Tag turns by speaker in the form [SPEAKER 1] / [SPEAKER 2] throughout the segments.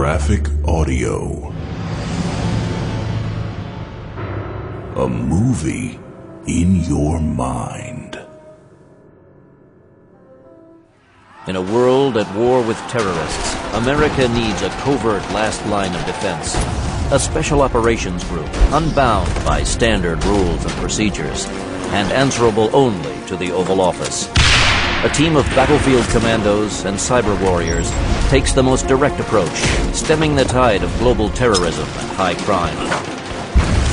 [SPEAKER 1] Graphic audio. A movie in your mind.
[SPEAKER 2] In a world at war with terrorists, America needs a covert last line of defense. A special operations group, unbound by standard rules and procedures, and answerable only to the Oval Office. A team of battlefield commandos and cyber warriors takes the most direct approach, stemming the tide of global terrorism and high crime.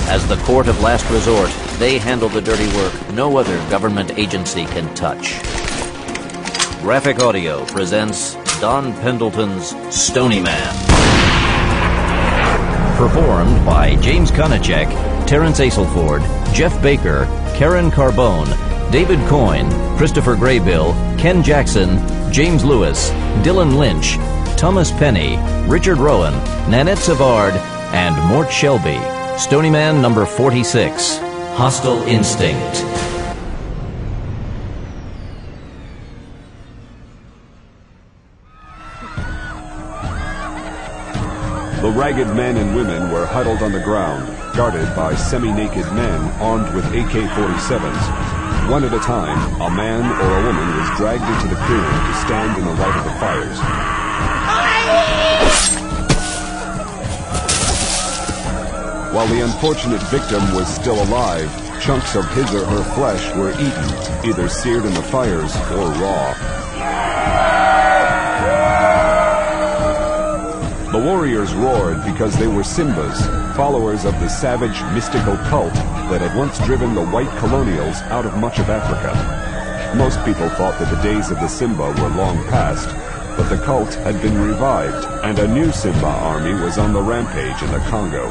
[SPEAKER 2] As the court of last resort, they handle the dirty work no other government agency can touch. Graphic Audio presents Don Pendleton's Stony Man. Performed by James Konachek, Terrence Aselford, Jeff Baker, Karen Carbone, David Coyne, Christopher Graybill, Ken Jackson, James Lewis, Dylan Lynch, Thomas Penny, Richard Rowan, Nanette Savard, and Mort Shelby. Stony Man number 46, Hostile Instinct.
[SPEAKER 3] The ragged men and women were huddled on the ground, guarded by semi-naked men armed with AK-47s. One at a time, a man or a woman was dragged into the clearing to stand in the light of the fires. While the unfortunate victim was still alive, chunks of his or her flesh were eaten, either seared in the fires or raw. The warriors roared because they were Simbas, followers of the savage, mystical cult that had once driven the white colonials out of much of Africa. Most people thought that the days of the Simba were long past, but the cult had been revived, and a new Simba army was on the rampage in the Congo.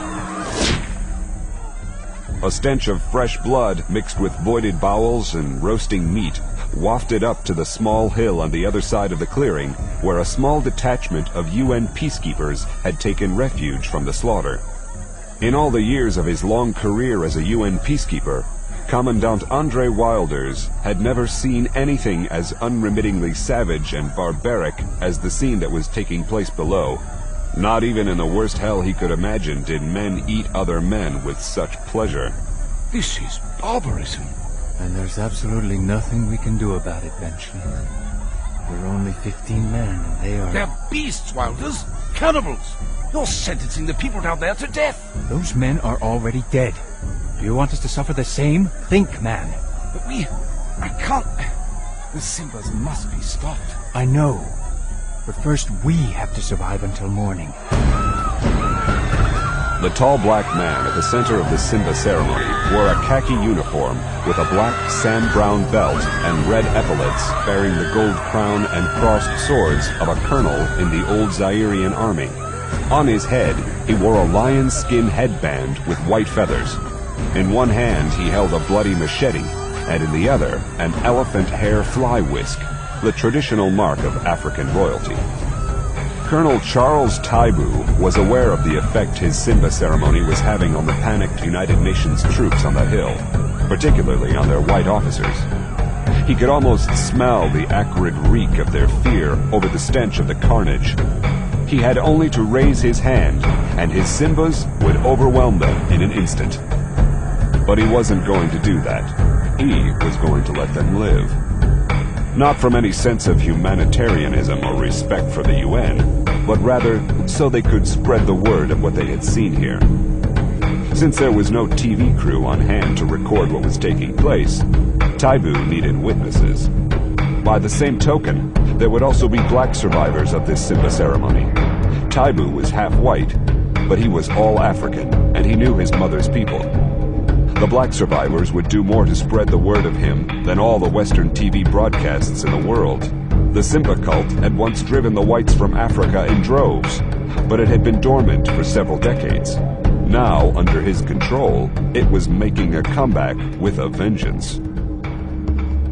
[SPEAKER 3] A stench of fresh blood mixed with voided bowels and roasting meat wafted up to the small hill on the other side of the clearing, where a small detachment of UN peacekeepers had taken refuge from the slaughter. In all the years of his long career as a UN peacekeeper, Commandant Andre Wilders had never seen anything as unremittingly savage and barbaric as the scene that was taking place below. Not even in the worst hell he could imagine did men eat other men with such pleasure.
[SPEAKER 4] This is barbarism.
[SPEAKER 5] And there's absolutely nothing we can do about it, Benchley. We're only 15 men, and they are...
[SPEAKER 4] They're beasts, Wilders. Cannibals. You're sentencing the people down there to death.
[SPEAKER 5] Those men are already dead. Do you want us to suffer the same? Think, man.
[SPEAKER 4] But I can't... The Simbas must be stopped.
[SPEAKER 5] I know. But first, we have to survive until morning.
[SPEAKER 3] The tall black man at the center of the Simba ceremony wore a khaki uniform with a black sand-brown belt and red epaulets bearing the gold crown and crossed swords of a colonel in the old Zairian army. On his head, he wore a lion skin headband with white feathers. In one hand, he held a bloody machete, and in the other, an elephant hair fly whisk, the traditional mark of African royalty. Colonel Charles Taibu was aware of the effect his Simba ceremony was having on the panicked United Nations troops on the hill, particularly on their white officers. He could almost smell the acrid reek of their fear over the stench of the carnage. He had only to raise his hand, and his Simbas would overwhelm them in an instant. But he wasn't going to do that. He was going to let them live. Not from any sense of humanitarianism or respect for the UN, but rather so they could spread the word of what they had seen here. Since there was no TV crew on hand to record what was taking place, Taibu needed witnesses. By the same token, there would also be black survivors of this Simba ceremony. Taibu was half white, but he was all African, and he knew his mother's people. The black survivors would do more to spread the word of him than all the Western TV broadcasts in the world. The Simba cult had once driven the whites from Africa in droves, but it had been dormant for several decades. Now, under his control, it was making a comeback with a vengeance.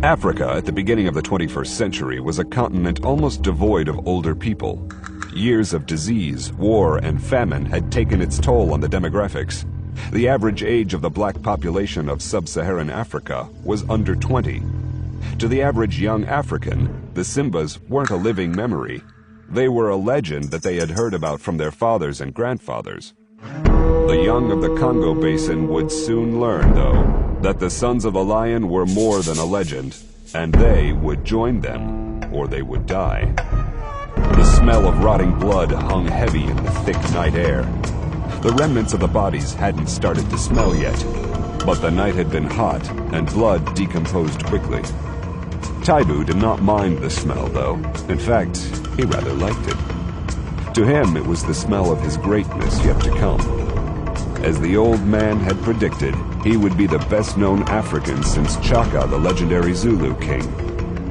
[SPEAKER 3] Africa at the beginning of the 21st century was a continent almost devoid of older people. Years of disease, war, and famine had taken its toll on the demographics. The average age of the black population of sub-Saharan Africa was under 20. To the average young African, the Simbas weren't a living memory. They were a legend that they had heard about from their fathers and grandfathers. The young of the Congo Basin would soon learn, though, that the Sons of the Lion were more than a legend, and they would join them, or they would die. The smell of rotting blood hung heavy in the thick night air. The remnants of the bodies hadn't started to smell yet, but the night had been hot, and blood decomposed quickly. Taibu did not mind the smell, though. In fact, he rather liked it. To him, it was the smell of his greatness yet to come. As the old man had predicted, he would be the best-known African since Chaka, the legendary Zulu king.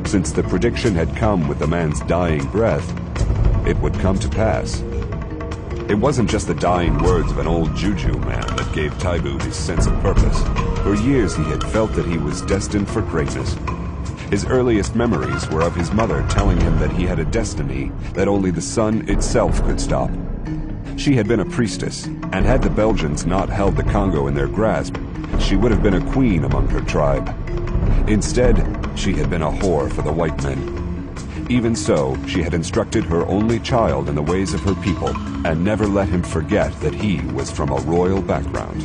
[SPEAKER 3] Since the prediction had come with the man's dying breath, it would come to pass. It wasn't just the dying words of an old juju man that gave Taibu his sense of purpose. For years he had felt that he was destined for greatness. His earliest memories were of his mother telling him that he had a destiny that only the sun itself could stop. She had been a priestess, and had the Belgians not held the Congo in their grasp, she would have been a queen among her tribe. Instead, she had been a whore for the white men. Even so, she had instructed her only child in the ways of her people, and never let him forget that he was from a royal background.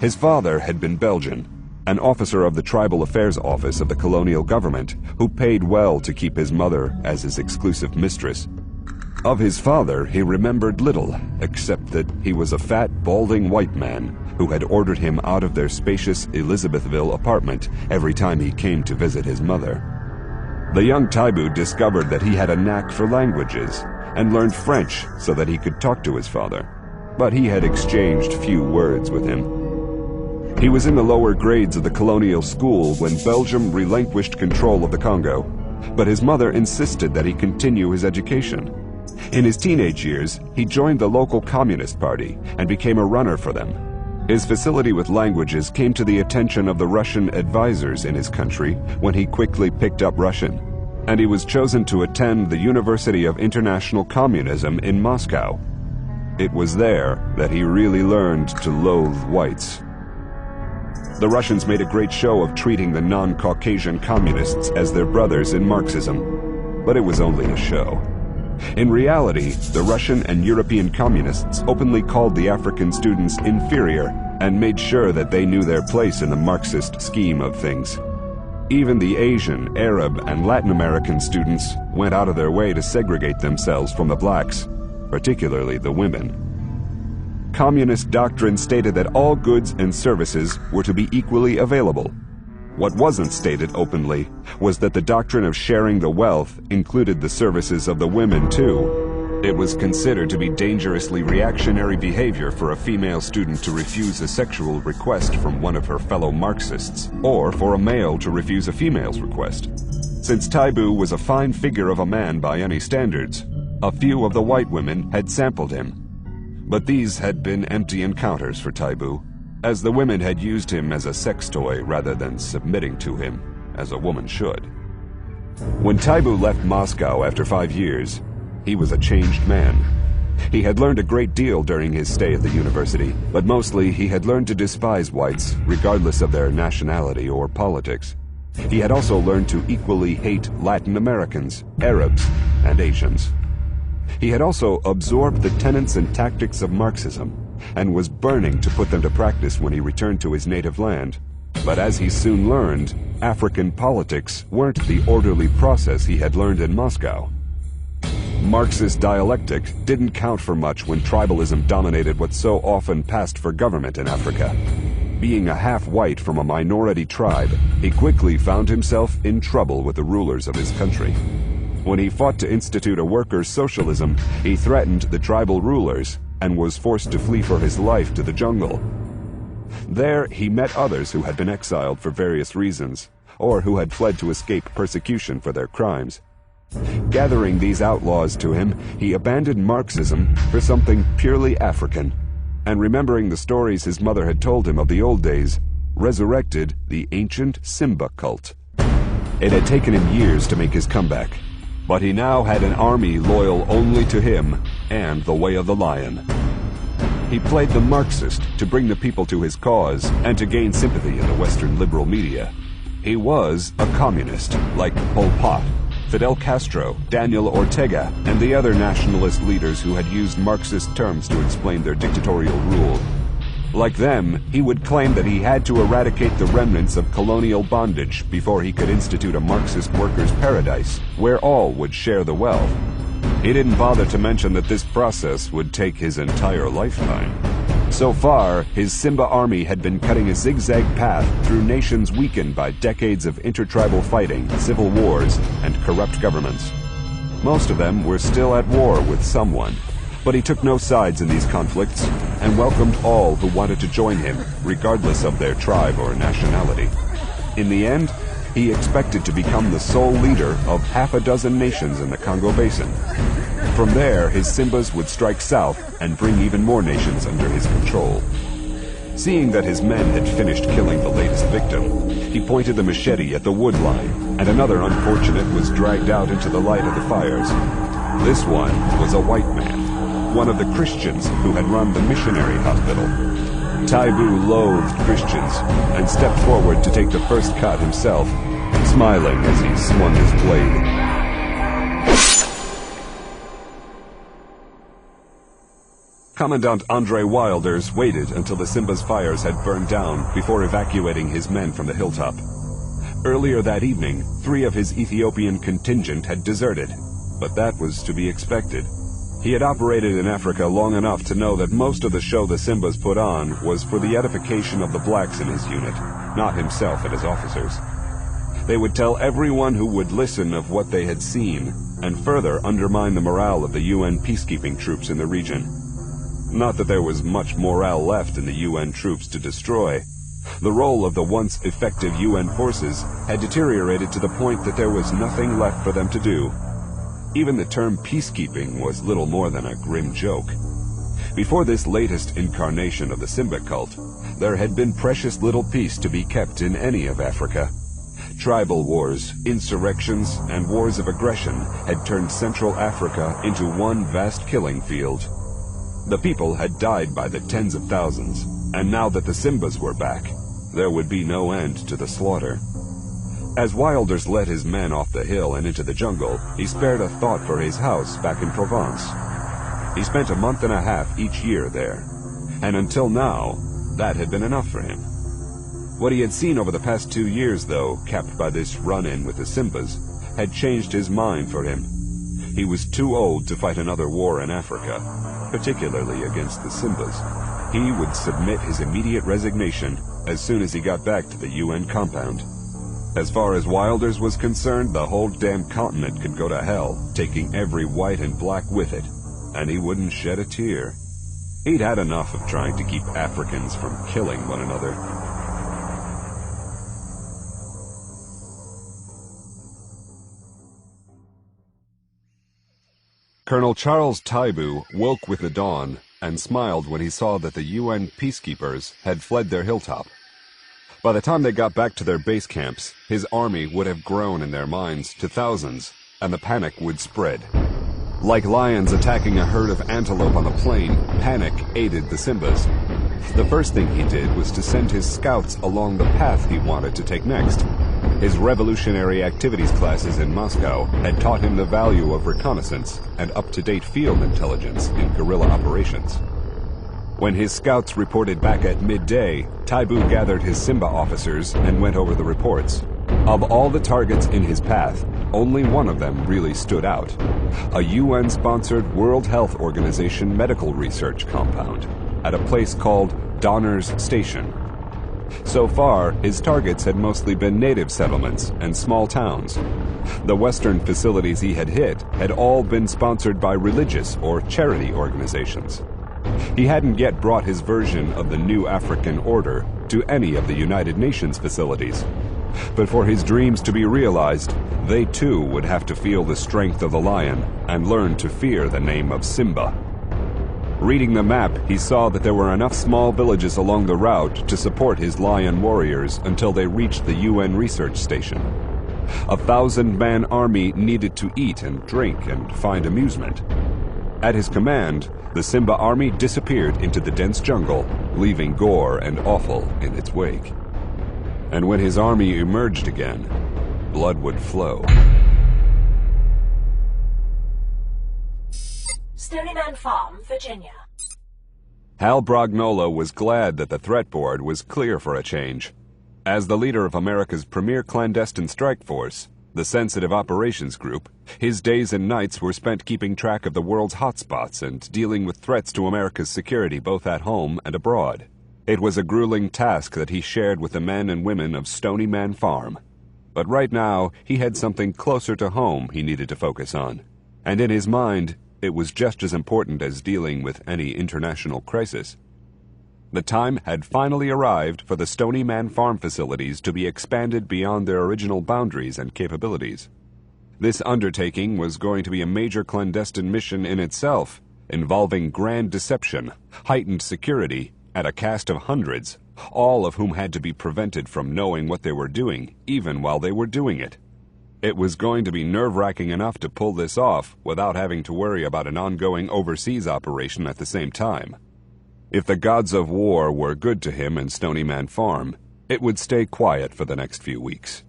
[SPEAKER 3] His father had been Belgian, an officer of the Tribal Affairs Office of the colonial government, who paid well to keep his mother as his exclusive mistress. Of his father, he remembered little, except that he was a fat, balding white man who had ordered him out of their spacious Elizabethville apartment every time he came to visit his mother. The young Taibu discovered that he had a knack for languages, and learned French so that he could talk to his father, but he had exchanged few words with him. He was in the lower grades of the colonial school when Belgium relinquished control of the Congo, but his mother insisted that he continue his education. In his teenage years, he joined the local Communist Party and became a runner for them. His facility with languages came to the attention of the Russian advisors in his country when he quickly picked up Russian, and he was chosen to attend the University of International Communism in Moscow. It was there that he really learned to loathe whites. The Russians made a great show of treating the non-Caucasian communists as their brothers in Marxism, but it was only a show. In reality, the Russian and European communists openly called the African students inferior and made sure that they knew their place in the Marxist scheme of things. Even the Asian, Arab, and Latin American students went out of their way to segregate themselves from the blacks, particularly the women. Communist doctrine stated that all goods and services were to be equally available. What wasn't stated openly was that the doctrine of sharing the wealth included the services of the women too. It was considered to be dangerously reactionary behavior for a female student to refuse a sexual request from one of her fellow Marxists, or for a male to refuse a female's request. Since Taibu was a fine figure of a man by any standards, a few of the white women had sampled him. But these had been empty encounters for Taibu, as the women had used him as a sex toy rather than submitting to him, as a woman should. When Taibu left Moscow after 5 years, he was a changed man. He had learned a great deal during his stay at the university, but mostly he had learned to despise whites, regardless of their nationality or politics. He had also learned to equally hate Latin Americans, Arabs, and Asians. He had also absorbed the tenets and tactics of Marxism, and was burning to put them to practice when he returned to his native land. But as he soon learned, African politics weren't the orderly process he had learned in Moscow. Marxist dialectic didn't count for much when tribalism dominated what so often passed for government in Africa. Being a half-white from a minority tribe, he quickly found himself in trouble with the rulers of his country. When he fought to institute a workers' socialism, he threatened the tribal rulers and was forced to flee for his life to the jungle. There, he met others who had been exiled for various reasons, or who had fled to escape persecution for their crimes. Gathering these outlaws to him, he abandoned Marxism for something purely African, and remembering the stories his mother had told him of the old days, resurrected the ancient Simba cult. It had taken him years to make his comeback, but he now had an army loyal only to him and the way of the lion. He played the Marxist to bring the people to his cause and to gain sympathy in the Western liberal media. He was a communist, like Pol Pot, Fidel Castro, Daniel Ortega, and the other nationalist leaders who had used Marxist terms to explain their dictatorial rule. Like them, he would claim that he had to eradicate the remnants of colonial bondage before he could institute a Marxist workers' paradise, where all would share the wealth. He didn't bother to mention that this process would take his entire lifetime. So far, his Simba army had been cutting a zigzag path through nations weakened by decades of intertribal fighting, civil wars, and corrupt governments. Most of them were still at war with someone, but he took no sides in these conflicts and welcomed all who wanted to join him, regardless of their tribe or nationality. In the end, he expected to become the sole leader of half a dozen nations in the Congo Basin. From there, his Simbas would strike south and bring even more nations under his control. Seeing that his men had finished killing the latest victim, he pointed the machete at the wood line, and another unfortunate was dragged out into the light of the fires. This one was a white man, one of the Christians who had run the missionary hospital. Taibu loathed Christians and stepped forward to take the first cut himself, smiling as he swung his blade. Commandant Andre Wilders waited until the Simba's fires had burned down before evacuating his men from the hilltop. Earlier that evening, 3 of his Ethiopian contingent had deserted, but that was to be expected. He had operated in Africa long enough to know that most of the show the Simbas put on was for the edification of the blacks in his unit, not himself and his officers. They would tell everyone who would listen of what they had seen, and further undermine the morale of the UN peacekeeping troops in the region. Not that there was much morale left in the UN troops to destroy. The role of the once effective UN forces had deteriorated to the point that there was nothing left for them to do. Even the term peacekeeping was little more than a grim joke. Before this latest incarnation of the Simba cult, there had been precious little peace to be kept in any of Africa. Tribal wars, insurrections, and wars of aggression had turned Central Africa into one vast killing field. The people had died by the tens of thousands, and now that the Simbas were back, there would be no end to the slaughter. As Wilders led his men off the hill and into the jungle, he spared a thought for his house back in Provence. He spent a month and a half each year there, and until now, that had been enough for him. What he had seen over the past 2 years, though, capped by this run-in with the Simbas, had changed his mind for him. He was too old to fight another war in Africa, particularly against the Simbas. He would submit his immediate resignation as soon as he got back to the UN compound. As far as Wilders was concerned, the whole damn continent could go to hell, taking every white and black with it, and he wouldn't shed a tear. He'd had enough of trying to keep Africans from killing one another. Colonel Charles Taibu woke with the dawn and smiled when he saw that the UN peacekeepers had fled their hilltop. By the time they got back to their base camps, his army would have grown in their minds to thousands, and the panic would spread. Like lions attacking a herd of antelope on the plain, panic aided the Simbas. The first thing he did was to send his scouts along the path he wanted to take next. His revolutionary activities classes in Moscow had taught him the value of reconnaissance and up-to-date field intelligence in guerrilla operations. When his scouts reported back at midday, Taibu gathered his Simba officers and went over the reports. Of all the targets in his path, only one of them really stood out: a UN-sponsored World Health Organization medical research compound at a place called Donner's Station. So far, his targets had mostly been native settlements and small towns. The Western facilities he had hit had all been sponsored by religious or charity organizations. He hadn't yet brought his version of the new African order to any of the United Nations facilities. But for his dreams to be realized, they too would have to feel the strength of the lion and learn to fear the name of Simba. Reading the map, he saw that there were enough small villages along the route to support his lion warriors until they reached the UN research station. A 1,000-man army needed to eat and drink and find amusement. At his command, the Simba army disappeared into the dense jungle, leaving gore and offal in its wake. And when his army emerged again, blood would flow.
[SPEAKER 6] Stonyman Farm, Virginia.
[SPEAKER 3] Hal Brognola was glad that the threat board was clear for a change. As the leader of America's premier clandestine strike force, the Sensitive Operations Group, his days and nights were spent keeping track of the world's hotspots and dealing with threats to America's security both at home and abroad. It was a grueling task that he shared with the men and women of Stonyman Farm. But right now, he had something closer to home he needed to focus on. And in his mind, it was just as important as dealing with any international crisis. The time had finally arrived for the Stonyman Farm facilities to be expanded beyond their original boundaries and capabilities. This undertaking was going to be a major clandestine mission in itself, involving grand deception, heightened security, and a cast of hundreds, all of whom had to be prevented from knowing what they were doing, even while they were doing it. It was going to be nerve-wracking enough to pull this off without having to worry about an ongoing overseas operation at the same time. If the gods of war were good to him in Stonyman Farm, it would stay quiet for the next few weeks.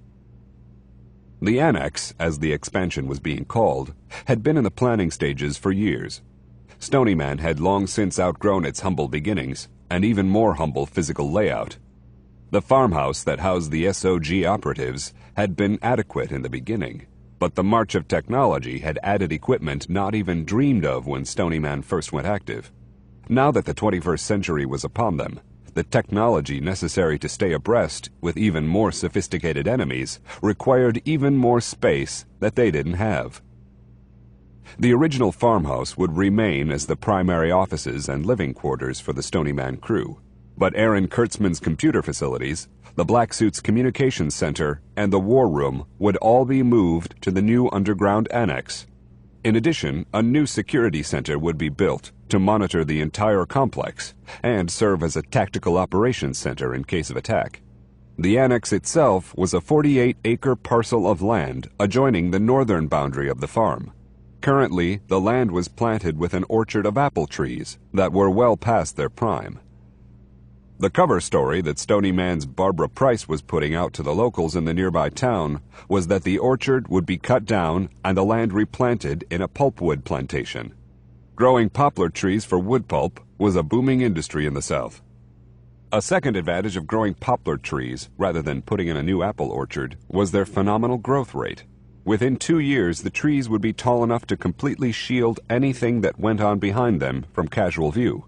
[SPEAKER 3] The Annex, as the expansion was being called, had been in the planning stages for years. Stonyman had long since outgrown its humble beginnings, and even more humble physical layout. The farmhouse that housed the SOG operatives had been adequate in the beginning, but the march of technology had added equipment not even dreamed of when Stonyman first went active. Now that the 21st century was upon them, the technology necessary to stay abreast with even more sophisticated enemies required even more space that they didn't have. The original farmhouse would remain as the primary offices and living quarters for the Stonyman crew, but Aaron Kurtzman's computer facilities, the Black Suit's communications center, and the war room would all be moved to the new underground annex. In addition, a new security center would be built to monitor the entire complex and serve as a tactical operations center in case of attack. The annex itself was a 48-acre parcel of land adjoining the northern boundary of the farm. Currently, the land was planted with an orchard of apple trees that were well past their prime. The cover story that Stonyman's Barbara Price was putting out to the locals in the nearby town was that the orchard would be cut down and the land replanted in a pulpwood plantation. Growing poplar trees for wood pulp was a booming industry in the South. A second advantage of growing poplar trees rather than putting in a new apple orchard was their phenomenal growth rate. Within 2 years, the trees would be tall enough to completely shield anything that went on behind them from casual view.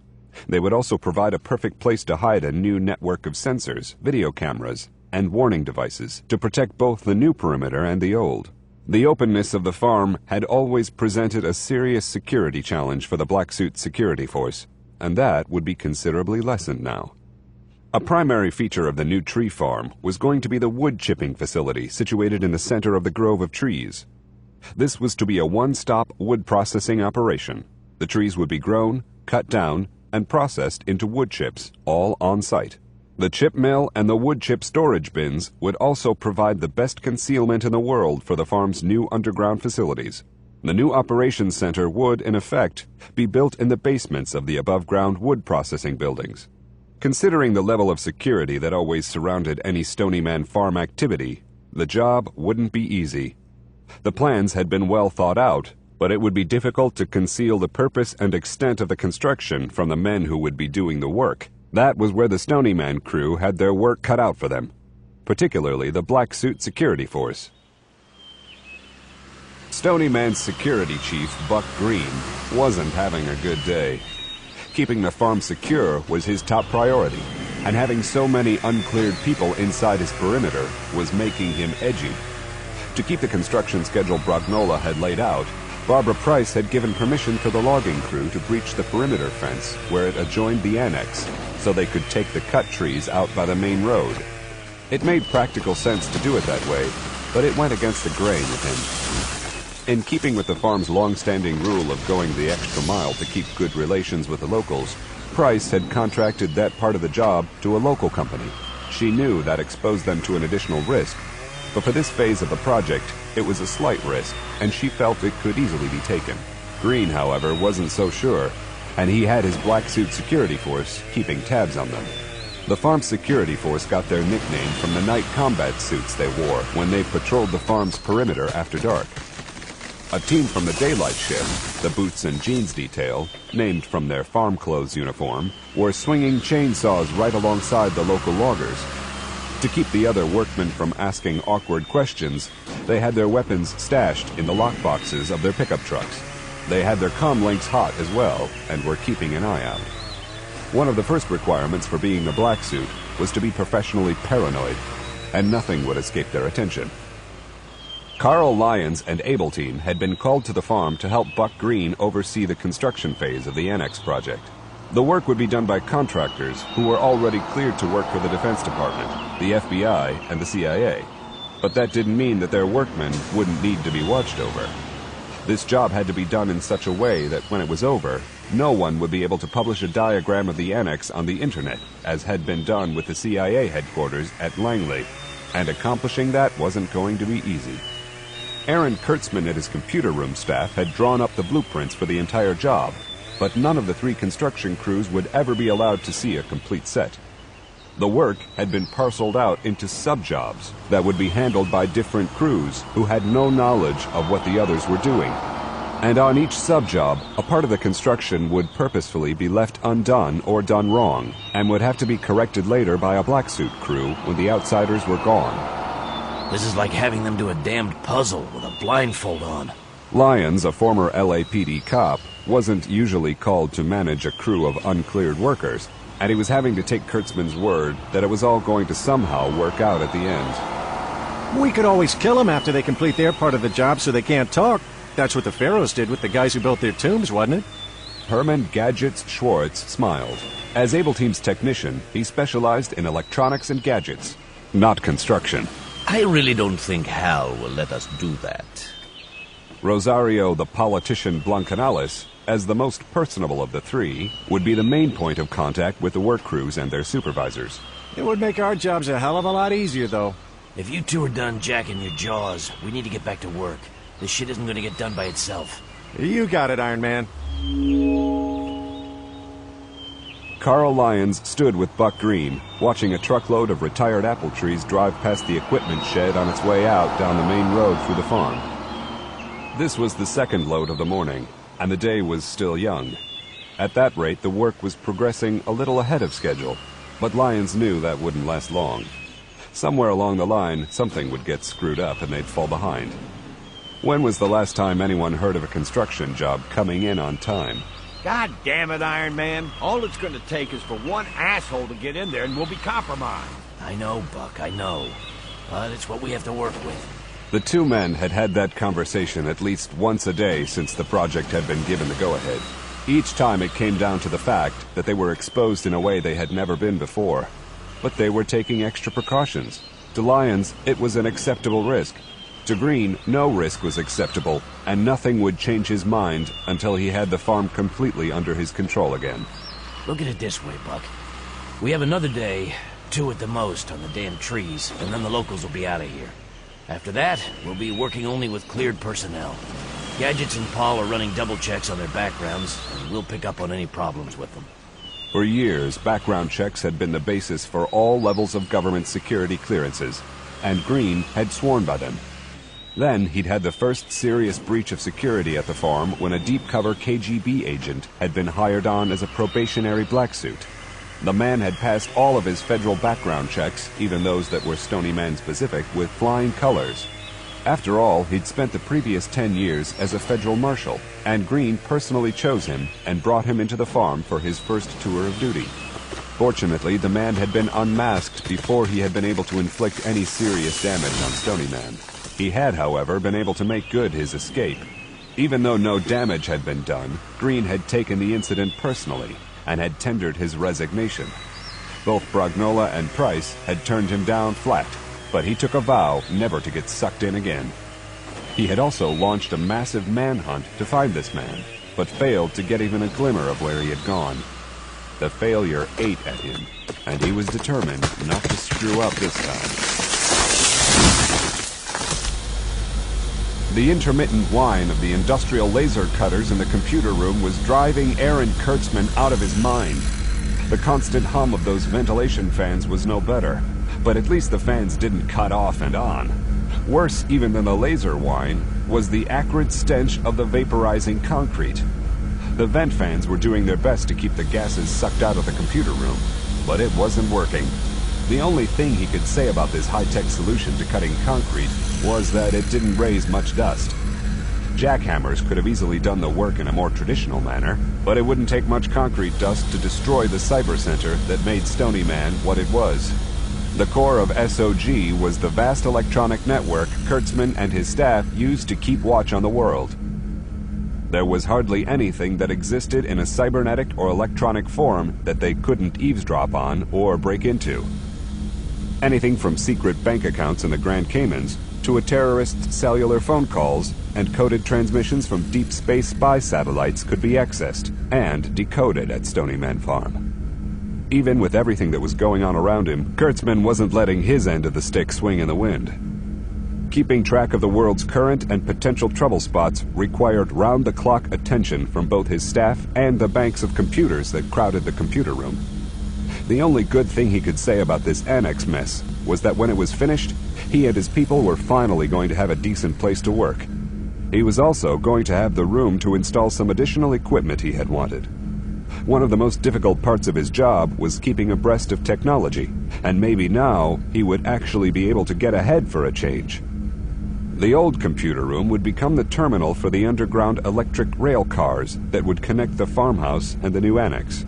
[SPEAKER 3] They would also provide a perfect place to hide a new network of sensors, video cameras, and warning devices to protect both the new perimeter and the old. The openness of the farm had always presented a serious security challenge for the Black Suit security force, and that would be considerably lessened now. A primary feature of the new tree farm was going to be the wood chipping facility situated in the center of the grove of trees. This was to be a one-stop wood processing operation. The trees would be grown, cut down, and processed into wood chips, all on site. The chip mill and the wood chip storage bins would also provide the best concealment in the world for the farm's new underground facilities. The new operations center would, in effect, be built in the basements of the above-ground wood processing buildings. Considering the level of security that always surrounded any Stonyman Farm activity, the job wouldn't be easy. The plans had been well thought out, but it would be difficult to conceal the purpose and extent of the construction from the men who would be doing the work. That was where the Stonyman crew had their work cut out for them, particularly the Black Suit security force. Stonyman's security chief, Buck Green, wasn't having a good day. Keeping the farm secure was his top priority, and having so many uncleared people inside his perimeter was making him edgy. To keep the construction schedule Brognola had laid out, Barbara Price had given permission for the logging crew to breach the perimeter fence where it adjoined the annex, so they could take the cut trees out by the main road. It made practical sense to do it that way, but it went against the grain with him. In keeping with the farm's long-standing rule of going the extra mile to keep good relations with the locals, Price had contracted that part of the job to a local company. She knew that exposed them to an additional risk, but for this phase of the project, it was a slight risk, and she felt it could easily be taken. Green, however, wasn't so sure, and he had his Black Suit security force keeping tabs on them. The farm's security force got their nickname from the night combat suits they wore when they patrolled the farm's perimeter after dark. A team from the daylight shift, the boots and jeans detail, named from their farm clothes uniform, were swinging chainsaws right alongside the local loggers. To keep the other workmen from asking awkward questions, they had their weapons stashed in the lockboxes of their pickup trucks. They had their comm links hot as well, and were keeping an eye out. One of the first requirements for being a black suit was to be professionally paranoid, and nothing would escape their attention. Carl Lyons and Abelteam had been called to the farm to help Buck Green oversee the construction phase of the annex project. The work would be done by contractors who were already cleared to work for the Defense Department, the FBI, and the CIA. But that didn't mean that their workmen wouldn't need to be watched over. This job had to be done in such a way that when it was over, no one would be able to publish a diagram of the annex on the internet, as had been done with the CIA headquarters at Langley, and accomplishing that wasn't going to be easy. Aaron Kurtzman and his computer room staff had drawn up the blueprints for the entire job, but none of the 3 construction crews would ever be allowed to see a complete set. The work had been parceled out into sub-jobs that would be handled by different crews who had no knowledge of what the others were doing. And on each sub-job, a part of the construction would purposefully be left undone or done wrong, and would have to be corrected later by a black suit crew when the outsiders were gone.
[SPEAKER 2] This is like having them do a damned puzzle with a blindfold on.
[SPEAKER 3] Lyons, a former LAPD cop, wasn't usually called to manage a crew of uncleared workers, and he was having to take Kurtzman's word that it was all going to somehow work out at the end.
[SPEAKER 7] We could always kill them after they complete their part of the job so they can't talk. That's what the pharaohs did with the guys who built their tombs, wasn't it?
[SPEAKER 3] Herman Gadgets Schwartz smiled. As Abelteam's technician, he specialized in electronics and gadgets, not construction.
[SPEAKER 2] I really don't think Hal will let us do that.
[SPEAKER 3] Rosario the politician Blancanales, as the most personable of the 3, would be the main point of contact with the work crews and their supervisors.
[SPEAKER 7] It would make our jobs a hell of a lot easier, though.
[SPEAKER 2] If you 2 are done jacking your jaws, we need to get back to work. This shit isn't going to get done by itself.
[SPEAKER 7] You got it, Iron Man.
[SPEAKER 3] Carl Lyons stood with Buck Green, watching a truckload of retired apple trees drive past the equipment shed on its way out down the main road through the farm. This was the second load of the morning, and the day was still young. At that rate, the work was progressing a little ahead of schedule, but Lyons knew that wouldn't last long. Somewhere along the line, something would get screwed up and they'd fall behind. When was the last time anyone heard of a construction job coming in on time?
[SPEAKER 4] God damn it, Iron Man. All it's going to take is for one asshole to get in there and we'll be compromised.
[SPEAKER 2] I know, Buck, I know. But it's what we have to work with.
[SPEAKER 3] The 2 men had had that conversation at least once a day since the project had been given the go-ahead. Each time it came down to the fact that they were exposed in a way they had never been before. But they were taking extra precautions. To Lyons, it was an acceptable risk. To Green, no risk was acceptable, and nothing would change his mind until he had the farm completely under his control again.
[SPEAKER 2] Look at it this way, Buck. We have another day, 2 at the most, on the damn trees, and then the locals will be out of here. After that, we'll be working only with cleared personnel. Gadgets and Paul are running double checks on their backgrounds, and we'll pick up on any problems with them.
[SPEAKER 3] For years, background checks had been the basis for all levels of government security clearances, and Green had sworn by them. Then he'd had the first serious breach of security at the farm when a deep-cover KGB agent had been hired on as a probationary black suit. The man had passed all of his federal background checks, even those that were Stony man-specific, with flying colors. After all, he'd spent the previous 10 years as a federal marshal, and Green personally chose him and brought him into the farm for his first tour of duty. Fortunately, the man had been unmasked before he had been able to inflict any serious damage on Stony Man. He had, however, been able to make good his escape. Even though no damage had been done, Green had taken the incident personally and had tendered his resignation. Both Brognola and Price had turned him down flat, but he took a vow never to get sucked in again. He had also launched a massive manhunt to find this man, but failed to get even a glimmer of where he had gone. The failure ate at him, and he was determined not to screw up this time. The intermittent whine of the industrial laser cutters in the computer room was driving Aaron Kurtzman out of his mind. The constant hum of those ventilation fans was no better, but at least the fans didn't cut off and on. Worse even than the laser wine was the acrid stench of the vaporizing concrete. The vent fans were doing their best to keep the gases sucked out of the computer room, but it wasn't working. The only thing he could say about this high-tech solution to cutting concrete was that it didn't raise much dust. Jackhammers could have easily done the work in a more traditional manner, but it wouldn't take much concrete dust to destroy the cyber center that made Stony Man what it was. The core of SOG was the vast electronic network Kurtzman and his staff used to keep watch on the world. There was hardly anything that existed in a cybernetic or electronic form that they couldn't eavesdrop on or break into. Anything from secret bank accounts in the Grand Caymans to a terrorist's cellular phone calls and coded transmissions from deep space spy satellites could be accessed and decoded at Stony Man Farm. Even with everything that was going on around him, Kurtzman wasn't letting his end of the stick swing in the wind. Keeping track of the world's current and potential trouble spots required round-the-clock attention from both his staff and the banks of computers that crowded the computer room. The only good thing he could say about this annex mess was that when it was finished, he and his people were finally going to have a decent place to work. He was also going to have the room to install some additional equipment he had wanted. One of the most difficult parts of his job was keeping abreast of technology, and maybe now he would actually be able to get ahead for a change. The old computer room would become the terminal for the underground electric rail cars that would connect the farmhouse and the new annex.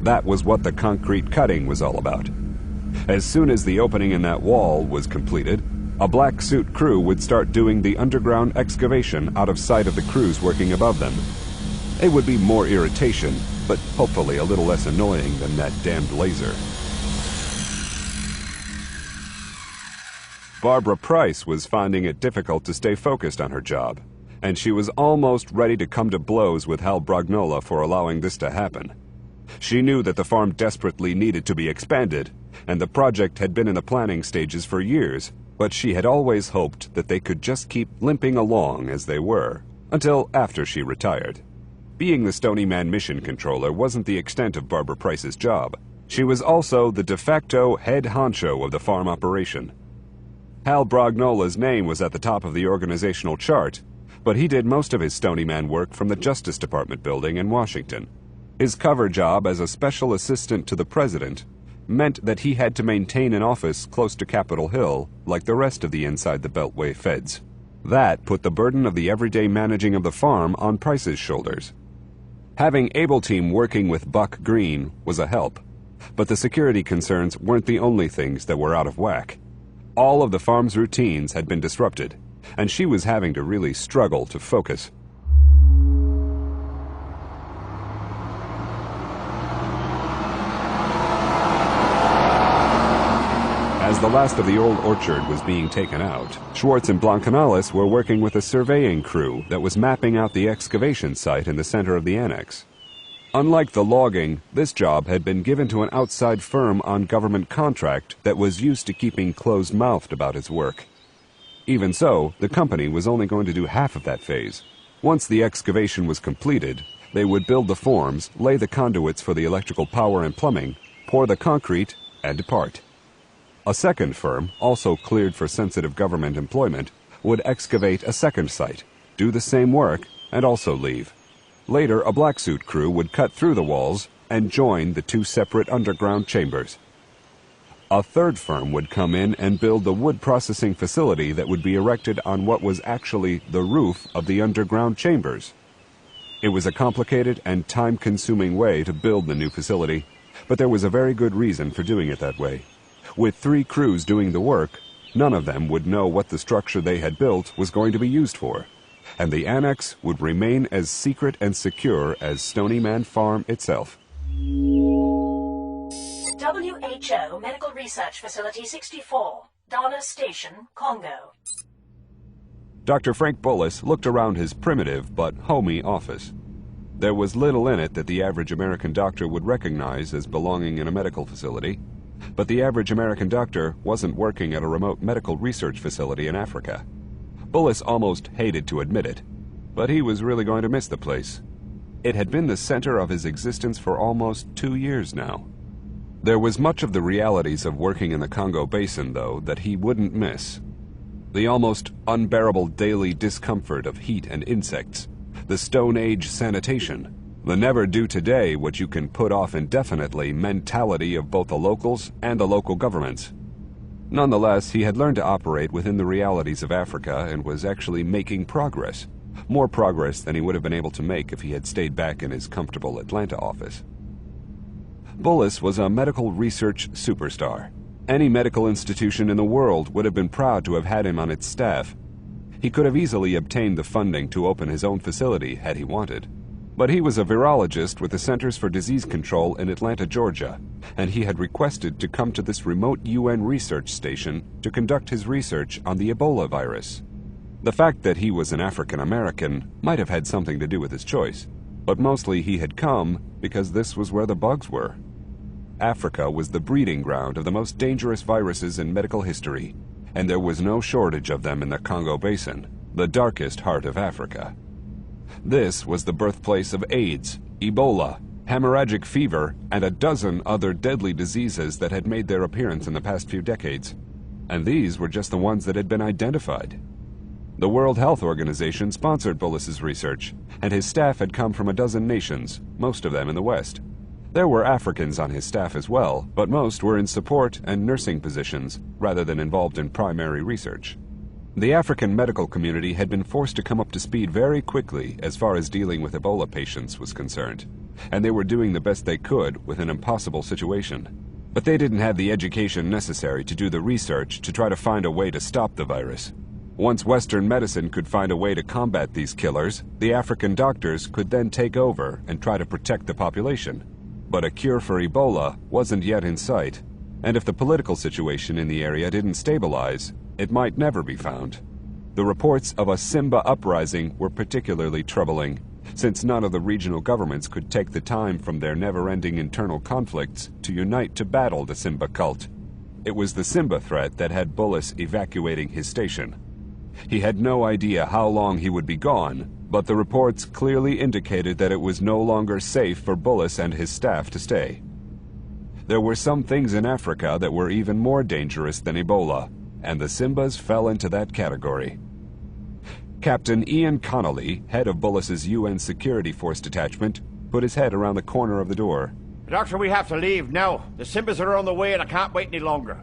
[SPEAKER 3] That was what the concrete cutting was all about. As soon as the opening in that wall was completed, a black suit crew would start doing the underground excavation out of sight of the crews working above them. It would be more irritation, but hopefully a little less annoying than that damned laser. Barbara Price was finding it difficult to stay focused on her job, and she was almost ready to come to blows with Hal Brognola for allowing this to happen. She knew that the farm desperately needed to be expanded, and the project had been in the planning stages for years, but she had always hoped that they could just keep limping along as they were, until after she retired. Being the Stony Man mission controller wasn't the extent of Barbara Price's job. She was also the de facto head honcho of the farm operation. Hal Brognola's name was at the top of the organizational chart, but he did most of his Stony Man work from the Justice Department building in Washington. His cover job as a special assistant to the president meant that he had to maintain an office close to Capitol Hill, like the rest of the inside the Beltway feds. That put the burden of the everyday managing of the farm on Price's shoulders. Having Able Team working with Buck Green was a help, but the security concerns weren't the only things that were out of whack. All of the farm's routines had been disrupted, and she was having to really struggle to focus. As the last of the old orchard was being taken out, Schwartz and Blancanales were working with a surveying crew that was mapping out the excavation site in the center of the annex. Unlike the logging, this job had been given to an outside firm on government contract that was used to keeping closed-mouthed about its work. Even so, the company was only going to do half of that phase. Once the excavation was completed, they would build the forms, lay the conduits for the electrical power and plumbing, pour the concrete, and depart. A second firm, also cleared for sensitive government employment, would excavate a second site, do the same work, and also leave. Later, a black suit crew would cut through the walls and join the two separate underground chambers. A third firm would come in and build the wood processing facility that would be erected on what was actually the roof of the underground chambers. It was a complicated and time-consuming way to build the new facility, but there was a very good reason for doing it that way. With 3 crews doing the work, none of them would know what the structure they had built was going to be used for, and the annex would remain as secret and secure as Stony Man Farm itself.
[SPEAKER 6] WHO Medical Research Facility 64, Dana Station, Congo.
[SPEAKER 3] Dr. Frank Bullis looked around his primitive but homey office. There was little in it that the average American doctor would recognize as belonging in a medical facility, but the average American doctor wasn't working at a remote medical research facility in Africa. Bullis almost hated to admit it, but he was really going to miss the place. It had been the center of his existence for almost 2 years now. There was much of the realities of working in the Congo Basin, though, that he wouldn't miss. the almost unbearable daily discomfort of heat and insects, the Stone Age sanitation, the never-do-today-what-you-can-put-off-indefinitely mentality of both the locals and the local governments. Nonetheless, he had learned to operate within the realities of Africa and was actually making progress. More progress than he would have been able to make if he had stayed back in his comfortable Atlanta office. Bullis was a medical research superstar. Any medical institution in the world would have been proud to have had him on its staff. He could have easily obtained the funding to open his own facility had he wanted. But he was a virologist with the Centers for Disease Control in Atlanta, Georgia, and he had requested to come to this remote UN research station to conduct his research on the Ebola virus. The fact that he was an African American might have had something to do with his choice, but mostly he had come because this was where the bugs were. Africa was the breeding ground of the most dangerous viruses in medical history, and there was no shortage of them in the Congo Basin, the darkest heart of Africa. This was the birthplace of AIDS, Ebola, hemorrhagic fever, and a dozen other deadly diseases that had made their appearance in the past few decades. And these were just the ones that had been identified. The World Health Organization sponsored Bullis's research, and his staff had come from a dozen nations, most of them in the West. There were Africans on his staff as well, but most were in support and nursing positions, rather than involved in primary research. The African medical community had been forced to come up to speed very quickly as far as dealing with Ebola patients was concerned, and they were doing the best they could with an impossible situation. But they didn't have the education necessary to do the research to try to find a way to stop the virus. Once Western medicine could find a way to combat these killers, the African doctors could then take over and try to protect the population. But a cure for Ebola wasn't yet in sight, and if the political situation in the area didn't stabilize, it might never be found. The reports of a Simba uprising were particularly troubling, since none of the regional governments could take the time from their never-ending internal conflicts to unite to battle the Simba cult. It was the Simba threat that had Bullis evacuating his station. He had no idea how long he would be gone, but the reports clearly indicated that it was no longer safe for Bullis and his staff to stay. There were some things in Africa that were even more dangerous than Ebola, and the Simbas fell into that category. Captain Ian Connolly, head of Bullis's UN Security Force detachment, put his head around the corner of the door.
[SPEAKER 4] Doctor, we have to leave now. The Simbas are on the way and I can't wait any longer.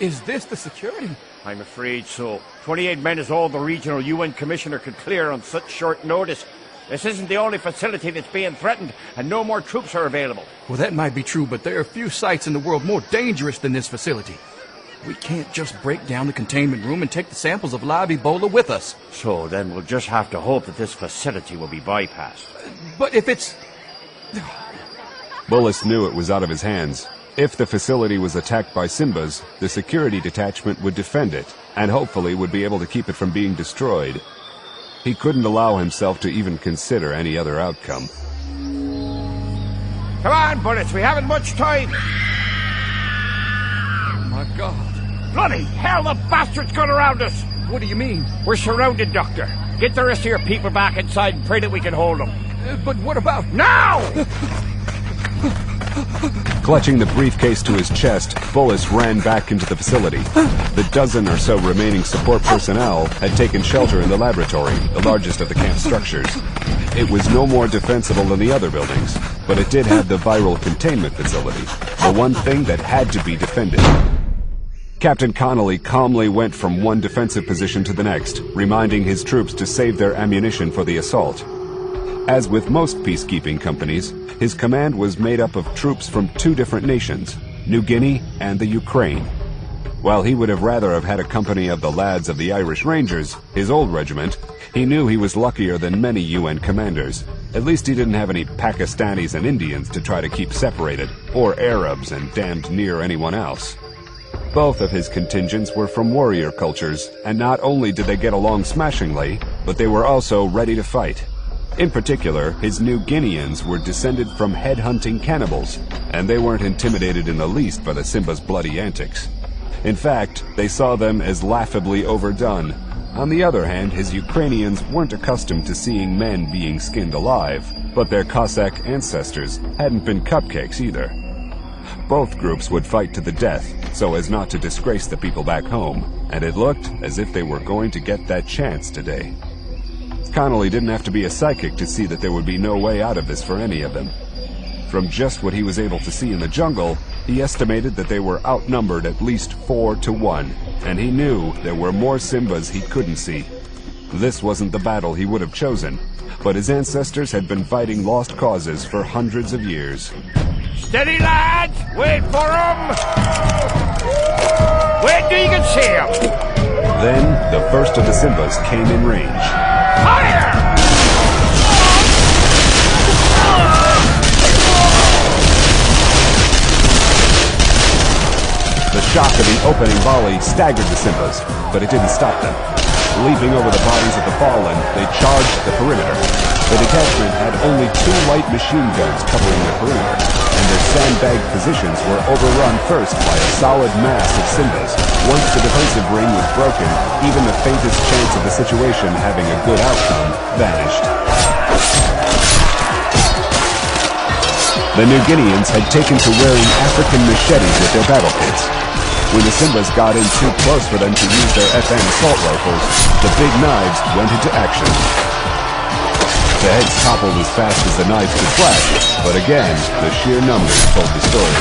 [SPEAKER 8] Is this the security?
[SPEAKER 4] I'm afraid so. 28 men is all the regional UN commissioner could clear on such short notice. This isn't the only facility that's being threatened, and no more troops are available.
[SPEAKER 8] Well, that might be true, but there are few sites in the world more dangerous than this facility. We can't just break down the containment room and take the samples of live Ebola with us.
[SPEAKER 4] So then we'll just have to hope that this facility will be bypassed.
[SPEAKER 8] But if it's...
[SPEAKER 3] Bullis knew it was out of his hands. If the facility was attacked by Simbas, the security detachment would defend it, and hopefully would be able to keep it from being destroyed. He couldn't allow himself to even consider any other outcome.
[SPEAKER 4] Come on, Bullis, we haven't much time!
[SPEAKER 8] Oh my God.
[SPEAKER 4] Bloody hell, the bastards got around us!
[SPEAKER 8] What do you mean?
[SPEAKER 4] We're surrounded, Doctor. Get the rest of your people back inside and pray that we can hold them.
[SPEAKER 8] But what about...
[SPEAKER 4] Now!
[SPEAKER 3] Clutching the briefcase to his chest, Bullis ran back into the facility. The dozen or so remaining support personnel had taken shelter in the laboratory, the largest of the camp structures. It was no more defensible than the other buildings, but it did have the viral containment facility, the one thing that had to be defended. Captain Connolly calmly went from one defensive position to the next, reminding his troops to save their ammunition for the assault. As with most peacekeeping companies, his command was made up of troops from two different nations, New Guinea and the Ukraine. While he would have rather have had a company of the lads of the Irish Rangers, his old regiment, he knew he was luckier than many UN commanders. At least he didn't have any Pakistanis and Indians to try to keep separated, or Arabs and damned near anyone else. Both of his contingents were from warrior cultures, and not only did they get along smashingly, but they were also ready to fight. In particular, his New Guineans were descended from head-hunting cannibals, and they weren't intimidated in the least by the Simba's bloody antics. In fact, they saw them as laughably overdone, On the other hand, his Ukrainians weren't accustomed to seeing men being skinned alive, but their Cossack ancestors hadn't been cupcakes either. Both groups would fight to the death so as not to disgrace the people back home, and it looked as if they were going to get that chance today. Connolly didn't have to be a psychic to see that there would be no way out of this for any of them. From just what he was able to see in the jungle, he estimated that they were outnumbered at least 4-1, and he knew there were more Simbas he couldn't see. This wasn't the battle he would have chosen, but his ancestors had been fighting lost causes for hundreds of years.
[SPEAKER 4] Steady, lads! Wait for him! Wait till you can see him!
[SPEAKER 3] Then, the first of the Simbas came in range.
[SPEAKER 4] Fire!
[SPEAKER 3] The shock of the opening volley staggered the Simbas, but it didn't stop them. Leaping over the bodies of the fallen, they charged the perimeter. The detachment had only 2 light machine guns covering the perimeter, and their sandbagged positions were overrun first by a solid mass of Simbas. Once the defensive ring was broken, even the faintest chance of the situation having a good outcome vanished. The New Guineans had taken to wearing African machetes with their battle kits. When the Simbas got in too close for them to use their FN assault rifles, the big knives went into action. The heads toppled as fast as the knives could flash, but again, the sheer numbers told the story.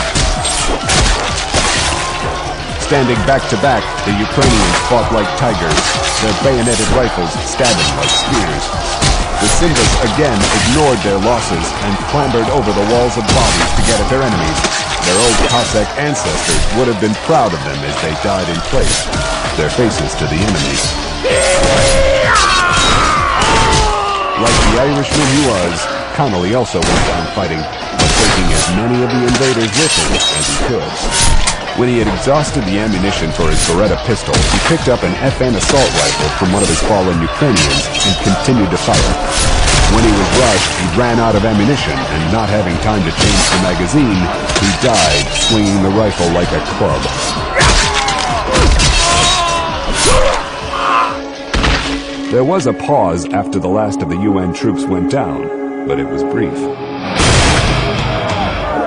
[SPEAKER 3] Standing back to back, the Ukrainians fought like tigers, their bayoneted rifles stabbing like spears. The Simbas again ignored their losses and clambered over the walls of bodies to get at their enemies. Their old Cossack ancestors would have been proud of them as they died in place, their faces to the enemy. Like the Irishman he was, Connolly also went down fighting, but taking as many of the invaders with him as he could. When he had exhausted the ammunition for his Beretta pistol, he picked up an FN assault rifle from one of his fallen Ukrainians and continued to fire. When he was rushed, he ran out of ammunition, and not having time to change the magazine, he died swinging the rifle like a club. There was a pause after the last of the UN troops went down, but it was brief.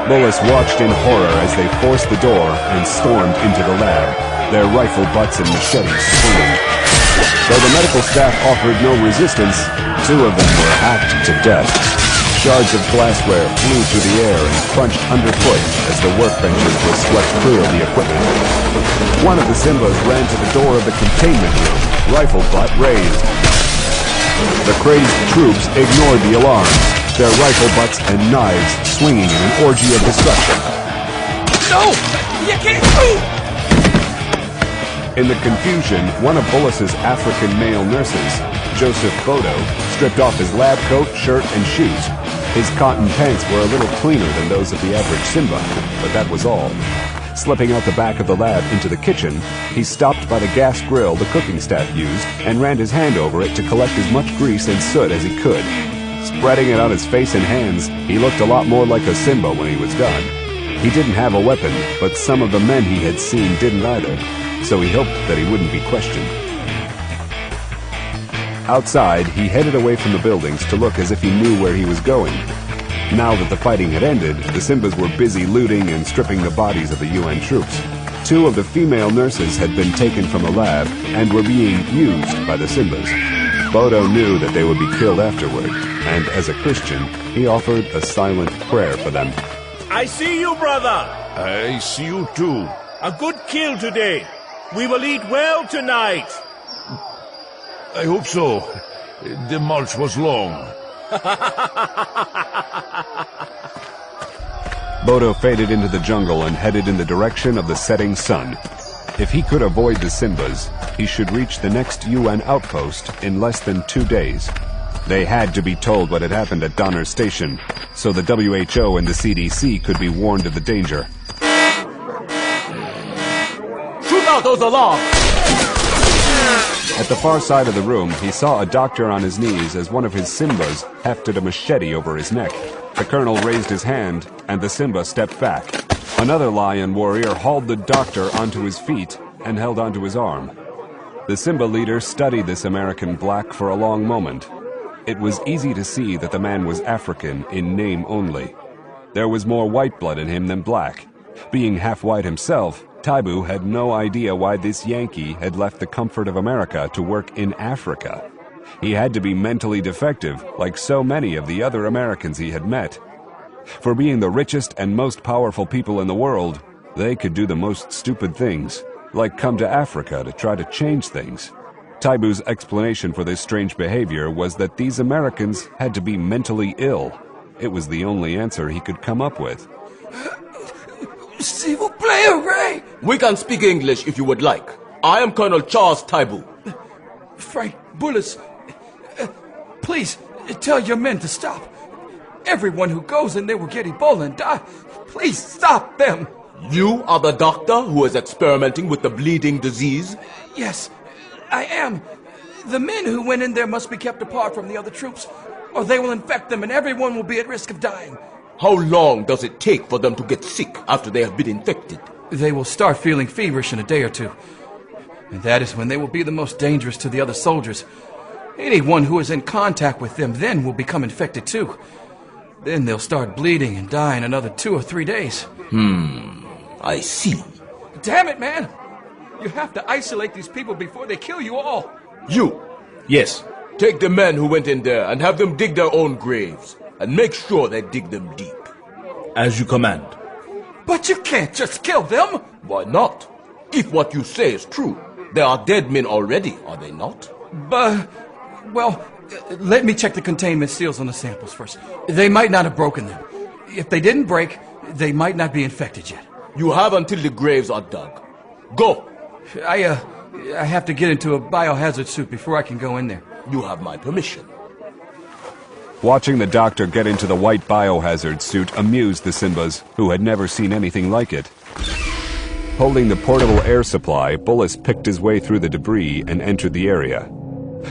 [SPEAKER 3] Bullis watched in horror as they forced the door and stormed into the lab, their rifle butts and machetes swinging. Though the medical staff offered no resistance, 2 of them were hacked to death. Shards of glassware flew through the air and crunched underfoot as the workbenches were swept clear of the equipment. One of the Simbas ran to the door of the containment room, rifle butt raised. The crazed troops ignored the alarms, their rifle butts and knives swinging in an orgy of destruction.
[SPEAKER 8] No! You can't!
[SPEAKER 3] In the confusion, one of Bullis's African male nurses, Joseph Bodo, stripped off his lab coat, shirt, and shoes. His cotton pants were a little cleaner than those of the average Simba, but that was all. Slipping out the back of the lab into the kitchen, he stopped by the gas grill the cooking staff used and ran his hand over it to collect as much grease and soot as he could. Spreading it on his face and hands, he looked a lot more like a Simba when he was done. He didn't have a weapon, but some of the men he had seen didn't either, so he hoped that he wouldn't be questioned. Outside, he headed away from the buildings to look as if he knew where he was going. Now that the fighting had ended, the Simbas were busy looting and stripping the bodies of the UN troops. 2 of the female nurses had been taken from the lab and were being used by the Simbas. Bodo knew that they would be killed afterward, and as a Christian, he offered a silent prayer for them.
[SPEAKER 9] I see you, brother.
[SPEAKER 1] I see you too.
[SPEAKER 9] A good kill today. We will eat well tonight.
[SPEAKER 1] I hope so. The march was long.
[SPEAKER 3] Bodo faded into the jungle and headed in the direction of the setting sun. If he could avoid the Simbas, he should reach the next UN outpost in less than 2 days. They had to be told what had happened at Donner Station, so the WHO and the CDC could be warned of the danger.
[SPEAKER 8] Shoot out those alarms!
[SPEAKER 3] At the far side of the room, he saw a doctor on his knees as one of his Simbas hefted a machete over his neck. The colonel raised his hand, and the Simba stepped back. Another lion warrior hauled the doctor onto his feet and held onto his arm. The Simba leader studied this American black for a long moment. It was easy to see that the man was African in name only. There was more white blood in him than black. Being half white himself, Taibu had no idea why this Yankee had left the comfort of America to work in Africa. He had to be mentally defective, like so many of the other Americans he had met. For being the richest and most powerful people in the world, they could do the most stupid things, like come to Africa to try to change things. Taibu's explanation for this strange behavior was that these Americans had to be mentally ill. It was the only answer he could come up with.
[SPEAKER 8] S'il vous plaît, Ray!
[SPEAKER 10] We can speak English if you would like. I am Colonel Charles Taibu.
[SPEAKER 8] Frank Bullis, please tell your men to stop. Everyone who goes in there will get Ebola and die. Please stop them.
[SPEAKER 10] You are the doctor who is experimenting with the bleeding disease?
[SPEAKER 8] Yes, I am. The men who went in there must be kept apart from the other troops, or they will infect them and everyone will be at risk of dying.
[SPEAKER 10] How long does it take for them to get sick after they have been infected?
[SPEAKER 8] They will start feeling feverish in a day or two. And that is when they will be the most dangerous to the other soldiers. Anyone who is in contact with them then will become infected too. Then they'll start bleeding and die in another 2 or 3 days.
[SPEAKER 10] I see.
[SPEAKER 8] Damn it, man! You have to isolate these people before they kill you all.
[SPEAKER 10] You? Yes. Take the men who went in there and have them dig their own graves. And make sure they dig them deep.
[SPEAKER 9] As you command.
[SPEAKER 8] But you can't just kill them!
[SPEAKER 10] Why not? If what you say is true, there are dead men already, are they not?
[SPEAKER 8] Well, let me check the containment seals on the samples first. They might not have broken them. If they didn't break, they might not be infected yet.
[SPEAKER 10] You have until the graves are dug. Go!
[SPEAKER 8] I have to get into a biohazard suit before I can go in there.
[SPEAKER 10] You have my permission.
[SPEAKER 3] Watching the doctor get into the white biohazard suit amused the Simbas, who had never seen anything like it. Holding the portable air supply, Bullis picked his way through the debris and entered the area.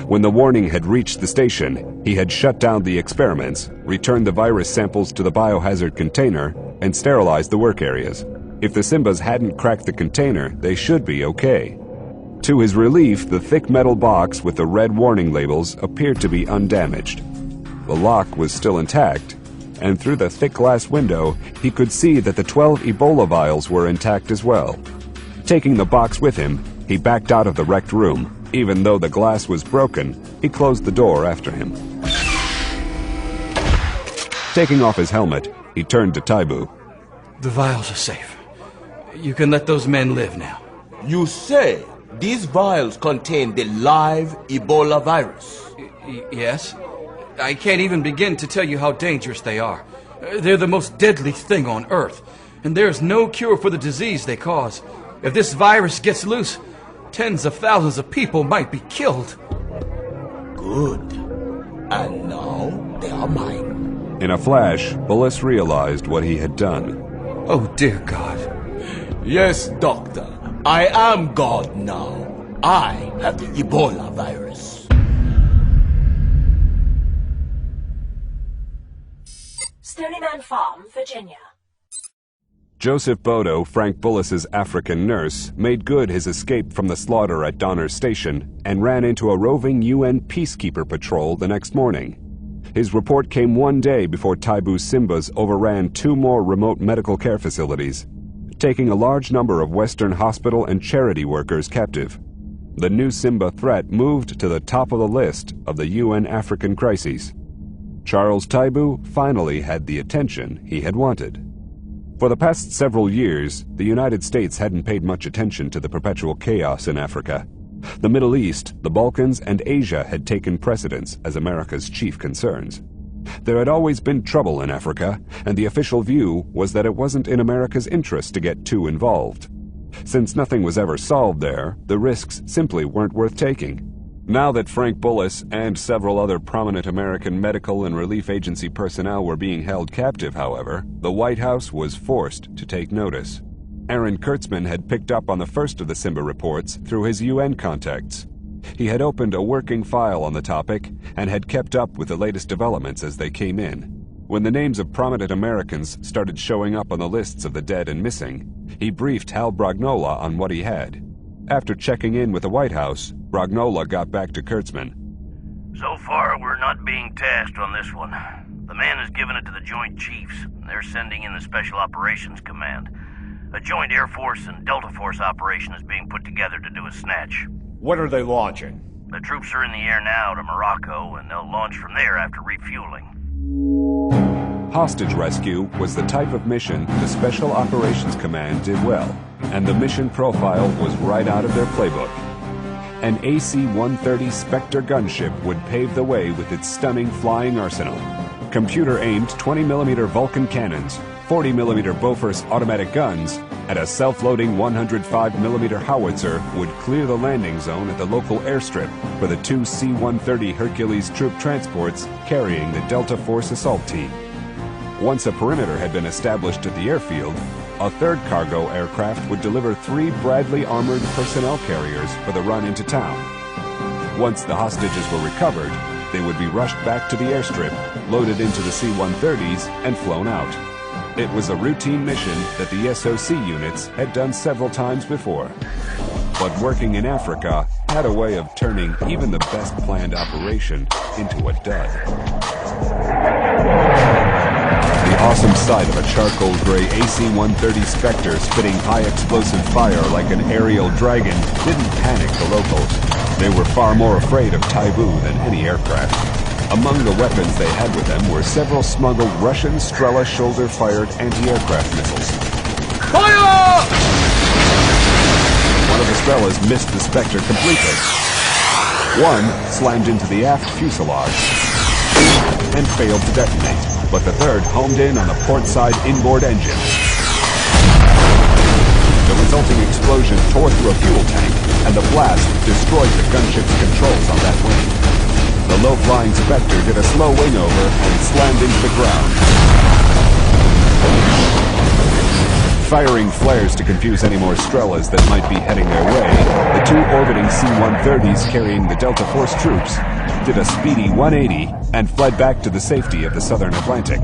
[SPEAKER 3] When the warning had reached the station, he had shut down the experiments, returned the virus samples to the biohazard container, and sterilized the work areas. If the Simbas hadn't cracked the container, they should be okay. To his relief, the thick metal box with the red warning labels appeared to be undamaged. The lock was still intact, and through the thick glass window, he could see that the 12 Ebola vials were intact as well. Taking the box with him, he backed out of the wrecked room. Even though the glass was broken, he closed the door after him. Taking off his helmet, he turned to Taibu.
[SPEAKER 8] The vials are safe. You can let those men live now.
[SPEAKER 10] You say these vials contain the live Ebola virus?
[SPEAKER 8] Yes. I can't even begin to tell you how dangerous they are. They're the most deadly thing on Earth, and there's no cure for the disease they cause. If this virus gets loose, tens of thousands of people might be killed.
[SPEAKER 10] Good. And now they are mine.
[SPEAKER 3] In a flash, Bullis realized what he had done.
[SPEAKER 8] Oh, dear God.
[SPEAKER 10] Yes, Doctor. I am God now. I have the Ebola virus.
[SPEAKER 6] Stony Farm, Virginia.
[SPEAKER 3] Joseph Bodo, Frank Bullis's African nurse, made good his escape from the slaughter at Donner's Station and ran into a roving UN peacekeeper patrol the next morning. His report came one day before Taibu's Simbas overran 2 more remote medical care facilities, taking a large number of Western hospital and charity workers captive. The new Simba threat moved to the top of the list of the UN African crises. Charles Taibu finally had the attention he had wanted. For the past several years, the United States hadn't paid much attention to the perpetual chaos in Africa. The Middle East, the Balkans, and Asia had taken precedence as America's chief concerns. There had always been trouble in Africa, and the official view was that it wasn't in America's interest to get too involved. Since nothing was ever solved there, the risks simply weren't worth taking. Now that Frank Bullis and several other prominent American medical and relief agency personnel were being held captive, however, the White House was forced to take notice. Aaron Kurtzman had picked up on the first of the Simba reports through his UN contacts. He had opened a working file on the topic and had kept up with the latest developments as they came in. When the names of prominent Americans started showing up on the lists of the dead and missing, he briefed Hal Brognola on what he had. After checking in with the White House, Brognola got back to Kurtzman.
[SPEAKER 11] So far, we're not being tasked on this one. The man has given it to the Joint Chiefs. They're sending in the Special Operations Command. A joint Air Force and Delta Force operation is being put together to do a snatch.
[SPEAKER 4] When are they launching?
[SPEAKER 11] The troops are in the air now to Morocco, and they'll launch from there after refueling.
[SPEAKER 3] Hostage rescue was the type of mission the Special Operations Command did well, and the mission profile was right out of their playbook. An AC-130 Spectre gunship would pave the way with its stunning flying arsenal. Computer-aimed 20mm Vulcan cannons, 40mm Bofors automatic guns, and a self-loading 105mm howitzer would clear the landing zone at the local airstrip for the two C-130 Hercules troop transports carrying the Delta Force assault team. Once a perimeter had been established at the airfield, a third cargo aircraft would deliver 3 Bradley armored personnel carriers for the run into town. Once the hostages were recovered, they would be rushed back to the airstrip, loaded into the C-130s, and flown out. It was a routine mission that the SOC units had done several times before. But working in Africa had a way of turning even the best planned operation into a dud. The awesome sight of a charcoal gray AC-130 Spectre spitting high explosive fire like an aerial dragon didn't panic the locals. They were far more afraid of Taibu than any aircraft. Among the weapons they had with them were several smuggled Russian Strela shoulder-fired anti-aircraft missiles.
[SPEAKER 8] Fire!
[SPEAKER 3] One of the Strelas missed the Spectre completely. One slammed into the aft fuselage and failed to detonate, but the third homed in on the port side inboard engine. The resulting explosion tore through a fuel tank, and the blast destroyed the gunship's controls on that wing. The low-flying Spectre did a slow wing over and slammed into the ground. Firing flares to confuse any more Strelas that might be heading their way, the 2 orbiting C-130s carrying the Delta Force troops did a speedy 180 and fled back to the safety of the southern Atlantic.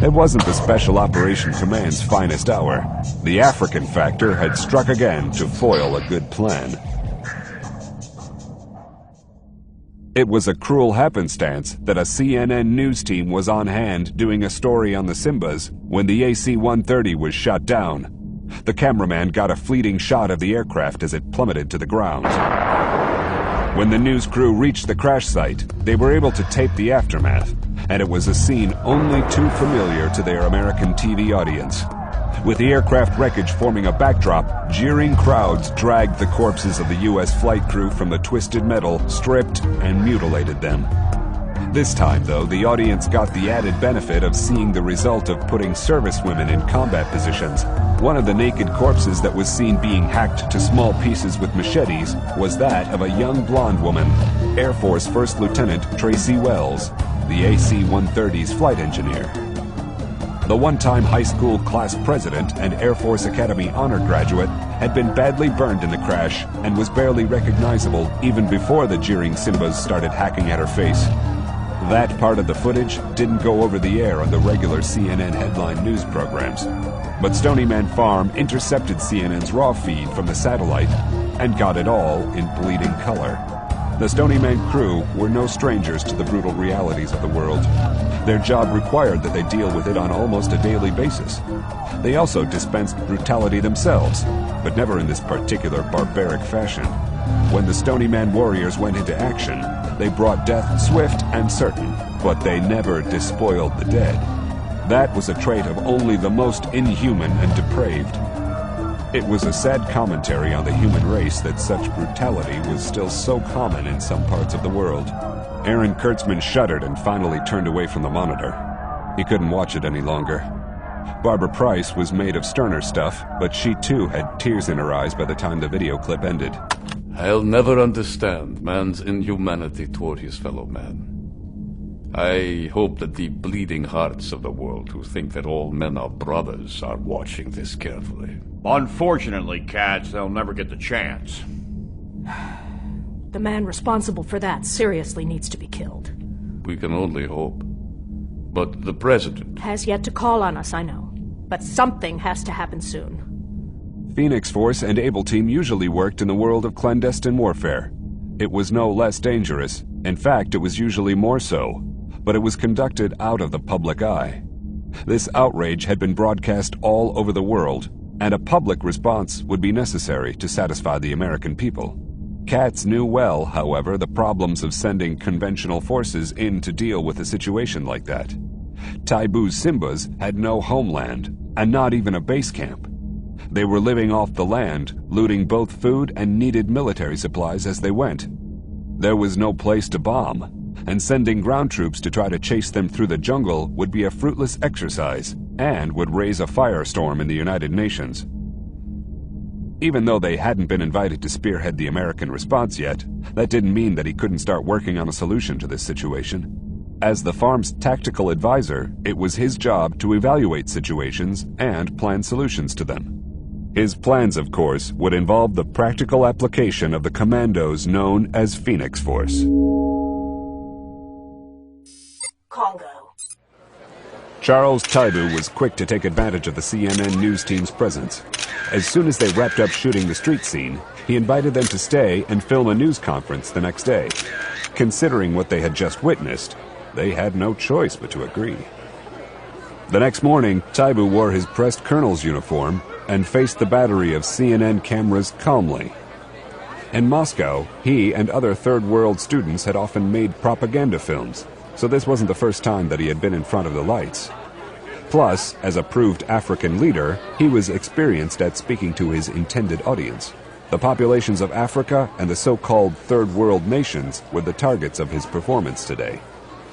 [SPEAKER 3] It wasn't the Special Operations Command's finest hour. The African factor had struck again to foil a good plan. It was a cruel happenstance that a CNN news team was on hand doing a story on the Simbas when the AC-130 was shot down. The cameraman got a fleeting shot of the aircraft as it plummeted to the ground. When the news crew reached the crash site, they were able to tape the aftermath, and it was a scene only too familiar to their American TV audience. With the aircraft wreckage forming a backdrop, jeering crowds dragged the corpses of the U.S. flight crew from the twisted metal, stripped, and mutilated them. This time, though, the audience got the added benefit of seeing the result of putting servicewomen in combat positions. One of the naked corpses that was seen being hacked to small pieces with machetes was that of a young blonde woman, Air Force First Lieutenant Tracy Wells, the AC-130's flight engineer. The one-time high school class president and Air Force Academy honor graduate had been badly burned in the crash and was barely recognizable even before the jeering Simbas started hacking at her face. That part of the footage didn't go over the air on the regular CNN headline news programs. But Stony Man Farm intercepted CNN's raw feed from the satellite and got it all in bleeding color. The Stony Man crew were no strangers to the brutal realities of the world. Their job required that they deal with it on almost a daily basis. They also dispensed brutality themselves, but never in this particular barbaric fashion. When the Stony Man warriors went into action, they brought death swift and certain, but they never despoiled the dead. That was a trait of only the most inhuman and depraved. It was a sad commentary on the human race that such brutality was still so common in some parts of the world. Aaron Kurtzman shuddered and finally turned away from the monitor. He couldn't watch it any longer. Barbara Price was made of sterner stuff, but she too had tears in her eyes by the time the video clip ended.
[SPEAKER 12] I'll never understand man's inhumanity toward his fellow man. I hope that the bleeding hearts of the world who think that all men are brothers are watching this carefully.
[SPEAKER 4] Unfortunately, Katz, they'll never get the chance.
[SPEAKER 13] The man responsible for that seriously needs to be killed.
[SPEAKER 12] We can only hope. But the president
[SPEAKER 13] has yet to call on us, I know. But something has to happen soon.
[SPEAKER 3] Phoenix Force and Able Team usually worked in the world of clandestine warfare. It was no less dangerous. In fact, it was usually more so. But it was conducted out of the public eye. This outrage had been broadcast all over the world, and a public response would be necessary to satisfy the American people. Katz knew well, however, the problems of sending conventional forces in to deal with a situation like that. Taibu's Simbas had no homeland, and not even a base camp. They were living off the land, looting both food and needed military supplies as they went. There was no place to bomb, and sending ground troops to try to chase them through the jungle would be a fruitless exercise and would raise a firestorm in the United Nations. Even though they hadn't been invited to spearhead the American response yet, that didn't mean that he couldn't start working on a solution to this situation. As the farm's tactical advisor, it was his job to evaluate situations and plan solutions to them. His plans, of course, would involve the practical application of the commandos known as Phoenix Force.
[SPEAKER 6] Congo.
[SPEAKER 3] Charles Taibu was quick to take advantage of the CNN news team's presence. As soon as they wrapped up shooting the street scene, he invited them to stay and film a news conference the next day. Considering what they had just witnessed, they had no choice but to agree. The next morning, Taibu wore his pressed colonel's uniform and faced the battery of CNN cameras calmly. In Moscow, he and other Third World students had often made propaganda films, so this wasn't the first time that he had been in front of the lights. Plus, as a proved African leader, he was experienced at speaking to his intended audience. The populations of Africa and the so-called Third World nations were the targets of his performance today.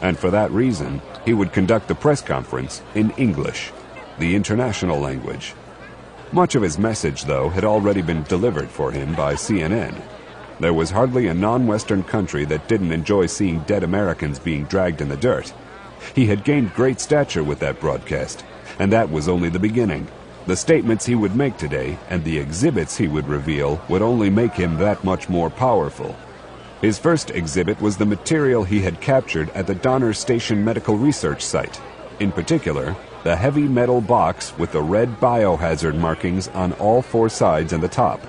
[SPEAKER 3] And for that reason, he would conduct the press conference in English, the international language. Much of his message, though, had already been delivered for him by CNN. There was hardly a non-Western country that didn't enjoy seeing dead Americans being dragged in the dirt. He had gained great stature with that broadcast, and that was only the beginning. The statements he would make today and the exhibits he would reveal would only make him that much more powerful. His first exhibit was the material he had captured at the Donner Station Medical Research Site. In particular, the heavy metal box with the red biohazard markings on all four sides and the top.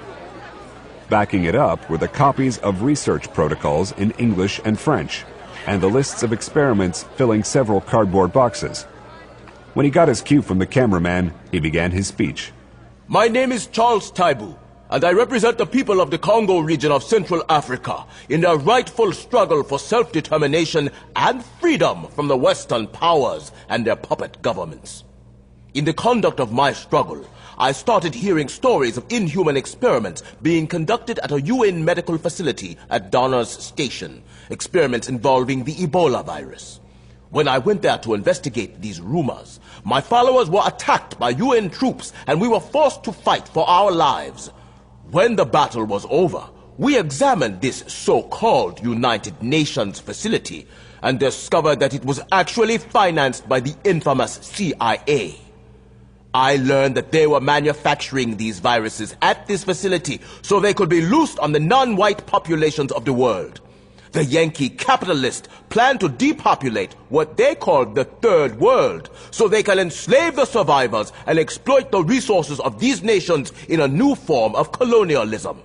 [SPEAKER 3] Backing it up were the copies of research protocols in English and French, and the lists of experiments filling several cardboard boxes. When he got his cue from the cameraman, he began his speech.
[SPEAKER 10] My name is Charles Taibu, and I represent the people of the Congo region of Central Africa in their rightful struggle for self-determination and freedom from the Western powers and their puppet governments. In the conduct of my struggle, I started hearing stories of inhuman experiments being conducted at a UN medical facility at Donner's Station, experiments involving the Ebola virus. When I went there to investigate these rumors, my followers were attacked by UN troops and we were forced to fight for our lives. When the battle was over, we examined this so-called United Nations facility and discovered that it was actually financed by the infamous CIA. I learned that they were manufacturing these viruses at this facility so they could be loosed on the non-white populations of the world. The Yankee capitalists plan to depopulate what they call the Third World so they can enslave the survivors and exploit the resources of these nations in a new form of colonialism.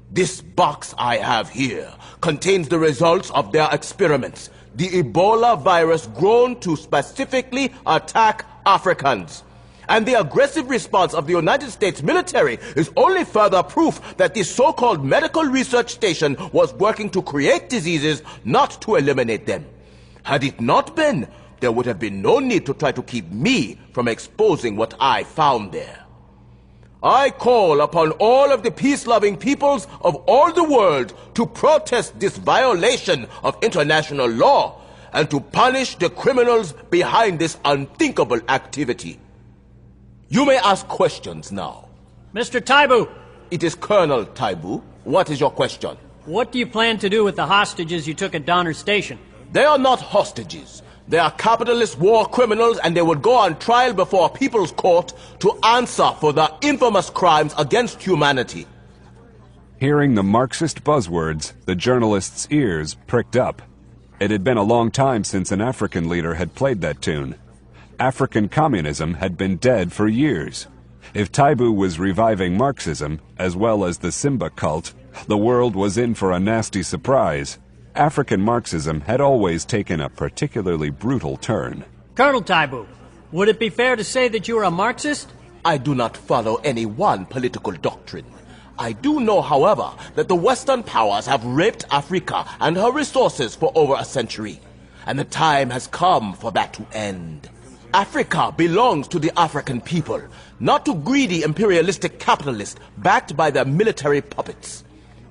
[SPEAKER 10] This box I have here contains the results of their experiments, the Ebola virus grown to specifically attack Africans. And the aggressive response of the United States military is only further proof that this so-called medical research station was working to create diseases, not to eliminate them. Had it not been, there would have been no need to try to keep me from exposing what I found there. I call upon all of the peace-loving peoples of all the world to protest this violation of international law and to punish the criminals behind this unthinkable activity. You may ask questions now.
[SPEAKER 14] Mr. Taibu!
[SPEAKER 10] It is Colonel Taibu. What is your question?
[SPEAKER 14] What do you plan to do with the hostages you took at Donner Station?
[SPEAKER 10] They are not hostages. They are capitalist war criminals and they would go on trial before a people's court to answer for their infamous crimes against humanity.
[SPEAKER 3] Hearing the Marxist buzzwords, the journalist's ears pricked up. It had been a long time since an African leader had played that tune. African communism had been dead for years. If Taibu was reviving Marxism, as well as the Simba cult, the world was in for a nasty surprise. African Marxism had always taken a particularly brutal turn.
[SPEAKER 14] Colonel Taibu, would it be fair to say that you are a Marxist?
[SPEAKER 10] I do not follow any one political doctrine. I do know, however, that the Western powers have raped Africa and her resources for over a century, and the time has come for that to end. Africa belongs to the African people, not to greedy imperialistic capitalists backed by their military puppets.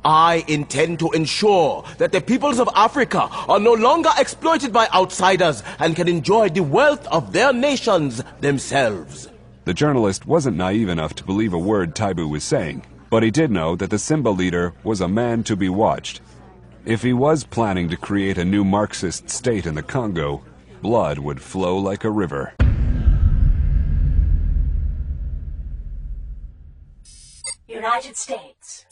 [SPEAKER 10] I intend to ensure that the peoples of Africa are no longer exploited by outsiders and can enjoy the wealth of their nations themselves.
[SPEAKER 3] The journalist wasn't naive enough to believe a word Taibu was saying, but he did know that the Simba leader was a man to be watched. If he was planning to create a new Marxist state in the Congo, blood would flow like a river.
[SPEAKER 6] United States.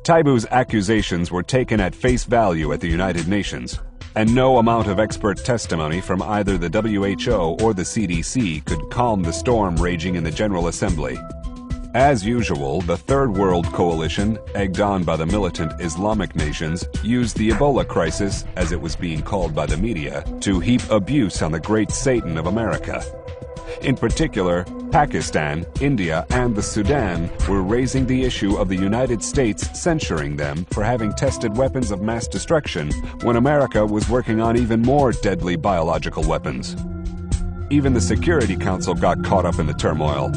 [SPEAKER 3] Taibu's accusations were taken at face value at the United Nations, and no amount of expert testimony from either the WHO or the CDC could calm the storm raging in the General Assembly. As usual, the Third World Coalition, egged on by the militant Islamic nations, used the Ebola crisis, as it was being called by the media, to heap abuse on the great Satan of America. In particular, Pakistan, India, and the Sudan were raising the issue of the United States censuring them for having tested weapons of mass destruction when America was working on even more deadly biological weapons. Even the Security Council got caught up in the turmoil.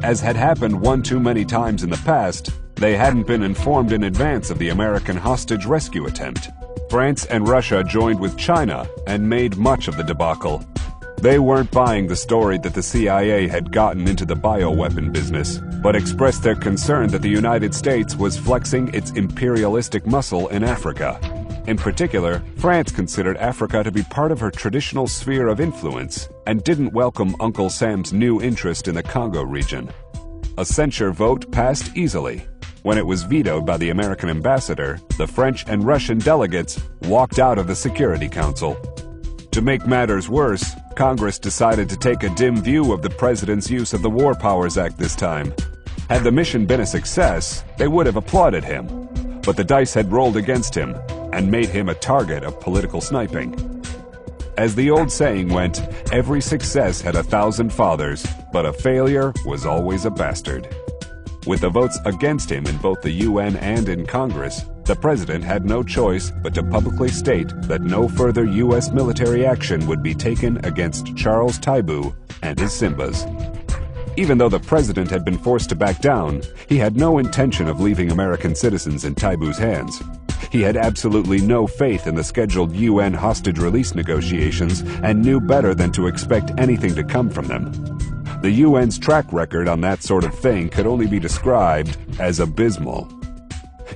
[SPEAKER 3] As had happened one too many times in the past, they hadn't been informed in advance of the American hostage rescue attempt. France and Russia joined with China and made much of the debacle. They weren't buying the story that the CIA had gotten into the bioweapon business, but expressed their concern that the United States was flexing its imperialistic muscle in Africa. In particular, France considered Africa to be part of her traditional sphere of influence and didn't welcome Uncle Sam's new interest in the Congo region. A censure vote passed easily. When it was vetoed by the American ambassador, the French and Russian delegates walked out of the Security Council. To make matters worse, Congress decided to take a dim view of the president's use of the War Powers Act this time. Had the mission been a success, they would have applauded him. But the dice had rolled against him and made him a target of political sniping. As the old saying went, every success had 1,000 fathers, but a failure was always a bastard. With the votes against him in both the UN and in Congress, the president had no choice but to publicly state that no further U.S. military action would be taken against Charles Taibu and his Simbas. Even though the president had been forced to back down, he had no intention of leaving American citizens in Taibu's hands. He had absolutely no faith in the scheduled UN hostage release negotiations and knew better than to expect anything to come from them. The UN's track record on that sort of thing could only be described as abysmal.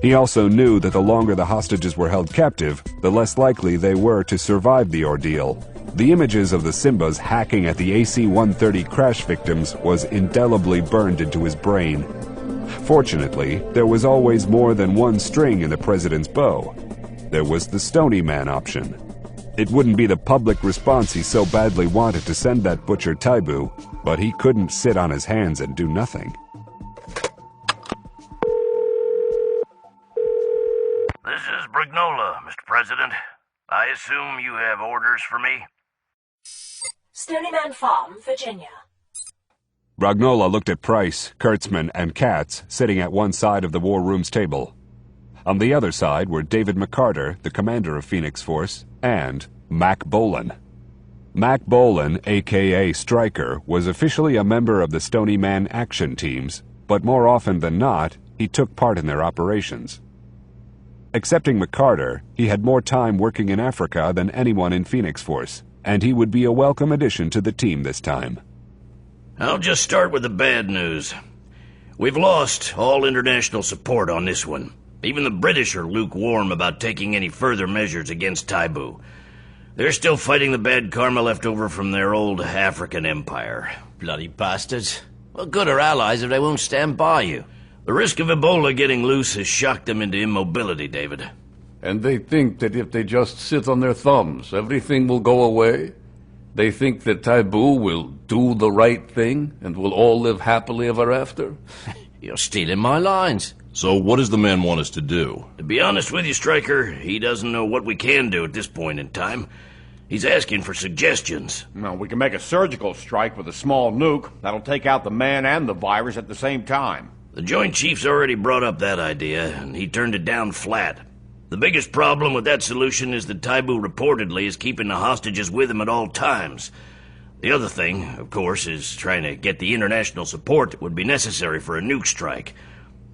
[SPEAKER 3] He also knew that the longer the hostages were held captive, the less likely they were to survive the ordeal. The images of the Simbas hacking at the AC-130 crash victims was indelibly burned into his brain. Fortunately, there was always more than one string in the president's bow. There was the Stony man option. It wouldn't be the public response he so badly wanted to send that butcher Taibu, but he couldn't sit on his hands and do nothing.
[SPEAKER 11] This is Brignola, Mr. President. I assume you have orders for me?
[SPEAKER 6] Stonyman Farm, Virginia.
[SPEAKER 3] Bragnola looked at Price, Kurtzman, and Katz sitting at one side of the war room's table. On the other side were David McCarter, the commander of Phoenix Force, and Mac Bolan. Mac Bolan, a.k.a. Stryker, was officially a member of the Stony Man action teams, but more often than not, he took part in their operations. Excepting McCarter, he had more time working in Africa than anyone in Phoenix Force, and he would be a welcome addition to the team this time.
[SPEAKER 11] I'll just start with the bad news. We've lost all international support on this one. Even the British are lukewarm about taking any further measures against Taibu. They're still fighting the bad karma left over from their old African empire.
[SPEAKER 2] Bloody bastards. What good are allies if they won't stand by you?
[SPEAKER 11] The risk of Ebola getting loose has shocked them into immobility, David.
[SPEAKER 12] And they think that if they just sit on their thumbs, everything will go away? They think that Taibu will do the right thing and will all live happily ever after?
[SPEAKER 2] You're stealing my lines.
[SPEAKER 1] So what does the man want us to do?
[SPEAKER 11] To be honest with you, Stryker, he doesn't know what we can do at this point in time. He's asking for suggestions.
[SPEAKER 4] Well, we can make a surgical strike with a small nuke. That'll take out the man and the virus at the same time.
[SPEAKER 11] The Joint Chief's already brought up that idea, and he turned it down flat. The biggest problem with that solution is that Taibu reportedly is keeping the hostages with him at all times. The other thing, of course, is trying to get the international support that would be necessary for a nuke strike.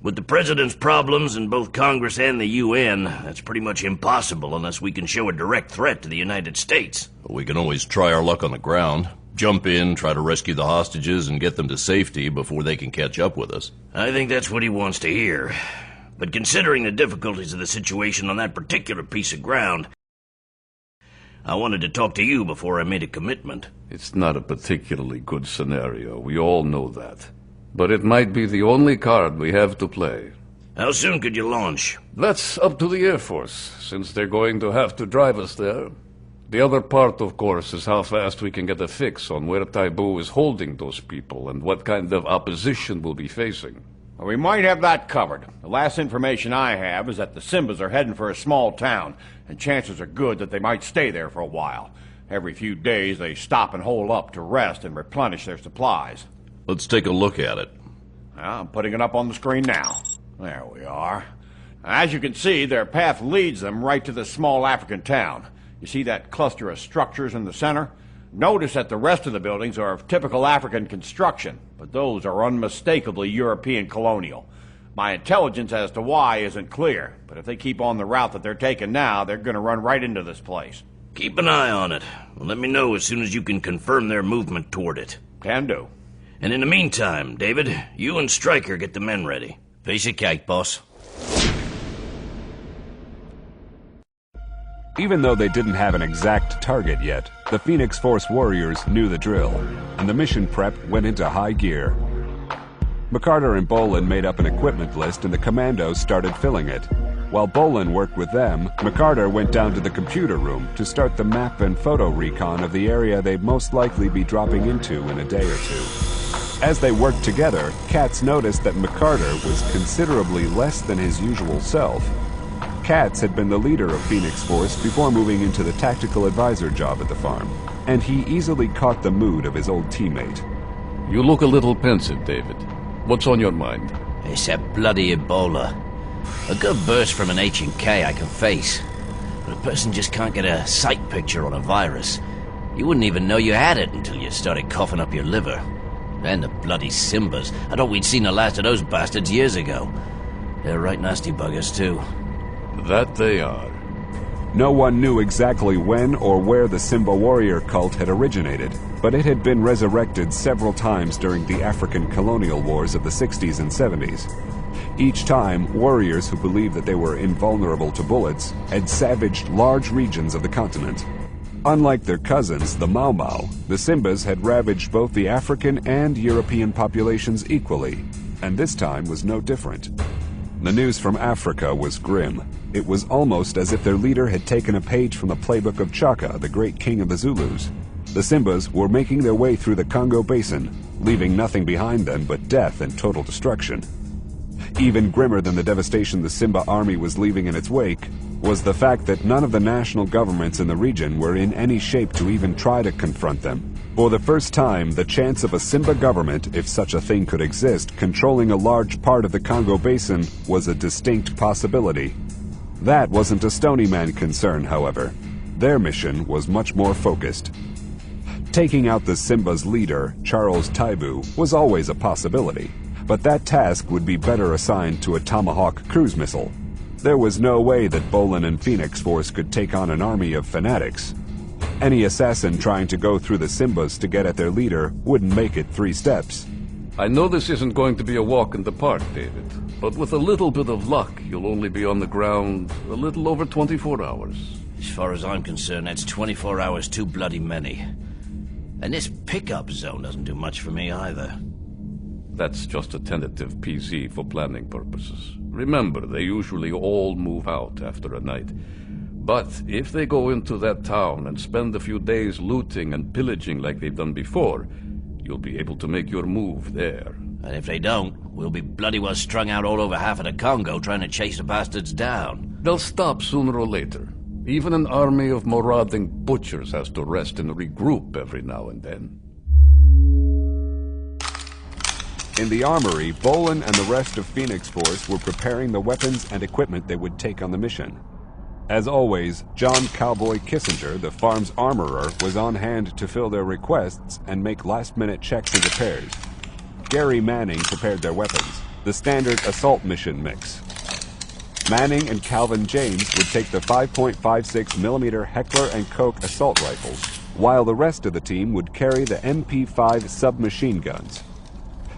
[SPEAKER 11] With the President's problems in both Congress and the UN, that's pretty much impossible unless we can show a direct threat to the United States.
[SPEAKER 1] We can always try our luck on the ground. Jump in, try to rescue the hostages, and get them to safety before they can catch up with us.
[SPEAKER 11] I think that's what he wants to hear. But considering the difficulties of the situation on that particular piece of ground, I wanted to talk to you before I made a commitment.
[SPEAKER 12] It's not a particularly good scenario. We all know that. But it might be the only card we have to play.
[SPEAKER 11] How soon could you launch?
[SPEAKER 12] That's up to the Air Force, since they're going to have to drive us there. The other part, of course, is how fast we can get a fix on where Taibu is holding those people and what kind of opposition we'll be facing.
[SPEAKER 4] Well, we might have that covered. The last information I have is that the Simbas are heading for a small town, and chances are good that they might stay there for a while. Every few days they stop and hole up to rest and replenish their supplies.
[SPEAKER 1] Let's take a look at it.
[SPEAKER 4] I'm putting it up on the screen now. There we are. As you can see, their path leads them right to this small African town. You see that cluster of structures in the center? Notice that the rest of the buildings are of typical African construction, but those are unmistakably European colonial. My intelligence as to why isn't clear, but if they keep on the route that they're taking now, they're going to run right into this place.
[SPEAKER 11] Keep an eye on it. Let me know as soon as you can confirm their movement toward it.
[SPEAKER 4] Can do.
[SPEAKER 11] And in the meantime, David, you and Stryker get the men ready. Piece of cake, boss.
[SPEAKER 3] Even though they didn't have an exact target yet, the Phoenix Force warriors knew the drill, and the mission prep went into high gear. McCarter and Bolin made up an equipment list and the commandos started filling it. While Bolin worked with them, McCarter went down to the computer room to start the map and photo recon of the area they'd most likely be dropping into in a day or two. As they worked together, Katz noticed that McCarter was considerably less than his usual self. Katz had been the leader of Phoenix Force before moving into the tactical advisor job at the farm, and he easily caught the mood of his old teammate.
[SPEAKER 12] You look a little pensive, David. What's on your mind?
[SPEAKER 2] It's that bloody Ebola. A good burst from an H&K I can face, but a person just can't get a sight picture on a virus. You wouldn't even know you had it until you started coughing up your liver. And the bloody Simbas. I thought we'd seen the last of those bastards years ago. They're right nasty buggers, too.
[SPEAKER 12] That they are.
[SPEAKER 3] No one knew exactly when or where the Simba warrior cult had originated, but it had been resurrected several times during the African colonial wars of the 60s and 70s. Each time, warriors who believed that they were invulnerable to bullets had savaged large regions of the continent. Unlike their cousins, the Mau Mau, the Simbas had ravaged both the African and European populations equally, and this time was no different. The news from Africa was grim. It was almost as if their leader had taken a page from the playbook of Chaka, the great king of the Zulus. The Simbas were making their way through the Congo Basin, leaving nothing behind them but death and total destruction. Even grimmer than the devastation the Simba army was leaving in its wake was the fact that none of the national governments in the region were in any shape to even try to confront them. For the first time, the chance of a Simba government, if such a thing could exist, controlling a large part of the Congo Basin was a distinct possibility. That wasn't a Stony Man concern, however. Their mission was much more focused. Taking out the Simba's leader, Charles Taibu, was always a possibility, but that task would be better assigned to a Tomahawk cruise missile. There was no way that Bolin and Phoenix Force could take on an army of fanatics. Any assassin trying to go through the Simbas to get at their leader wouldn't make it 3 steps.
[SPEAKER 12] I know this isn't going to be a walk in the park, David, but with a little bit of luck, you'll only be on the ground a little over 24 hours.
[SPEAKER 2] As far as I'm concerned, that's 24 hours too bloody many. And this pickup zone doesn't do much for me either.
[SPEAKER 12] That's just a tentative PZ for planning purposes. Remember, they usually all move out after a night. But if they go into that town and spend a few days looting and pillaging like they've done before, you'll be able to make your move there.
[SPEAKER 2] And if they don't, we'll be bloody well strung out all over half of the Congo trying to chase the bastards down.
[SPEAKER 12] They'll stop sooner or later. Even an army of marauding butchers has to rest and regroup every now and then.
[SPEAKER 3] In the armory, Bolin and the rest of Phoenix Force were preparing the weapons and equipment they would take on the mission. As always, John Cowboy Kissinger, the farm's armorer, was on hand to fill their requests and make last-minute checks and repairs. Gary Manning prepared their weapons, the standard assault mission mix. Manning and Calvin James would take the 5.56mm Heckler & Koch assault rifles, while the rest of the team would carry the MP5 submachine guns.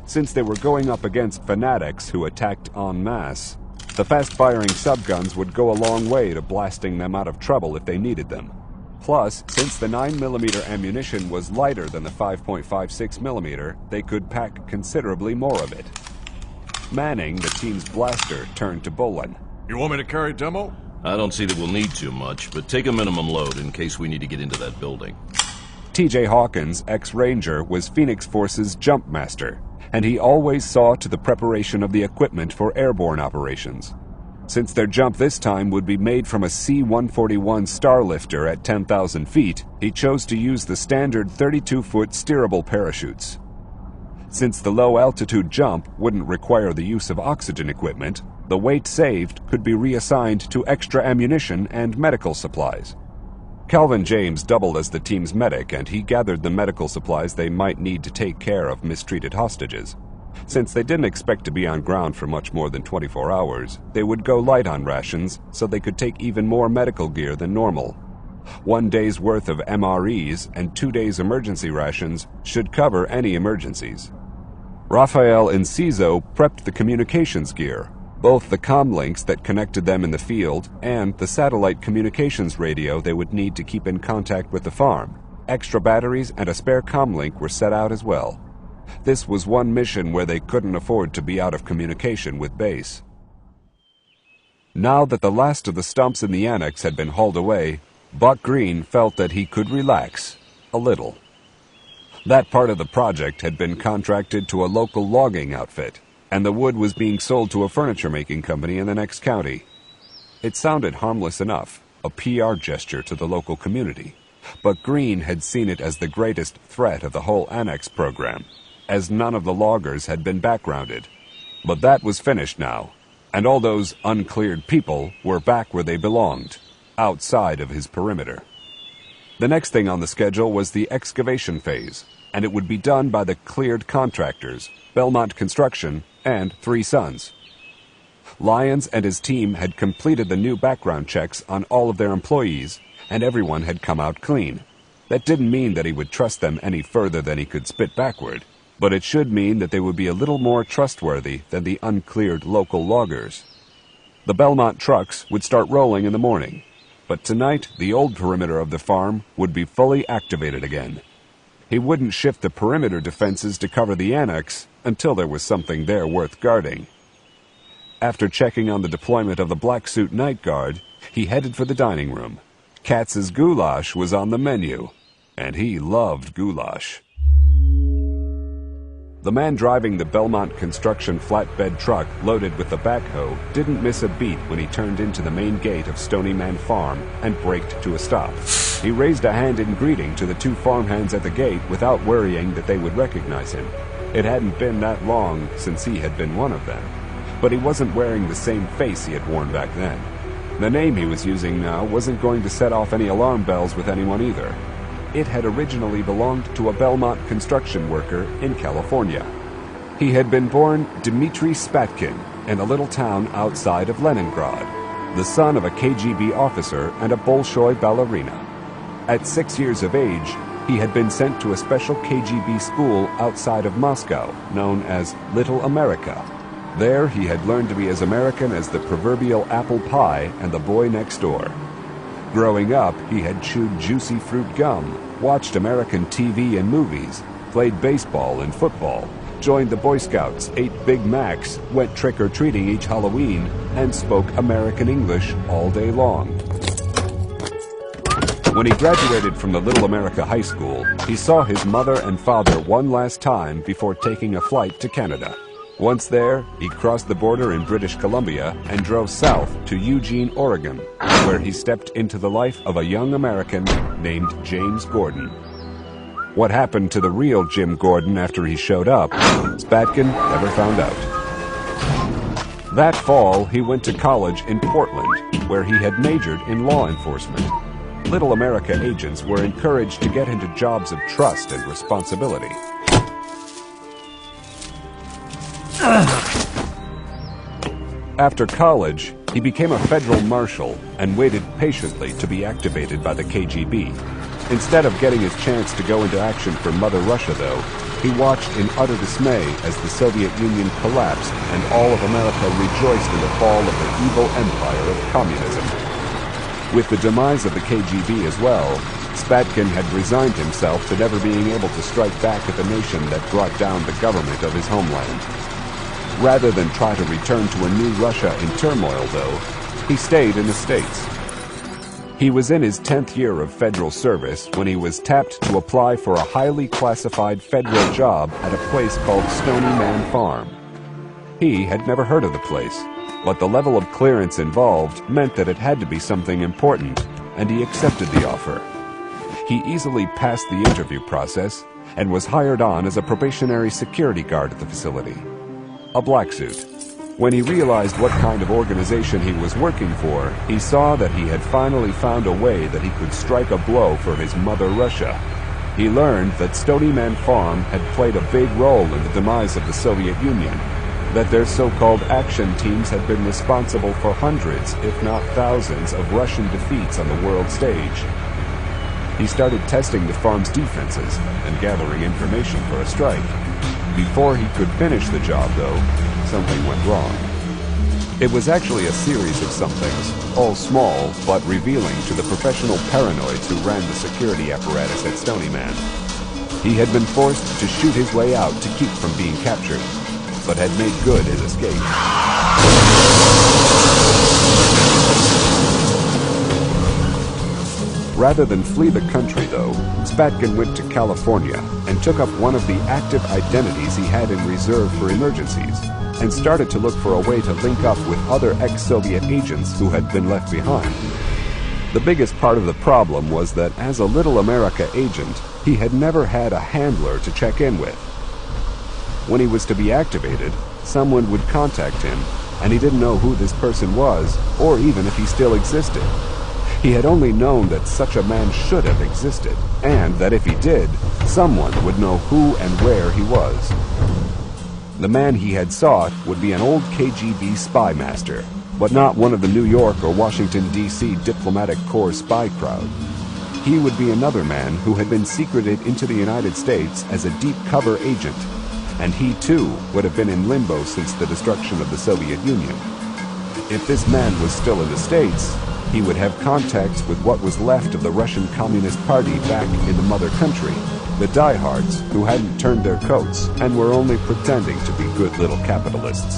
[SPEAKER 3] Since they were going up against fanatics who attacked en masse, the fast-firing subguns would go a long way to blasting them out of trouble if they needed them. Plus, since the 9mm ammunition was lighter than the 5.56mm, they could pack considerably more of it. Manning, the team's blaster, turned to Bolin.
[SPEAKER 1] You want me to carry demo? I don't see that we'll need too much, but take a minimum load in case we need to get into that building.
[SPEAKER 3] T.J. Hawkins, ex-Ranger, was Phoenix Force's jump master, and he always saw to the preparation of the equipment for airborne operations. Since their jump this time would be made from a C-141 Starlifter at 10,000 feet, he chose to use the standard 32-foot steerable parachutes. Since the low-altitude jump wouldn't require the use of oxygen equipment, the weight saved could be reassigned to extra ammunition and medical supplies. Calvin James doubled as the team's medic, and he gathered the medical supplies they might need to take care of mistreated hostages. Since they didn't expect to be on ground for much more than 24 hours, they would go light on rations so they could take even more medical gear than normal. 1 day's worth of MREs and 2 days' emergency rations should cover any emergencies. Raphael and Cizo prepped the communications gear, both the comlinks that connected them in the field and the satellite communications radio they would need to keep in contact with the farm. Extra batteries and a spare comlink were set out as well. This was one mission where they couldn't afford to be out of communication with base. Now that the last of the stumps in the annex had been hauled away, Buck Green felt that he could relax a little. That part of the project had been contracted to a local logging outfit, and the wood was being sold to a furniture-making company in the next county. It sounded harmless enough, a PR gesture to the local community, but Green had seen it as the greatest threat of the whole annex program, as none of the loggers had been backgrounded. But that was finished now, and all those uncleared people were back where they belonged, outside of his perimeter. The next thing on the schedule was the excavation phase, and it would be done by the cleared contractors, Belmont Construction, and 3 Sons. Lyons and his team had completed the new background checks on all of their employees, and everyone had come out clean. That didn't mean that he would trust them any further than he could spit backward, but it should mean that they would be a little more trustworthy than the uncleared local loggers. The Belmont trucks would start rolling in the morning, but tonight the old perimeter of the farm would be fully activated again. He wouldn't shift the perimeter defenses to cover the annex until there was something there worth guarding. After checking on the deployment of the Black Suit Night Guard, he headed for the dining room. Katz's goulash was on the menu, and he loved goulash. The man driving the Belmont Construction flatbed truck loaded with the backhoe didn't miss a beat when he turned into the main gate of Stony Man Farm and braked to a stop. He raised a hand in greeting to the 2 farmhands at the gate without worrying that they would recognize him. It hadn't been that long since he had been one of them, but he wasn't wearing the same face he had worn back then. The name he was using now wasn't going to set off any alarm bells with anyone either. It had originally belonged to a Belmont construction worker in California. He had been born Dmitry Spatkin in a little town outside of Leningrad, the son of a KGB officer and a Bolshoi ballerina. At 6 years of age, he had been sent to a special KGB school outside of Moscow, known as Little America. There he had learned to be as American as the proverbial apple pie and the boy next door. Growing up, he had chewed juicy fruit gum, watched American TV and movies, played baseball and football, joined the Boy Scouts, ate Big Macs, went trick-or-treating each Halloween, and spoke American English all day long. When he graduated from the Little America High School, he saw his mother and father one last time before taking a flight to Canada. Once there, he crossed the border in British Columbia and drove south to Eugene, Oregon, where he stepped into the life of a young American named James Gordon. What happened to the real Jim Gordon after he showed up, Spatkin never found out. That fall, he went to college in Portland, where he had majored in law enforcement. Little America agents were encouraged to get into jobs of trust and responsibility. After college, he became a federal marshal and waited patiently to be activated by the KGB. Instead of getting his chance to go into action for Mother Russia, though, he watched in utter dismay as the Soviet Union collapsed and all of America rejoiced in the fall of the evil empire of communism. With the demise of the KGB as well, Spatkin had resigned himself to never being able to strike back at the nation that brought down the government of his homeland. Rather than try to return to a new Russia in turmoil, though, he stayed in the States. He was in his 10th year of federal service when he was tapped to apply for a highly classified federal job at a place called Stony Man Farm. He had never heard of the place, but the level of clearance involved meant that it had to be something important, and he accepted the offer. He easily passed the interview process and was hired on as a probationary security guard at the facility. A black suit. When he realized what kind of organization he was working for, he saw that he had finally found a way that he could strike a blow for his mother Russia. He learned that Stony Man Farm had played a big role in the demise of the Soviet Union, that their so-called action teams had been responsible for hundreds, if not thousands, of Russian defeats on the world stage. He started testing the farm's defenses and gathering information for a strike. Before he could finish the job, though, something went wrong. It was actually a series of somethings, all small but revealing to the professional paranoids who ran the security apparatus at Stony Man. He had been forced to shoot his way out to keep from being captured, but had made good his escape. Rather than flee the country, though, Spatkin went to California and took up one of the active identities he had in reserve for emergencies, and started to look for a way to link up with other ex-Soviet agents who had been left behind. The biggest part of the problem was that as a Little America agent, he had never had a handler to check in with. When he was to be activated, someone would contact him, and he didn't know who this person was, or even if he still existed. He had only known that such a man should have existed, and that if he did, someone would know who and where he was. The man he had sought would be an old KGB spy master, but not one of the New York or Washington, D.C. diplomatic corps spy crowd. He would be another man who had been secreted into the United States as a deep cover agent, and he too would have been in limbo since the destruction of the Soviet Union. If this man was still in the States, he would have contacts with what was left of the Russian Communist Party back in the mother country, the diehards who hadn't turned their coats and were only pretending to be good little capitalists.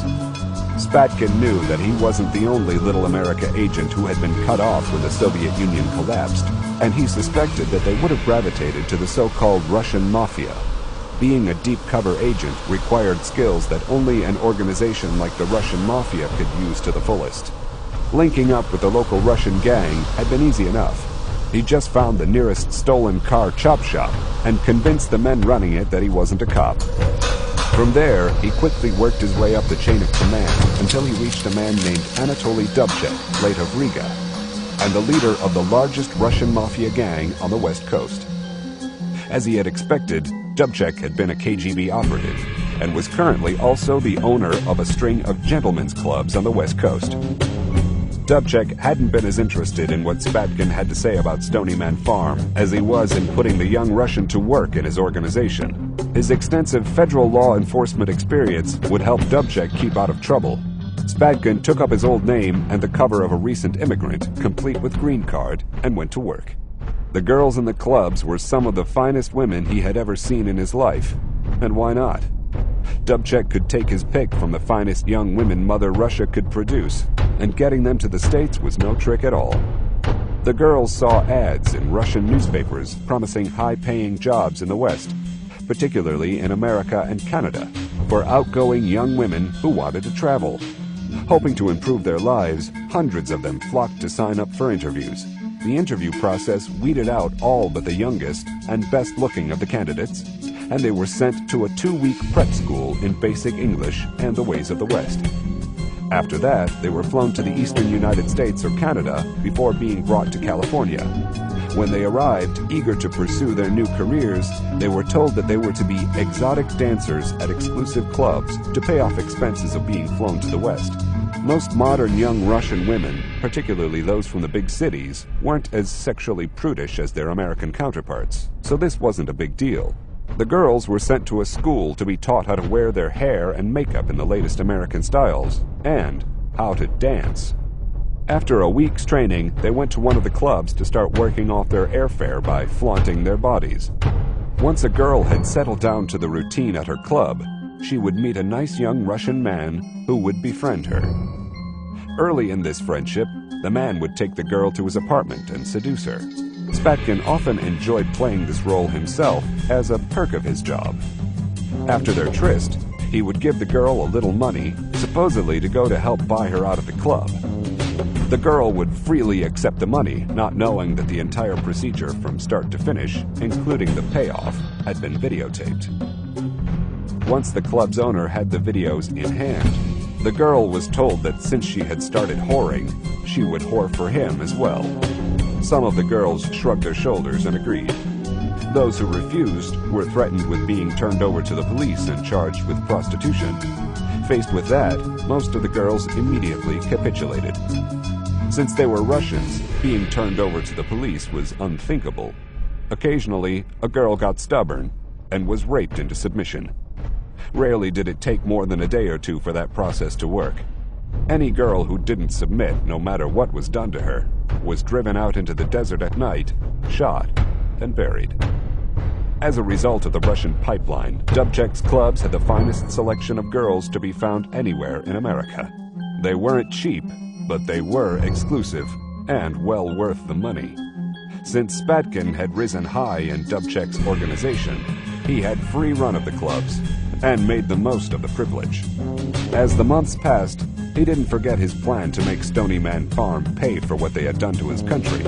[SPEAKER 3] Spatkin knew that he wasn't the only Little America agent who had been cut off when the Soviet Union collapsed, and he suspected that they would have gravitated to the so-called Russian mafia. Being a deep cover agent required skills that only an organization like the Russian mafia could use to the fullest. Linking up with the local Russian gang had been easy enough. He just found the nearest stolen car chop shop and convinced the men running it that he wasn't a cop. From there, he quickly worked his way up the chain of command until he reached a man named Anatoly Dubček, late of Riga, and the leader of the largest Russian mafia gang on the West Coast. As he had expected, Dubček had been a KGB operative and was currently also the owner of a string of gentlemen's clubs on the West Coast. Dubček hadn't been as interested in what Spatkin had to say about Stony Man Farm as he was in putting the young Russian to work in his organization. His extensive federal law enforcement experience would help Dubček keep out of trouble. Spatkin took up his old name and the cover of a recent immigrant, complete with green card, and went to work. The girls in the clubs were some of the finest women he had ever seen in his life. And why not? Dubček could take his pick from the finest young women Mother Russia could produce, and getting them to the States was no trick at all. The girls saw ads in Russian newspapers promising high-paying jobs in the West, particularly in America and Canada, for outgoing young women who wanted to travel. Hoping to improve their lives, hundreds of them flocked to sign up for interviews. The interview process weeded out all but the youngest and best-looking of the candidates, and they were sent to a 2-week prep school in basic English and the ways of the West. After that, they were flown to the eastern United States or Canada before being brought to California. When they arrived, eager to pursue their new careers, they were told that they were to be exotic dancers at exclusive clubs to pay off expenses of being flown to the West. Most modern young Russian women, particularly those from the big cities, weren't as sexually prudish as their American counterparts, so this wasn't a big deal. The girls were sent to a school to be taught how to wear their hair and makeup in the latest American styles, and how to dance. After a week's training, they went to one of the clubs to start working off their airfare by flaunting their bodies. Once a girl had settled down to the routine at her club, she would meet a nice young Russian man who would befriend her. Early in this friendship, the man would take the girl to his apartment and seduce her. Spatkin often enjoyed playing this role himself as a perk of his job. After their tryst, he would give the girl a little money, supposedly to go to help buy her out of the club. The girl would freely accept the money, not knowing that the entire procedure from start to finish, including the payoff, had been videotaped. Once the club's owner had the videos in hand, the girl was told that since she had started whoring, she would whore for him as well. Some of the girls shrugged their shoulders and agreed. Those who refused were threatened with being turned over to the police and charged with prostitution. Faced with that, most of the girls immediately capitulated. Since they were Russians, being turned over to the police was unthinkable. Occasionally, a girl got stubborn and was raped into submission. Rarely did it take more than a day or two for that process to work. Any girl who didn't submit, no matter what was done to her, was driven out into the desert at night, shot, and buried. As a result of the Russian pipeline, Dubček's clubs had the finest selection of girls to be found anywhere in America. They weren't cheap, but they were exclusive, and well worth the money. Since Spatkin had risen high in Dubček's organization, he had free run of the clubs, and made the most of the privilege. As the months passed, he didn't forget his plan to make Stony Man Farm pay for what they had done to his country,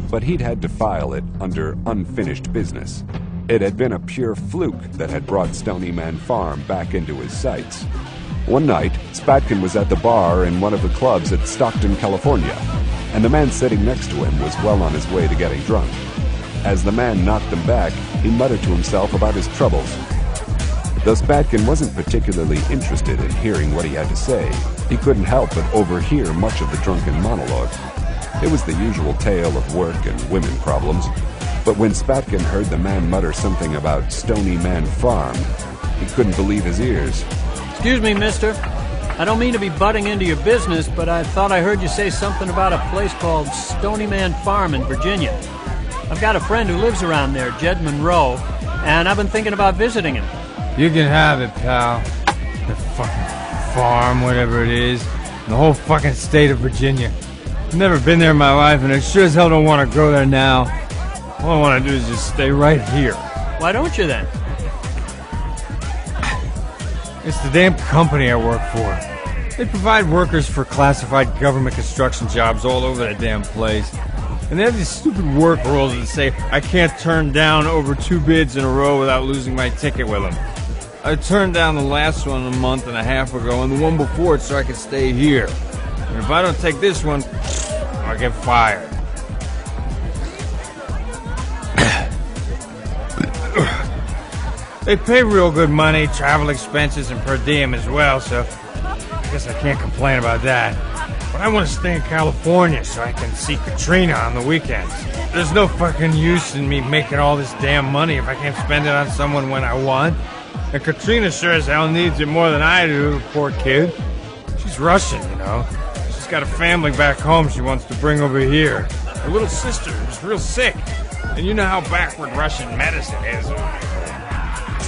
[SPEAKER 3] but he'd had to file it under unfinished business. It had been a pure fluke that had brought Stony Man Farm back into his sights. One night, Spatkin was at the bar in one of the clubs at Stockton, California, and the man sitting next to him was well on his way to getting drunk. As the man knocked them back, he muttered to himself about his troubles. Though Spatkin wasn't particularly interested in hearing what he had to say, he couldn't help but overhear much of the drunken monologue. It was the usual tale of work and women problems, but when Spatkin heard the man mutter something about Stony Man Farm, he couldn't believe his ears.
[SPEAKER 14] Excuse me, mister. I don't mean to be butting into your business, but I thought I heard you say something about a place called Stony Man Farm in Virginia. I've got a friend who lives around there, Jed Monroe, and I've been thinking about visiting him.
[SPEAKER 15] You can have it, pal. The fucking farm, whatever it is. The whole fucking state of Virginia. I've never been there in my life, and I sure as hell don't want to go there now. All I want to do is just stay right here.
[SPEAKER 14] Why don't you then?
[SPEAKER 15] It's the damn company I work for. They provide workers for classified government construction jobs all over that damn place. And they have these stupid work rules that say I can't turn down over 2 bids in a row without losing my ticket with them. I turned down the last one a month and a half ago and the one before it so I could stay here. And if I don't take this one, I'll get fired. They pay real good money, travel expenses, and per diem as well, so I guess I can't complain about that. But I want to stay in California so I can see Katrina on the weekends. There's no fucking use in me making all this damn money if I can't spend it on someone when I want. And Katrina sure as hell needs it more than I do, poor kid. She's Russian, you know. She's got a family back home she wants to bring over here. Her little sister is real sick. And you know how backward Russian medicine is.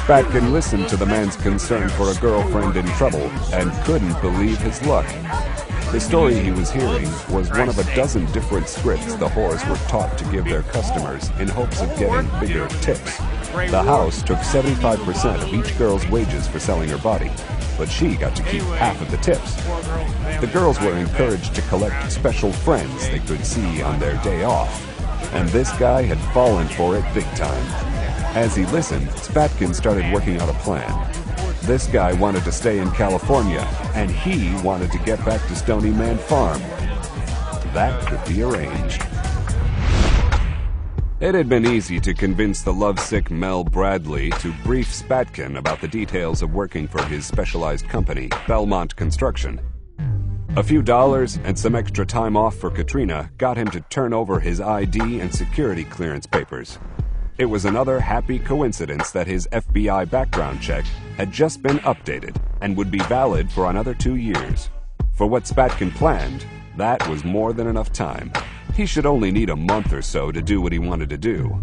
[SPEAKER 3] Spatkin listened to the man's concern for a girlfriend in trouble and couldn't believe his luck. The story he was hearing was one of a dozen different scripts the whores were taught to give their customers in hopes of getting bigger tips. The house took 75% of each girl's wages for selling her body, but she got to keep half of the tips. The girls were encouraged to collect special friends they could see on their day off, and this guy had fallen for it big time. As he listened, Spatkin started working out a plan. This guy wanted to stay in California, and he wanted to get back to Stony Man Farm. That could be arranged. It had been easy to convince the lovesick Mel Bradley to brief Spatkin about the details of working for his specialized company, Belmont Construction. A few dollars and some extra time off for Katrina got him to turn over his ID and security clearance papers. It was another happy coincidence that his FBI background check had just been updated and would be valid for another 2 years. For what Spatkin planned, that was more than enough time. He should only need a month or so to do what he wanted to do.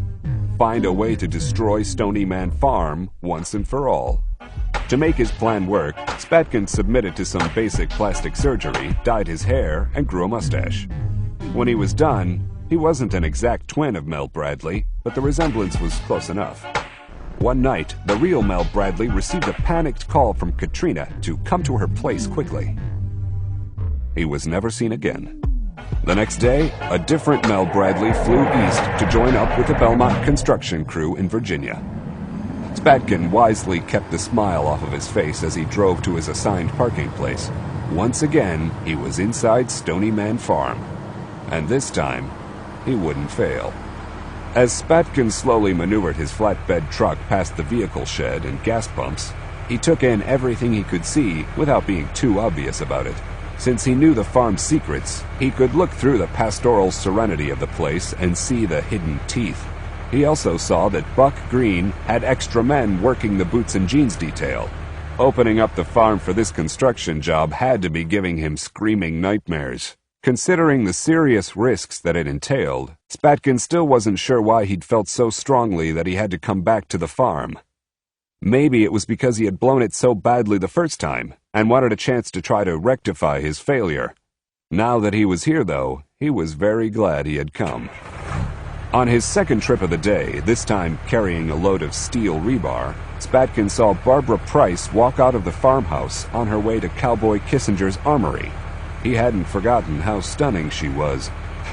[SPEAKER 3] Find a way to destroy Stony Man Farm once and for all. To make his plan work, Spatkin submitted to some basic plastic surgery, dyed his hair, and grew a mustache. When he was done, he wasn't an exact twin of Mel Bradley, but the resemblance was close enough. One night, the real Mel Bradley received a panicked call from Katrina to come to her place quickly. He was never seen again. The next day, a different Mel Bradley flew east to join up with the Belmont construction crew in Virginia. Spatkin wisely kept the smile off of his face as he drove to his assigned parking place. Once again, he was inside Stony Man Farm. And this time, he wouldn't fail. As Spatkin slowly maneuvered his flatbed truck past the vehicle shed and gas pumps, he took in everything he could see without being too obvious about it. Since he knew the farm's secrets, he could look through the pastoral serenity of the place and see the hidden teeth. He also saw that Buck Green had extra men working the boots and jeans detail. Opening up the farm for this construction job had to be giving him screaming nightmares. Considering the serious risks that it entailed, Spatkin still wasn't sure why he'd felt so strongly that he had to come back to the farm. Maybe it was because he had blown it so badly the first time, and wanted a chance to try to rectify his failure. Now that he was here, though, he was very glad he had come. On his second trip of the day, this time carrying a load of steel rebar, Spatkin saw Barbara Price walk out of the farmhouse on her way to Cowboy Kissinger's armory. He hadn't forgotten how stunning she was,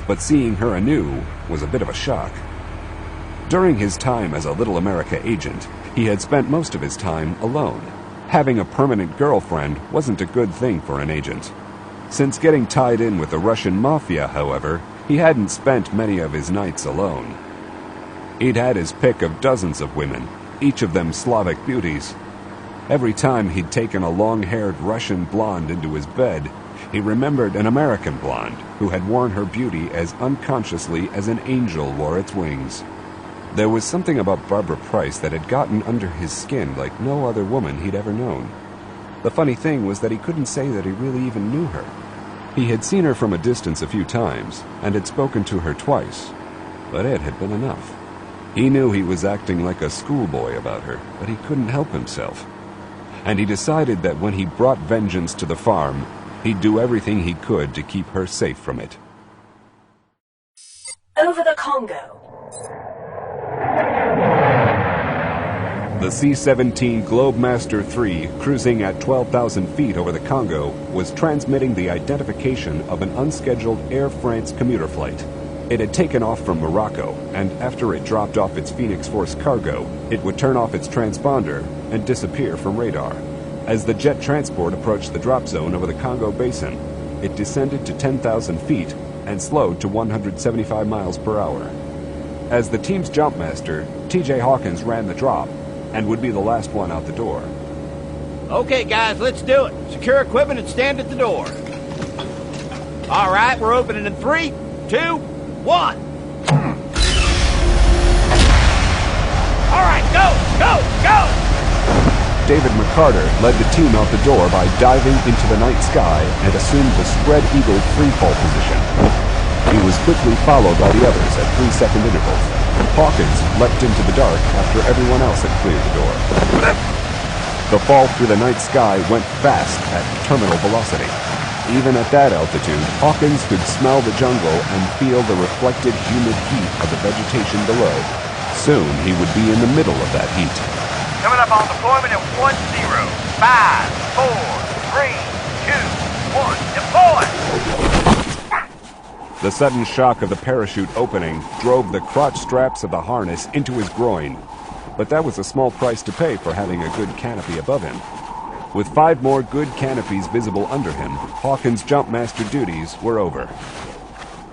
[SPEAKER 3] but seeing her anew was a bit of a shock. During his time as a Little America agent, he had spent most of his time alone. Having a permanent girlfriend wasn't a good thing for an agent. Since getting tied in with the Russian mafia, however, he hadn't spent many of his nights alone. He'd had his pick of dozens of women, each of them Slavic beauties. Every time he'd taken a long-haired Russian blonde into his bed, he remembered an American blonde who had worn her beauty as unconsciously as an angel wore its wings. There was something about Barbara Price that had gotten under his skin like no other woman he'd ever known. The funny thing was that he couldn't say that he really even knew her. He had seen her from a distance a few times, and had spoken to her twice, but it had been enough. He knew he was acting like a schoolboy about her, but he couldn't help himself. And he decided that when he brought vengeance to the farm, he'd do everything he could to keep her safe from it.
[SPEAKER 6] Over the Congo.
[SPEAKER 3] The C-17 Globemaster III, cruising at 12,000 feet over the Congo, was transmitting the identification of an unscheduled Air France commuter flight. It had taken off from Morocco, and after it dropped off its Phoenix Force cargo, it would turn off its transponder and disappear from radar. As the jet transport approached the drop zone over the Congo Basin, it descended to 10,000 feet and slowed to 175 miles per hour. As the team's jumpmaster, T.J. Hawkins ran the drop, and would be the last one out the door.
[SPEAKER 4] Okay, guys, let's do it. Secure equipment and stand at the door. All right, we're opening in 3, 2, 1. All right, go!
[SPEAKER 3] David McCarter led the team out the door by diving into the night sky and assumed the spread-eagle free-fall position. He was quickly followed by the others at 3-second intervals. Hawkins leapt into the dark after everyone else had cleared the door. The fall through the night sky went fast at terminal velocity. Even at that altitude, Hawkins could smell the jungle and feel the reflected humid heat of the vegetation below. Soon he would be in the middle of that heat.
[SPEAKER 11] Coming up on deployment in 10. 5, 4, 3, 2, 1, deploy!
[SPEAKER 3] The sudden shock of the parachute opening drove the crotch straps of the harness into his groin. But that was a small price to pay for having a good canopy above him. With 5 more good canopies visible under him, Hawkins' jumpmaster duties were over.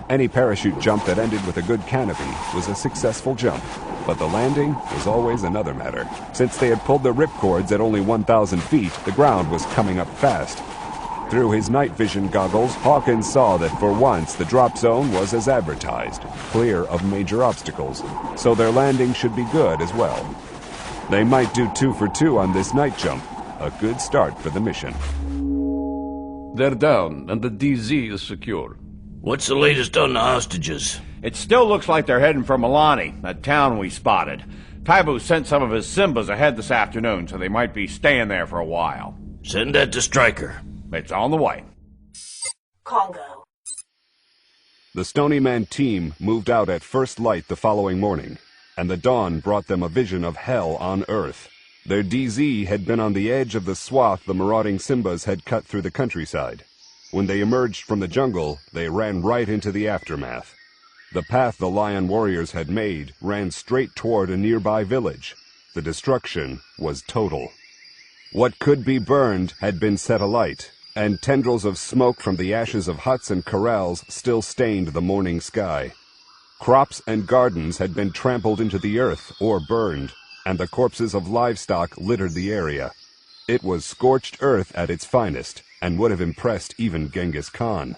[SPEAKER 3] Any parachute jump that ended with a good canopy was a successful jump, but the landing was always another matter. Since they had pulled the ripcords at only 1,000 feet, the ground was coming up fast. Through his night vision goggles, Hawkins saw that for once the drop zone was as advertised, clear of major obstacles, so their landing should be good as well. They might do 2 for 2 on this night jump, a good start for the mission.
[SPEAKER 12] They're down, and the DZ is secure.
[SPEAKER 1] What's the latest on the hostages?
[SPEAKER 4] It still looks like they're heading for Milani, that town we spotted. Taibu sent some of his Simbas ahead this afternoon, so they might be staying there for a while.
[SPEAKER 1] Send that to Stryker.
[SPEAKER 4] It's on the way.
[SPEAKER 6] Congo.
[SPEAKER 3] The Stony Man team moved out at first light the following morning, and the dawn brought them a vision of hell on Earth. Their DZ had been on the edge of the swath the marauding Simbas had cut through the countryside. When they emerged from the jungle, they ran right into the aftermath. The path the lion warriors had made ran straight toward a nearby village. The destruction was total. What could be burned had been set alight, and tendrils of smoke from the ashes of huts and corrals still stained the morning sky. Crops and gardens had been trampled into the earth or burned, and the corpses of livestock littered the area. It was scorched earth at its finest, and would have impressed even Genghis Khan.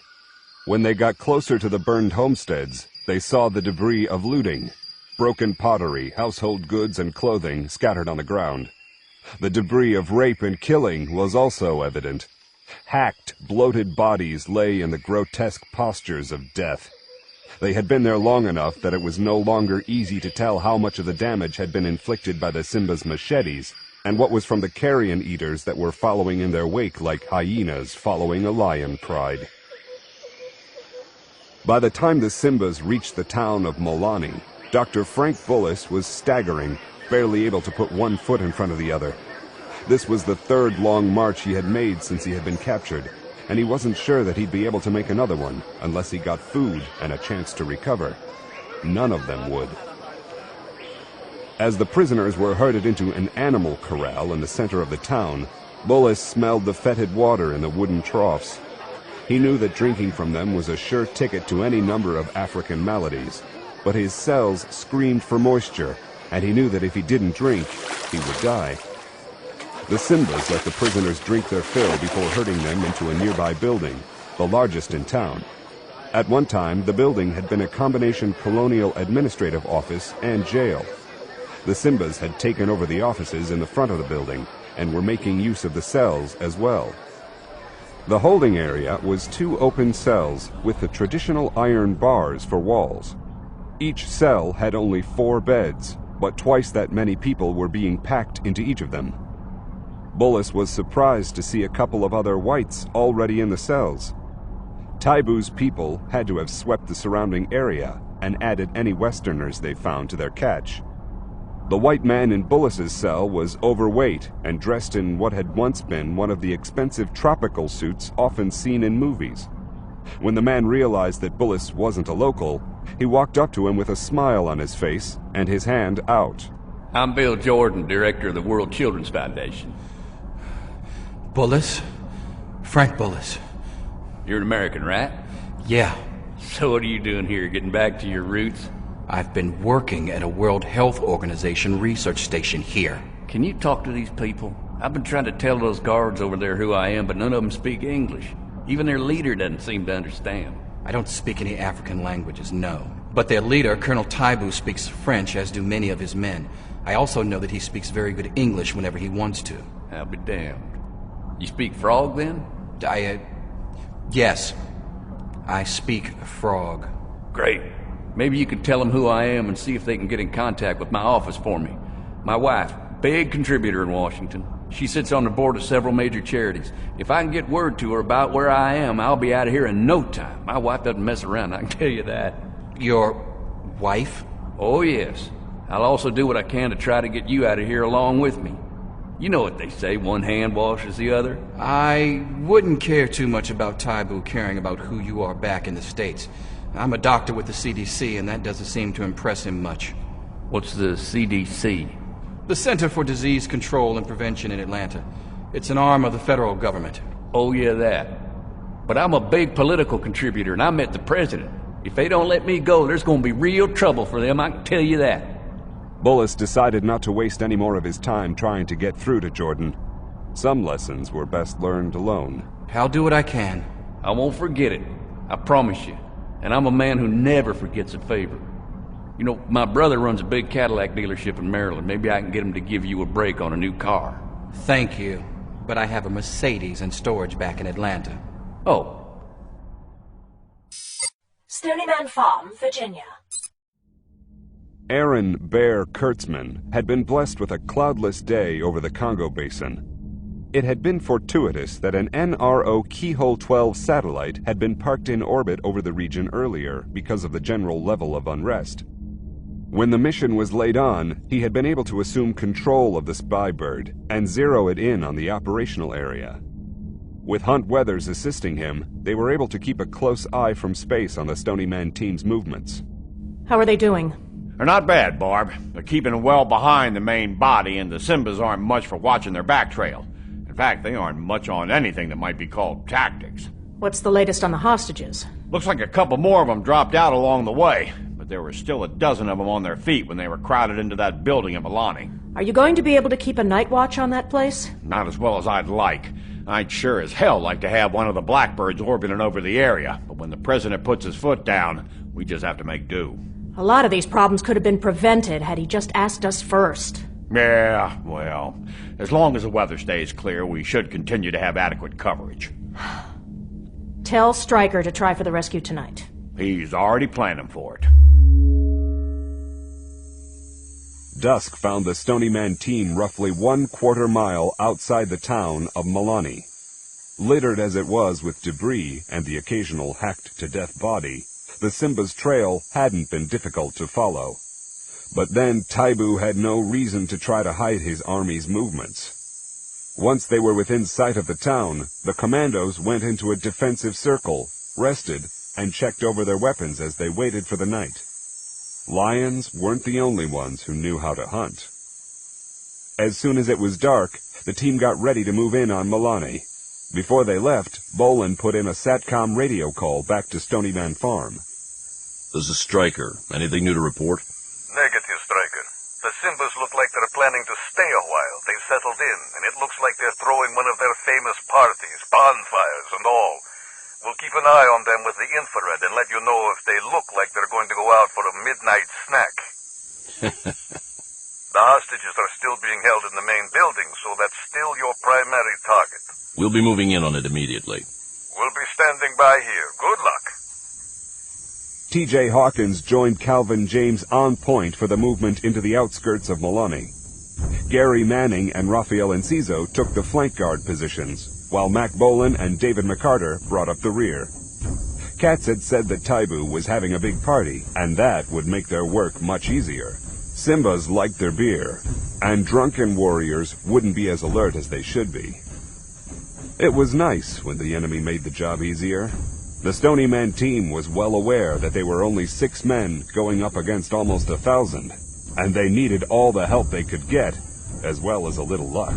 [SPEAKER 3] When they got closer to the burned homesteads, they saw the debris of looting, broken pottery, household goods, and clothing scattered on the ground. The debris of rape and killing was also evident. Hacked, bloated bodies lay in the grotesque postures of death. They had been there long enough that it was no longer easy to tell how much of the damage had been inflicted by the Simba's machetes, and what was from the carrion eaters that were following in their wake like hyenas following a lion pride. By the time the Simbas reached the town of Milani, Dr. Frank Bullis was staggering, barely able to put one foot in front of the other. This was the 3rd long march he had made since he had been captured, and he wasn't sure that he'd be able to make another one unless he got food and a chance to recover. None of them would. As the prisoners were herded into an animal corral in the center of the town, Bullis smelled the fetid water in the wooden troughs. He knew that drinking from them was a sure ticket to any number of African maladies, but his cells screamed for moisture, and he knew that if he didn't drink, he would die. The Simbas let the prisoners drink their fill before herding them into a nearby building, the largest in town. At one time, the building had been a combination colonial administrative office and jail. The Simbas had taken over the offices in the front of the building and were making use of the cells as well. The holding area was 2 open cells with the traditional iron bars for walls. Each cell had only 4 beds, but twice that many people were being packed into each of them. Bullis was surprised to see a couple of other whites already in the cells. Taibu's people had to have swept the surrounding area and added any Westerners they found to their catch. The white man in Bullis's cell was overweight and dressed in what had once been one of the expensive tropical suits often seen in movies. When the man realized that Bullis wasn't a local, he walked up to him with a smile on his face and his hand out.
[SPEAKER 12] I'm Bill Jordan, director of the World Children's Foundation.
[SPEAKER 8] Bullis? Frank Bullis.
[SPEAKER 12] You're an American, right?
[SPEAKER 8] Yeah.
[SPEAKER 12] So what are you doing here, getting back to your roots?
[SPEAKER 8] I've been working at a World Health Organization research station here.
[SPEAKER 12] Can you talk to these people? I've been trying to tell those guards over there who I am, but none of them speak English. Even their leader doesn't seem to understand.
[SPEAKER 8] I don't speak any African languages, no. But their leader, Colonel Taibu, speaks French, as do many of his men. I also know that he speaks very good English whenever he wants to.
[SPEAKER 12] I'll be damned. You speak frog, then?
[SPEAKER 8] Yes. I speak frog.
[SPEAKER 12] Great. Maybe you could tell them who I am and see if they can get in contact with my office for me. My wife, big contributor in Washington. She sits on the board of several major charities. If I can get word to her about where I am, I'll be out of here in no time. My wife doesn't mess around, I can tell you that.
[SPEAKER 8] Your wife?
[SPEAKER 12] Oh, yes. I'll also do what I can to try to get you out of here along with me. You know what they say, one hand washes the other.
[SPEAKER 8] I wouldn't care too much about Taibu caring about who you are back in the States. I'm a doctor with the CDC, and that doesn't seem to impress him much.
[SPEAKER 12] What's the CDC?
[SPEAKER 8] The Center for Disease Control and Prevention in Atlanta. It's an arm of the federal government.
[SPEAKER 12] Oh, yeah, that. But I'm a big political contributor, and I met the president. If they don't let me go, there's going to be real trouble for them, I can tell you that.
[SPEAKER 3] Bullis decided not to waste any more of his time trying to get through to Jordan. Some lessons were best learned alone.
[SPEAKER 8] I'll do what I can.
[SPEAKER 12] I won't forget it. I promise you. And I'm a man who never forgets a favor. You know, my brother runs a big Cadillac dealership in Maryland. Maybe I can get him to give you a break on a new car.
[SPEAKER 8] Thank you. But I have a Mercedes in storage back in Atlanta.
[SPEAKER 12] Oh.
[SPEAKER 6] Stony Man Farm, Virginia.
[SPEAKER 3] Aaron Bear Kurtzman had been blessed with a cloudless day over the Congo Basin. It had been fortuitous that an NRO Keyhole 12 satellite had been parked in orbit over the region earlier because of the general level of unrest. When the mission was laid on, he had been able to assume control of the spy bird and zero it in on the operational area. With Hunt Weathers assisting him, they were able to keep a close eye from space on the Stony Man team's movements.
[SPEAKER 13] How are they doing?
[SPEAKER 4] They're not bad, Barb. They're keeping well behind the main body, and the Simbas aren't much for watching their back trail. In fact, they aren't much on anything that might be called tactics.
[SPEAKER 13] What's the latest on the hostages?
[SPEAKER 4] Looks like a couple more of them dropped out along the way, but there were still a dozen of them on their feet when they were crowded into that building in Milani.
[SPEAKER 13] Are you going to be able to keep a night watch on that place?
[SPEAKER 4] Not as well as I'd like. I'd sure as hell like to have one of the Blackbirds orbiting over the area, but when the president puts his foot down, we just have to make do.
[SPEAKER 13] A lot of these problems could have been prevented had he just asked us first.
[SPEAKER 4] Yeah, well, as long as the weather stays clear, we should continue to have adequate coverage.
[SPEAKER 13] Tell Stryker to try for the rescue tonight.
[SPEAKER 4] He's already planning for it.
[SPEAKER 3] Dusk found the Stony Man team roughly 1/4 mile outside the town of Milani. Littered as it was with debris and the occasional hacked-to-death body, the Simba's trail hadn't been difficult to follow. But then Taibu had no reason to try to hide his army's movements. Once they were within sight of the town, the commandos went into a defensive circle, rested, and checked over their weapons as they waited for the night. Lions weren't the only ones who knew how to hunt. As soon as it was dark, the team got ready to move in on Milani. Before they left, Bolin put in a SATCOM radio call back to Stony Man Farm.
[SPEAKER 1] This is Stryker. Anything new to report?
[SPEAKER 16] Negative, Stryker. The Simbas look like they're planning to stay a while. They've settled in, and it looks like they're throwing one of their famous parties, bonfires and all. We'll keep an eye on them with the infrared and let you know if they look like they're going to go out for a midnight snack. The hostages are still being held in the main building, so that's still your primary target.
[SPEAKER 1] We'll be moving in on it immediately.
[SPEAKER 16] We'll be standing by here. Good luck.
[SPEAKER 3] T.J. Hawkins joined Calvin James on point for the movement into the outskirts of Milani. Gary Manning and Raphael Enciso took the flank guard positions, while Mac Bolin and David McCarter brought up the rear. Katz had said that Taibu was having a big party, and that would make their work much easier. Simbas liked their beer, and drunken warriors wouldn't be as alert as they should be. It was nice when the enemy made the job easier. The Stony Man team was well aware that they were only 6 men going up against almost 1,000, and they needed all the help they could get, as well as a little luck.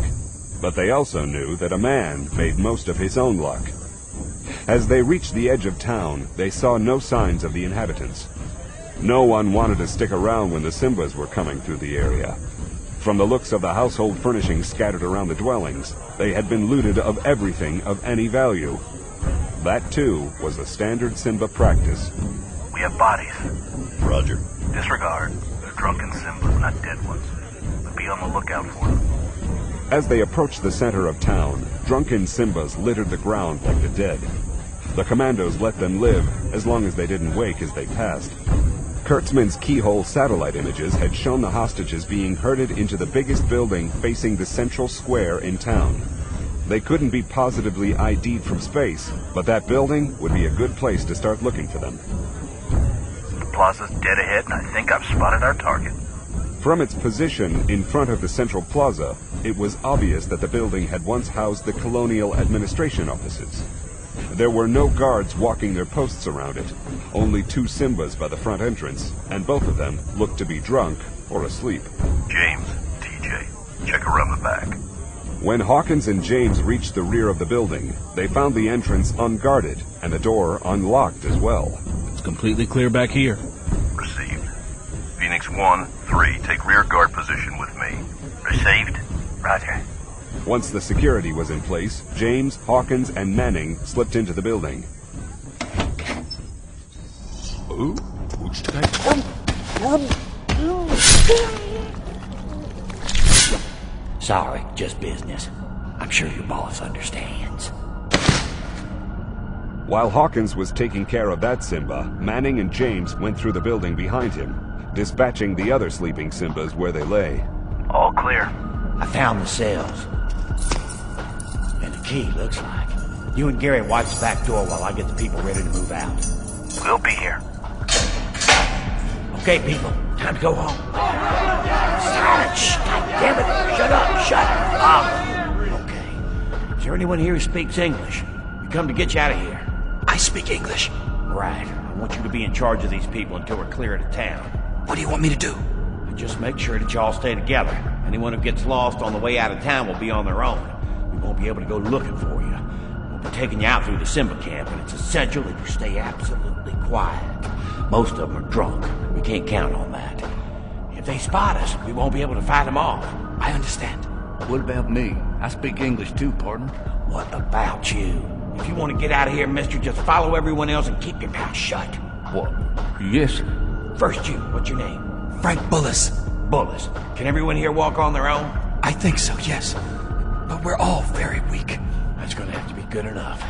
[SPEAKER 3] But they also knew that a man made most of his own luck. As they reached the edge of town, they saw no signs of the inhabitants. No one wanted to stick around when the Simbas were coming through the area. From the looks of the household furnishings scattered around the dwellings, they had been looted of everything of any value. That, too, was a standard Simba practice.
[SPEAKER 11] We have bodies.
[SPEAKER 1] Roger.
[SPEAKER 11] Disregard. They're drunken Simbas, not dead ones. But be on the lookout for them.
[SPEAKER 3] As they approached the center of town, drunken Simbas littered the ground like the dead. The commandos let them live, as long as they didn't wake as they passed. Kurtzman's keyhole satellite images had shown the hostages being herded into the biggest building facing the central square in town. They couldn't be positively ID'd from space, but that building would be a good place to start looking for them.
[SPEAKER 11] The plaza's dead ahead, and I think I've spotted our target.
[SPEAKER 3] From its position in front of the central plaza, it was obvious that the building had once housed the colonial administration offices. There were no guards walking their posts around it, only 2 Simbas by the front entrance, and both of them looked to be drunk or asleep.
[SPEAKER 11] James, TJ, check around the back.
[SPEAKER 3] When Hawkins and James reached the rear of the building, they found the entrance unguarded and the door unlocked as well.
[SPEAKER 17] It's completely clear back here.
[SPEAKER 11] Received. Phoenix 1-3, take rear guard position with me. Received? Roger.
[SPEAKER 3] Once the security was in place, James, Hawkins, and Manning slipped into the building.
[SPEAKER 18] Sorry, just business. I'm sure your boss understands.
[SPEAKER 3] While Hawkins was taking care of that Simba, Manning and James went through the building behind him, dispatching the other sleeping Simbas where they lay.
[SPEAKER 11] All clear.
[SPEAKER 18] I found the cells. And the key, looks like. You and Gary watch the back door while I get the people ready to move out.
[SPEAKER 11] We'll be here.
[SPEAKER 18] Okay, people, time to go home. Silence! God damn it! Shut up! Shut up! Okay. Is there anyone here who speaks English? We come to get you out of here.
[SPEAKER 19] I speak English.
[SPEAKER 18] Right. I want you to be in charge of these people until we're clear of town.
[SPEAKER 19] What do you want me to do?
[SPEAKER 18] Just make sure that y'all stay together. Anyone who gets lost on the way out of town will be on their own. We won't be able to go looking for you. We'll be taking you out through the Simba camp, and it's essential that you stay absolutely quiet. Most of them are drunk. We can't count on that. If they spot us, we won't be able to fight them off.
[SPEAKER 19] I understand.
[SPEAKER 17] What about me? I speak English too, partner.
[SPEAKER 18] What about you? If you want to get out of here, mister, just follow everyone else and keep your mouth shut.
[SPEAKER 17] What? Yes, sir.
[SPEAKER 18] First you, what's your name?
[SPEAKER 19] Frank Bullis.
[SPEAKER 18] Bullis. Can everyone here walk on their own?
[SPEAKER 19] I think so, yes. But we're all very weak.
[SPEAKER 18] That's gonna have to be good enough.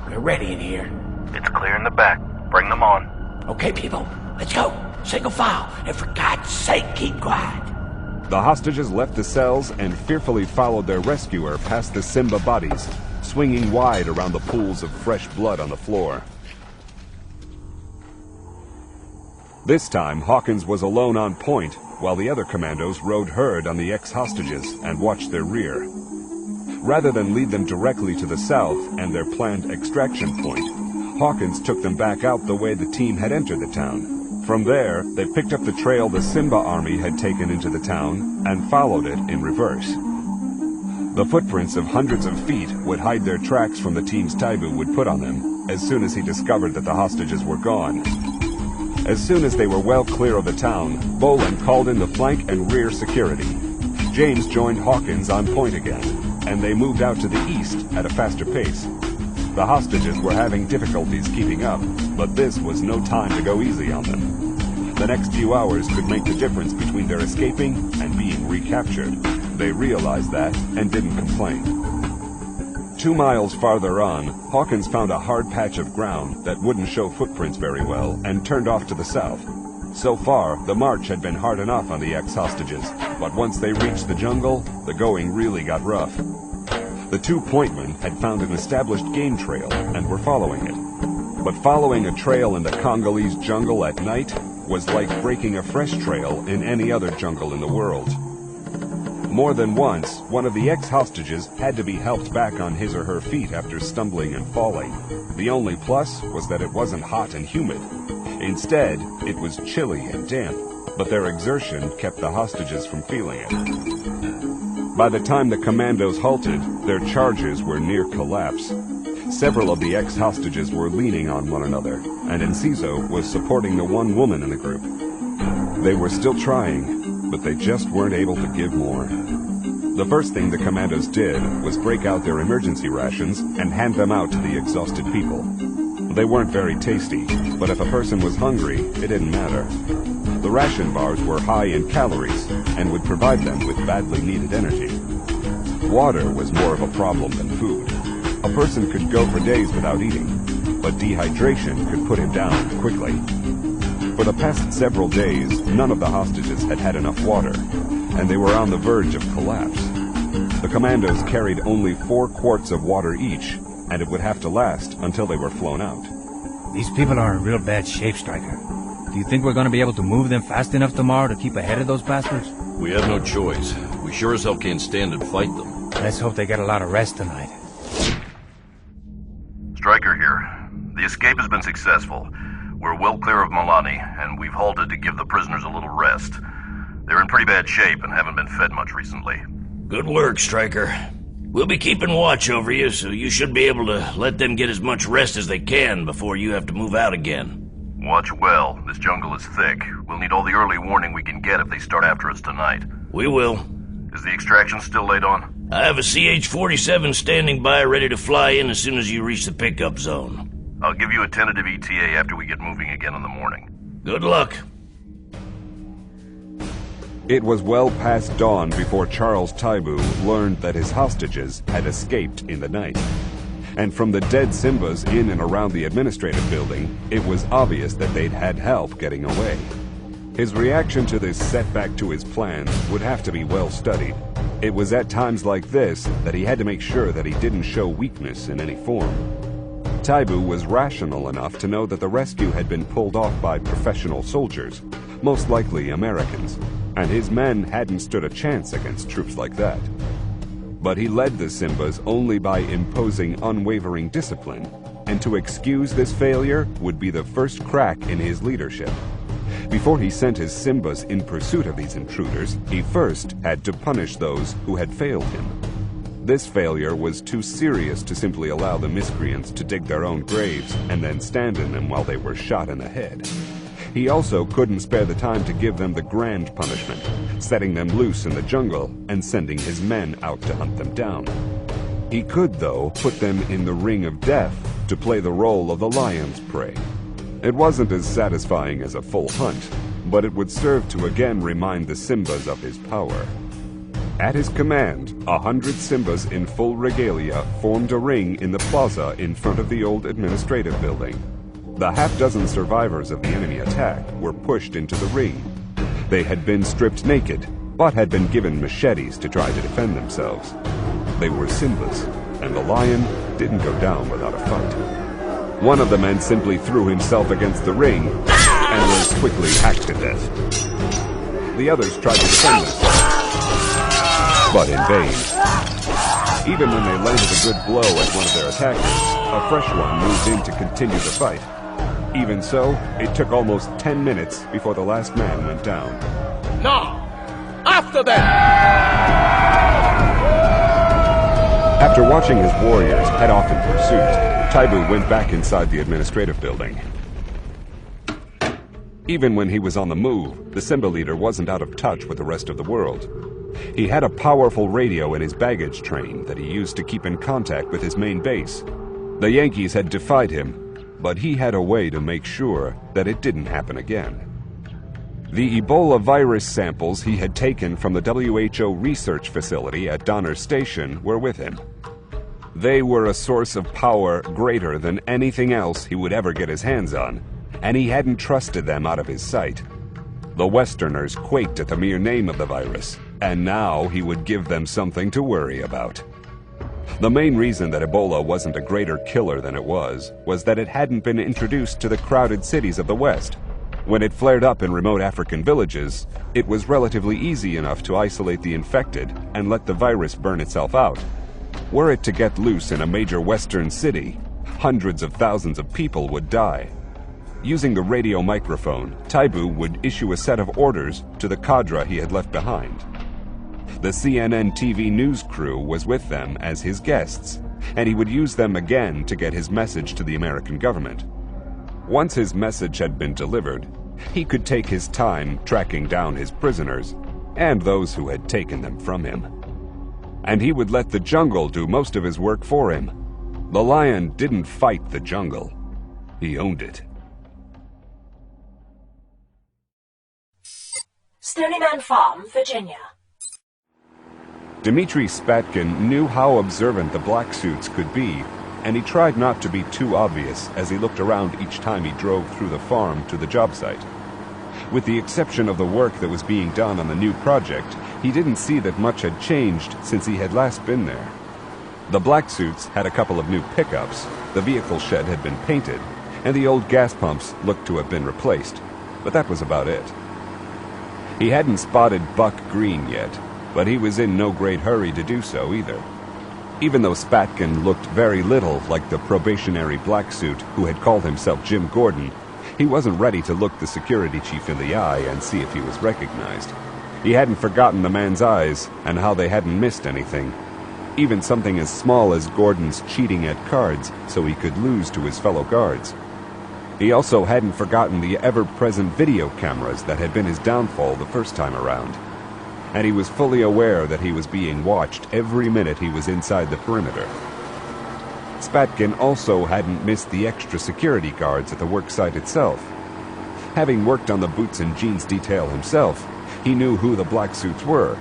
[SPEAKER 18] We're ready in here.
[SPEAKER 11] It's clear in the back. Bring them on.
[SPEAKER 18] Okay, people, let's go. Single file, and for God's sake, keep quiet.
[SPEAKER 3] The hostages left the cells and fearfully followed their rescuer past the Simba bodies, swinging wide around the pools of fresh blood on the floor. This time, Hawkins was alone on point, while the other commandos rode herd on the ex-hostages and watched their rear. Rather than lead them directly to the south and their planned extraction point, Hawkins took them back out the way the team had entered the town. From there, they picked up the trail the Simba army had taken into the town and followed it in reverse. The footprints of hundreds of feet would hide their tracks from the team's Taibu would put on them as soon as he discovered that the hostages were gone. As soon as they were well clear of the town, Boland called in the flank and rear security. James joined Hawkins on point again, and they moved out to the east at a faster pace. The hostages were having difficulties keeping up, but this was no time to go easy on them. The next few hours could make the difference between their escaping and being recaptured. They realized that and didn't complain. 2 miles farther on, Hawkins found a hard patch of ground that wouldn't show footprints very well and turned off to the south. So far, the march had been hard enough on the ex-hostages, but once they reached the jungle, the going really got rough. The 2 pointmen had found an established game trail and were following it. But following a trail in the Congolese jungle at night was like breaking a fresh trail in any other jungle in the world. More than once, one of the ex-hostages had to be helped back on his or her feet after stumbling and falling. The only plus was that it wasn't hot and humid. Instead, it was chilly and damp, but their exertion kept the hostages from feeling it. By the time the commandos halted, their charges were near collapse. Several of the ex-hostages were leaning on one another, and Enciso was supporting the one woman in the group. They were still trying, but they just weren't able to give more. The first thing the commandos did was break out their emergency rations and hand them out to the exhausted people. They weren't very tasty, but if a person was hungry, it didn't matter. The ration bars were high in calories and would provide them with badly needed energy. Water was more of a problem than food. A person could go for days without eating, but dehydration could put him down quickly. For the past several days, none of the hostages had had enough water, and they were on the verge of collapse. The commandos carried only 4 quarts of water each, and it would have to last until they were flown out.
[SPEAKER 5] These people are in real bad shape, Stryker. Do you think we're going to be able to move them fast enough tomorrow to keep ahead of those bastards?
[SPEAKER 1] We have no choice. We sure as hell can't stand and fight them.
[SPEAKER 5] Let's hope they get a lot of rest tonight.
[SPEAKER 11] Stryker here. The escape has been successful. We're well clear of Milani, and we've halted to give the prisoners a little rest. They're in pretty bad shape and haven't been fed much recently.
[SPEAKER 20] Good work, Stryker. We'll be keeping watch over you, so you should be able to let them get as much rest as they can before you have to move out again.
[SPEAKER 11] Watch well. This jungle is thick. We'll need all the early warning we can get if they start after us tonight.
[SPEAKER 20] We will.
[SPEAKER 11] Is the extraction still laid on?
[SPEAKER 20] I have a CH-47 standing by ready to fly in as soon as you reach the pickup zone.
[SPEAKER 11] I'll give you a tentative ETA after we get moving again in the morning.
[SPEAKER 20] Good luck.
[SPEAKER 3] It was well past dawn before Charles Taibu learned that his hostages had escaped in the night. And from the dead Simbas in and around the administrative building, it was obvious that they'd had help getting away. His reaction to this setback to his plans would have to be well studied. It was at times like this that he had to make sure that he didn't show weakness in any form. Taibu was rational enough to know that the rescue had been pulled off by professional soldiers, most likely Americans, and his men hadn't stood a chance against troops like that. But he led the Simbas only by imposing unwavering discipline, and to excuse this failure would be the first crack in his leadership. Before he sent his Simbas in pursuit of these intruders, he first had to punish those who had failed him. This failure was too serious to simply allow the miscreants to dig their own graves and then stand in them while they were shot in the head. He also couldn't spare the time to give them the grand punishment, setting them loose in the jungle and sending his men out to hunt them down. He could, though, put them in the ring of death to play the role of the lion's prey. It wasn't as satisfying as a full hunt, but it would serve to again remind the Simbas of his power. At his command, 100 Simbas in full regalia formed a ring in the plaza in front of the old administrative building. The half-dozen survivors of the enemy attack were pushed into the ring. They had been stripped naked, but had been given machetes to try to defend themselves. They were Simbas, and the lion didn't go down without a fight. One of the men simply threw himself against the ring and was quickly hacked to death. The others tried to defend themselves, but in vain. Even when they landed a good blow at one of their attackers, a fresh one moved in to continue the fight. Even so, it took almost 10 minutes before the last man went down.
[SPEAKER 10] Now, after them!
[SPEAKER 3] After watching his warriors head off in pursuit, Taibu went back inside the administrative building. Even when he was on the move, the Simba leader wasn't out of touch with the rest of the world. He had a powerful radio in his baggage train that he used to keep in contact with his main base. The Yankees had defied him, but he had a way to make sure that it didn't happen again. The Ebola virus samples he had taken from the WHO research facility at Donner Station were with him. They were a source of power greater than anything else he would ever get his hands on, and he hadn't trusted them out of his sight. The Westerners quaked at the mere name of the virus, and now he would give them something to worry about. The main reason that Ebola wasn't a greater killer than it was that it hadn't been introduced to the crowded cities of the West. When it flared up in remote African villages, it was relatively easy enough to isolate the infected and let the virus burn itself out. Were it to get loose in a major Western city, hundreds of thousands of people would die. Using the radio microphone, Taibu would issue a set of orders to the cadre he had left behind. The CNN TV news crew was with them as his guests, and he would use them again to get his message to the American government. Once his message had been delivered, he could take his time tracking down his prisoners and those who had taken them from him. And he would let the jungle do most of his work for him. The lion didn't fight the jungle. He owned it.
[SPEAKER 6] Stonyman Farm, Virginia.
[SPEAKER 3] Dmitri Spatkin knew how observant the black suits could be, and he tried not to be too obvious as he looked around each time he drove through the farm to the job site. With the exception of the work that was being done on the new project, he didn't see that much had changed since he had last been there. The black suits had a couple of new pickups, the vehicle shed had been painted, and the old gas pumps looked to have been replaced, but that was about it. He hadn't spotted Buck Green yet, but he was in no great hurry to do so either. Even though Spatkin looked very little like the probationary black suit who had called himself Jim Gordon, he wasn't ready to look the security chief in the eye and see if he was recognized. He hadn't forgotten the man's eyes and how they hadn't missed anything. Even something as small as Gordon's cheating at cards so he could lose to his fellow guards. He also hadn't forgotten the ever-present video cameras that had been his downfall the first time around. And he was fully aware that he was being watched every minute he was inside the perimeter. Spatkin also hadn't missed the extra security guards at the worksite itself. Having worked on the boots and jeans detail himself, he knew who the black suits were.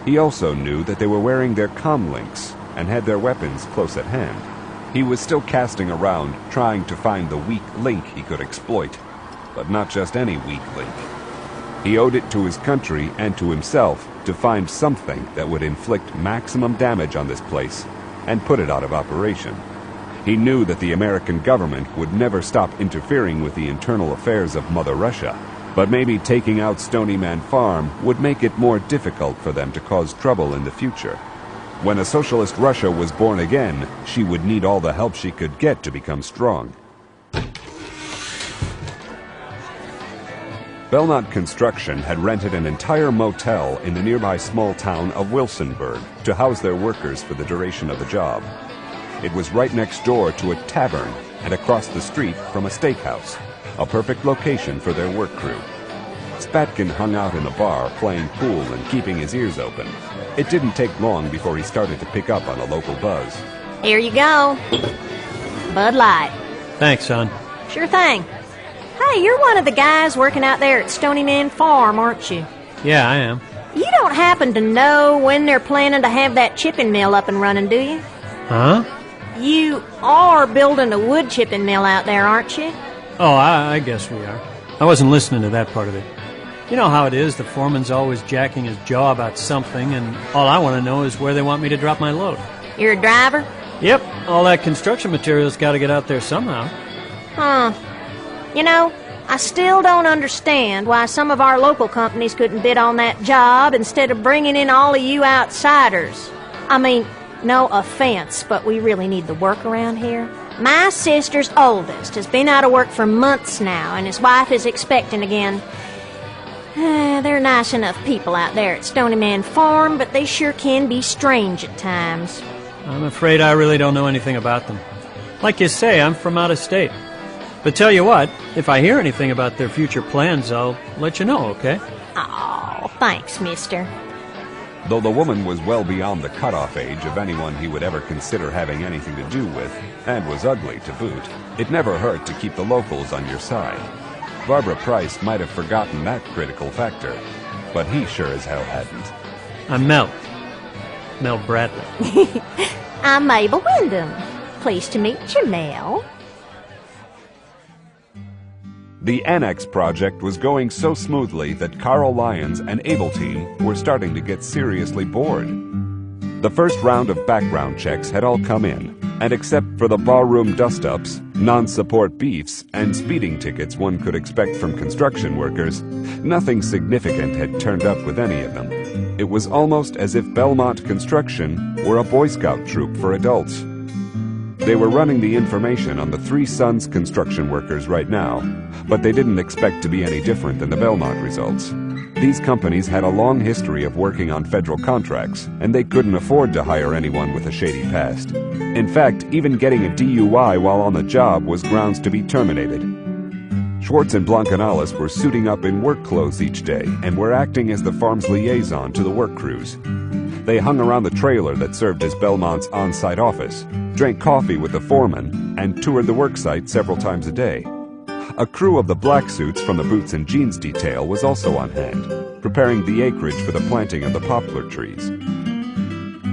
[SPEAKER 3] He also knew that they were wearing their comlinks and had their weapons close at hand. He was still casting around, trying to find the weak link he could exploit, but not just any weak link. He owed it to his country and to himself to find something that would inflict maximum damage on this place and put it out of operation. He knew that the American government would never stop interfering with the internal affairs of Mother Russia, but maybe taking out Stony Man Farm would make it more difficult for them to cause trouble in the future. When a socialist Russia was born again, she would need all the help she could get to become strong. Belmont Construction had rented an entire motel in the nearby small town of Wilsonburg to house their workers for the duration of the job. It was right next door to a tavern and across the street from a steakhouse, a perfect location for their work crew. Spatkin hung out in the bar, playing pool and keeping his ears open. It didn't take long before he started to pick up on a local buzz.
[SPEAKER 13] Here you go. Bud Light.
[SPEAKER 14] Thanks, son.
[SPEAKER 13] Sure thing. Hey, you're one of the guys working out there at Stony Man Farm, aren't you?
[SPEAKER 14] Yeah, I am.
[SPEAKER 13] You don't happen to know when they're planning to have that chipping mill up and running, do you?
[SPEAKER 14] Huh?
[SPEAKER 13] You are building a wood chipping mill out there, aren't you?
[SPEAKER 14] Oh, I guess we are. I wasn't listening to that part of it. You know how it is, the foreman's always jacking his jaw about something, and all I want to know is where they want me to drop my load.
[SPEAKER 13] You're a driver?
[SPEAKER 14] Yep, all that construction material's got to get out there somehow.
[SPEAKER 13] Huh. You know, I still don't understand why some of our local companies couldn't bid on that job instead of bringing in all of you outsiders. I mean, no offense, but we really need the work around here. My sister's oldest has been out of work for months now, and his wife is expecting again. They're nice enough people out there at Stony Man Farm, but they sure can be strange at times.
[SPEAKER 14] I'm afraid I really don't know anything about them. Like you say, I'm from out of state. But tell you what, if I hear anything about their future plans, I'll let you know, okay?
[SPEAKER 13] Oh, thanks, mister.
[SPEAKER 3] Though the woman was well beyond the cutoff age of anyone he would ever consider having anything to do with, and was ugly to boot, it never hurt to keep the locals on your side. Barbara Price might have forgotten that critical factor, but he sure as hell hadn't.
[SPEAKER 14] I'm Mel. Mel Bradley.
[SPEAKER 13] I'm Mabel Wyndham. Pleased to meet you, Mel.
[SPEAKER 3] The Annex project was going so smoothly that Carl Lyons and Able Team were starting to get seriously bored. The first round of background checks had all come in, and except for the barroom dust-ups, non-support beefs, and speeding tickets one could expect from construction workers, nothing significant had turned up with any of them. It was almost as if Belmont Construction were a Boy Scout troop for adults. They were running the information on the Three Sons construction workers right now, but they didn't expect to be any different than the Belmont results. These companies had a long history of working on federal contracts, and they couldn't afford to hire anyone with a shady past. In fact, even getting a DUI while on the job was grounds to be terminated. Schwartz and Blancanales were suiting up in work clothes each day and were acting as the farm's liaison to the work crews. They hung around the trailer that served as Belmont's on-site office, drank coffee with the foreman, and toured the worksite several times a day. A crew of the black suits from the boots and jeans detail was also on hand, preparing the acreage for the planting of the poplar trees.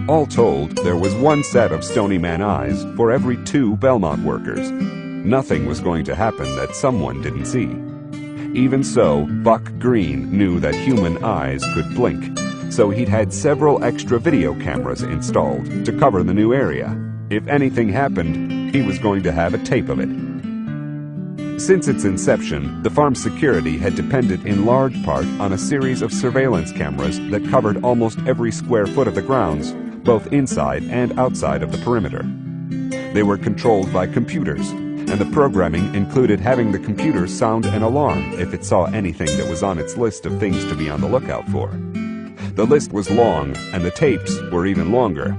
[SPEAKER 3] All told, there was one set of Stony Man eyes for every 2 Belmont workers. Nothing was going to happen that someone didn't see. Even so, Buck Green knew that human eyes could blink, so he'd had several extra video cameras installed to cover the new area. If anything happened, he was going to have a tape of it. Since its inception, the farm's security had depended in large part on a series of surveillance cameras that covered almost every square foot of the grounds, both inside and outside of the perimeter. They were controlled by computers, and the programming included having the computer sound an alarm if it saw anything that was on its list of things to be on the lookout for. The list was long, and the tapes were even longer,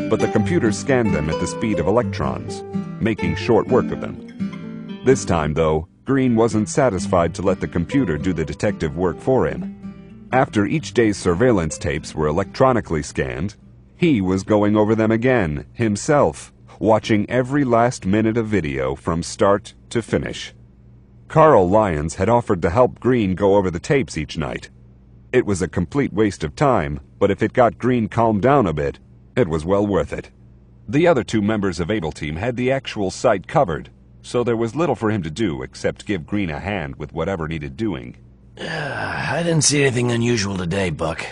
[SPEAKER 3] but the computer scanned them at the speed of electrons, making short work of them. This time, though, Green wasn't satisfied to let the computer do the detective work for him. After each day's surveillance tapes were electronically scanned, he was going over them again, himself, watching every last minute of video from start to finish. Carl Lyons had offered to help Green go over the tapes each night. It was a complete waste of time, but if it got Green calmed down a bit, it was well worth it. The other two members of Able Team had the actual site covered, so there was little for him to do except give Green a hand with whatever needed doing.
[SPEAKER 20] I didn't see anything unusual today, Buck.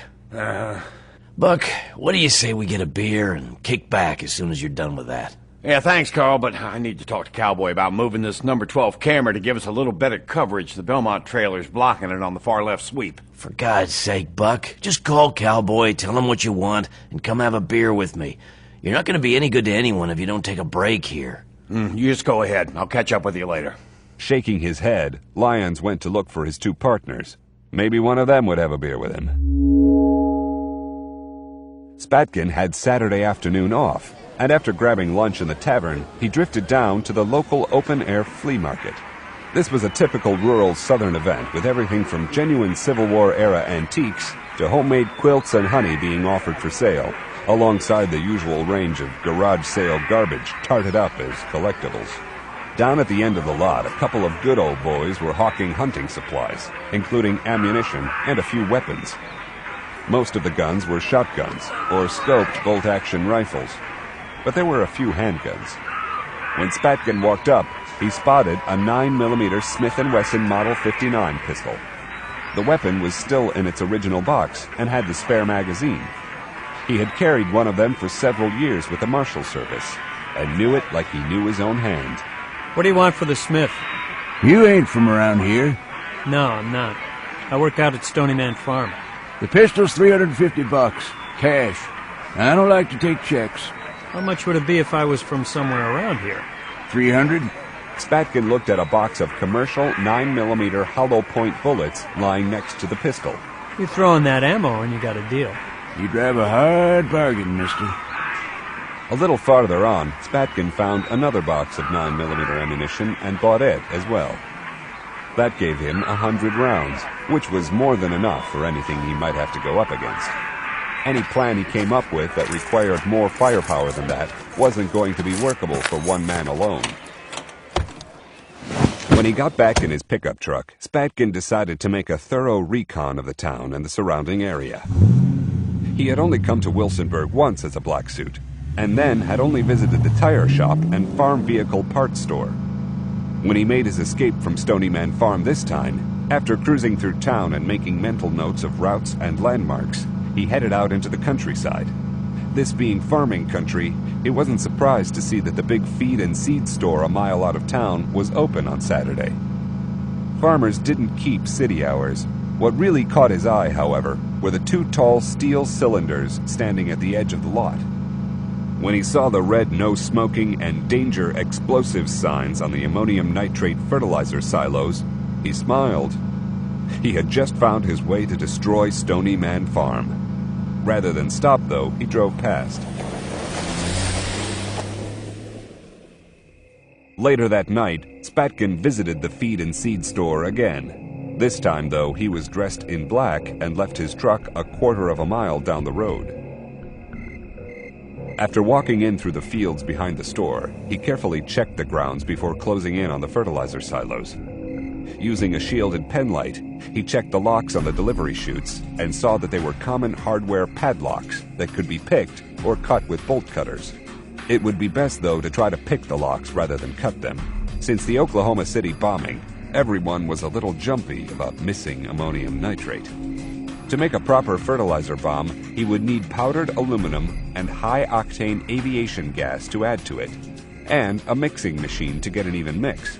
[SPEAKER 20] Buck, what do you say we get a beer and kick back as soon as you're done with that?
[SPEAKER 4] Yeah, thanks, Carl, but I need to talk to Cowboy about moving this number 12 camera to give us a little better coverage. The Belmont trailer's blocking it on the far left sweep.
[SPEAKER 20] For God's sake, Buck, just call Cowboy, tell him what you want, and come have a beer with me. You're not going to be any good to anyone if you don't take a break here.
[SPEAKER 4] You just go ahead. I'll catch up with you later.
[SPEAKER 3] Shaking his head, Lyons went to look for his two partners. Maybe one of them would have a beer with him. Spatkin had Saturday afternoon off, and after grabbing lunch in the tavern, he drifted down to the local open-air flea market. This was a typical rural southern event with everything from genuine Civil War-era antiques to homemade quilts and honey being offered for sale, alongside the usual range of garage sale garbage tarted up as collectibles. Down at the end of the lot, a couple of good old boys were hawking hunting supplies, including ammunition and a few weapons. Most of the guns were shotguns or scoped bolt-action rifles, but there were a few handguns. When Spatkin walked up, he spotted a 9mm Smith & Wesson Model 59 pistol. The weapon was still in its original box and had the spare magazine. He had carried one of them for several years with the Marshal Service and knew it like he knew his own hand.
[SPEAKER 14] What do you want for the Smith?
[SPEAKER 21] You ain't from around here.
[SPEAKER 14] No, I'm not. I work out at Stony Man Farm.
[SPEAKER 21] The pistol's $350, cash. I don't like to take checks.
[SPEAKER 14] How much would it be if I was from somewhere around here?
[SPEAKER 21] $300.
[SPEAKER 3] Spatkin looked at a box of commercial 9mm hollow point bullets lying next to the pistol.
[SPEAKER 14] You throw in that ammo and you got a deal.
[SPEAKER 21] You'd have a hard bargain, mister.
[SPEAKER 3] A little farther on, Spatkin found another box of 9mm ammunition and bought it as well. That gave him 100 rounds, which was more than enough for anything he might have to go up against. Any plan he came up with that required more firepower than that wasn't going to be workable for one man alone. When he got back in his pickup truck, Spatkin decided to make a thorough recon of the town and the surrounding area. He had only come to Wilsonburg once as a black suit, and then had only visited the tire shop and farm vehicle parts store. When he made his escape from Stony Man Farm this time, after cruising through town and making mental notes of routes and landmarks, he headed out into the countryside. This being farming country, he wasn't surprised to see that the big feed and seed store a mile out of town was open on Saturday. Farmers didn't keep city hours. What really caught his eye, however, were the two tall steel cylinders standing at the edge of the lot. When he saw the red no smoking and danger explosives signs on the ammonium nitrate fertilizer silos, he smiled. He had just found his way to destroy Stony Man Farm. Rather than stop, though, he drove past. Later that night, Spatkin visited the feed and seed store again. This time, though, he was dressed in black and left his truck a quarter of a mile down the road. After walking in through the fields behind the store, he carefully checked the grounds before closing in on the fertilizer silos. Using a shielded penlight, he checked the locks on the delivery chutes and saw that they were common hardware padlocks that could be picked or cut with bolt cutters. It would be best, though, to try to pick the locks rather than cut them, since the Oklahoma City bombing everyone was a little jumpy about missing ammonium nitrate. To make a proper fertilizer bomb, he would need powdered aluminum and high-octane aviation gas to add to it, and a mixing machine to get an even mix.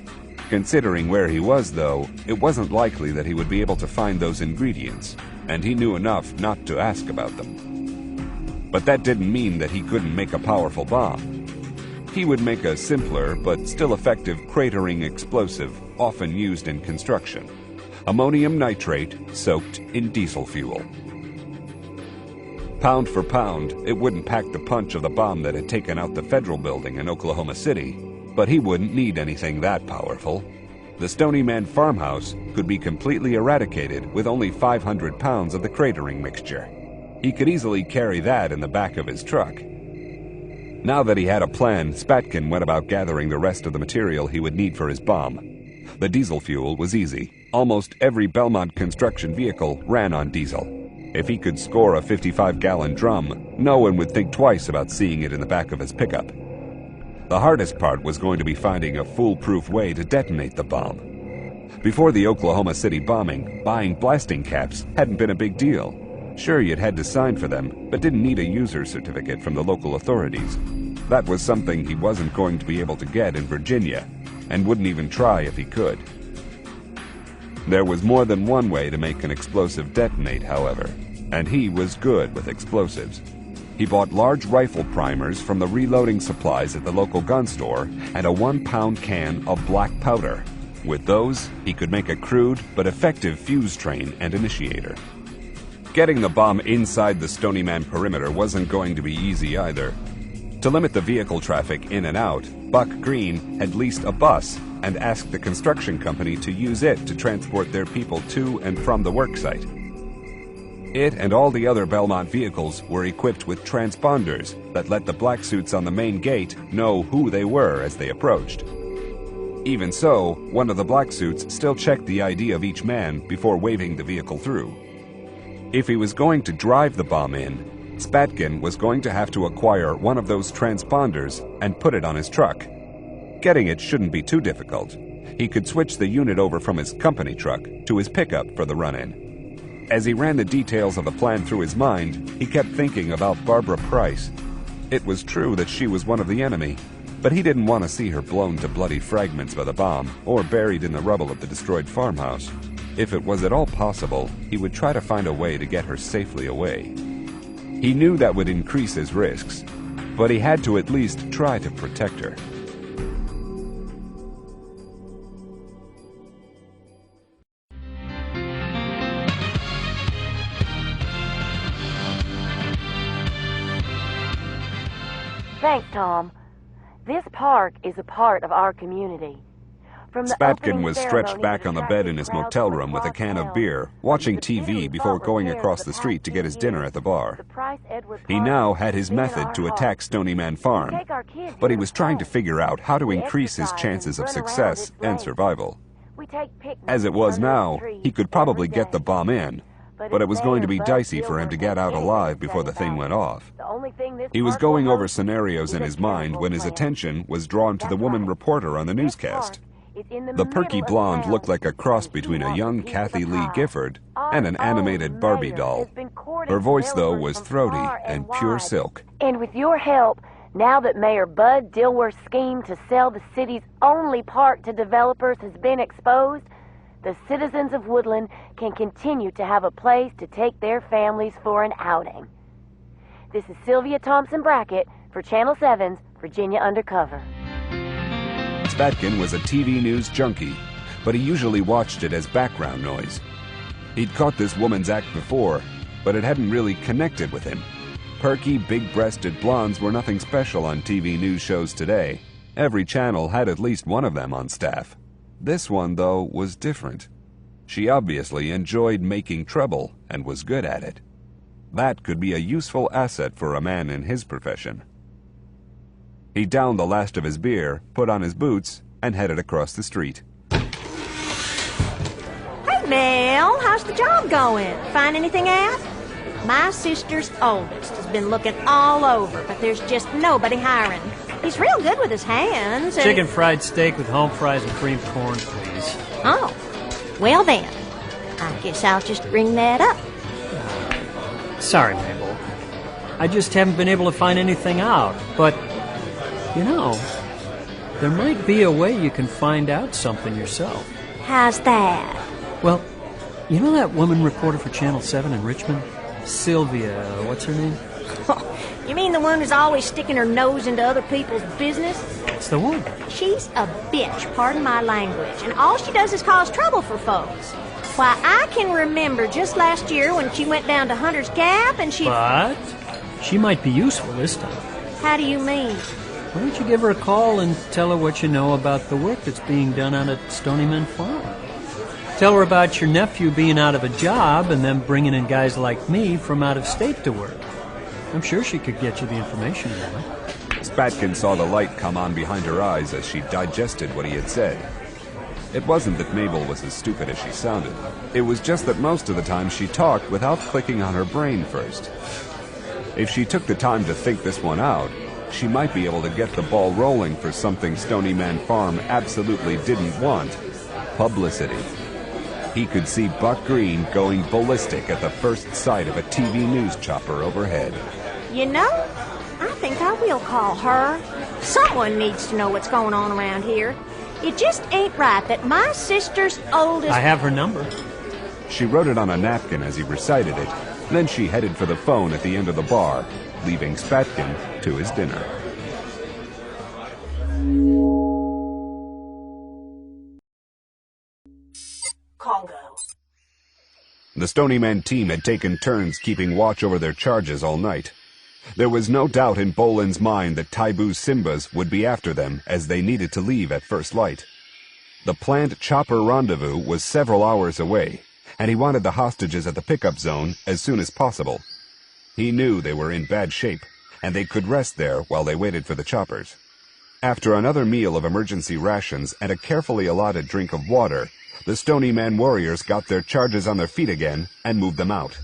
[SPEAKER 3] Considering where he was, though, it wasn't likely that he would be able to find those ingredients, and he knew enough not to ask about them. But that didn't mean that he couldn't make a powerful bomb. He would make a simpler but still effective cratering explosive often used in construction. Ammonium nitrate soaked in diesel fuel. Pound for pound, it wouldn't pack the punch of the bomb that had taken out the federal building in Oklahoma City, but he wouldn't need anything that powerful. The Stony Man farmhouse could be completely eradicated with only 500 pounds of the cratering mixture. He could easily carry that in the back of his truck. Now that he had a plan, Spatkin went about gathering the rest of the material he would need for his bomb. The diesel fuel was easy. Almost every Belmont construction vehicle ran on diesel. If he could score a 55-gallon drum, no one would think twice about seeing it in the back of his pickup. The hardest part was going to be finding a foolproof way to detonate the bomb. Before the Oklahoma City bombing, buying blasting caps hadn't been a big deal. Sure, you'd had to sign for them, but didn't need a user certificate from the local authorities. That was something he wasn't going to be able to get in Virginia, and wouldn't even try if he could. There was more than one way to make an explosive detonate, however, and he was good with explosives. He bought large rifle primers from the reloading supplies at the local gun store and a 1-pound can of black powder. With those, he could make a crude but effective fuse train and initiator. Getting the bomb inside the Stony Man perimeter wasn't going to be easy either. To limit the vehicle traffic in and out, Buck Green had leased a bus and asked the construction company to use it to transport their people to and from the worksite. It and all the other Belmont vehicles were equipped with transponders that let the black suits on the main gate know who they were as they approached. Even so, one of the black suits still checked the ID of each man before waving the vehicle through. If he was going to drive the bomb in, Spatkin was going to have to acquire one of those transponders and put it on his truck. Getting it shouldn't be too difficult. He could switch the unit over from his company truck to his pickup for the run-in. As he ran the details of the plan through his mind, he kept thinking about Barbara Price. It was true that she was one of the enemy, but he didn't want to see her blown to bloody fragments by the bomb or buried in the rubble of the destroyed farmhouse. If it was at all possible, he would try to find a way to get her safely away. He knew that would increase his risks, but he had to at least try to protect her.
[SPEAKER 7] Thanks, Tom. This park is a part of our community.
[SPEAKER 3] Spatkin was stretched back on the bed in his motel room with a can of beer, watching TV before going across the street to get his dinner at the bar. He now had his method to attack Stony Man Farm, but he was trying to figure out how to increase his chances of success and survival. As it was now, he could probably get the bomb in, but it was going to be dicey for him to get out alive before the thing went off. He was going over scenarios in his mind when his attention was drawn to the woman reporter on the newscast. The perky blonde looked like a cross between a young Kathy Lee Gifford and an animated Barbie doll. Her voice, though, was throaty and pure silk.
[SPEAKER 7] And with your help, now that Mayor Bud Dilworth's scheme to sell the city's only park to developers has been exposed, the citizens of Woodland can continue to have a place to take their families for an outing. This is Sylvia Thompson Brackett for Channel 7's Virginia Undercover.
[SPEAKER 3] Spatkin was a TV news junkie, but he usually watched it as background noise. He'd caught this woman's act before, but it hadn't really connected with him. Perky, big-breasted blondes were nothing special on TV news shows today. Every channel had at least one of them on staff. This one, though, was different. She obviously enjoyed making trouble and was good at it. That could be a useful asset for a man in his profession. He downed the last of his beer, put on his boots, and headed across the street.
[SPEAKER 13] Hey, Mel, how's the job going? Find anything out? My sister's oldest has been looking all over, but there's just nobody hiring. He's real good with his hands.
[SPEAKER 14] Chicken fried steak with home fries and creamed corn, please.
[SPEAKER 13] Oh, well then, I guess I'll just bring that up.
[SPEAKER 14] Sorry, Mabel. I just haven't been able to find anything out. But, you know, there might be a way you can find out something yourself.
[SPEAKER 13] How's that?
[SPEAKER 14] Well, you know that woman reporter for Channel 7 in Richmond? Sylvia, what's her name?
[SPEAKER 13] You mean the one who's always sticking her nose into other people's business?
[SPEAKER 14] That's the one.
[SPEAKER 13] She's a bitch, pardon my language, and all she does is cause trouble for folks. Why, I can remember just last year when she went down to Hunter's Gap and she...
[SPEAKER 14] But she might be useful this time.
[SPEAKER 13] How do you mean?
[SPEAKER 14] Why don't you give her a call and tell her what you know about the work that's being done out at Stony Man Farm? Tell her about your nephew being out of a job and them bringing in guys like me from out of state to work. I'm sure she could get you the information you want.
[SPEAKER 3] Spatkin saw the light come on behind her eyes as she digested what he had said. It wasn't that Mabel was as stupid as she sounded. It was just that most of the time she talked without clicking on her brain first. If she took the time to think this one out, she might be able to get the ball rolling for something Stony Man Farm absolutely didn't want: publicity. He could see Buck Green going ballistic at the first sight of a TV news chopper overhead.
[SPEAKER 13] You know, I think I will call her. Someone needs to know what's going on around here. It just ain't right that my sister's oldest...
[SPEAKER 14] I have her number.
[SPEAKER 3] She wrote it on a napkin as he recited it. Then she headed for the phone at the end of the bar, leaving Spatkin to his dinner.
[SPEAKER 6] Congo.
[SPEAKER 3] The Stony Man team had taken turns keeping watch over their charges all night. There was no doubt in Boland's mind that Taibu's Simbas would be after them as they needed to leave at first light. The planned chopper rendezvous was several hours away, and he wanted the hostages at the pickup zone as soon as possible. He knew they were in bad shape, and they could rest there while they waited for the choppers. After another meal of emergency rations and a carefully allotted drink of water, the Stony Man warriors got their charges on their feet again and moved them out.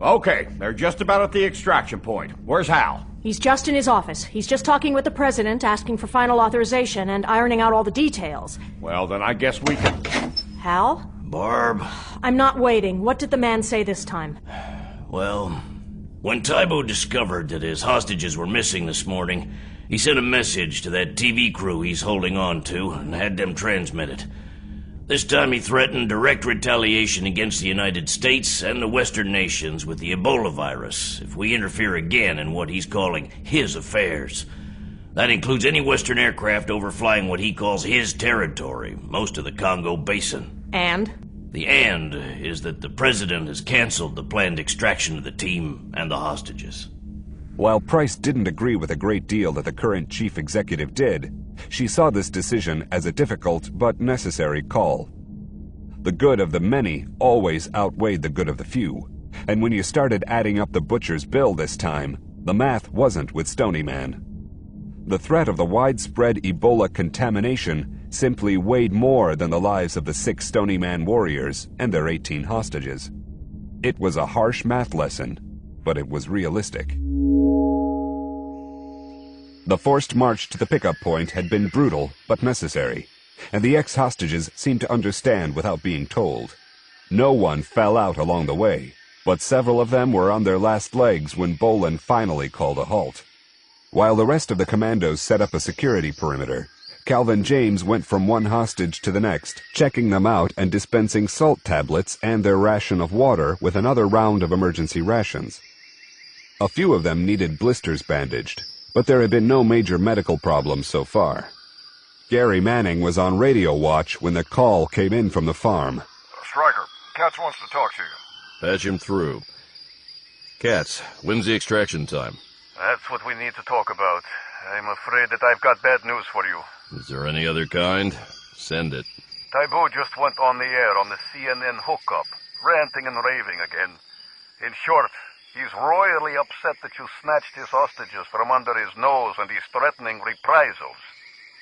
[SPEAKER 4] Okay, they're just about at the extraction point. Where's Hal?
[SPEAKER 9] He's just in his office. He's just talking with the president, asking for final authorization and ironing out all the details.
[SPEAKER 4] Well, then I guess we can...
[SPEAKER 9] Hal?
[SPEAKER 20] Barb?
[SPEAKER 9] I'm not waiting. What did the man say this time?
[SPEAKER 20] Well, when Taibu discovered that his hostages were missing this morning, he sent a message to that TV crew he's holding on to and had them transmit it. This time he threatened direct retaliation against the United States and the Western nations with the Ebola virus if we interfere again in what he's calling his affairs. That includes any Western aircraft overflying what he calls his territory, most of the Congo Basin.
[SPEAKER 9] And?
[SPEAKER 20] The "and" is that the president has canceled the planned extraction of the team and the hostages.
[SPEAKER 3] While Price didn't agree with a great deal that the current chief executive did, she saw this decision as a difficult but necessary call. The good of the many always outweighed the good of the few, and when you started adding up the butcher's bill this time, the math wasn't with Stony Man. The threat of the widespread Ebola contamination simply weighed more than the lives of the 6 Stony Man warriors and their 18 hostages. It was a harsh math lesson, but it was realistic. The forced march to the pickup point had been brutal but necessary, and the ex-hostages seemed to understand without being told. No one fell out along the way, but several of them were on their last legs when Boland finally called a halt. While the rest of the commandos set up a security perimeter, Calvin James went from one hostage to the next, checking them out and dispensing salt tablets and their ration of water with another round of emergency rations. A few of them needed blisters bandaged, but there had been no major medical problems so far. Gary Manning was on radio watch when the call came in from the farm.
[SPEAKER 16] Stryker, Katz wants to talk to you.
[SPEAKER 1] Patch him through. Katz, when's the extraction time?
[SPEAKER 16] That's what we need to talk about. I'm afraid that I've got bad news for you.
[SPEAKER 1] Is there any other kind? Send it.
[SPEAKER 16] Taibu just went on the air on the CNN hookup, ranting and raving again. In short, he's royally upset that you snatched his hostages from under his nose and he's threatening reprisals.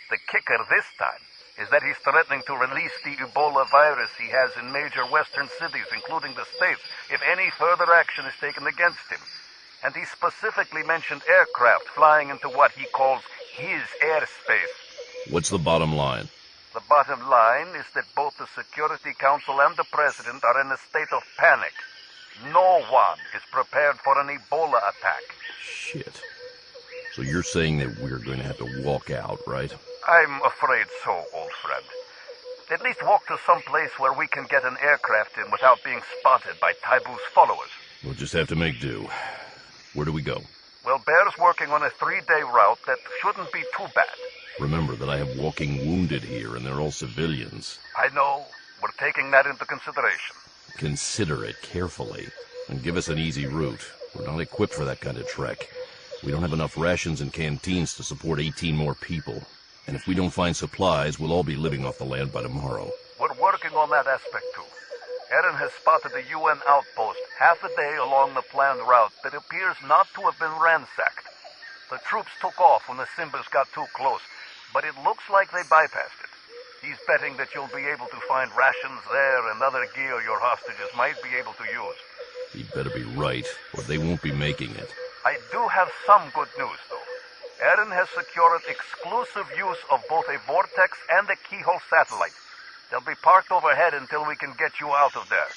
[SPEAKER 16] The kicker this time is that he's threatening to release the Ebola virus he has in major western cities, including the States, if any further action is taken against him. And he specifically mentioned aircraft flying into what he calls his airspace.
[SPEAKER 1] What's the bottom line?
[SPEAKER 16] The bottom line is that both the Security Council and the President are in a state of panic. No one is prepared for an Ebola attack.
[SPEAKER 1] Shit. So you're saying that we're going to have to walk out, right?
[SPEAKER 16] I'm afraid so, old friend. At least walk to some place where we can get an aircraft in without being spotted by Taibu's followers.
[SPEAKER 1] We'll just have to make do. Where do we go?
[SPEAKER 16] Well, Bear's working on a 3-day route that shouldn't be too bad.
[SPEAKER 1] Remember that I have walking wounded here, and they're all civilians.
[SPEAKER 16] I know. We're taking that into consideration.
[SPEAKER 1] Consider it carefully, and give us an easy route. We're not equipped for that kind of trek. We don't have enough rations and canteens to support 18 more people. And if we don't find supplies, we'll all be living off the land by tomorrow.
[SPEAKER 16] We're working on that aspect, too. Erin has spotted a UN outpost half a day along the planned route that appears not to have been ransacked. The troops took off when the Simbas got too close, but it looks like they bypassed it. He's betting that you'll be able to find rations there and other gear your hostages might be able to use.
[SPEAKER 1] He'd better be right, or they won't be making it.
[SPEAKER 16] I do have some good news, though. Erin has secured exclusive use of both a Vortex and a Keyhole satellite. They'll be parked overhead until we can get you out of there.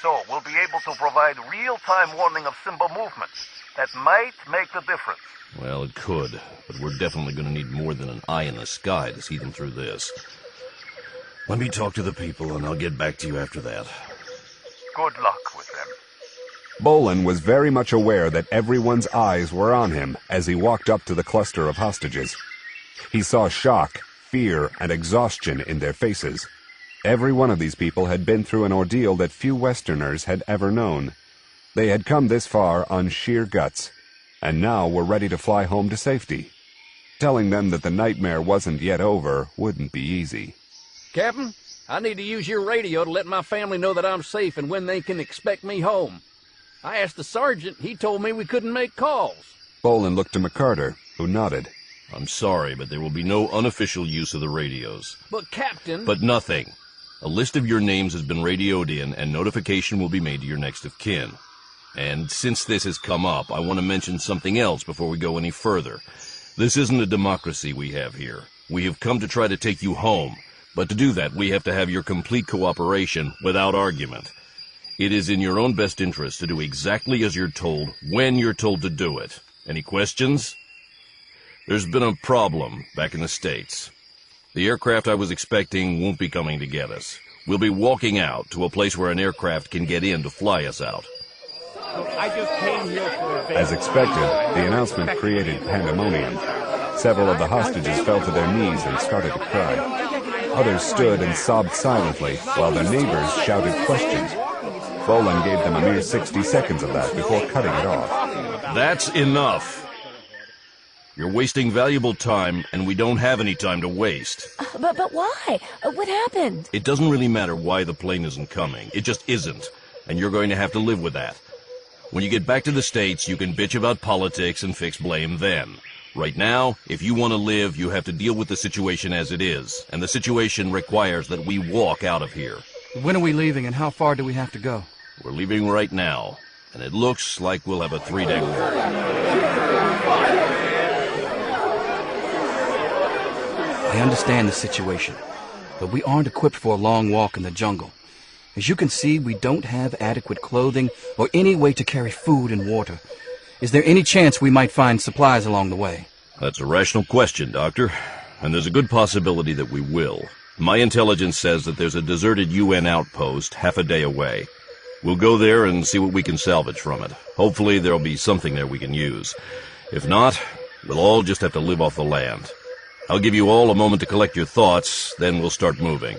[SPEAKER 16] So we'll be able to provide real-time warning of Simba movements. That might make the difference.
[SPEAKER 1] Well, it could, but we're definitely going to need more than an eye in the sky to see them through this. Let me talk to the people, and I'll get back to you after that.
[SPEAKER 16] Good luck with them.
[SPEAKER 3] Bolin was very much aware that everyone's eyes were on him as he walked up to the cluster of hostages. He saw shock, fear, and exhaustion in their faces. Every one of these people had been through an ordeal that few Westerners had ever known. They had come this far on sheer guts, and now were ready to fly home to safety. Telling them that the nightmare wasn't yet over wouldn't be easy.
[SPEAKER 17] Captain, I need to use your radio to let my family know that I'm safe and when they can expect me home. I asked the sergeant. He told me we couldn't make calls.
[SPEAKER 3] Bolin looked to McCarter, who nodded.
[SPEAKER 1] I'm sorry, but there will be no unofficial use of the radios.
[SPEAKER 17] But, Captain...
[SPEAKER 1] But nothing. A list of your names has been radioed in, and notification will be made to your next of kin. And since this has come up, I want to mention something else before we go any further. This isn't a democracy we have here. We have come to try to take you home. But to do that, we have to have your complete cooperation without argument. It is in your own best interest to do exactly as you're told, when you're told to do it. Any questions? There's been a problem back in the States. The aircraft I was expecting won't be coming to get us. We'll be walking out to a place where an aircraft can get in to fly us out.
[SPEAKER 18] I just came here for a
[SPEAKER 3] As expected, the announcement created pandemonium. Several of the hostages fell to their knees and started to cry. Others stood and sobbed silently, while their neighbors shouted questions. Bolin gave them a mere 60 seconds of that before cutting it off.
[SPEAKER 1] That's enough. You're wasting valuable time, and we don't have any time to waste.
[SPEAKER 7] But why? What happened?
[SPEAKER 1] It doesn't really matter why the plane isn't coming. It just isn't, and you're going to have to live with that. When you get back to the States, you can bitch about politics and fix blame then. Right now, if you want to live, you have to deal with the situation as it is, and the situation requires that we walk out of here.
[SPEAKER 8] When are we leaving, and how far do we have to go?
[SPEAKER 1] We're leaving right now, and it looks like we'll have a 3-day walk.
[SPEAKER 8] I understand the situation, but we aren't equipped for a long walk in the jungle. As you can see, we don't have adequate clothing or any way to carry food and water. Is there any chance we might find supplies along the way?
[SPEAKER 1] That's a rational question, Doctor, and there's a good possibility that we will. My intelligence says that there's a deserted UN outpost half a day away. We'll go there and see what we can salvage from it. Hopefully there'll be something there we can use. If not, we'll all just have to live off the land. I'll give you all a moment to collect your thoughts, then we'll start moving.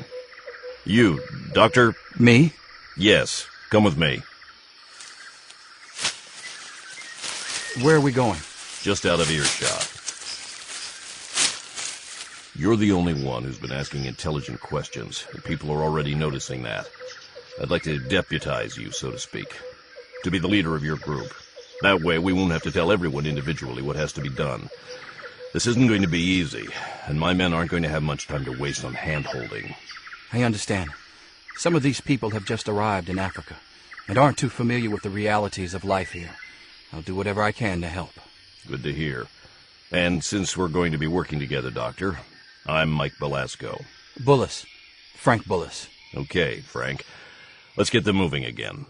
[SPEAKER 1] You, Doctor?
[SPEAKER 8] Me?
[SPEAKER 1] Yes, come with me.
[SPEAKER 8] Where are we going?
[SPEAKER 1] Just out of earshot. You're the only one who's been asking intelligent questions, and people are already noticing that. I'd like to deputize you, so to speak, to be the leader of your group. That way we won't have to tell everyone individually what has to be done. This isn't going to be easy, and my men aren't going to have much time to waste on hand-holding.
[SPEAKER 8] I understand. Some of these people have just arrived in Africa and aren't too familiar with the realities of life here. I'll do whatever I can to help.
[SPEAKER 1] Good to hear. And since we're going to be working together, Doctor, I'm Mike Belasco.
[SPEAKER 8] Bullis. Frank Bullis.
[SPEAKER 1] Okay, Frank. Let's get them moving again.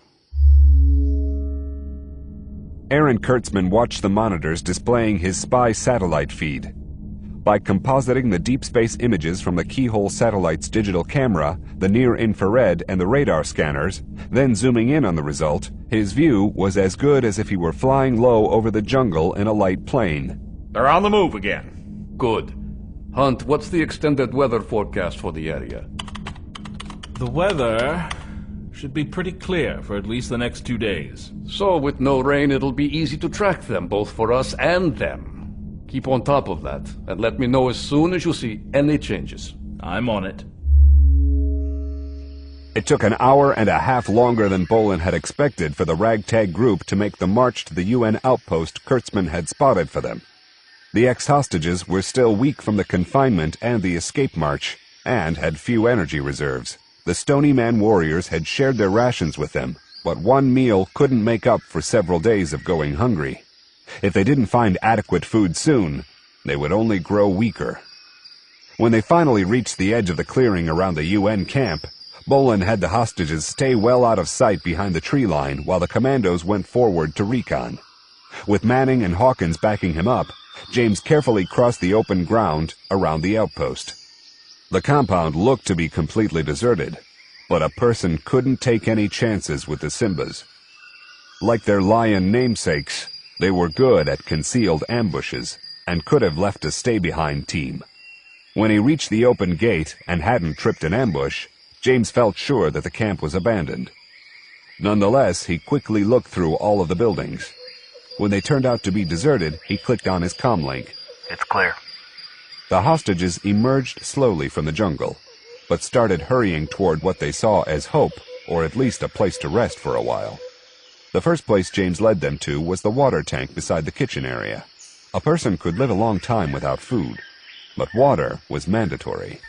[SPEAKER 3] Aaron Kurtzman watched the monitors displaying his spy satellite feed. By compositing the deep space images from the Keyhole satellite's digital camera, the near-infrared, and the radar scanners, then zooming in on the result, his view was as good as if he were flying low over the jungle in a light plane.
[SPEAKER 4] They're on the move again.
[SPEAKER 12] Good. Hunt, what's the extended weather forecast for the area?
[SPEAKER 2] The weather should be pretty clear for at least the next 2 days.
[SPEAKER 12] So with no rain, it'll be easy to track them, both for us and them. Keep on top of that, and let me know as soon as you see any changes.
[SPEAKER 2] I'm on it.
[SPEAKER 3] It took an hour and a half longer than Bolin had expected for the ragtag group to make the march to the UN outpost Kurtzman had spotted for them. The ex-hostages were still weak from the confinement and the escape march, and had few energy reserves. The Stony Man warriors had shared their rations with them, but one meal couldn't make up for several days of going hungry. If they didn't find adequate food soon, they would only grow weaker. When they finally reached the edge of the clearing around the UN camp, Bolin had the hostages stay well out of sight behind the tree line while the commandos went forward to recon. With Manning and Hawkins backing him up, James carefully crossed the open ground around the outpost. The compound looked to be completely deserted, but a person couldn't take any chances with the Simbas. Like their lion namesakes, they were good at concealed ambushes and could have left a stay-behind team. When he reached the open gate and hadn't tripped an ambush, James felt sure that the camp was abandoned. Nonetheless, he quickly looked through all of the buildings. When they turned out to be deserted, he clicked on his comlink.
[SPEAKER 11] It's clear.
[SPEAKER 3] The hostages emerged slowly from the jungle, but started hurrying toward what they saw as hope, or at least a place to rest for a while. The first place James led them to was the water tank beside the kitchen area. A person could live a long time without food, but water was mandatory.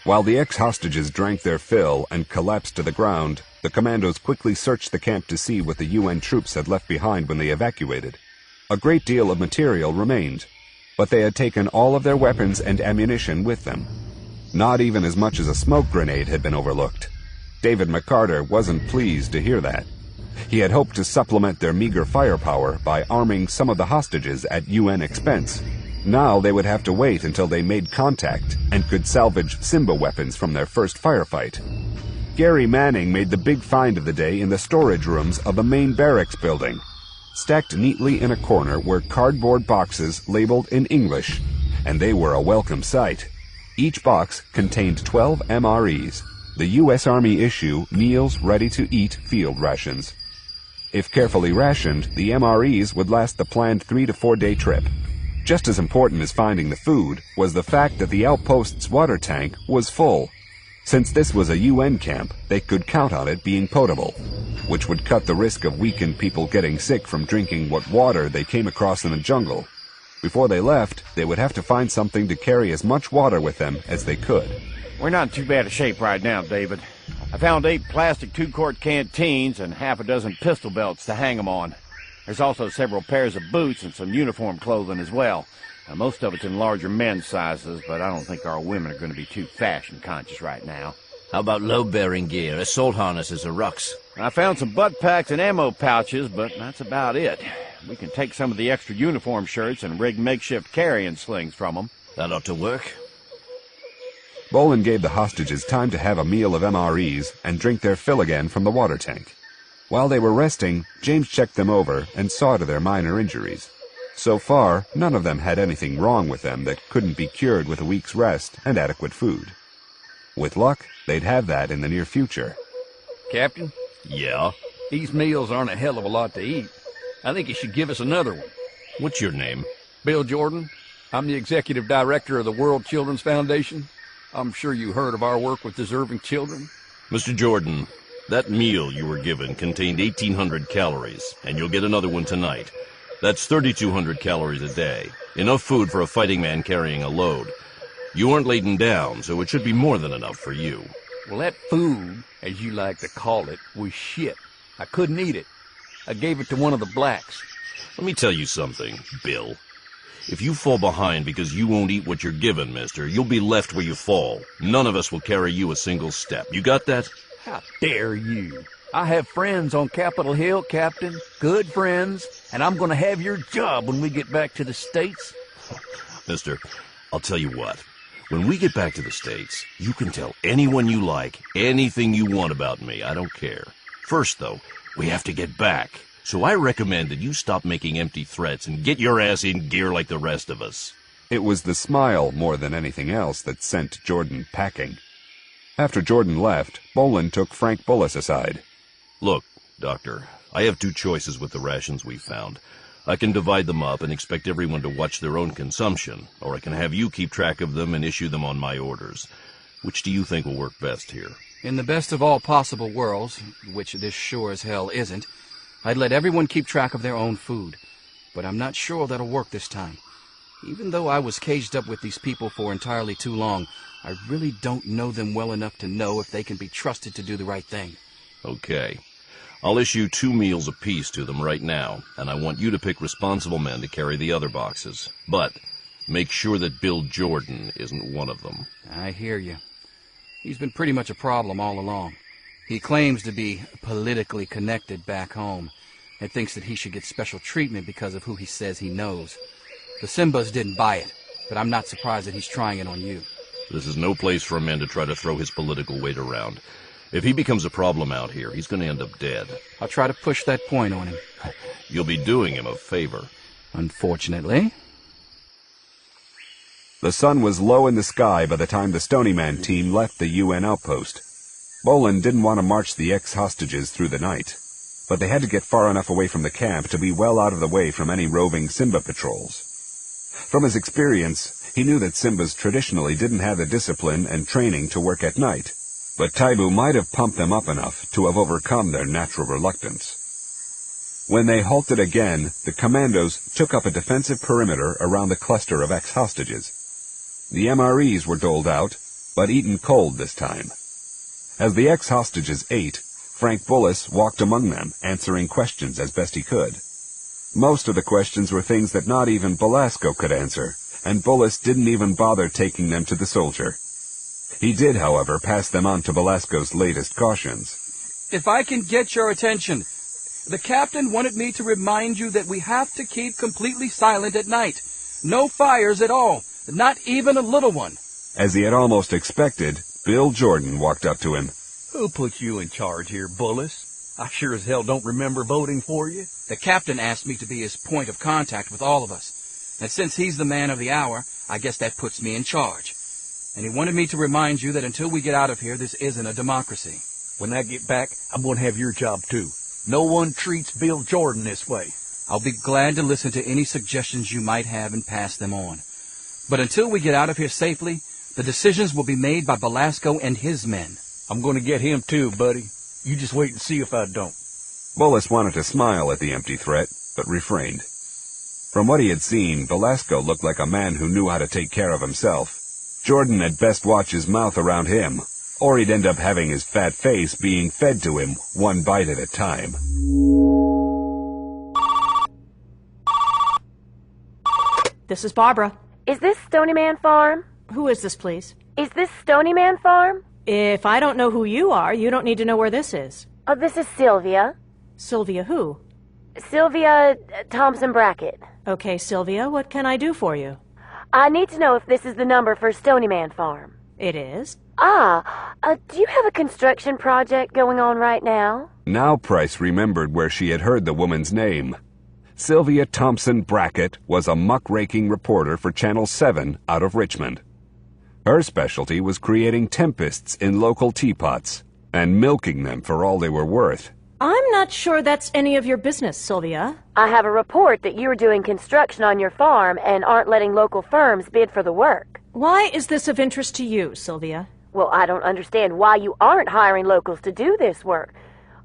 [SPEAKER 3] While the ex-hostages drank their fill and collapsed to the ground, the commandos quickly searched the camp to see what the UN troops had left behind when they evacuated. A great deal of material remained, but they had taken all of their weapons and ammunition with them. Not even as much as a smoke grenade had been overlooked. David McCarter wasn't pleased to hear that. He had hoped to supplement their meager firepower by arming some of the hostages at UN expense. Now they would have to wait until they made contact and could salvage Simba weapons from their first firefight. Gary Manning made the big find of the day in the storage rooms of the main barracks building. Stacked neatly in a corner were cardboard boxes labeled in English, and they were a welcome sight. Each box contained 12 MREs, the U.S. Army issue meals ready-to-eat field rations. If carefully rationed, the MREs would last the planned 3 to 4 day trip. Just as important as finding the food was the fact that the outpost's water tank was full. Since this was a UN camp, they could count on it being potable, which would cut the risk of weakened people getting sick from drinking what water they came across in the jungle. Before they left, they would have to find something to carry as much water with them as they could.
[SPEAKER 4] We're not in too bad a shape right now, David. I found 8 plastic 2-quart canteens and half a dozen pistol belts to hang them on. There's also several pairs of boots and some uniform clothing as well. Now, most of it's in larger men's sizes, but I don't think our women are going to be too fashion conscious right now.
[SPEAKER 20] How about load-bearing gear, assault harnesses or rucks?
[SPEAKER 4] I found some butt packs and ammo pouches, but that's about it. We can take some of the extra uniform shirts and rig makeshift carrying slings from them.
[SPEAKER 20] That ought to work.
[SPEAKER 3] Bolin gave the hostages time to have a meal of MREs and drink their fill again from the water tank. While they were resting, James checked them over and saw to their minor injuries. So far, none of them had anything wrong with them that couldn't be cured with a week's rest and adequate food. With luck, they'd have that in the near future.
[SPEAKER 17] Captain?
[SPEAKER 1] Yeah?
[SPEAKER 17] These meals aren't a hell of a lot to eat. I think you should give us another one.
[SPEAKER 1] What's your name?
[SPEAKER 17] Bill Jordan. I'm the executive director of the World Children's Foundation. I'm sure you heard of our work with deserving children.
[SPEAKER 1] Mr. Jordan, that meal you were given contained 1,800 calories, and you'll get another one tonight. That's 3,200 calories a day. Enough food for a fighting man carrying a load. You weren't laden down, so it should be more than enough for you.
[SPEAKER 17] Well, that food, as you like to call it, was shit. I couldn't eat it. I gave it to one of the blacks.
[SPEAKER 1] Let me tell you something, Bill. If you fall behind because you won't eat what you're given, mister, you'll be left where you fall. None of us will carry you a single step. You got that?
[SPEAKER 17] How dare you? I have friends on Capitol Hill, Captain. Good friends. And I'm going to have your job when we get back to the States.
[SPEAKER 1] Mister, I'll tell you what. When we get back to the States, you can tell anyone you like, anything you want about me. I don't care. First, though, we have to get back. So I recommend that you stop making empty threats and get your ass in gear like the rest of us.
[SPEAKER 3] It was the smile more than anything else that sent Jordan packing. After Jordan left, Bolin took Frank Bullis aside.
[SPEAKER 1] Look, Doctor, I have two choices with the rations we found. I can divide them up and expect everyone to watch their own consumption, or I can have you keep track of them and issue them on my orders. Which do you think will work best here?
[SPEAKER 8] In the best of all possible worlds, which this sure as hell isn't, I'd let everyone keep track of their own food. But I'm not sure that'll work this time. Even though I was caged up with these people for entirely too long, I really don't know them well enough to know if they can be trusted to do the right thing.
[SPEAKER 1] Okay. I'll issue 2 meals apiece to them right now, and I want you to pick responsible men to carry the other boxes. But make sure that Bill Jordan isn't one of them.
[SPEAKER 8] I hear you. He's been pretty much a problem all along. He claims to be politically connected back home, and thinks that he should get special treatment because of who he says he knows. The Simbas didn't buy it, but I'm not surprised that he's trying it on you.
[SPEAKER 1] This is no place for a man to try to throw his political weight around. If he becomes a problem out here, he's going to end up dead.
[SPEAKER 8] I'll try to push that point on him.
[SPEAKER 1] You'll be doing him a favor.
[SPEAKER 8] Unfortunately.
[SPEAKER 3] The sun was low in the sky by the time the Stony Man team left the UN outpost. Bolin didn't want to march the ex-hostages through the night, but they had to get far enough away from the camp to be well out of the way from any roving Simba patrols. From his experience, he knew that Simbas traditionally didn't have the discipline and training to work at night, but Taibu might have pumped them up enough to have overcome their natural reluctance. When they halted again, the commandos took up a defensive perimeter around the cluster of ex-hostages. The MREs were doled out, but eaten cold this time. As the ex-hostages ate, Frank Bullis walked among them, answering questions as best he could. Most of the questions were things that not even Belasco could answer, and Bullis didn't even bother taking them to the soldier. He did, however, pass them on to Belasco's latest cautions.
[SPEAKER 8] If I can get your attention, the captain wanted me to remind you that we have to keep completely silent at night. No fires at all, not even a little one.
[SPEAKER 3] As he had almost expected, Bill Jordan walked up to him.
[SPEAKER 17] Who put you in charge here, Bullis? I sure as hell don't remember voting for you.
[SPEAKER 8] The captain asked me to be his point of contact with all of us. And since he's the man of the hour, I guess that puts me in charge. And he wanted me to remind you that until we get out of here, this isn't a democracy.
[SPEAKER 17] When I get back, I'm going to have your job, too. No one treats Bill Jordan this way.
[SPEAKER 8] I'll be glad to listen to any suggestions you might have and pass them on. But until we get out of here safely, the decisions will be made by Belasco and his men.
[SPEAKER 17] I'm going to get him, too, buddy. You just wait and see if I don't.
[SPEAKER 3] Bullis wanted to smile at the empty threat, but refrained. From what he had seen, Belasco looked like a man who knew how to take care of himself. Jordan had best watch his mouth around him, or he'd end up having his fat face being fed to him one bite at a time.
[SPEAKER 9] This is Barbara.
[SPEAKER 7] Is this Stony Man Farm?
[SPEAKER 9] Who is this, please?
[SPEAKER 7] Is this Stony Man Farm?
[SPEAKER 9] If I don't know who you are, you don't need to know where this is.
[SPEAKER 7] Oh, this is Sylvia.
[SPEAKER 9] Sylvia who?
[SPEAKER 7] Sylvia Thompson Brackett.
[SPEAKER 9] Okay, Sylvia, what can I do for you?
[SPEAKER 7] I need to know if this is the number for Stony Man Farm.
[SPEAKER 9] It is.
[SPEAKER 7] Do you have a construction project going on right now?
[SPEAKER 3] Now Price remembered where she had heard the woman's name. Sylvia Thompson Brackett was a muckraking reporter for Channel 7 out of Richmond. Her specialty was creating tempests in local teapots and milking them for all they were worth.
[SPEAKER 9] I'm not sure that's any of your business, Sylvia.
[SPEAKER 7] I have a report that you're doing construction on your farm and aren't letting local firms bid for the work.
[SPEAKER 9] Why is this of interest to you, Sylvia?
[SPEAKER 7] Well, I don't understand why you aren't hiring locals to do this work.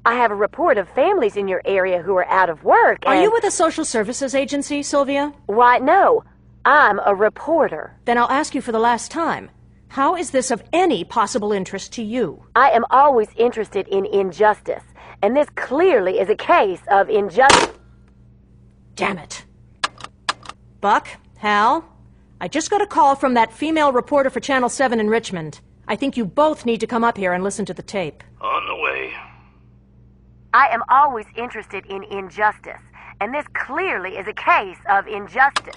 [SPEAKER 7] I have a report of families in your area who are out of work and...
[SPEAKER 9] Are you with a social services agency, Sylvia?
[SPEAKER 7] Why, no. I'm a reporter.
[SPEAKER 9] Then I'll ask you for the last time. How is this of any possible interest to you?
[SPEAKER 7] I am always interested in injustice. And this clearly is a case of injustice.
[SPEAKER 9] Damn it. Buck, Hal, I just got a call from that female reporter for Channel 7 in Richmond. I think you both need to come up here and listen to the tape.
[SPEAKER 20] On the way.
[SPEAKER 7] I am always interested in injustice, and this clearly is a case of injustice.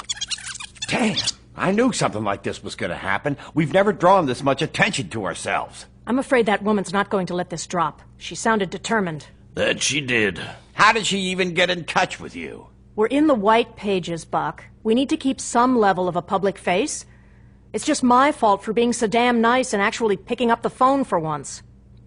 [SPEAKER 4] Damn, I knew something like this was going to happen. We've never drawn this much attention to ourselves.
[SPEAKER 9] I'm afraid that woman's not going to let this drop. She sounded determined.
[SPEAKER 20] That she did.
[SPEAKER 4] How did she even get in touch with you?
[SPEAKER 9] We're in the white pages, Buck. We need to keep some level of a public face. It's just my fault for being so damn nice and actually picking up the phone for once.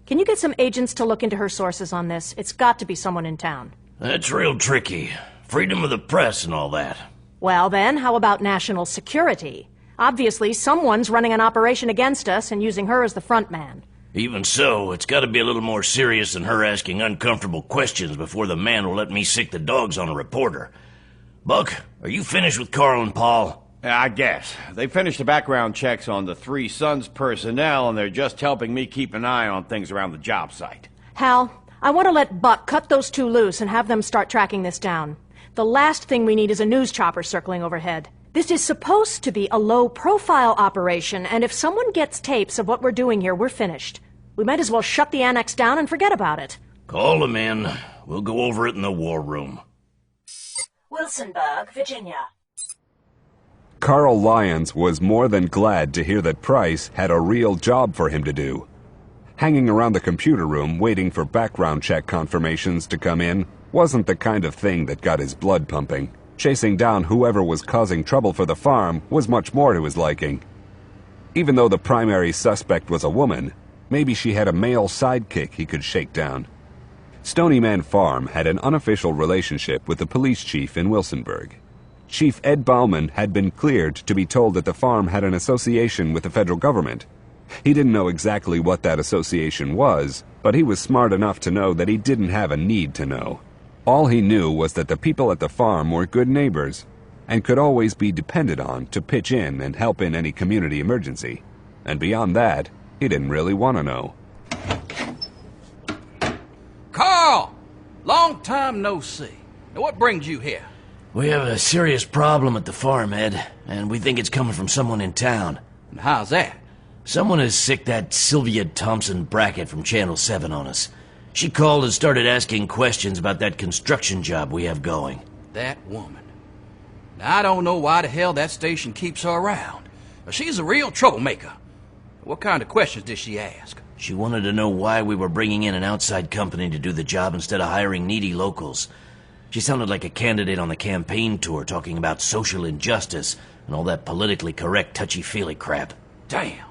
[SPEAKER 9] Can you get some agents to look into her sources on this? It's got to be someone in town.
[SPEAKER 20] That's real tricky. Freedom of the press and all that.
[SPEAKER 9] Well then, how about national security? Obviously, someone's running an operation against us and using her as the front man.
[SPEAKER 20] Even so, it's got to be a little more serious than her asking uncomfortable questions before the man will let me sick the dogs on a reporter. Buck, are you finished with Carl and Paul?
[SPEAKER 4] I guess. They finished the background checks on the Three Sons personnel, and they're just helping me keep an eye on things around the job site.
[SPEAKER 9] Hal, I want to let Buck cut those two loose and have them start tracking this down. The last thing we need is a news chopper circling overhead. This is supposed to be a low-profile operation, and if someone gets tapes of what we're doing here, we're finished. We might as well shut the annex down and forget about it.
[SPEAKER 20] Call them in. We'll go over it in the war room.
[SPEAKER 6] Wilsonburg, Virginia.
[SPEAKER 3] Carl Lyons was more than glad to hear that Price had a real job for him to do. Hanging around the computer room waiting for background check confirmations to come in wasn't the kind of thing that got his blood pumping. Chasing down whoever was causing trouble for the farm was much more to his liking. Even though the primary suspect was a woman, maybe she had a male sidekick he could shake down. Stony Man Farm had an unofficial relationship with the police chief in Wilsonburg. Chief Ed Bauman had been cleared to be told that the farm had an association with the federal government. He didn't know exactly what that association was, but he was smart enough to know that he didn't have a need to know. All he knew was that the people at the farm were good neighbors and could always be depended on to pitch in and help in any community emergency. And beyond that, he didn't really want to know.
[SPEAKER 8] Carl! Long time no see. Now, what brings you here?
[SPEAKER 20] We have a serious problem at the farm, Ed, and we think it's coming from someone in town.
[SPEAKER 8] And how's that?
[SPEAKER 20] Someone has sicked that Sylvia Thompson Brackett from Channel 7 on us. She called and started asking questions about that construction job we have going.
[SPEAKER 8] That woman. Now, I don't know why the hell that station keeps her around. She's a real troublemaker. What kind of questions did she ask?
[SPEAKER 20] She wanted to know why we were bringing in an outside company to do the job instead of hiring needy locals. She sounded like a candidate on the campaign tour talking about social injustice and all that politically correct touchy-feely crap.
[SPEAKER 8] Damn.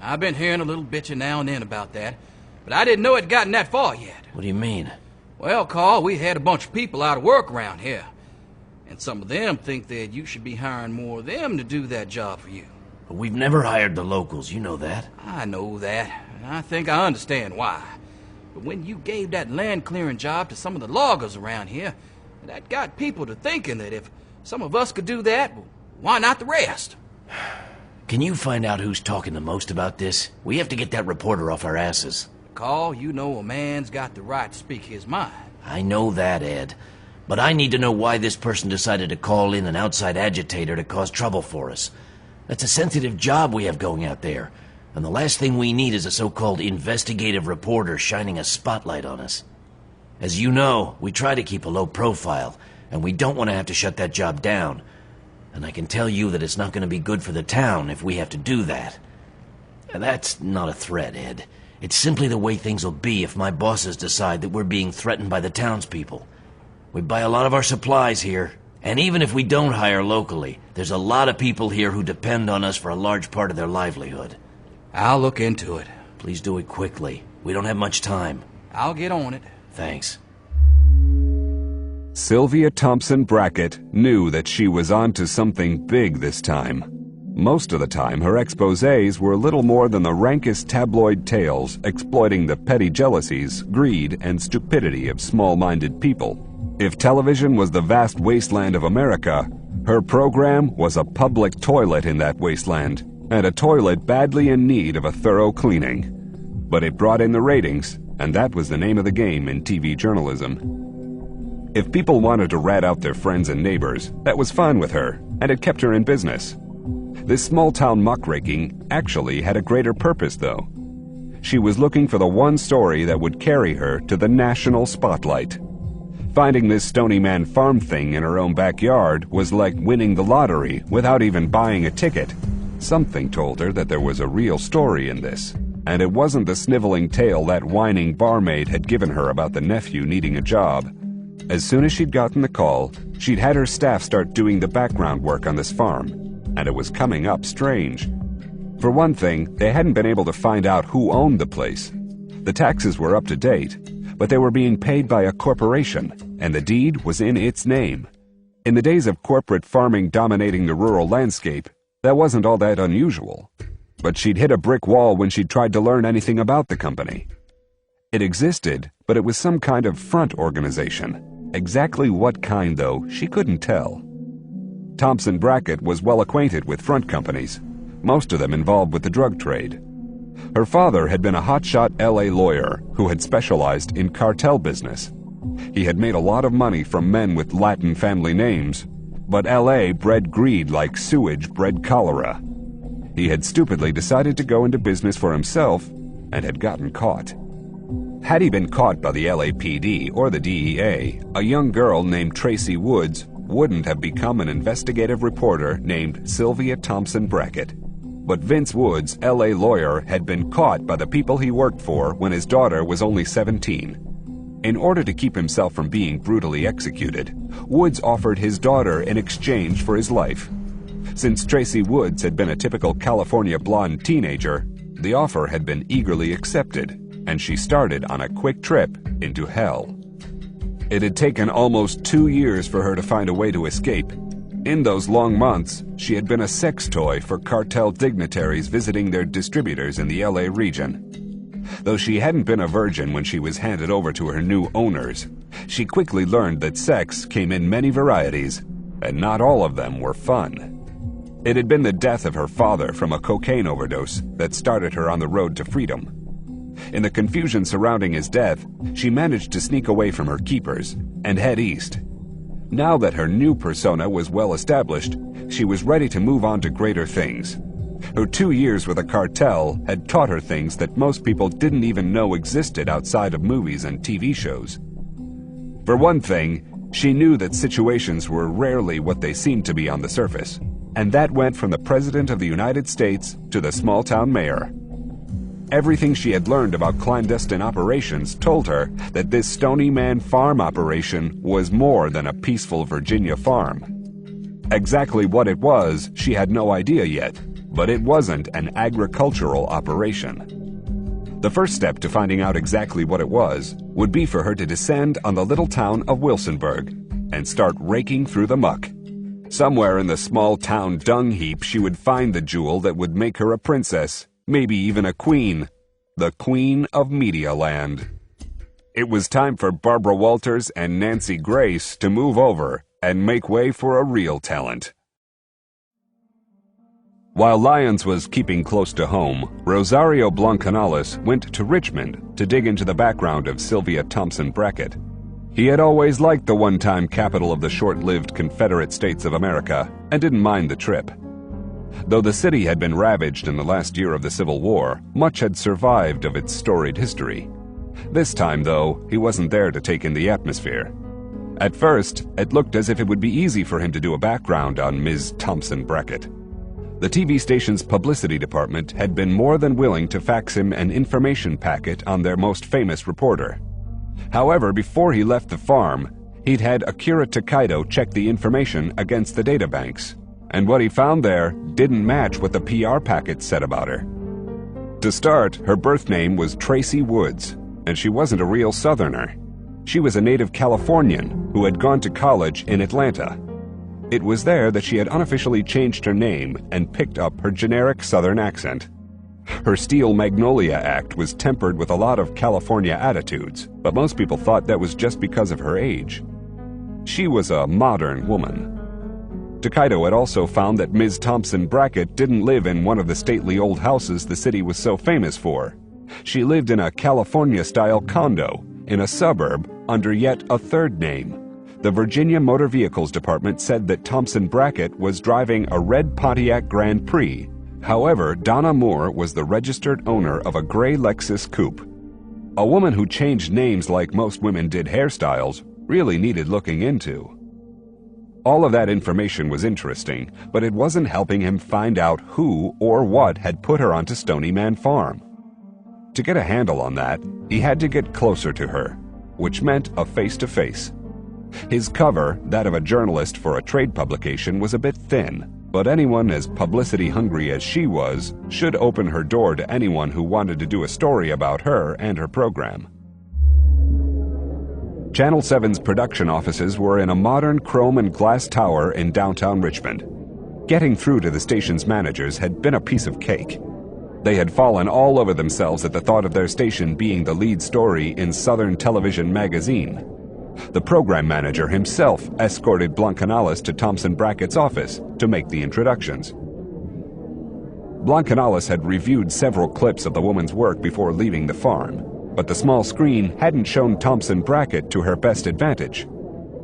[SPEAKER 8] I've been hearing a little bitching now and then about that, but I didn't know it'd gotten that far yet.
[SPEAKER 20] What do you mean?
[SPEAKER 8] Well, Carl, we had a bunch of people out of work around here, and some of them think that you should be hiring more of them to do that job for you.
[SPEAKER 20] But we've never hired the locals, you know that.
[SPEAKER 8] I know that, and I think I understand why. But when you gave that land clearing job to some of the loggers around here, that got people to thinking that if some of us could do that, well, why not the rest?
[SPEAKER 20] Can you find out who's talking the most about this? We have to get that reporter off our asses.
[SPEAKER 8] Carl, you know a man's got the right to speak his mind.
[SPEAKER 20] I know that, Ed. But I need to know why this person decided to call in an outside agitator to cause trouble for us. That's a sensitive job we have going out there. And the last thing we need is a so-called investigative reporter shining a spotlight on us. As you know, we try to keep a low profile, and we don't want to have to shut that job down. And I can tell you that it's not going to be good for the town if we have to do that. And that's not a threat, Ed. It's simply the way things will be if my bosses decide that we're being threatened by the townspeople. We buy a lot of our supplies here, and even if we don't hire locally, there's a lot of people here who depend on us for a large part of their livelihood.
[SPEAKER 8] I'll look into it.
[SPEAKER 20] Please do it quickly. We don't have much time.
[SPEAKER 8] I'll get on it.
[SPEAKER 20] Thanks.
[SPEAKER 3] Sylvia Thompson Brackett knew that she was onto something big this time. Most of the time, her exposés were little more than the rankest tabloid tales exploiting the petty jealousies, greed, and stupidity of small-minded people. If television was the vast wasteland of America, her program was a public toilet in that wasteland, and a toilet badly in need of a thorough cleaning. But it brought in the ratings, and that was the name of the game in TV journalism. If people wanted to rat out their friends and neighbors, that was fine with her. and it kept her in business. This small-town muckraking actually had a greater purpose, though. She was looking for the one story that would carry her to the national spotlight. Finding this Stony Man Farm thing in her own backyard was like winning the lottery without even buying a ticket. Something told her that there was a real story in this, and it wasn't the sniveling tale that whining barmaid had given her about the nephew needing a job. As soon as she'd gotten the call, she'd had her staff start doing the background work on this farm, and it was coming up strange. For one thing, they hadn't been able to find out who owned the place. The taxes were up to date, but they were being paid by a corporation, and the deed was in its name. In the days of corporate farming dominating the rural landscape, that wasn't all that unusual. But she'd hit a brick wall when she'd tried to learn anything about the company. It existed, but it was some kind of front organization. Exactly what kind, though, she couldn't tell. Thompson Brackett was well acquainted with front companies, most of them involved with the drug trade. Her father had been a hotshot LA lawyer who had specialized in cartel business. He had made a lot of money from men with Latin family names, but LA bred greed like sewage bred cholera. He had stupidly decided to go into business for himself and had gotten caught. Had he been caught by the LAPD or the DEA, a young girl named Tracy Woods wouldn't have become an investigative reporter named Sylvia Thompson Brackett. But Vince Woods, LA lawyer, had been caught by the people he worked for when his daughter was only 17. In order to keep himself from being brutally executed, Woods offered his daughter in exchange for his life. Since Tracy Woods had been a typical California blonde teenager, the offer had been eagerly accepted, and she started on a quick trip into hell. It had taken almost 2 years for her to find a way to escape. In those long months, she had been a sex toy for cartel dignitaries visiting their distributors in the LA region. Though she hadn't been a virgin when she was handed over to her new owners, she quickly learned that sex came in many varieties, and not all of them were fun. It had been the death of her father from a cocaine overdose that started her on the road to freedom. In the confusion surrounding his death, she managed to sneak away from her keepers and head east. Now that her new persona was well established, she was ready to move on to greater things. Her 2 years with a cartel had taught her things that most people didn't even know existed outside of movies and TV shows. For one thing, she knew that situations were rarely what they seemed to be on the surface, and that went from the President of the United States to the small-town mayor. Everything she had learned about clandestine operations told her that this Stony Man Farm operation was more than a peaceful Virginia farm. Exactly what it was, she had no idea yet, but it wasn't an agricultural operation. The first step to finding out exactly what it was would be for her to descend on the little town of Wilsonburg and start raking through the muck. Somewhere in the small town dung heap she would find the jewel that would make her a princess, maybe even a queen, the Queen of Medialand. It was time for Barbara Walters and Nancy Grace to move over and make way for a real talent. While Lyons was keeping close to home, Rosario Blancanales went to Richmond to dig into the background of Sylvia Thompson Brackett. He had always liked the one-time capital of the short-lived Confederate States of America and didn't mind the trip. Though the city had been ravaged in the last year of the Civil War, much had survived of its storied history. This time, though, he wasn't there to take in the atmosphere. At first, it looked as if it would be easy for him to do a background on Ms. Thompson Brackett. The TV station's publicity department had been more than willing to fax him an information packet on their most famous reporter. However, before he left the farm, he'd had Akira Takaido check the information against the databanks, and what he found there didn't match what the PR packet said about her. To start, her birth name was Tracy Woods, and she wasn't a real Southerner. She was a native Californian who had gone to college in Atlanta. It was there that she had unofficially changed her name and picked up her generic Southern accent. Her Steel Magnolia Act was tempered with a lot of California attitudes, but most people thought that was just because of her age. She was a modern woman. Takaido had also found that Ms. Thompson Brackett didn't live in one of the stately old houses the city was so famous for. She lived in a California-style condo in a suburb under yet a third name, The Virginia Motor Vehicles Department said that Thompson Brackett was driving a red Pontiac Grand Prix. However, Donna Moore was the registered owner of a gray Lexus coupe. A woman who changed names like most women did hairstyles really needed looking into. All of that information was interesting, but it wasn't helping him find out who or what had put her onto Stony Man Farm. To get a handle on that, he had to get closer to her, which meant a face-to-face. His cover, that of a journalist for a trade publication, was a bit thin, but anyone as publicity-hungry as she was should open her door to anyone who wanted to do a story about her and her program. Channel 7's production offices were in a modern chrome and glass tower in downtown Richmond. Getting through to the station's managers had been a piece of cake. They had fallen all over themselves at the thought of their station being the lead story in Southern Television magazine. The program manager himself escorted Blancanales to Thompson Brackett's office to make the introductions. Blancanales had reviewed several clips of the woman's work before leaving the farm, but the small screen hadn't shown Thompson Brackett to her best advantage.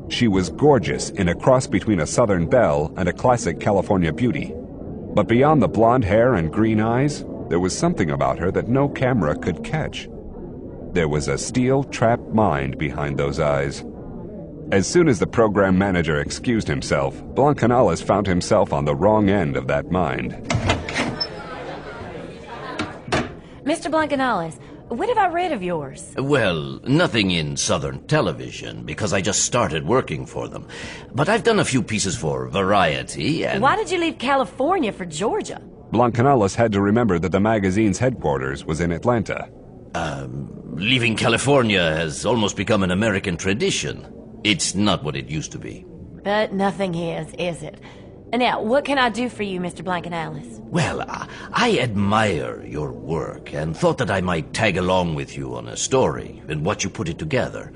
[SPEAKER 3] She was gorgeous in a cross between a Southern belle and a classic California beauty. But beyond the blonde hair and green eyes, there was something about her that no camera could catch. There was a steel-trapped mind behind those eyes. As soon as the program manager excused himself, Blancanales found himself on the wrong end of that mind.
[SPEAKER 7] Mr. Blancanales, what have I read of yours?
[SPEAKER 20] Well, nothing in Southern Television, because I just started working for them. But I've done a few pieces for Variety and...
[SPEAKER 7] Why did you leave California for Georgia?
[SPEAKER 3] Blancanales had to remember that the magazine's headquarters was in Atlanta.
[SPEAKER 20] Leaving California has almost become an American tradition. It's not what it used to be.
[SPEAKER 7] But nothing is it? Now, what can I do for you, Mr. Blancanales?
[SPEAKER 20] Well, I admire your work and thought that I might tag along with you on a story and watch you put it together.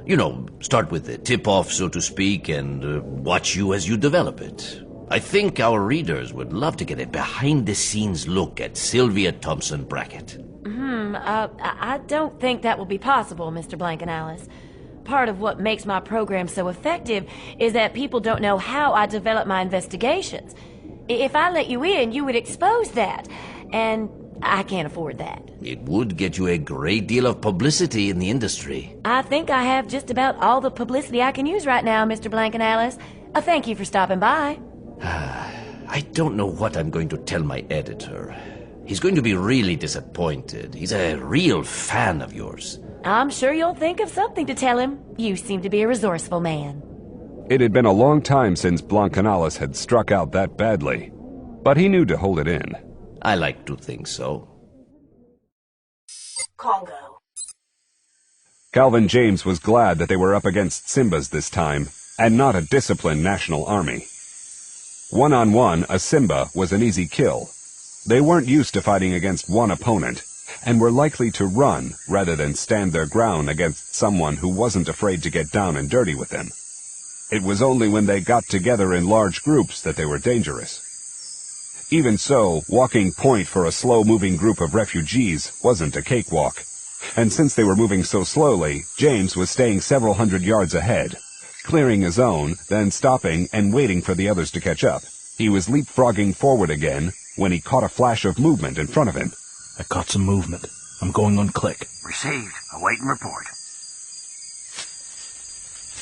[SPEAKER 20] You know, start with the tip-off, so to speak, and watch you as you develop it. I think our readers would love to get a behind-the-scenes look at Sylvia Thompson Brackett.
[SPEAKER 7] I don't think that will be possible, Mr. Blancanales. Part of what makes my program so effective is that people don't know how I develop my investigations. If I let you in, you would expose that, and I can't afford that.
[SPEAKER 20] It would get you a great deal of publicity in the industry.
[SPEAKER 7] I think I have just about all the publicity I can use right now, Mr. Blancanales. Thank you for stopping by.
[SPEAKER 20] I don't know what I'm going to tell my editor. He's going to be really disappointed. He's a real fan of yours.
[SPEAKER 7] I'm sure you'll think of something to tell him. You seem to be a resourceful man.
[SPEAKER 3] It had been a long time since Blancanales had struck out that badly, but he knew to hold it in.
[SPEAKER 20] I like to think so.
[SPEAKER 6] Congo.
[SPEAKER 3] Calvin James was glad that they were up against Simbas this time, and not a disciplined national army. One-on-one, a Simba was an easy kill. They weren't used to fighting against one opponent, and were likely to run rather than stand their ground against someone who wasn't afraid to get down and dirty with them. It was only when they got together in large groups that they were dangerous. Even so, walking point for a slow-moving group of refugees wasn't a cakewalk. And since they were moving so slowly, James was staying several hundred yards ahead, clearing his own, then stopping and waiting for the others to catch up. He was leapfrogging forward again when he caught a flash of movement in front of him.
[SPEAKER 2] I caught some movement. I'm going on click.
[SPEAKER 18] Received. Awaiting report.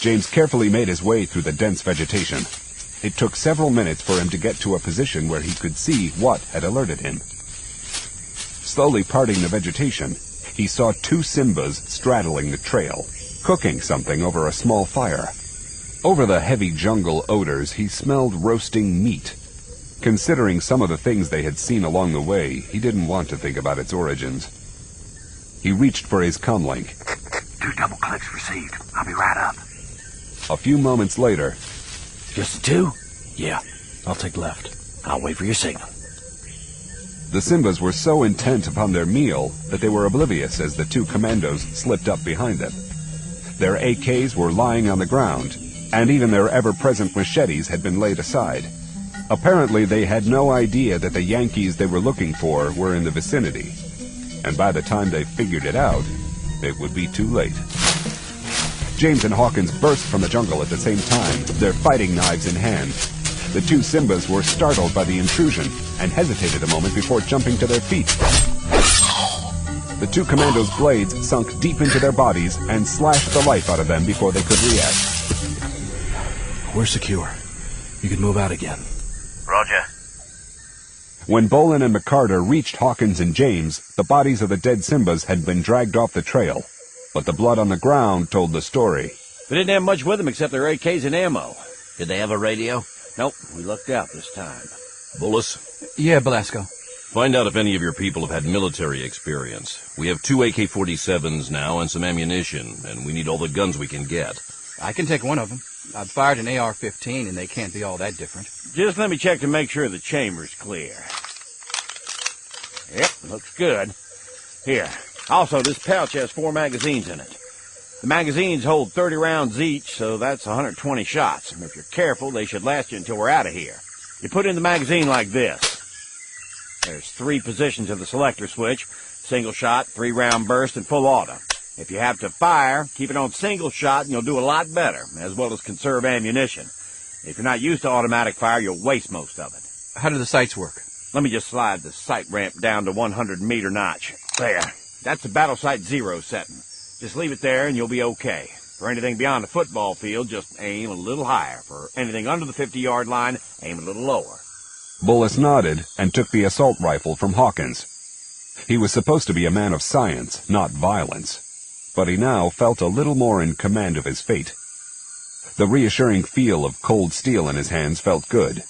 [SPEAKER 3] James carefully made his way through the dense vegetation. It took several minutes for him to get to a position where he could see what had alerted him. Slowly parting the vegetation, he saw two Simbas straddling the trail, cooking something over a small fire. Over the heavy jungle odors, he smelled roasting meat. Considering some of the things they had seen along the way, he didn't want to think about its origins. He reached for his comlink.
[SPEAKER 18] 2 double clicks received. I'll be right up.
[SPEAKER 3] A few moments later...
[SPEAKER 18] Just the 2?
[SPEAKER 2] Yeah, I'll take left.
[SPEAKER 18] I'll wait for your signal.
[SPEAKER 3] The Simbas were so intent upon their meal that they were oblivious as the 2 commandos slipped up behind them. Their AKs were lying on the ground, and even their ever-present machetes had been laid aside. Apparently, they had no idea that the Yankees they were looking for were in the vicinity. And by the time they figured it out, it would be too late. James and Hawkins burst from the jungle at the same time, their fighting knives in hand. The two Simbas were startled by the intrusion and hesitated a moment before jumping to their feet. The two commandos' blades sunk deep into their bodies and slashed the life out of them before they could react.
[SPEAKER 19] We're secure. You can move out again.
[SPEAKER 11] Roger.
[SPEAKER 3] When Bolin and McCarter reached Hawkins and James, the bodies of the dead Simbas had been dragged off the trail, but the blood on the ground told the story.
[SPEAKER 18] They didn't have much with them except their AKs and ammo.
[SPEAKER 20] Did they have a radio?
[SPEAKER 18] Nope, we lucked out this time.
[SPEAKER 1] Bullis?
[SPEAKER 8] Yeah, Belasco.
[SPEAKER 1] Find out if any of your people have had military experience. We have 2 AK-47s now and some ammunition, and we need all the guns we can get.
[SPEAKER 8] I can take one of them. I've fired an AR-15, and they can't be all that different.
[SPEAKER 18] Just let me check to make sure the chamber's clear. Yep, looks good. Here. Also, this pouch has 4 magazines in it. The magazines hold 30 rounds each, so that's 120 shots. And if you're careful, they should last you until we're out of here. You put in the magazine like this. There's 3 positions of the selector switch: single shot, 3-round burst, and full auto. If you have to fire, keep it on single shot and you'll do a lot better, as well as conserve ammunition. If you're not used to automatic fire, you'll waste most of it.
[SPEAKER 8] How do the sights work?
[SPEAKER 18] Let me just slide the sight ramp down to 100-meter notch. There. That's the battle sight 0 setting. Just leave it there and you'll be okay. For anything beyond the football field, just aim a little higher. For anything under the 50-yard line, aim a little lower.
[SPEAKER 3] Bullis nodded and took the assault rifle from Hawkins. He was supposed to be a man of science, not violence, but he now felt a little more in command of his fate. The reassuring feel of cold steel in his hands felt good.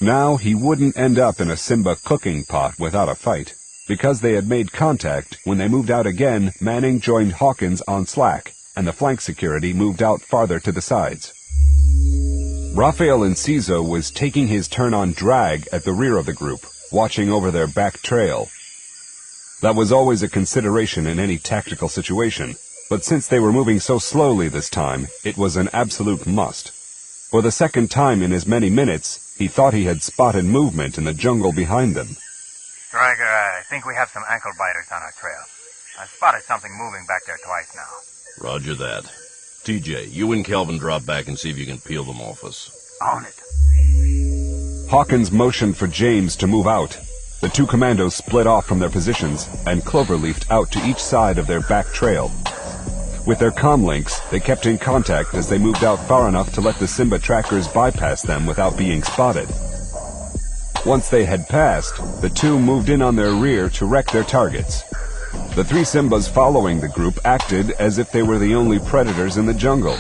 [SPEAKER 3] Now he wouldn't end up in a Simba cooking pot without a fight. Because they had made contact, when they moved out again, Manning joined Hawkins on slack, and the flank security moved out farther to the sides. Raphael Enciso was taking his turn on drag at the rear of the group, watching over their back trail. That was always a consideration in any tactical situation, but since they were moving so slowly this time, it was an absolute must. For the second time in as many minutes, he thought he had spotted movement in the jungle behind them.
[SPEAKER 15] Stryker, I think we have some ankle biters on our trail. I've spotted something moving back there twice now.
[SPEAKER 1] Roger that. TJ, you and Kelvin drop back and see if you can peel them off us.
[SPEAKER 15] On it.
[SPEAKER 3] Hawkins motioned for James to move out. The two commandos split off from their positions and cloverleafed out to each side of their back trail. With their comlinks, they kept in contact as they moved out far enough to let the Simba trackers bypass them without being spotted. Once they had passed, the two moved in on their rear to wreck their targets. The 3 Simbas following the group acted as if they were the only predators in the jungle.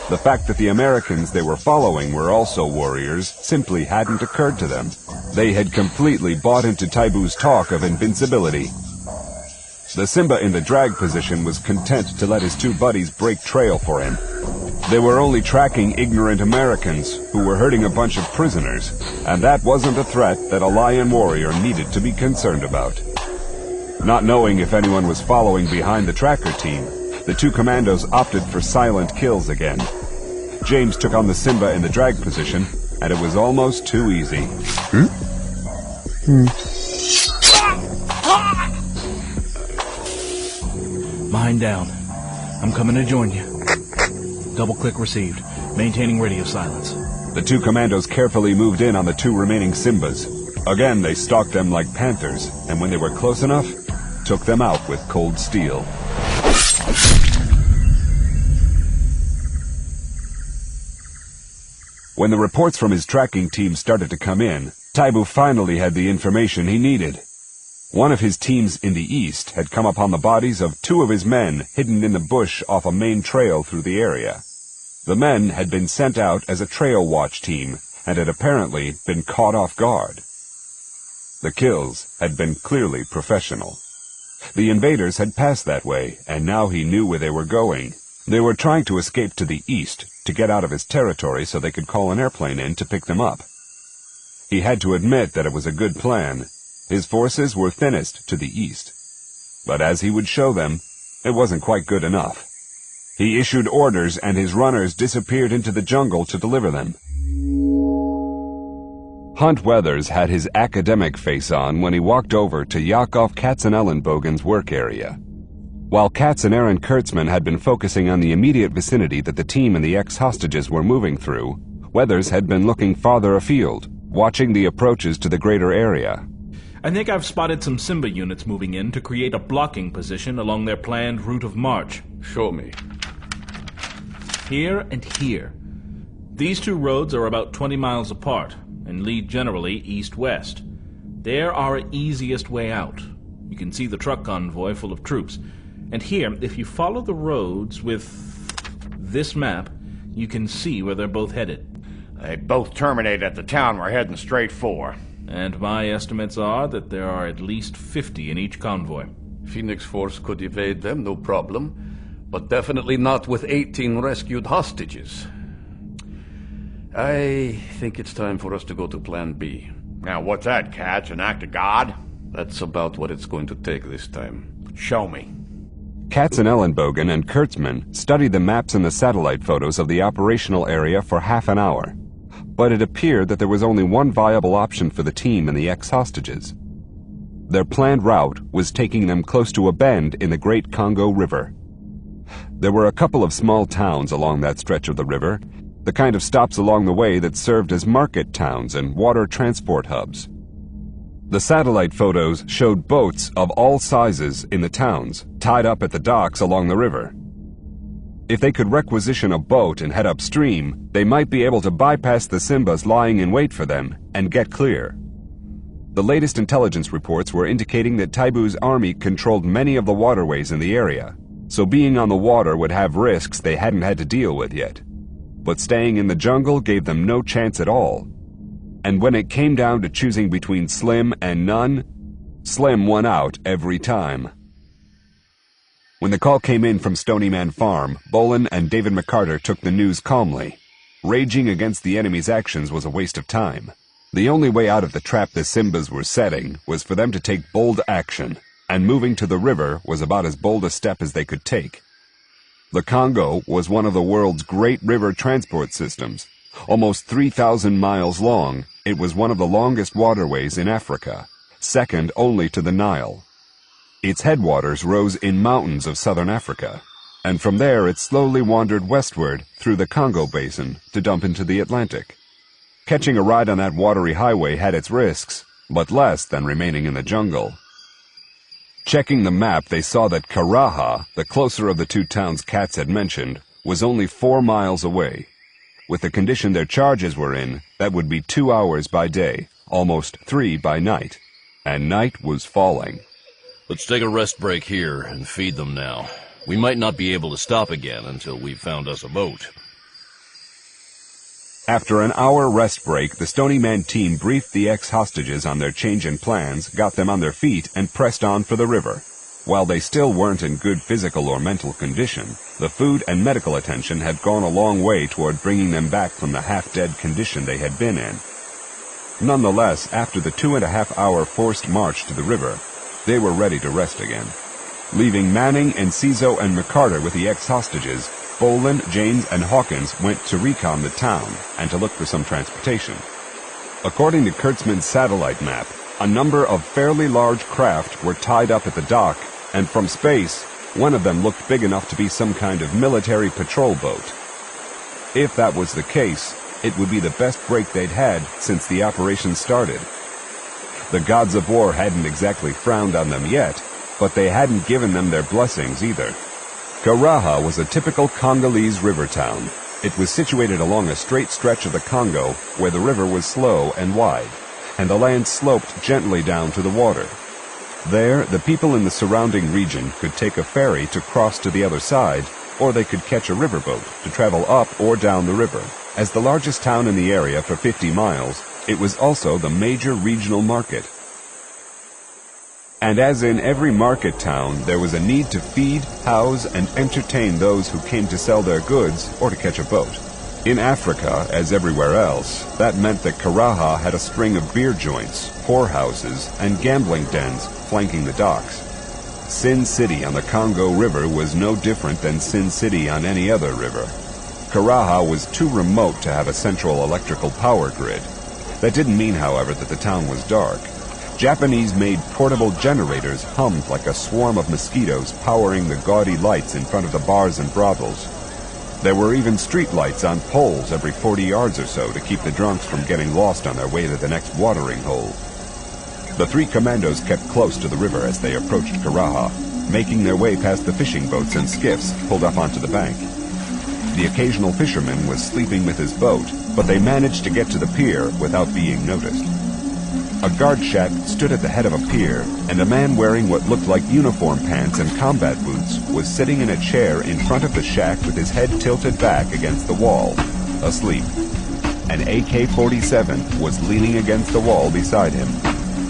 [SPEAKER 3] The fact that the Americans they were following were also warriors simply hadn't occurred to them. They had completely bought into Taibu's talk of invincibility. The Simba in the drag position was content to let his 2 buddies break trail for him. They were only tracking ignorant Americans who were hurting a bunch of prisoners, and that wasn't a threat that a lion warrior needed to be concerned about. Not knowing if anyone was following behind the tracker team, the 2 commandos opted for silent kills again. James took on the Simba in the drag position, and it was almost too easy.
[SPEAKER 2] Mine down. I'm coming to join you. Double-click received. Maintaining radio silence.
[SPEAKER 3] The 2 commandos carefully moved in on the 2 remaining Simbas. Again, they stalked them like panthers, and when they were close enough, took them out with cold steel. When the reports from his tracking team started to come in, Taibu finally had the information he needed. One of his teams in the east had come upon the bodies of 2 of his men hidden in the bush off a main trail through the area. The men had been sent out as a trail watch team and had apparently been caught off guard. The kills had been clearly professional. The invaders had passed that way, and now he knew where they were going. They were trying to escape to the east, to get out of his territory so they could call an airplane in to pick them up. He had to admit that it was a good plan. His forces were thinnest to the east. But as he would show them, it wasn't quite good enough. He issued orders and his runners disappeared into the jungle to deliver them. Hunt Weathers had his academic face on when he walked over to Yakov Katzenellenbogen's work area. While Katz and Aaron Kurtzman had been focusing on the immediate vicinity that the team and the ex-hostages were moving through, Weathers had been looking farther afield, watching the approaches to the greater area.
[SPEAKER 2] I think I've spotted some Simba units moving in to create a blocking position along their planned route of march.
[SPEAKER 12] Show me.
[SPEAKER 2] Here and here. These two roads are about 20 miles apart and lead generally east-west. They're our easiest way out. You can see the truck convoy full of troops. And here, if you follow the roads with this map, you can see where they're both headed.
[SPEAKER 4] They both terminate at the town we're heading straight for.
[SPEAKER 2] And my estimates are that there are at least 50 in each convoy.
[SPEAKER 12] Phoenix Force could evade them, no problem, but definitely not with 18 rescued hostages. I think it's time for us to go to Plan B.
[SPEAKER 4] Now, what's that, Katz? An act of God?
[SPEAKER 12] That's about what it's going to take this time.
[SPEAKER 4] Show me.
[SPEAKER 3] Katz and Ellenbogen and Kurtzman studied the maps and the satellite photos of the operational area for half an hour. But it appeared that there was only one viable option for the team and the ex-hostages. Their planned route was taking them close to a bend in the Great Congo River. There were a couple of small towns along that stretch of the river, the kind of stops along the way that served as market towns and water transport hubs. The satellite photos showed boats of all sizes in the towns, tied up at the docks along the river. If they could requisition a boat and head upstream, they might be able to bypass the Simbas lying in wait for them and get clear. The latest intelligence reports were indicating that Taibu's army controlled many of the waterways in the area, so being on the water would have risks they hadn't had to deal with yet. But staying in the jungle gave them no chance at all. And when it came down to choosing between Slim and none, Slim won out every time. When the call came in from Stony Man Farm, Bolin and David McCarter took the news calmly. Raging against the enemy's actions was a waste of time. The only way out of the trap the Simbas were setting was for them to take bold action, and moving to the river was about as bold a step as they could take. The Congo was one of the world's great river transport systems. Almost 3,000 miles long, it was one of the longest waterways in Africa, second only to the Nile. Its headwaters rose in mountains of southern Africa, and from there it slowly wandered westward through the Congo Basin to dump into the Atlantic. Catching a ride on that watery highway had its risks, but less than remaining in the jungle. Checking the map, they saw that Karaha, the closer of the two towns Katz had mentioned, was only 4 miles away. With the condition their charges were in, that would be 2 hours by day, almost 3 by night. And night was falling.
[SPEAKER 1] Let's take a rest break here and feed them now. We might not be able to stop again until we've found us a boat.
[SPEAKER 3] After an hour rest break, the Stony Man team briefed the ex-hostages on their change in plans, got them on their feet, and pressed on for the river. While they still weren't in good physical or mental condition, the food and medical attention had gone a long way toward bringing them back from the half-dead condition they had been in. Nonetheless, after the 2.5-hour forced march to the river, they were ready to rest again. Leaving Manning, Enciso, and McCarter with the ex-hostages, Bolin, James, and Hawkins went to recon the town and to look for some transportation. According to Kurtzman's satellite map, a number of fairly large craft were tied up at the dock, and from space, one of them looked big enough to be some kind of military patrol boat. If that was the case, it would be the best break they'd had since the operation started. The gods of war hadn't exactly frowned on them yet, but they hadn't given them their blessings either. Karaha was a typical Congolese river town. It was situated along a straight stretch of the Congo where the river was slow and wide, and the land sloped gently down to the water. There, the people in the surrounding region could take a ferry to cross to the other side, or they could catch a riverboat to travel up or down the river. As the largest town in the area for 50 miles, it was also the major regional market. And as in every market town, there was a need to feed, house, and entertain those who came to sell their goods or to catch a boat. In Africa, as everywhere else, that meant that Karaha had a string of beer joints, whorehouses, and gambling dens flanking the docks. Sin City on the Congo River was no different than Sin City on any other river. Karaha was too remote to have a central electrical power grid. That didn't mean, however, that the town was dark. Japanese-made portable generators hummed like a swarm of mosquitoes powering the gaudy lights in front of the bars and brothels. There were even street lights on poles every 40 yards or so to keep the drunks from getting lost on their way to the next watering hole. The three commandos kept close to the river as they approached Karaha, making their way past the fishing boats and skiffs pulled up onto the bank. The occasional fisherman was sleeping with his boat, but they managed to get to the pier without being noticed. A guard shack stood at the head of a pier, and a man wearing what looked like uniform pants and combat boots was sitting in a chair in front of the shack with his head tilted back against the wall, asleep. An AK-47 was leaning against the wall beside him,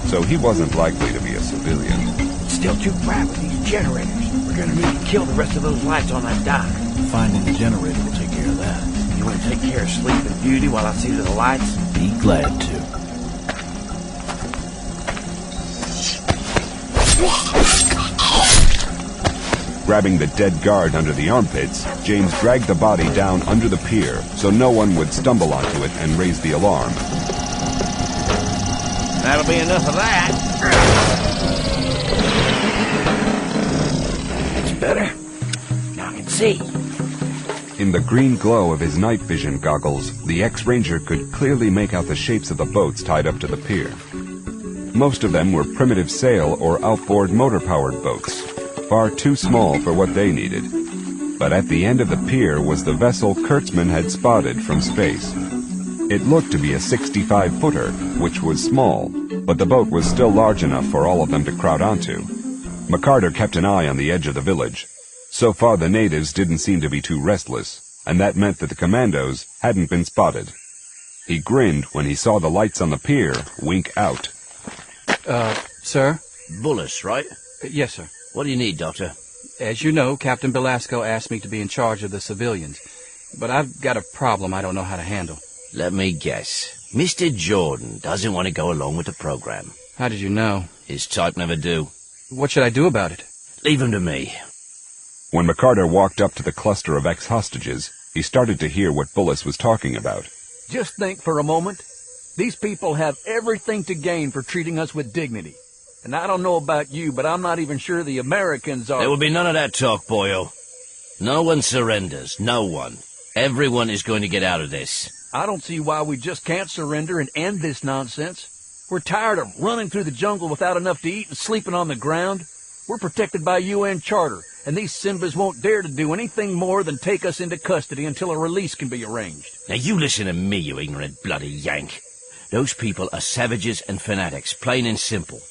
[SPEAKER 3] so he wasn't likely to be a civilian.
[SPEAKER 18] It's still too bright with these generators. We're gonna need to kill the rest of those lights on that dock.
[SPEAKER 19] Finding the generator will take care of that.
[SPEAKER 18] You want to take care of Sleeping Beauty while I see to the lights?
[SPEAKER 19] Be glad to.
[SPEAKER 3] Grabbing the dead guard under the armpits, James dragged the body down under the pier so no one would stumble onto it and raise the alarm.
[SPEAKER 18] That'll be enough of that. That's better. Now I can see.
[SPEAKER 3] In the green glow of his night vision goggles, the ex-ranger could clearly make out the shapes of the boats tied up to the pier. Most of them were primitive sail or outboard motor-powered boats, far too small for what they needed. But at the end of the pier was the vessel Kurtzman had spotted from space. It looked to be a 65-footer, which was small, but the boat was still large enough for all of them to crowd onto. McCarter kept an eye on the edge of the village. So far the natives didn't seem to be too restless, and that meant that the commandos hadn't been spotted. He grinned when he saw the lights on the pier wink out.
[SPEAKER 8] Sir?
[SPEAKER 20] Bullis, right?
[SPEAKER 8] Yes, sir.
[SPEAKER 20] What do you need, Doctor?
[SPEAKER 8] As you know, Captain Belasco asked me to be in charge of the civilians. But I've got a problem I don't know how to handle.
[SPEAKER 20] Let me guess. Mr. Jordan doesn't want to go along with the program.
[SPEAKER 8] How did you know?
[SPEAKER 20] His type never do.
[SPEAKER 8] What should I do about it?
[SPEAKER 20] Leave him to me.
[SPEAKER 3] When McCarter walked up to the cluster of ex-hostages, he started to hear what Bullis was talking about.
[SPEAKER 17] Just think for a moment. These people have everything to gain for treating us with dignity. And I don't know about you, but I'm not even sure the Americans are...
[SPEAKER 20] There will be none of that talk, boyo. No one surrenders. No one. Everyone is going to get out of this.
[SPEAKER 17] I don't see why we just can't surrender and end this nonsense. We're tired of running through the jungle without enough to eat and sleeping on the ground. We're protected by UN Charter, and these Simbas won't dare to do anything more than take us into custody until a release can be arranged.
[SPEAKER 20] Now you listen to me, you ignorant bloody Yank. Those people are savages and fanatics, plain and simple.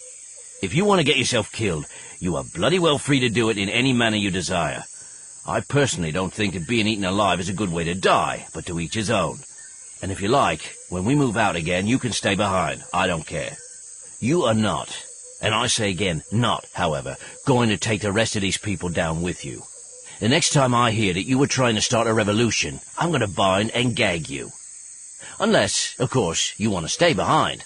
[SPEAKER 20] If you want to get yourself killed, you are bloody well free to do it in any manner you desire. I personally don't think that being eaten alive is a good way to die, but to each his own. And if you like, when we move out again, you can stay behind. I don't care. You are not, and I say again, not, however, going to take the rest of these people down with you. The next time I hear that you were trying to start a revolution, I'm going to bind and gag you. Unless, of course, you want to stay behind.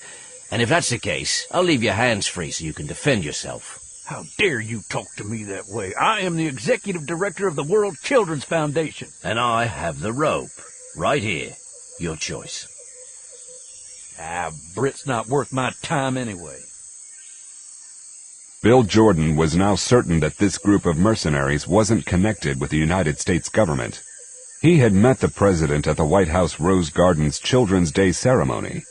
[SPEAKER 20] And if that's the case, I'll leave your hands free so you can defend yourself.
[SPEAKER 17] How dare you talk to me that way? I am the executive director of the World Children's Foundation.
[SPEAKER 20] And I have the rope. Right here. Your choice.
[SPEAKER 17] Brit's not worth my time anyway.
[SPEAKER 3] Bill Jordan was now certain that this group of mercenaries wasn't connected with the United States government. He had met the president at the White House Rose Garden's Children's Day ceremony,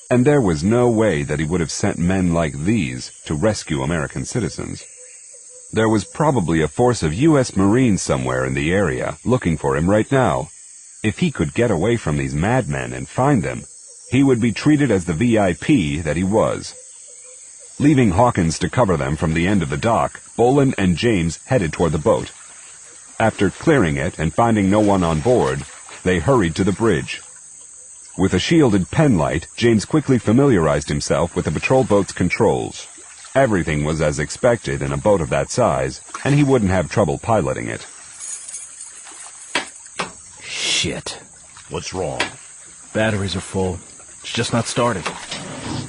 [SPEAKER 3] and there was no way that he would have sent men like these to rescue American citizens. There was probably a force of U.S. Marines somewhere in the area looking for him right now. If he could get away from these madmen and find them, he would be treated as the VIP that he was. Leaving Hawkins to cover them from the end of the dock, Boland and James headed toward the boat. After clearing it and finding no one on board, they hurried to the bridge. With a shielded penlight, James quickly familiarized himself with the patrol boat's controls. Everything was as expected in a boat of that size, and he wouldn't have trouble piloting it.
[SPEAKER 20] Shit. What's wrong?
[SPEAKER 2] Batteries are full. It's just not starting.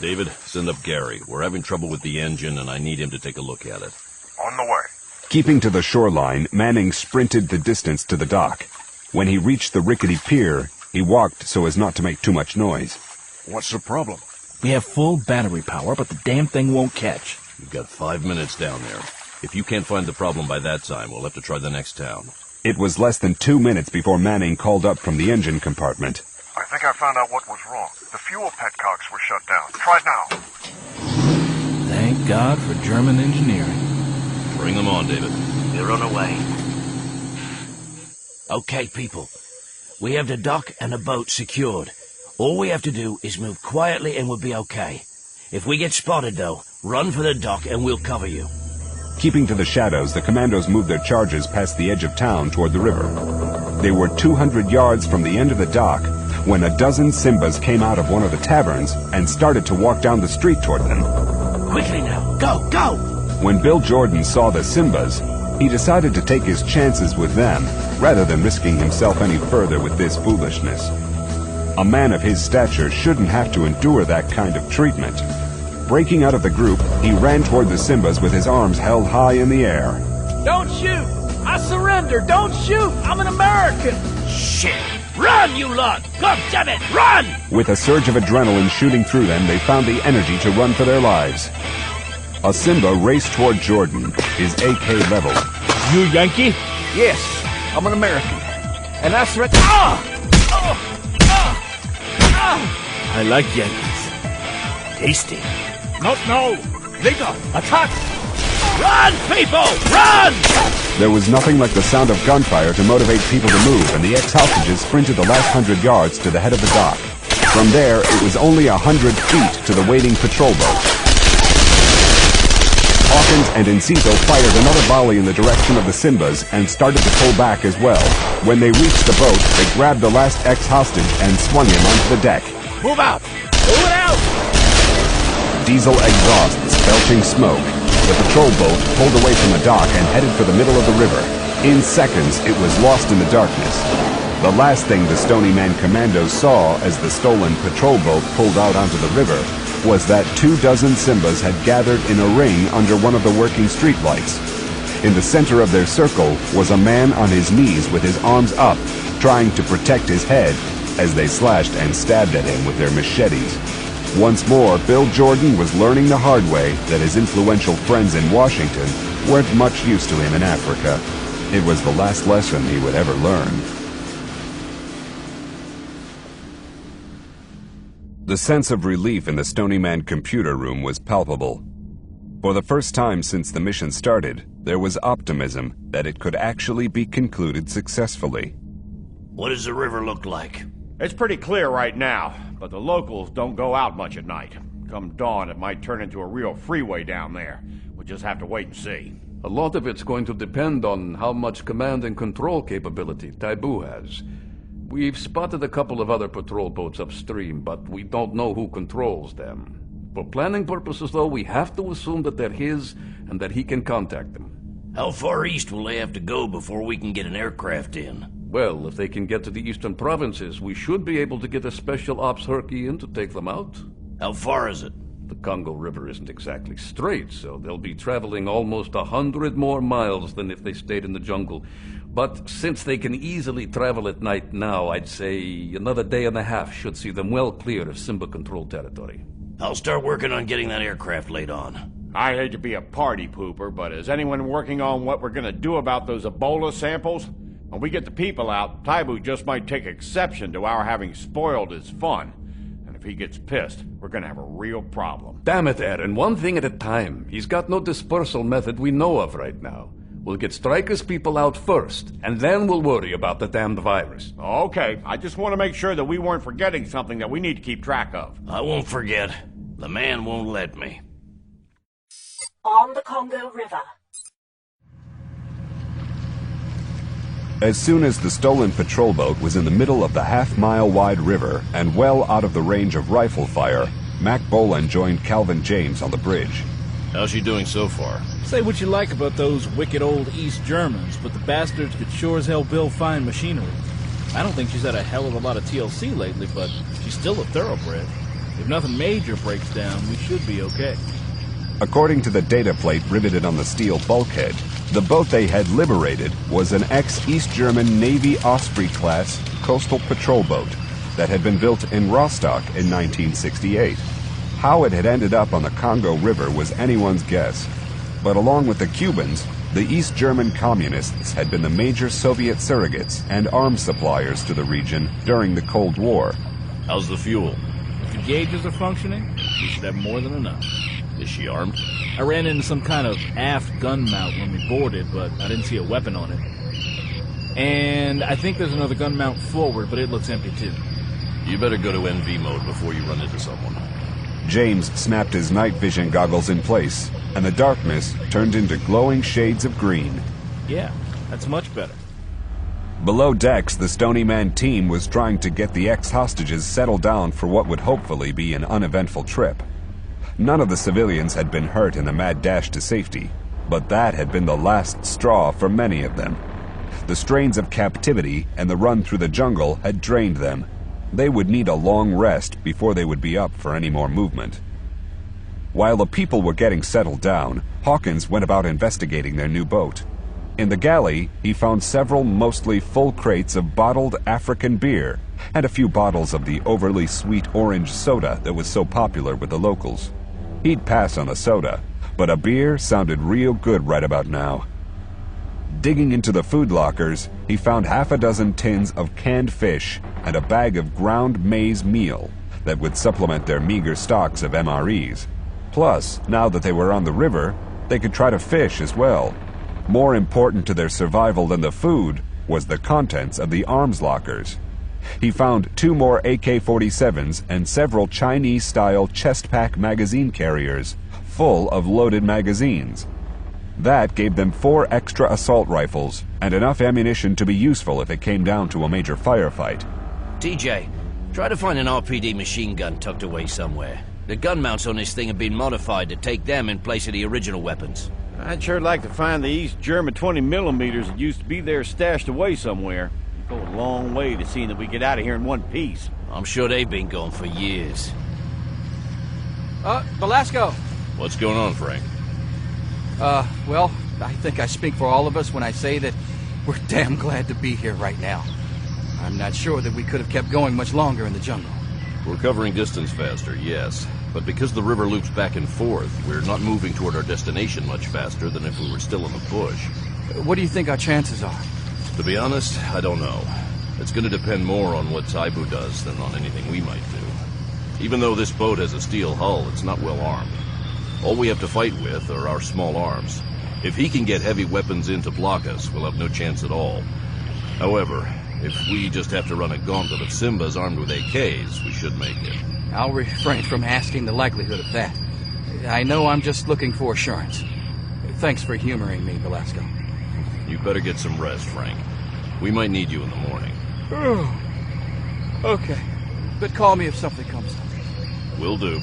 [SPEAKER 1] David, send up Gary. We're having trouble with the engine, and I need him to take a look at it.
[SPEAKER 16] On the way.
[SPEAKER 3] Keeping to the shoreline, Manning sprinted the distance to the dock. When he reached the rickety pier, he walked so as not to make too much noise.
[SPEAKER 10] What's the problem?
[SPEAKER 2] We have full battery power, but the damn thing won't catch.
[SPEAKER 1] You've got 5 minutes down there. If you can't find the problem by that time, we'll have to try the next town.
[SPEAKER 3] It was less than 2 minutes before Manning called up from the engine compartment.
[SPEAKER 16] I think I found out what was wrong. The fuel petcocks were shut down. Try now.
[SPEAKER 2] Thank God for German engineering.
[SPEAKER 1] Bring them on, David.
[SPEAKER 20] We're on our way. Okay, people. We have the dock and the boat secured. All we have to do is move quietly and we'll be okay. If we get spotted, though, run for the dock and we'll cover you.
[SPEAKER 3] Keeping to the shadows, the commandos moved their charges past the edge of town toward the river. They were 200 yards from the end of the dock when a dozen Simbas came out of one of the taverns and started to walk down the street toward them.
[SPEAKER 20] Quickly now, go, go!
[SPEAKER 3] When Bill Jordan saw the Simbas, he decided to take his chances with them rather than risking himself any further with this foolishness. A man of his stature shouldn't have to endure that kind of treatment. Breaking out of the group, he ran toward the Simbas with his arms held high in the air.
[SPEAKER 17] Don't shoot! I surrender! Don't shoot! I'm an American!
[SPEAKER 20] Shit! Run, you lot! God damn it, run!
[SPEAKER 3] With a surge of adrenaline shooting through them, they found the energy to run for their lives. A Simba raced toward Jordan, his AK leveled.
[SPEAKER 17] You Yankee? Yes, I'm an American. And I surrender.
[SPEAKER 2] I like Yankees.
[SPEAKER 20] Tasty.
[SPEAKER 17] No! Liga! Attack!
[SPEAKER 20] Run, people! Run!
[SPEAKER 3] There was nothing like the sound of gunfire to motivate people to move, and the ex-hostages sprinted the last 100 yards to the head of the dock. From there, it was only 100 feet to the waiting patrol boat. Hawkins and Enciso fired another volley in the direction of the Simbas and started to pull back as well. When they reached the boat, they grabbed the last ex-hostage and swung him onto the deck.
[SPEAKER 17] Move out! Move it out!
[SPEAKER 3] Diesel exhausts belching smoke. The patrol boat pulled away from the dock and headed for the middle of the river. In seconds, it was lost in the darkness. The last thing the Stony Man commandos saw as the stolen patrol boat pulled out onto the river was that 24 Simbas had gathered in a ring under one of the working streetlights. In the center of their circle was a man on his knees with his arms up, trying to protect his head as they slashed and stabbed at him with their machetes. Once more, Bill Jordan was learning the hard way that his influential friends in Washington weren't much use to him in Africa. It was the last lesson he would ever learn. The sense of relief in the Stony Man computer room was palpable. For the first time since the mission started, there was optimism that it could actually be concluded successfully.
[SPEAKER 20] What does the river look like?
[SPEAKER 4] It's pretty clear right now, but the locals don't go out much at night. Come dawn, it might turn into a real freeway down there. We'll just have to wait and see.
[SPEAKER 12] A lot of it's going to depend on how much command and control capability Taibu has. We've spotted a couple of other patrol boats upstream, but we don't know who controls them. For planning purposes, though, we have to assume that they're his and that he can contact them.
[SPEAKER 20] How far east will they have to go before we can get an aircraft in?
[SPEAKER 12] Well, if they can get to the eastern provinces, we should be able to get a special ops Herky in to take them out.
[SPEAKER 20] How far is it?
[SPEAKER 12] The Congo River isn't exactly straight, so they'll be traveling almost 100 more miles than if they stayed in the jungle. But since they can easily travel at night now, I'd say another day and a half should see them well clear of Simba-controlled territory.
[SPEAKER 20] I'll start working on getting that aircraft laid on.
[SPEAKER 4] I hate to be a party pooper, but is anyone working on what we're gonna do about those Ebola samples? When we get the people out, Taibu just might take exception to our having spoiled his fun. And if he gets pissed, we're gonna have a real problem.
[SPEAKER 12] Damn it, Aaron, one thing at a time. He's got no dispersal method we know of right now. We'll get Stryker's people out first, and then we'll worry about the damned virus.
[SPEAKER 4] Okay, I just want to make sure that we weren't forgetting something that we need to keep track of.
[SPEAKER 20] I won't forget. The man won't let me.
[SPEAKER 6] On the Congo River.
[SPEAKER 3] As soon as the stolen patrol boat was in the middle of the half-mile-wide river and well out of the range of rifle fire, Mac Bolan joined Calvin James on the bridge.
[SPEAKER 1] How's she doing so far?
[SPEAKER 2] Say what you like about those wicked old East Germans, but the bastards could sure as hell build fine machinery. I don't think she's had a hell of a lot of TLC lately, but she's still a thoroughbred. If nothing major breaks down, we should be okay.
[SPEAKER 3] According to the data plate riveted on the steel bulkhead, the boat they had liberated was an ex-East German Navy Osprey-class coastal patrol boat that had been built in Rostock in 1968. How it had ended up on the Congo River was anyone's guess. But along with the Cubans, the East German communists had been the major Soviet surrogates and arms suppliers to the region during the Cold War.
[SPEAKER 1] How's the fuel?
[SPEAKER 2] If the gauges are functioning, we should have more than enough.
[SPEAKER 1] Is she armed?
[SPEAKER 2] I ran into some kind of aft gun mount when we boarded, but I didn't see a weapon on it. And I think there's another gun mount forward, but it looks empty too.
[SPEAKER 1] You better go to NV mode before you run into someone.
[SPEAKER 3] James snapped his night vision goggles in place, and the darkness turned into glowing shades of green.
[SPEAKER 2] Yeah, that's much better.
[SPEAKER 3] Below decks, the Stony Man team was trying to get the ex-hostages settled down for what would hopefully be an uneventful trip. None of the civilians had been hurt in the mad dash to safety, but that had been the last straw for many of them. The strains of captivity and the run through the jungle had drained them. They would need a long rest before they would be up for any more movement. While the people were getting settled down, Hawkins went about investigating their new boat. In the galley, he found several mostly full crates of bottled African beer and a few bottles of the overly sweet orange soda that was so popular with the locals. He'd pass on the soda, but a beer sounded real good right about now. Digging into the food lockers, he found half a dozen tins of canned fish and a bag of ground maize meal that would supplement their meager stocks of MREs. Plus, now that they were on the river, they could try to fish as well. More important to their survival than the food was the contents of the arms lockers. He found 2 more AK-47s and several Chinese-style chest-pack magazine carriers full of loaded magazines. That gave them 4 extra assault rifles and enough ammunition to be useful if it came down to a major firefight.
[SPEAKER 20] TJ, try to find an RPD machine gun tucked away somewhere. The gun mounts on this thing have been modified to take them in place of the original weapons.
[SPEAKER 4] I'd sure like to find the East German 20mm that used to be there stashed away somewhere. It'd go a long way to seeing that we get out of here in one piece.
[SPEAKER 20] I'm sure they've been gone for years.
[SPEAKER 8] Velasco!
[SPEAKER 1] What's going on, Frank?
[SPEAKER 8] Well, I think I speak for all of us when I say that we're damn glad to be here right now. I'm not sure that we could have kept going much longer in the jungle.
[SPEAKER 1] We're covering distance faster, yes. But because the river loops back and forth, we're not moving toward our destination much faster than if we were still in the bush.
[SPEAKER 8] What do you think our chances are?
[SPEAKER 1] To be honest, I don't know. It's going to depend more on what Taibu does than on anything we might do. Even though this boat has a steel hull, it's not well armed. All we have to fight with are our small arms. If he can get heavy weapons in to block us, we'll have no chance at all. However, if we just have to run a gauntlet of Simbas armed with AKs, we should make it.
[SPEAKER 8] I'll refrain from asking the likelihood of that. I know I'm just looking for assurance. Thanks for humoring me, Velasco.
[SPEAKER 1] You better get some rest, Frank. We might need you in the morning.
[SPEAKER 8] Okay. But call me if something comes up.
[SPEAKER 1] Will do.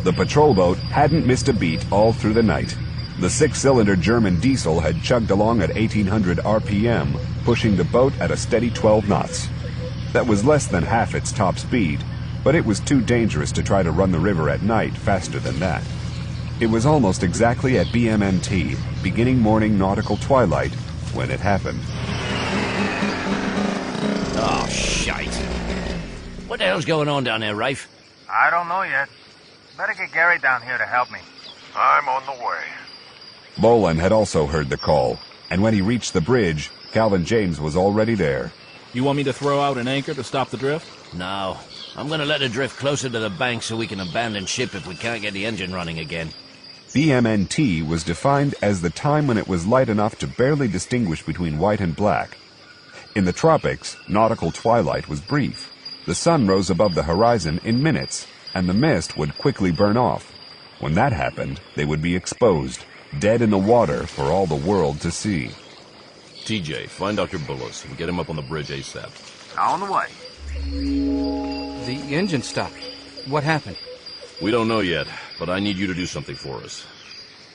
[SPEAKER 3] The patrol boat hadn't missed a beat all through the night. The 6-cylinder German diesel had chugged along at 1800 RPM, pushing the boat at a steady 12 knots. That was less than half its top speed, but it was too dangerous to try to run the river at night faster than that. It was almost exactly at BMNT, beginning morning nautical twilight, when it happened.
[SPEAKER 20] Oh, shite. What the hell's going on down there, Rafe?
[SPEAKER 15] I don't know yet. Better get Gary down here to help me.
[SPEAKER 16] I'm on the way.
[SPEAKER 3] Boland had also heard the call, and when he reached the bridge, Calvin James was already there.
[SPEAKER 2] You want me to throw out an anchor to stop the drift?
[SPEAKER 20] No. I'm gonna let it drift closer to the bank so we can abandon ship if we can't get the engine running again.
[SPEAKER 3] BMNT was defined as the time when it was light enough to barely distinguish between white and black. In the tropics, nautical twilight was brief. The sun rose above the horizon in minutes, and the mist would quickly burn off. When that happened, they would be exposed, dead in the water for all the world to see.
[SPEAKER 1] TJ, find Dr. Bullis and get him up on the bridge ASAP.
[SPEAKER 15] On the way.
[SPEAKER 8] The engine stopped. What happened?
[SPEAKER 1] We don't know yet, but I need you to do something for us.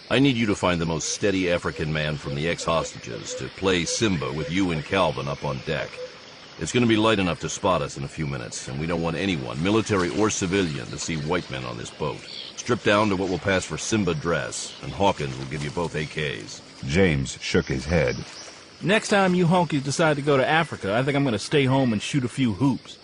[SPEAKER 1] I need you to find the most steady African man from the ex-hostages to play Simba with you and Calvin up on deck. It's going to be light enough to spot us in a few minutes, and we don't want anyone, military or civilian, to see white men on this boat. Strip down to what will pass for Simba dress, and Hawkins will give you both AKs.
[SPEAKER 3] James shook his head.
[SPEAKER 2] Next time you honkies decide to go to Africa, I think I'm going to stay home and shoot a few hoops.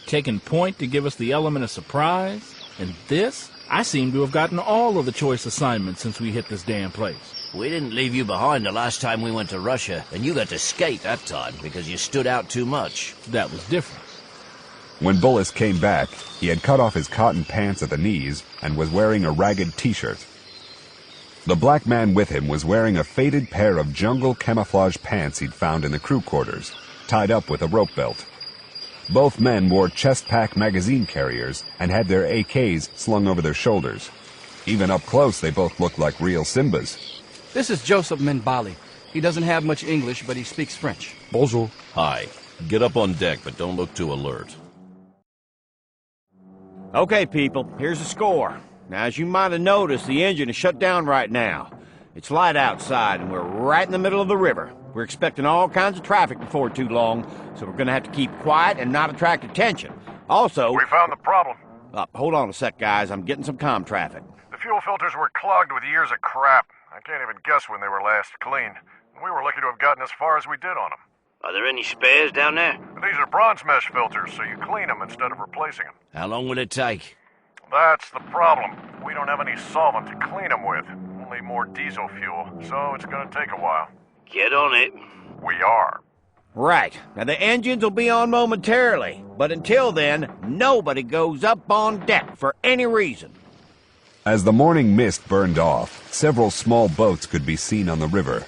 [SPEAKER 2] Taking point to give us the element of surprise? And this? I seem to have gotten all of the choice assignments since we hit this damn place.
[SPEAKER 20] We didn't leave you behind the last time we went to Russia, and you got to skate that time because you stood out too much.
[SPEAKER 2] That was different.
[SPEAKER 3] When Bullis came back, he had cut off his cotton pants at the knees and was wearing a ragged t-shirt. The black man with him was wearing a faded pair of jungle camouflage pants he'd found in the crew quarters, tied up with a rope belt. Both men wore chest-pack magazine carriers and had their AKs slung over their shoulders. Even up close, they both looked like real Simbas.
[SPEAKER 8] This is Joseph Menbali. He doesn't have much English, but he speaks French.
[SPEAKER 1] Bonjour. Hi. Get up on deck, but don't look too alert.
[SPEAKER 18] Okay, people, here's the score. Now, as you might have noticed, the engine is shut down right now. It's light outside, and we're right in the middle of the river. We're expecting all kinds of traffic before too long, so we're going to have to keep quiet and not attract attention. Also...
[SPEAKER 16] We found the problem.
[SPEAKER 18] Hold on a sec, guys. I'm getting some comm traffic.
[SPEAKER 16] The fuel filters were clogged with years of crap. I can't even guess when they were last cleaned. We were lucky to have gotten as far as we did on them.
[SPEAKER 11] Are there any spares down there?
[SPEAKER 16] These are bronze mesh filters, so you clean them instead of replacing them.
[SPEAKER 20] How long will it take?
[SPEAKER 16] That's the problem. We don't have any solvent to clean them with. Only more diesel fuel, so it's going to take a while.
[SPEAKER 11] Get on it.
[SPEAKER 16] We are.
[SPEAKER 18] Right. Now, the engines will be on momentarily, but until then, nobody goes up on deck for any reason.
[SPEAKER 3] As the morning mist burned off, several small boats could be seen on the river.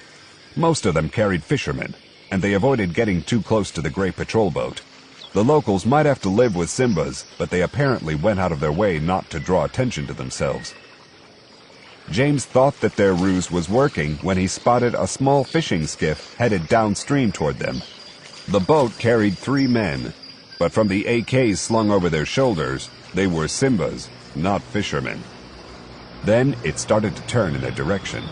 [SPEAKER 3] Most of them carried fishermen, and they avoided getting too close to the gray patrol boat. The locals might have to live with Simbas, but they apparently went out of their way not to draw attention to themselves. James thought that their ruse was working when he spotted a small fishing skiff headed downstream toward them. The boat carried 3 men, but from the AKs slung over their shoulders, they were Simbas, not fishermen. Then it started to turn in their direction.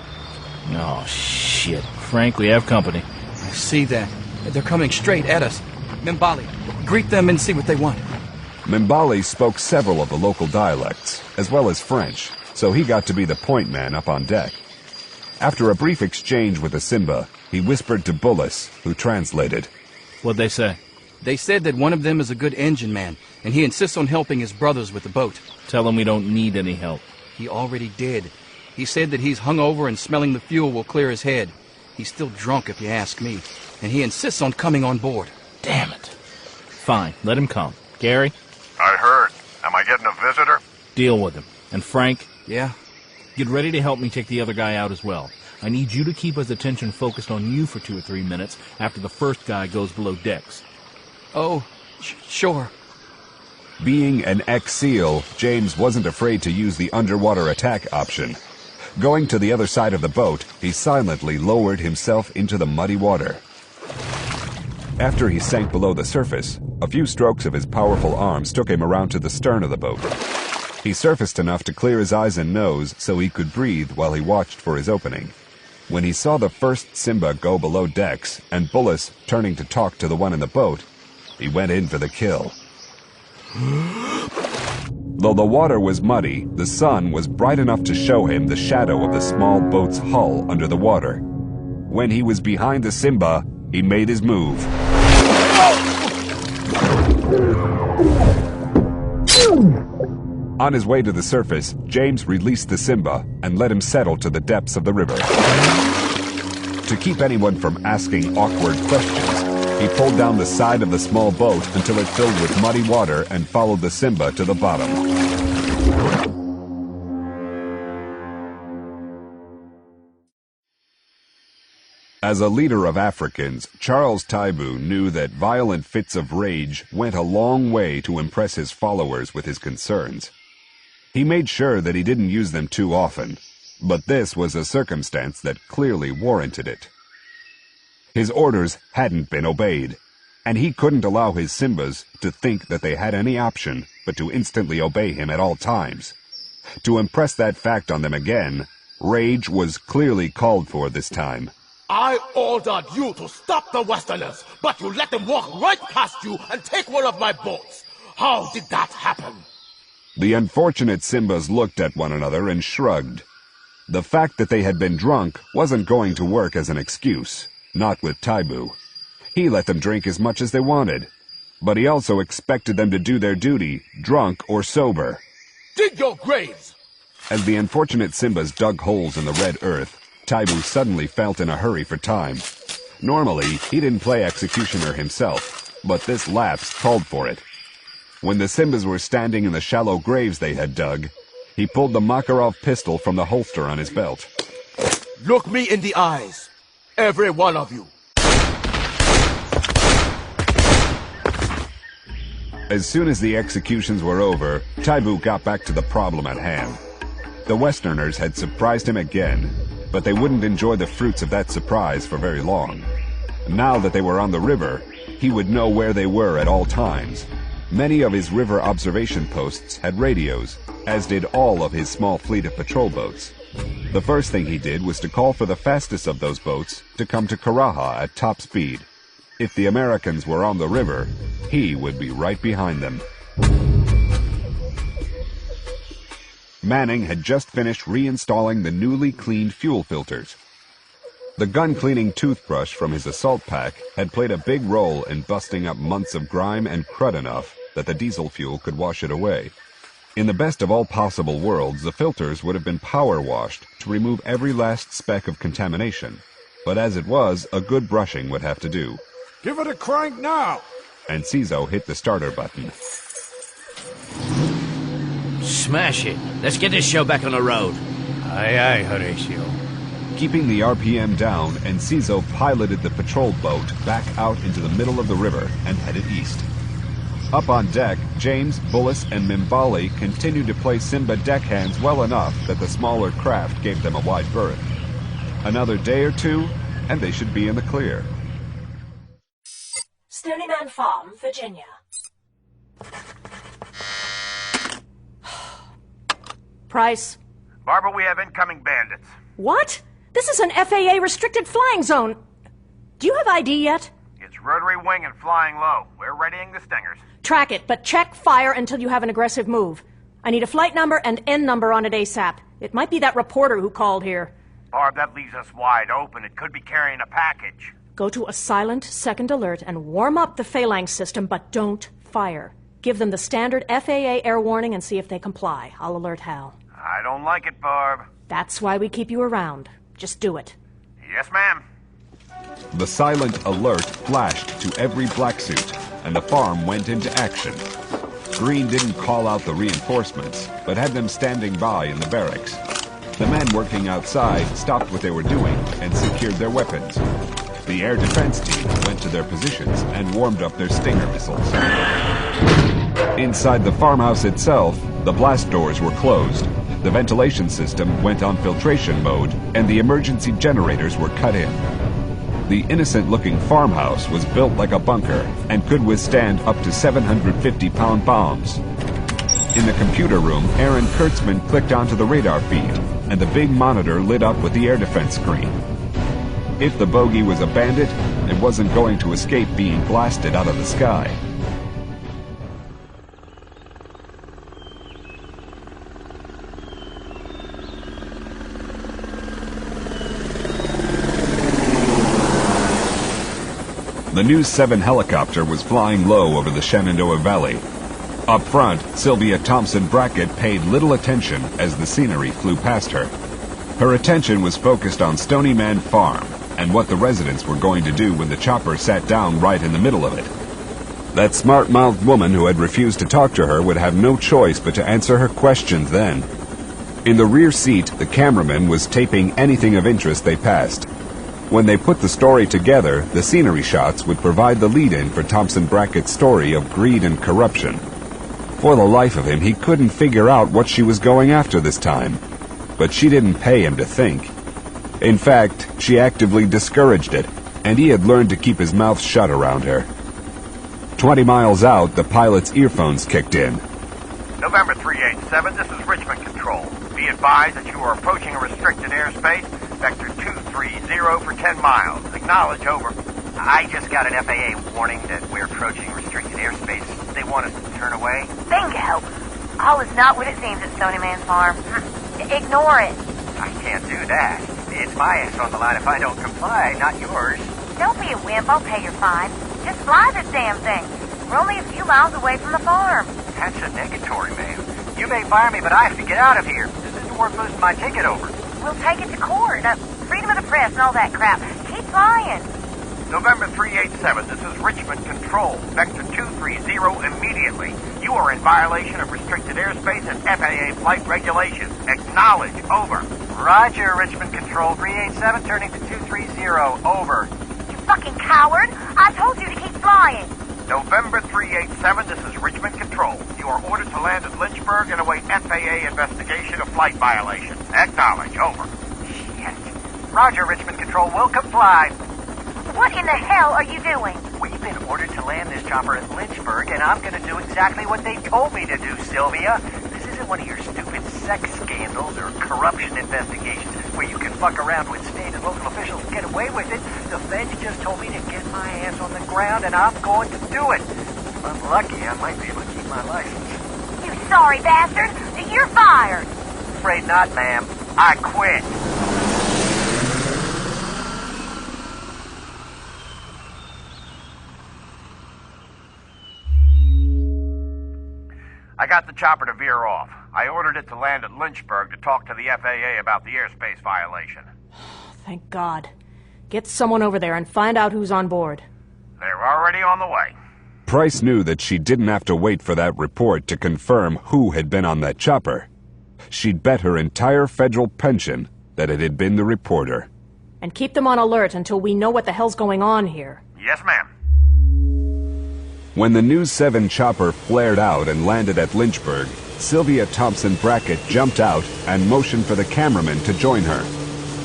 [SPEAKER 2] Oh, shit. Frank, we have company.
[SPEAKER 8] I see that. They're coming straight at us. Menbali, greet them and see what they want.
[SPEAKER 3] Menbali spoke several of the local dialects, as well as French, so he got to be the point man up on deck. After a brief exchange with the Simba, he whispered to Bullis, who translated.
[SPEAKER 2] What'd they say?
[SPEAKER 8] They said that one of them is a good engine man, and he insists on helping his brothers with the boat.
[SPEAKER 2] Tell him we don't need any help.
[SPEAKER 8] He already did. He said that he's hungover and smelling the fuel will clear his head. He's still drunk, if you ask me, and he insists on coming on board.
[SPEAKER 2] Damn it. Fine, let him come. Gary?
[SPEAKER 16] I heard. Am I getting a visitor?
[SPEAKER 2] Deal with him. And Frank?
[SPEAKER 8] Yeah?
[SPEAKER 2] Get ready to help me take the other guy out as well. I need you to keep his attention focused on you for 2 or 3 minutes after the first guy goes below decks.
[SPEAKER 8] Oh, sure.
[SPEAKER 3] Being an ex-SEAL, James wasn't afraid to use the underwater attack option. Going to the other side of the boat, he silently lowered himself into the muddy water. After he sank below the surface, a few strokes of his powerful arms took him around to the stern of the boat. He surfaced enough to clear his eyes and nose so he could breathe while he watched for his opening. When he saw the first Simba go below decks and Bullis turning to talk to the one in the boat, he went in for the kill. Though the water was muddy, the sun was bright enough to show him the shadow of the small boat's hull under the water. When he was behind the Simba, he made his move. On his way to the surface, James released the Simba and let him settle to the depths of the river. To keep anyone from asking awkward questions, he pulled down the side of the small boat until it filled with muddy water and followed the Simba to the bottom. As a leader of Africans, Charles Taibu knew that violent fits of rage went a long way to impress his followers with his concerns. He made sure that he didn't use them too often, but this was a circumstance that clearly warranted it. His orders hadn't been obeyed, and he couldn't allow his Simbas to think that they had any option but to instantly obey him at all times. To impress that fact on them again, rage was clearly called for this time.
[SPEAKER 10] I ordered you to stop the Westerners, but you let them walk right past you and take one of my boats. How did that happen?
[SPEAKER 3] The unfortunate Simbas looked at one another and shrugged. The fact that they had been drunk wasn't going to work as an excuse, not with Taibu. He let them drink as much as they wanted, but he also expected them to do their duty, drunk or sober.
[SPEAKER 10] Dig your graves!
[SPEAKER 3] As the unfortunate Simbas dug holes in the red earth, Taibu suddenly felt in a hurry for time. Normally, he didn't play executioner himself, but this lapse called for it. When the Simbas were standing in the shallow graves they had dug, he pulled the Makarov pistol from the holster on his belt.
[SPEAKER 10] Look me in the eyes, every one of you.
[SPEAKER 3] As soon as the executions were over, Taibu got back to the problem at hand. The Westerners had surprised him again, but they wouldn't enjoy the fruits of that surprise for very long. Now that they were on the river, he would know where they were at all times. Many of his river observation posts had radios, as did all of his small fleet of patrol boats. The first thing he did was to call for the fastest of those boats to come to Karaha at top speed. If the Americans were on the river, he would be right behind them. Manning had just finished reinstalling the newly cleaned fuel filters. The gun-cleaning toothbrush from his assault pack had played a big role in busting up months of grime and crud enough that the diesel fuel could wash it away. In the best of all possible worlds, the filters would have been power-washed to remove every last speck of contamination. But as it was, a good brushing would have to do.
[SPEAKER 21] Give it a crank now!
[SPEAKER 3] And Cizo hit the starter button.
[SPEAKER 20] Smash it. Let's get this show back on the road.
[SPEAKER 17] Aye, aye, Horatio.
[SPEAKER 3] Keeping the RPM down, Enciso piloted the patrol boat back out into the middle of the river and headed east. Up on deck, James, Bullis, and Mimbali continued to play Simba deckhands well enough that the smaller craft gave them a wide berth. Another day or two, and they should be in the clear.
[SPEAKER 6] Stony Man Farm, Virginia.
[SPEAKER 9] Price.
[SPEAKER 15] Barbara, we have incoming bandits.
[SPEAKER 9] What? This is an FAA-restricted flying zone. Do you have ID yet?
[SPEAKER 15] It's rotary wing and flying low. We're readying the stingers.
[SPEAKER 9] Track it, but check fire until you have an aggressive move. I need a flight number and N number on it ASAP. It might be that reporter who called here.
[SPEAKER 15] Barb, that leaves us wide open. It could be carrying a package.
[SPEAKER 9] Go to a silent second alert and warm up the phalanx system, but don't fire. Give them the standard FAA air warning and see if they comply. I'll alert Hal.
[SPEAKER 15] I don't like it, Barb.
[SPEAKER 9] That's why we keep you around. Just do it.
[SPEAKER 15] Yes, ma'am.
[SPEAKER 3] The silent alert flashed to every black suit, and the farm went into action. Green didn't call out the reinforcements, but had them standing by in the barracks. The men working outside stopped what they were doing and secured their weapons. The air defense team went to their positions and warmed up their Stinger missiles. Inside the farmhouse itself, the blast doors were closed. The ventilation system went on filtration mode, and the emergency generators were cut in. The innocent-looking farmhouse was built like a bunker and could withstand up to 750-pound bombs. In the computer room, Aaron Kurtzman clicked onto the radar feed, and the big monitor lit up with the air defense screen. If the bogey was a bandit, it wasn't going to escape being blasted out of the sky. The News 7 helicopter was flying low over the Shenandoah Valley. Up front, Sylvia Thompson Brackett paid little attention as the scenery flew past her. Her attention was focused on Stony Man Farm and what the residents were going to do when the chopper sat down right in the middle of it. That smart-mouthed woman who had refused to talk to her would have no choice but to answer her questions then. In the rear seat, the cameraman was taping anything of interest they passed. When they put the story together, the scenery shots would provide the lead-in for Thompson Brackett's story of greed and corruption. For the life of him, he couldn't figure out what she was going after this time. But she didn't pay him to think. In fact, she actively discouraged it, and he had learned to keep his mouth shut around her. 20 miles out, the pilot's earphones kicked in.
[SPEAKER 15] November 387, this is Richmond Control. Be advised that you are approaching a restricted airspace, vector 230 for 10 miles. Acknowledge, over.
[SPEAKER 5] I just got an FAA warning that we're approaching restricted airspace. They want us to turn away.
[SPEAKER 7] Bingo! All is not what it seems at Stony Man Farm. Ignore it.
[SPEAKER 5] I can't do that. It's my ass on the line if I don't comply, not yours.
[SPEAKER 7] Don't be a wimp, I'll pay your fine. Just fly this damn thing. We're only a few miles away from the farm.
[SPEAKER 5] That's a negatory, ma'am. You may fire me, but I have to get out of here. This isn't worth losing my ticket over.
[SPEAKER 7] We'll take it to court. Freedom of the press and all that crap. Keep flying.
[SPEAKER 15] November 387, this is Richmond Control. Vector 230 immediately. You are in violation of restricted airspace and FAA flight regulations. Acknowledge. Over.
[SPEAKER 5] Roger, Richmond Control. 387 turning to 230. Over.
[SPEAKER 7] You fucking coward. I told you to keep flying.
[SPEAKER 15] November 387, this is Richmond Control. You are ordered to land at Lynchburg and await FAA investigation of flight violations. Acknowledge. Over.
[SPEAKER 5] Shit. Roger, Richmond Control. We'll comply.
[SPEAKER 7] What in the hell are you doing?
[SPEAKER 5] We've been ordered to land this chopper at Lynchburg, and I'm going to do exactly what they told me to do, Sylvia. This isn't one of your stupid sex scandals or corruption investigations where you can fuck around with state and local officials and get away with it. The feds just told me to get my ass on the ground, and I'm going to do it. If I'm lucky, I might be able to keep my license.
[SPEAKER 7] You sorry bastard. You're fired.
[SPEAKER 5] Afraid not, ma'am. I quit.
[SPEAKER 15] I got the chopper to veer off. I ordered it to land at Lynchburg to talk to the FAA about the airspace violation.
[SPEAKER 9] Thank God. Get someone over there and find out who's on board.
[SPEAKER 15] They're already on the way.
[SPEAKER 3] Price knew that she didn't have to wait for that report to confirm who had been on that chopper. She'd bet her entire federal pension that it had been the reporter.
[SPEAKER 9] And keep them on alert until we know what the hell's going on here.
[SPEAKER 15] Yes, ma'am.
[SPEAKER 3] When the News 7 chopper flared out and landed at Lynchburg, Sylvia Thompson Brackett jumped out and motioned for the cameraman to join her.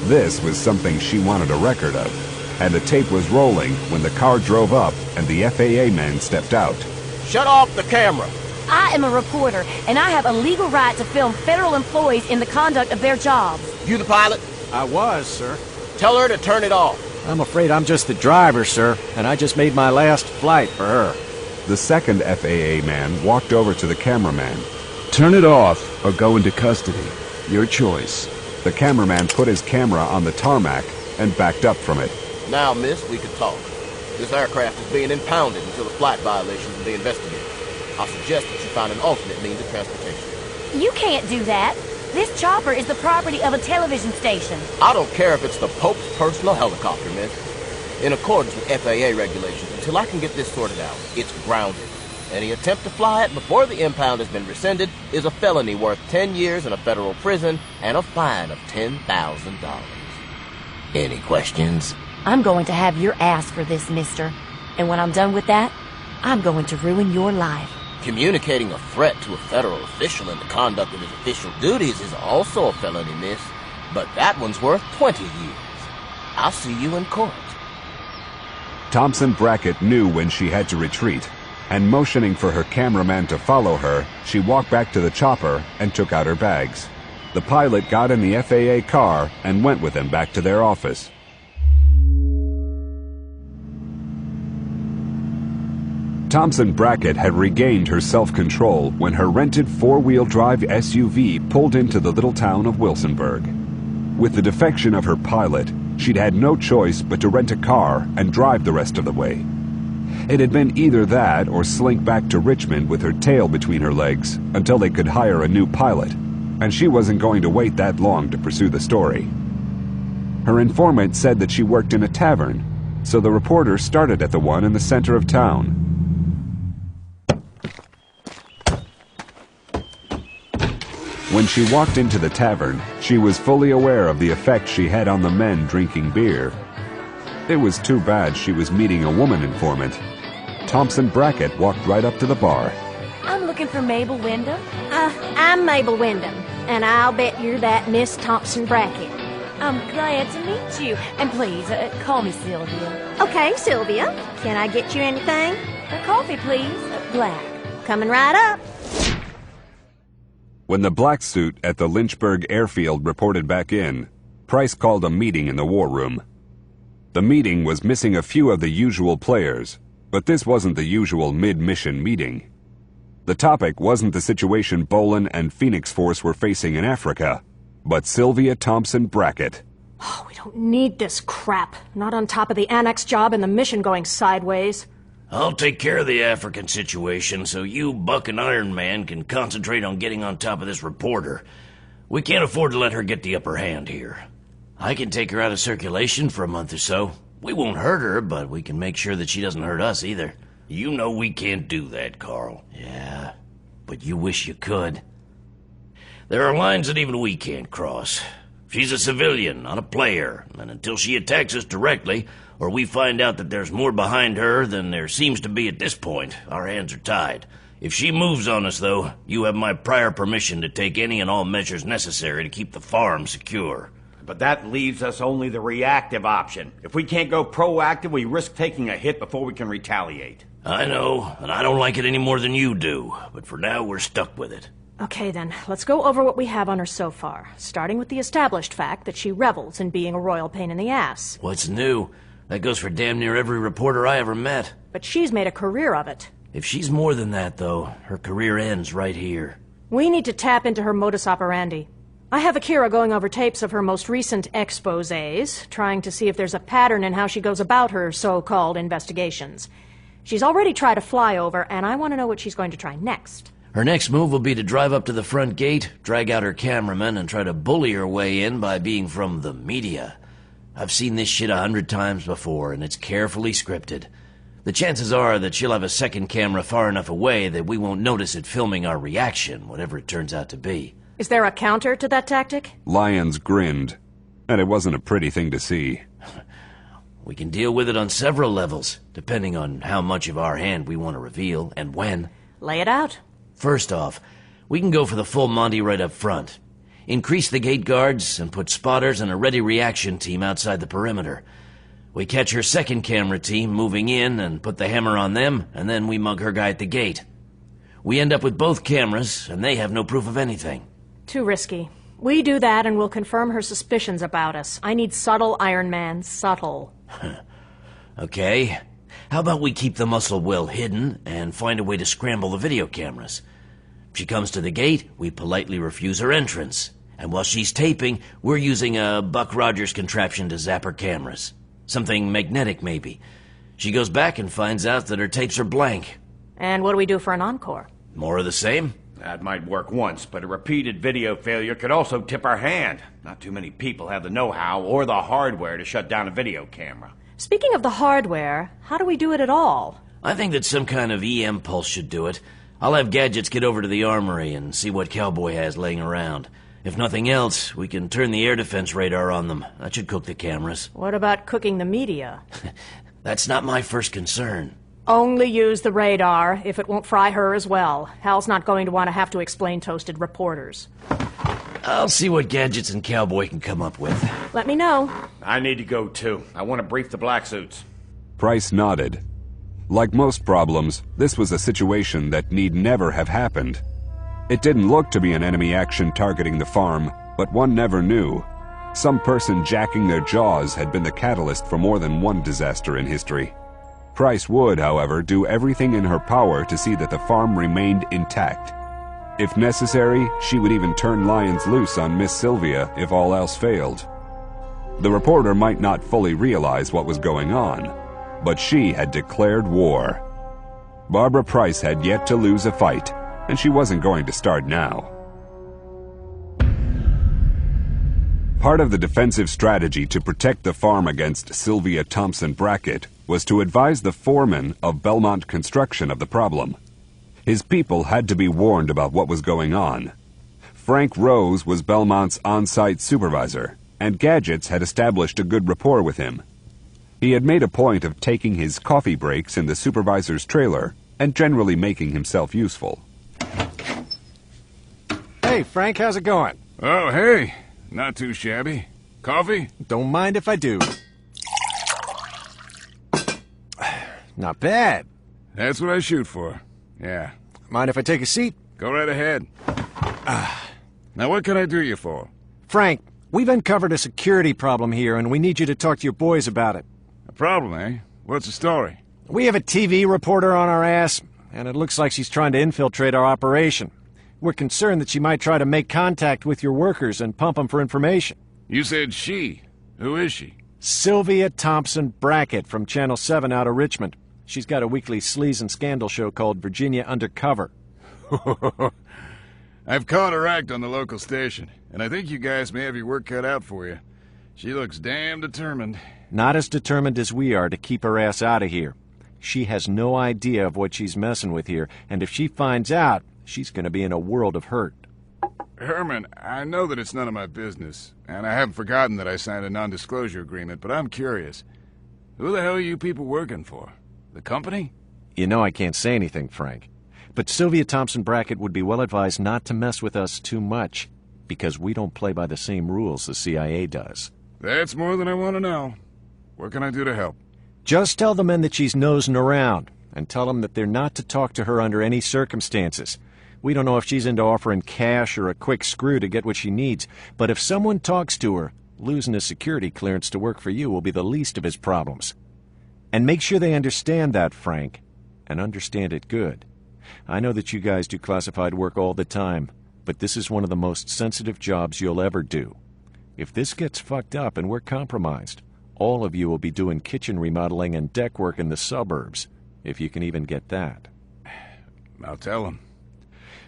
[SPEAKER 3] This was something she wanted a record of, and the tape was rolling when the car drove up and the FAA man stepped out.
[SPEAKER 10] Shut off the camera.
[SPEAKER 7] I am a reporter, and I have a legal right to film federal employees in the conduct of their jobs.
[SPEAKER 10] You the pilot?
[SPEAKER 17] I was, sir.
[SPEAKER 10] Tell her to turn it off.
[SPEAKER 17] I'm afraid I'm just the driver, sir, and I just made my last flight for her.
[SPEAKER 3] The second FAA man walked over to the cameraman.
[SPEAKER 21] Turn it off or go into custody. Your choice.
[SPEAKER 3] The cameraman put his camera on the tarmac and backed up from it.
[SPEAKER 10] Now, miss, we can talk. This aircraft is being impounded until the flight violations will be investigated. I suggest that you find an alternate means of transportation.
[SPEAKER 7] You can't do that. This chopper is the property of a television station.
[SPEAKER 10] I don't care if it's the Pope's personal helicopter, miss. In accordance with FAA regulations, until I can get this sorted out, it's grounded. Any attempt to fly it before the impound has been rescinded is a felony worth 10 years in a federal prison and a fine of $10,000. Any questions?
[SPEAKER 7] I'm going to have your ass for this, mister. And when I'm done with that, I'm going to ruin your life.
[SPEAKER 10] Communicating a threat to a federal official in the conduct of his official duties is also a felony, miss. But that one's worth 20 years. I'll see you in court.
[SPEAKER 3] Thompson Brackett knew when she had to retreat, and motioning for her cameraman to follow her, she walked back to the chopper and took out her bags. The pilot got in the FAA car and went with him back to their office. Thompson Brackett had regained her self-control when her rented four-wheel drive SUV pulled into the little town of Wilsonburg. With the defection of her pilot, she'd had no choice but to rent a car and drive the rest of the way. It had been either that or slink back to Richmond with her tail between her legs until they could hire a new pilot, and she wasn't going to wait that long to pursue the story. Her informant said that she worked in a tavern, so the reporter started at the one in the center of town. When she walked into the tavern, she was fully aware of the effect she had on the men drinking beer. It was too bad she was meeting a woman informant. Thompson Brackett walked right up to the bar.
[SPEAKER 7] I'm looking for Mabel Wyndham.
[SPEAKER 9] I'm Mabel Wyndham, and I'll bet you're that Miss Thompson Brackett.
[SPEAKER 7] I'm glad to meet you. And please, call me Sylvia.
[SPEAKER 9] Okay, Sylvia. Can I get you anything?
[SPEAKER 7] Coffee, please. Black.
[SPEAKER 9] Coming right up.
[SPEAKER 3] When the black suit at the Lynchburg airfield reported back in, Price called a meeting in the war room. The meeting was missing a few of the usual players, but this wasn't the usual mid-mission meeting. The topic wasn't the situation Bolin and Phoenix Force were facing in Africa, but Sylvia Thompson Brackett.
[SPEAKER 9] Oh, we don't need this crap. Not on top of the annex job and the mission going sideways.
[SPEAKER 20] I'll take care of the African situation so you, Buck, and Iron Man can concentrate on getting on top of this reporter. We can't afford to let her get the upper hand here. I can take her out of circulation for a month or so. We won't hurt her, but we can make sure that she doesn't hurt us either. You know we can't do that, Carl. Yeah, but you wish you could. There are lines that even we can't cross. She's a civilian, not a player, and until she attacks us directly, or we find out that there's more behind her than there seems to be at this point, our hands are tied. If she moves on us, though, you have my prior permission to take any and all measures necessary to keep the farm secure.
[SPEAKER 18] But that leaves us only the reactive option. If we can't go proactive, we risk taking a hit before we can retaliate.
[SPEAKER 20] I know, and I don't like it any more than you do, but for now we're stuck with it.
[SPEAKER 9] Okay then, let's go over what we have on her so far, starting with the established fact that she revels in being a royal pain in the ass.
[SPEAKER 20] What's new? That goes for damn near every reporter I ever met.
[SPEAKER 9] But she's made a career of it.
[SPEAKER 20] If she's more than that, though, her career ends right here.
[SPEAKER 9] We need to tap into her modus operandi. I have Akira going over tapes of her most recent exposés, trying to see if there's a pattern in how she goes about her so-called investigations. She's already tried a flyover, and I want to know what she's going to try next.
[SPEAKER 20] Her next move will be to drive up to the front gate, drag out her cameraman, and try to bully her way in by being from the media. I've seen this shit 100 times before, and it's carefully scripted. The chances are that she'll have a second camera far enough away that we won't notice it filming our reaction, whatever it turns out to be.
[SPEAKER 9] Is there a counter to that tactic?
[SPEAKER 3] Lyons grinned, and it wasn't a pretty thing to see.
[SPEAKER 20] We can deal with it on several levels, depending on how much of our hand we want to reveal, and when.
[SPEAKER 9] Lay it out.
[SPEAKER 20] First off, we can go for the full Monty right up front. Increase the gate guards and put spotters and a ready reaction team outside the perimeter. We catch her second camera team moving in and put the hammer on them, and then we mug her guy at the gate. We end up with both cameras, and they have no proof of anything.
[SPEAKER 9] Too risky. We do that and we'll confirm her suspicions about us. I need subtle, Iron Man, subtle.
[SPEAKER 20] Okay. How about we keep the muscle well hidden and find a way to scramble the video cameras? If she comes to the gate, we politely refuse her entrance. And while she's taping, we're using a Buck Rogers contraption to zap her cameras. Something magnetic, maybe. She goes back and finds out that her tapes are blank.
[SPEAKER 9] And what do we do for an encore?
[SPEAKER 20] More of the same?
[SPEAKER 18] That might work once, but a repeated video failure could also tip our hand. Not too many people have the know-how or the hardware to shut down a video camera.
[SPEAKER 9] Speaking of the hardware, how do we do it at all?
[SPEAKER 20] I think that some kind of EM pulse should do it. I'll have Gadgets get over to the armory and see what Cowboy has laying around. If nothing else, we can turn the air defense radar on them. That should cook the cameras.
[SPEAKER 9] What about cooking the media?
[SPEAKER 20] That's not my first concern.
[SPEAKER 9] Only use the radar if it won't fry her as well. Hal's not going to want to have to explain toasted reporters.
[SPEAKER 20] I'll see what Gadgets and Cowboy can come up with.
[SPEAKER 9] Let me know.
[SPEAKER 18] I need to go, too. I want to brief the black suits.
[SPEAKER 3] Price nodded. Like most problems, this was a situation that need never have happened. It didn't look to be an enemy action targeting the farm, but one never knew. Some person jacking their jaws had been the catalyst for more than one disaster in history. Price would, however, do everything in her power to see that the farm remained intact. If necessary, she would even turn Lyons loose on Miss Sylvia if all else failed. The reporter might not fully realize what was going on, but she had declared war. Barbara Price had yet to lose a fight, and she wasn't going to start now. Part of the defensive strategy to protect the farm against Sylvia Thompson Brackett was to advise the foreman of Belmont Construction of the problem. His people had to be warned about what was going on. Frank Rose was Belmont's on-site supervisor, and Gadgets had established a good rapport with him. He had made a point of taking his coffee breaks in the supervisor's trailer and generally making himself useful.
[SPEAKER 13] Hey, Frank, how's it going?
[SPEAKER 21] Oh, hey. Not too shabby. Coffee?
[SPEAKER 13] Don't mind if I do. Not bad.
[SPEAKER 21] That's what I shoot for. Yeah.
[SPEAKER 13] Mind if I take a seat?
[SPEAKER 21] Go right ahead. Now what can I do you for?
[SPEAKER 13] Frank, we've uncovered a security problem here, and we need you to talk to your boys about it.
[SPEAKER 21] A problem, eh? What's the story?
[SPEAKER 13] We have a TV reporter on our ass, and it looks like she's trying to infiltrate our operation. We're concerned that she might try to make contact with your workers and pump them for information.
[SPEAKER 21] You said she. Who is she?
[SPEAKER 13] Sylvia Thompson Brackett from Channel 7 out of Richmond. She's got a weekly sleaze and scandal show called Virginia Undercover.
[SPEAKER 14] I've caught her act on the local station, and I think you guys may have your work cut out for you. She looks damn determined.
[SPEAKER 13] Not as determined as we are to keep her ass out of here. She has no idea of what she's messing with here, and if she finds out, she's going to be in a world of hurt.
[SPEAKER 14] Herman, I know that it's none of my business, and I haven't forgotten that I signed a non-disclosure agreement, but I'm curious. Who the hell are you people working for? The company?
[SPEAKER 13] You know I can't say anything, Frank. But Sylvia Thompson Brackett would be well advised not to mess with us too much, because we don't play by the same rules the CIA does.
[SPEAKER 14] That's more than I want to know. What can I do to help?
[SPEAKER 13] Just tell the men that she's nosing around, and tell them that they're not to talk to her under any circumstances. We don't know if she's into offering cash or a quick screw to get what she needs, but if someone talks to her, losing his security clearance to work for you will be the least of his problems. And make sure they understand that, Frank, and understand it good. I know that you guys do classified work all the time, but this is one of the most sensitive jobs you'll ever do. If this gets fucked up and we're compromised, all of you will be doing kitchen remodeling and deck work in the suburbs, if you can even get that.
[SPEAKER 14] I'll tell them.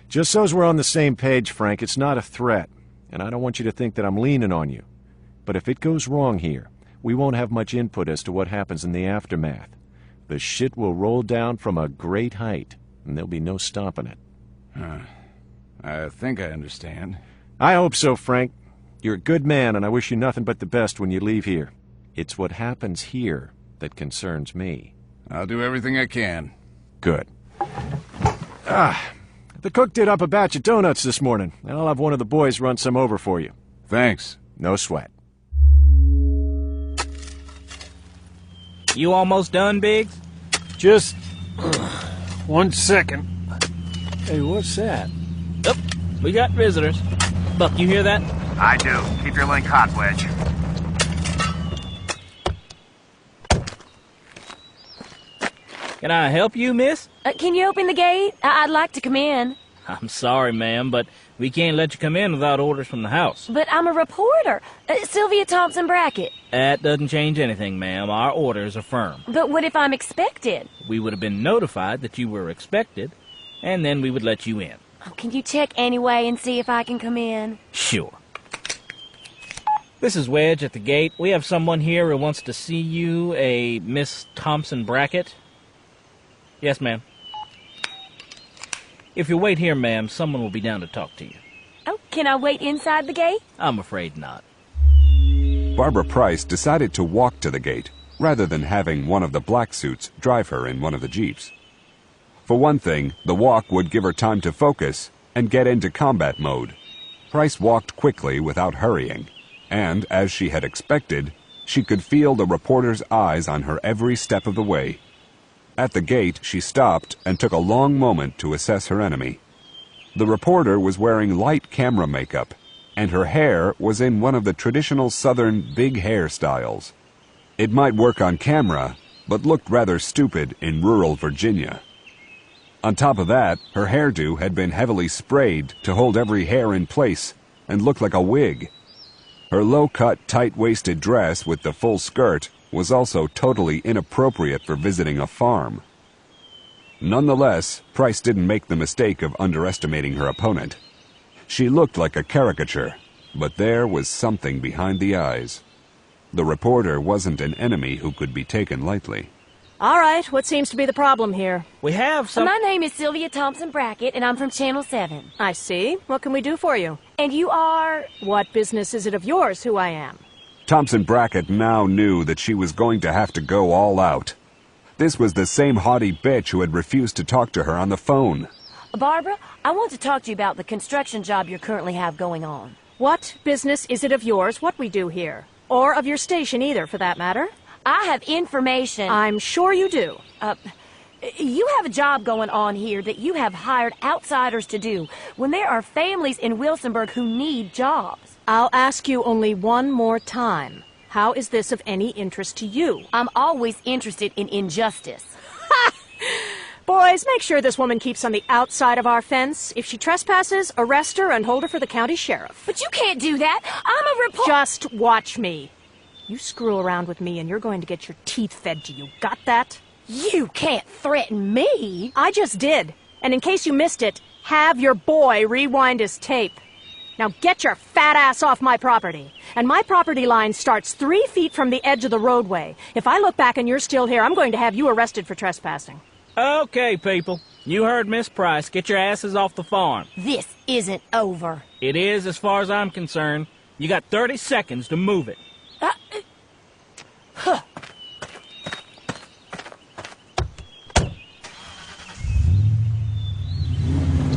[SPEAKER 13] Just so's we're on the same page, Frank, it's not a threat, and I don't want you to think that I'm leaning on you. But if it goes wrong here, we won't have much input as to what happens in the aftermath. The shit will roll down from a great height, and there'll be no stopping it.
[SPEAKER 14] I think I understand.
[SPEAKER 13] I hope so, Frank. You're a good man, and I wish you nothing but the best when you leave here. It's what happens here that concerns me.
[SPEAKER 14] I'll do everything I can.
[SPEAKER 13] Good. The cook did up a batch of donuts this morning, and I'll have one of the boys run some over for you.
[SPEAKER 14] Thanks.
[SPEAKER 13] No sweat.
[SPEAKER 22] You almost done, Biggs?
[SPEAKER 13] Just 1 second. Hey, what's that?
[SPEAKER 22] Yep, we got visitors. Buck, you hear that?
[SPEAKER 15] I do. Keep your link hot, Wedge.
[SPEAKER 22] Can I help you, miss?
[SPEAKER 7] Can you open the gate? I'd like to come in.
[SPEAKER 22] I'm sorry, ma'am, but we can't let you come in without orders from the house.
[SPEAKER 7] But I'm a reporter. Sylvia Thompson Brackett.
[SPEAKER 22] That doesn't change anything, ma'am. Our orders are firm.
[SPEAKER 7] But what if I'm expected?
[SPEAKER 22] We would have been notified that you were expected, and then we would let you in.
[SPEAKER 7] Oh, can you check anyway and see if I can come in?
[SPEAKER 22] Sure. This is Wedge at the gate. We have someone here who wants to see you, a Miss Thompson Brackett. Yes, ma'am. If you wait here, ma'am, someone will be down to talk to you.
[SPEAKER 7] Oh, can I wait inside the gate?
[SPEAKER 22] I'm afraid not.
[SPEAKER 3] Barbara Price decided to walk to the gate, rather than having one of the black suits drive her in one of the jeeps. For one thing, the walk would give her time to focus and get into combat mode. Price walked quickly without hurrying, and, as she had expected, she could feel the reporter's eyes on her every step of the way. At the gate, she stopped and took a long moment to assess her enemy. The reporter was wearing light camera makeup, and her hair was in one of the traditional Southern big hair styles. It might work on camera, but looked rather stupid in rural Virginia. On top of that, her hairdo had been heavily sprayed to hold every hair in place and looked like a wig. Her low-cut, tight-waisted dress with the full skirt was also totally inappropriate for visiting a farm. Nonetheless, Price didn't make the mistake of underestimating her opponent. She looked like a caricature, but there was something behind the eyes. The reporter wasn't an enemy who could be taken lightly.
[SPEAKER 9] All right, what seems to be the problem here?
[SPEAKER 22] We have some...
[SPEAKER 7] My name is Sylvia Thompson Brackett, and I'm from Channel 7.
[SPEAKER 9] I see. What can we do for you?
[SPEAKER 7] And you are...
[SPEAKER 9] What business is it of yours who I am?
[SPEAKER 3] Thompson Brackett now knew that she was going to have to go all out. This was the same haughty bitch who had refused to talk to her on the phone.
[SPEAKER 7] Barbara, I want to talk to you about the construction job you currently have going on.
[SPEAKER 9] What business is it of yours what we do here? Or of your station either, for that matter?
[SPEAKER 7] I have information.
[SPEAKER 9] I'm sure you do.
[SPEAKER 7] You have a job going on here that you have hired outsiders to do when there are families in Wilsonburg who need jobs.
[SPEAKER 9] I'll ask you only one more time. How is this of any interest to you?
[SPEAKER 7] I'm always interested in injustice.
[SPEAKER 9] Boys, make sure this woman keeps on the outside of our fence. If she trespasses, arrest her and hold her for the county sheriff.
[SPEAKER 7] But you can't do that. I'm a reporter.
[SPEAKER 9] Just watch me. You screw around with me and you're going to get your teeth fed to you. Got that?
[SPEAKER 7] You can't threaten me.
[SPEAKER 9] I just did. And in case you missed it, have your boy rewind his tape. Now get your fat ass off my property. And my property line starts 3 feet from the edge of the roadway. If I look back and you're still here, I'm going to have you arrested for trespassing.
[SPEAKER 22] Okay, people. You heard Miss Price. Get your asses off the farm.
[SPEAKER 7] This isn't over.
[SPEAKER 22] It is as far as I'm concerned. You got 30 seconds to move it.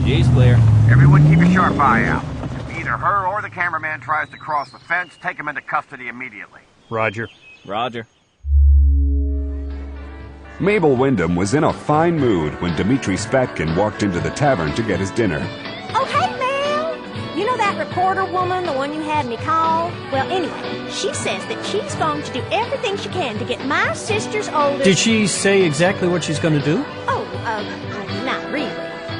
[SPEAKER 2] She's clear.
[SPEAKER 15] Everyone keep a sharp eye out. If either her or the cameraman tries to cross the fence, take him into custody immediately.
[SPEAKER 12] Roger.
[SPEAKER 22] Roger.
[SPEAKER 3] Mabel Wyndham was in a fine mood when Dmitri Spatkin walked into the tavern to get his dinner.
[SPEAKER 9] Oh, hey, Mel! You know that reporter woman, the one you had me call? Well, anyway, she says that she's going to do everything she can to get my sister's oldest...
[SPEAKER 12] Did she say exactly what she's going to do?
[SPEAKER 9] Oh, not really.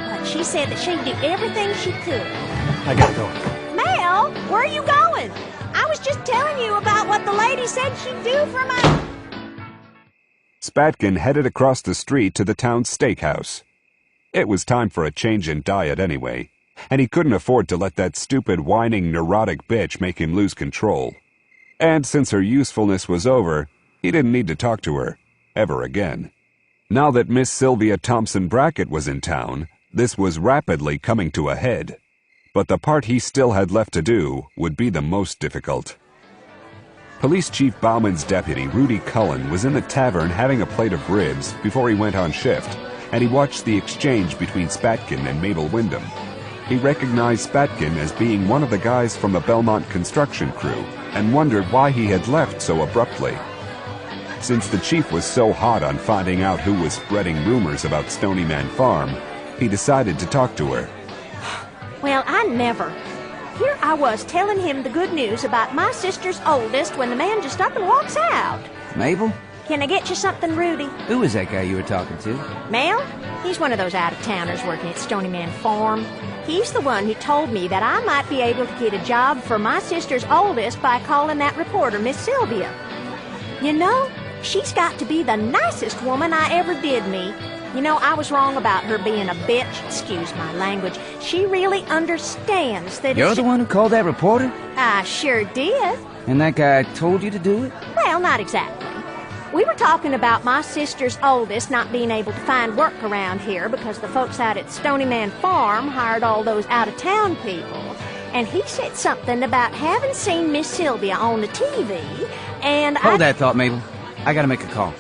[SPEAKER 9] But she said that she'd do everything she could.
[SPEAKER 12] I gotta go.
[SPEAKER 9] Mel, where are you going? I was just telling you about what the lady said she'd do for my...
[SPEAKER 3] Spatkin headed across the street to the town's steakhouse. It was time for a change in diet anyway, and he couldn't afford to let that stupid, whining, neurotic bitch make him lose control. And since her usefulness was over, he didn't need to talk to her, ever again. Now that Miss Sylvia Thompson Brackett was in town, this was rapidly coming to a head. But the part he still had left to do would be the most difficult. Police Chief Bauman's deputy, Rudy Cullen, was in the tavern having a plate of ribs before he went on shift, and he watched the exchange between Spatkin and Mabel Wyndham. He recognized Spatkin as being one of the guys from the Belmont construction crew, and wondered why he had left so abruptly. Since the chief was so hot on finding out who was spreading rumors about Stony Man Farm, he decided to talk to her.
[SPEAKER 9] Well, I never. Here I was telling him the good news about my sister's oldest when the man just up and walks out.
[SPEAKER 19] Mabel?
[SPEAKER 9] Can I get you something, Rudy?
[SPEAKER 19] Who was that guy you were talking to?
[SPEAKER 9] Mel? He's one of those out-of-towners working at Stony Man Farm. He's the one who told me that I might be able to get a job for my sister's oldest by calling that reporter, Miss Sylvia. You know, she's got to be the nicest woman I ever did meet. You know, I was wrong about her being a bitch. Excuse my language. She really understands that...
[SPEAKER 19] You're the one who called that reporter?
[SPEAKER 9] I sure did.
[SPEAKER 19] And that guy told you to do it?
[SPEAKER 9] Well, not exactly. We were talking about my sister's oldest not being able to find work around here because the folks out at Stony Man Farm hired all those out-of-town people. And he said something about having seen Miss Sylvia on the TV, and
[SPEAKER 19] Hold that thought, Mabel. I gotta make a call.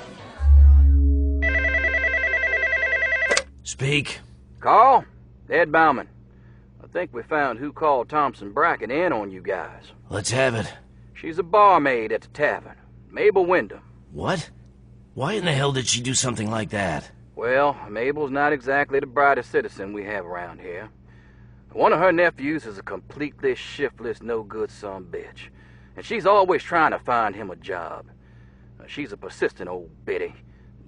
[SPEAKER 20] Speak.
[SPEAKER 8] Carl, Ed Bauman. I think we found who called Thompson Brackett in on you guys.
[SPEAKER 20] Let's have it.
[SPEAKER 8] She's a barmaid at the tavern, Mabel Wyndham.
[SPEAKER 20] What? Why in the hell did she do something like that?
[SPEAKER 8] Well, Mabel's not exactly the brightest citizen we have around here. One of her nephews is a completely shiftless, no-good son-bitch, and she's always trying to find him a job. She's a persistent old biddy.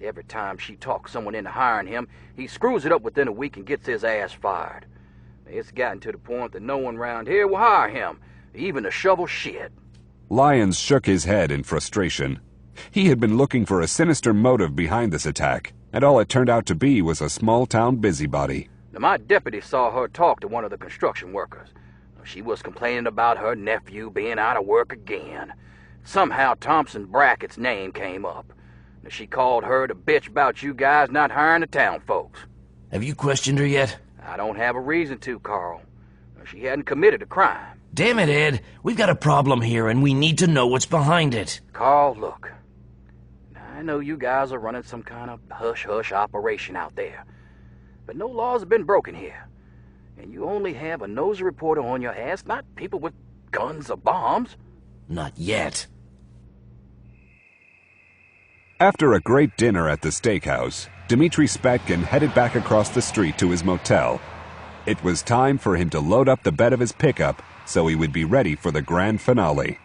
[SPEAKER 8] Every time she talks someone into hiring him, he screws it up within a week and gets his ass fired. It's gotten to the point that no one around here will hire him, even to shovel shit.
[SPEAKER 3] Lyons shook his head in frustration. He had been looking for a sinister motive behind this attack, and all it turned out to be was a small-town busybody.
[SPEAKER 8] Now, my deputy saw her talk to one of the construction workers. She was complaining about her nephew being out of work again. Somehow Thompson Brackett's name came up. She called her to bitch about you guys not hiring the town folks.
[SPEAKER 20] Have you questioned her yet?
[SPEAKER 8] I don't have a reason to, Carl. She hadn't committed a crime.
[SPEAKER 20] Damn it, Ed. We've got a problem here, and we need to know what's behind it.
[SPEAKER 8] Carl, look. I know you guys are running some kind of hush-hush operation out there. But no laws have been broken here. And you only have a nosy reporter on your ass, not people with guns or bombs.
[SPEAKER 20] Not yet.
[SPEAKER 3] After a great dinner at the steakhouse, Dmitri Spatkin headed back across the street to his motel. It was time for him to load up the bed of his pickup so he would be ready for the grand finale.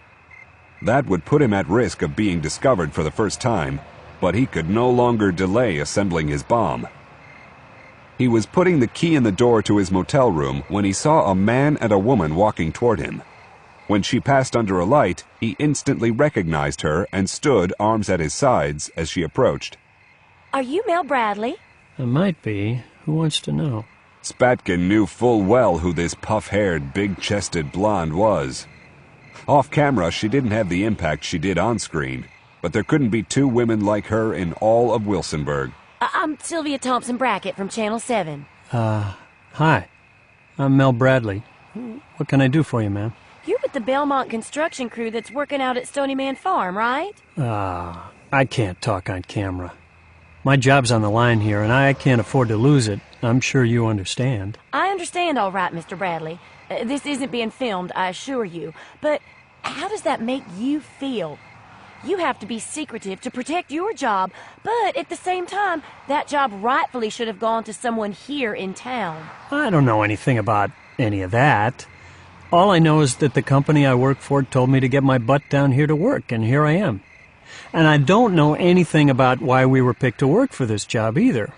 [SPEAKER 3] That would put him at risk of being discovered for the first time, but he could no longer delay assembling his bomb. He was putting the key in the door to his motel room when he saw a man and a woman walking toward him. When she passed under a light, he instantly recognized her and stood, arms at his sides, as she approached.
[SPEAKER 7] Are you Mel Bradley?
[SPEAKER 12] I might be. Who wants to know?
[SPEAKER 3] Spatkin knew full well who this puff-haired, big-chested blonde was. Off camera, she didn't have the impact she did on screen, but there couldn't be two women like her in all of Wilsonburg.
[SPEAKER 7] I'm Sylvia Thompson Brackett from Channel 7.
[SPEAKER 12] Hi. I'm Mel Bradley. What can I do for you, ma'am?
[SPEAKER 7] You're with the Belmont construction crew that's working out at Stony Man Farm, right?
[SPEAKER 12] I can't talk on camera. My job's on the line here, and I can't afford to lose it. I'm sure you understand.
[SPEAKER 7] I understand all right, Mr. Bradley. This isn't being filmed, I assure you. But how does that make you feel? You have to be secretive to protect your job, but at the same time, that job rightfully should have gone to someone here in town.
[SPEAKER 12] I don't know anything about any of that. All I know is that the company I work for told me to get my butt down here to work, and here I am. And I don't know anything about why we were picked to work for this job either.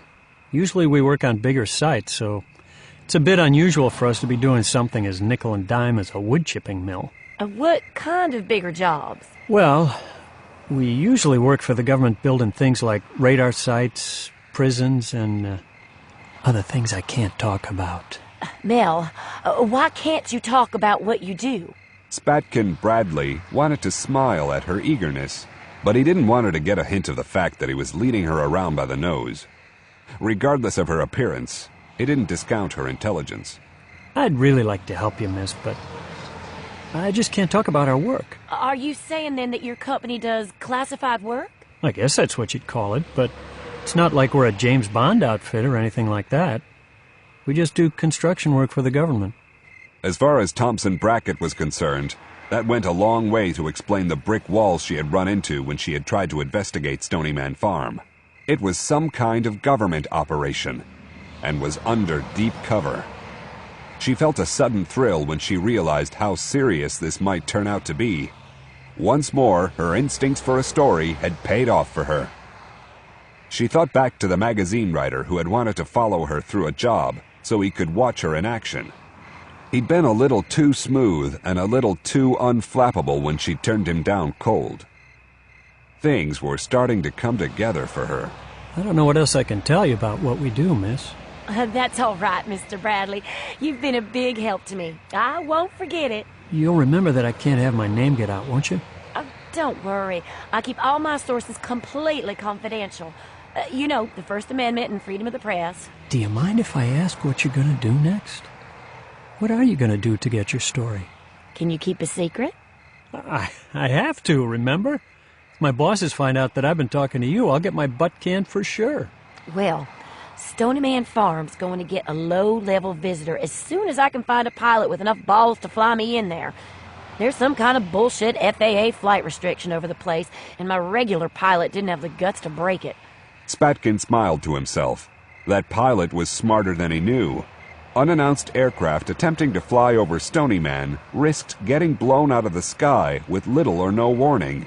[SPEAKER 12] Usually we work on bigger sites, so it's a bit unusual for us to be doing something as nickel and dime as a wood chipping mill.
[SPEAKER 7] What kind of bigger jobs?
[SPEAKER 12] Well, we usually work for the government building things like radar sites, prisons, and other things I can't talk about.
[SPEAKER 7] Mel, why can't you talk about what you do?
[SPEAKER 3] Spatkin Bradley wanted to smile at her eagerness, but he didn't want her to get a hint of the fact that he was leading her around by the nose. Regardless of her appearance, he didn't discount her intelligence.
[SPEAKER 12] I'd really like to help you, miss, but I just can't talk about our work.
[SPEAKER 7] Are you saying then that your company does classified work?
[SPEAKER 12] I guess that's what you'd call it, but it's not like we're a James Bond outfit or anything like that. We just do construction work for the government.
[SPEAKER 3] As far as Thompson Brackett was concerned, that went a long way to explain the brick walls she had run into when she had tried to investigate Stony Man Farm. It was some kind of government operation, and was under deep cover. She felt a sudden thrill when she realized how serious this might turn out to be. Once more, her instincts for a story had paid off for her. She thought back to the magazine writer who had wanted to follow her through a job so he could watch her in action. He'd been a little too smooth and a little too unflappable when she turned him down cold. Things were starting to come together for her.
[SPEAKER 12] I don't know what else I can tell you about what we do, miss.
[SPEAKER 7] That's all right, Mr. Bradley. You've been a big help to me. I won't forget it.
[SPEAKER 12] You'll remember that I can't have my name get out, won't you?
[SPEAKER 7] Don't worry. I keep all my sources completely confidential. You know, the First Amendment and freedom of the press.
[SPEAKER 12] Do you mind if I ask what you're going to do next? What are you going to do to get your story?
[SPEAKER 7] Can you keep a secret?
[SPEAKER 12] I have to, remember? If my bosses find out that I've been talking to you, I'll get my butt canned for sure.
[SPEAKER 7] Well, Stony Man Farm's going to get a low-level visitor as soon as I can find a pilot with enough balls to fly me in there. There's some kind of bullshit FAA flight restriction over the place, and my regular pilot didn't have the guts to break it.
[SPEAKER 3] Spatkin smiled to himself. That pilot was smarter than he knew. Unannounced aircraft attempting to fly over Stony Man risked getting blown out of the sky with little or no warning.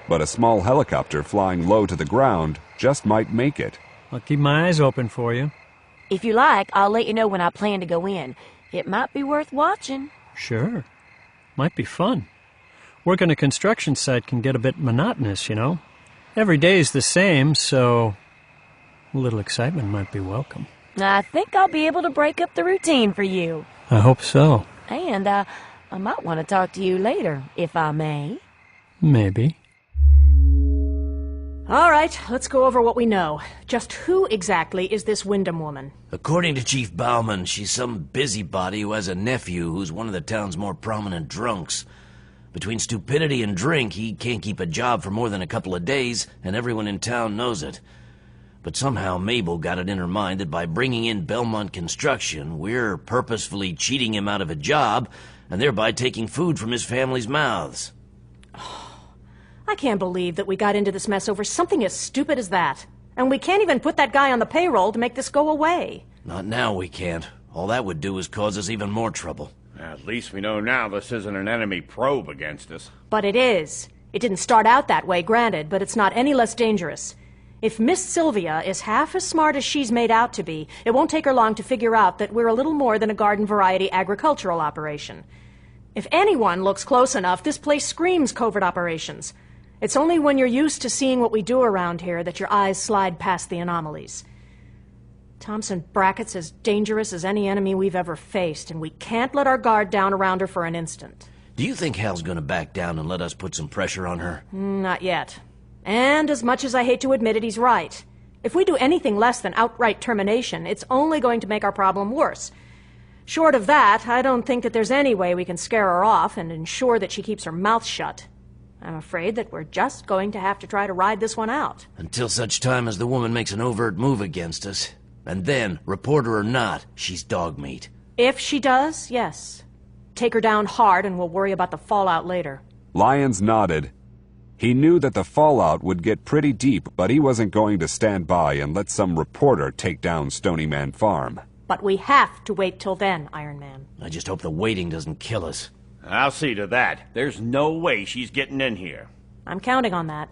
[SPEAKER 3] But a small helicopter flying low to the ground just might make it.
[SPEAKER 12] I'll keep my eyes open for you.
[SPEAKER 7] If you like, I'll let you know when I plan to go in. It might be worth watching.
[SPEAKER 12] Sure. Might be fun. Working a construction site can get a bit monotonous, you know. Every day's the same, so a little excitement might be welcome.
[SPEAKER 7] I think I'll be able to break up the routine for you.
[SPEAKER 12] I hope so.
[SPEAKER 7] And I might want to talk to you later, if I may.
[SPEAKER 12] Maybe.
[SPEAKER 9] All right, let's go over what we know. Just who exactly is this Wyndham woman?
[SPEAKER 20] According to Chief Bauman, she's some busybody who has a nephew who's one of the town's more prominent drunks. Between stupidity and drink, he can't keep a job for more than a couple of days, and everyone in town knows it. But somehow Mabel got it in her mind that by bringing in Belmont Construction, we're purposefully cheating him out of a job, and thereby taking food from his family's mouths.
[SPEAKER 9] I can't believe that we got into this mess over something as stupid as that. And we can't even put that guy on the payroll to make this go away.
[SPEAKER 20] Not now we can't. All that would do is cause us even more trouble.
[SPEAKER 18] At least we know now this isn't an enemy probe against us.
[SPEAKER 9] But it is. It didn't start out that way, granted, but it's not any less dangerous. If Miss Sylvia is half as smart as she's made out to be, it won't take her long to figure out that we're a little more than a garden-variety agricultural operation. If anyone looks close enough, this place screams covert operations. It's only when you're used to seeing what we do around here that your eyes slide past the anomalies. Thompson Brackett's as dangerous as any enemy we've ever faced, and we can't let our guard down around her for an instant.
[SPEAKER 20] Do you think Hal's gonna back down and let us put some pressure on her?
[SPEAKER 9] Not yet. And as much as I hate to admit it, he's right. If we do anything less than outright termination, it's only going to make our problem worse. Short of that, I don't think that there's any way we can scare her off and ensure that she keeps her mouth shut. I'm afraid that we're just going to have to try to ride this one out.
[SPEAKER 20] Until such time as the woman makes an overt move against us. And then, reporter or not, she's dog meat.
[SPEAKER 9] If she does, yes. Take her down hard and we'll worry about the fallout later.
[SPEAKER 3] Lyons nodded. He knew that the fallout would get pretty deep, but he wasn't going to stand by and let some reporter take down Stony Man Farm.
[SPEAKER 9] But we have to wait till then, Iron Man.
[SPEAKER 20] I just hope the waiting doesn't kill us.
[SPEAKER 18] I'll see to that. There's no way she's getting in here.
[SPEAKER 9] I'm counting on that.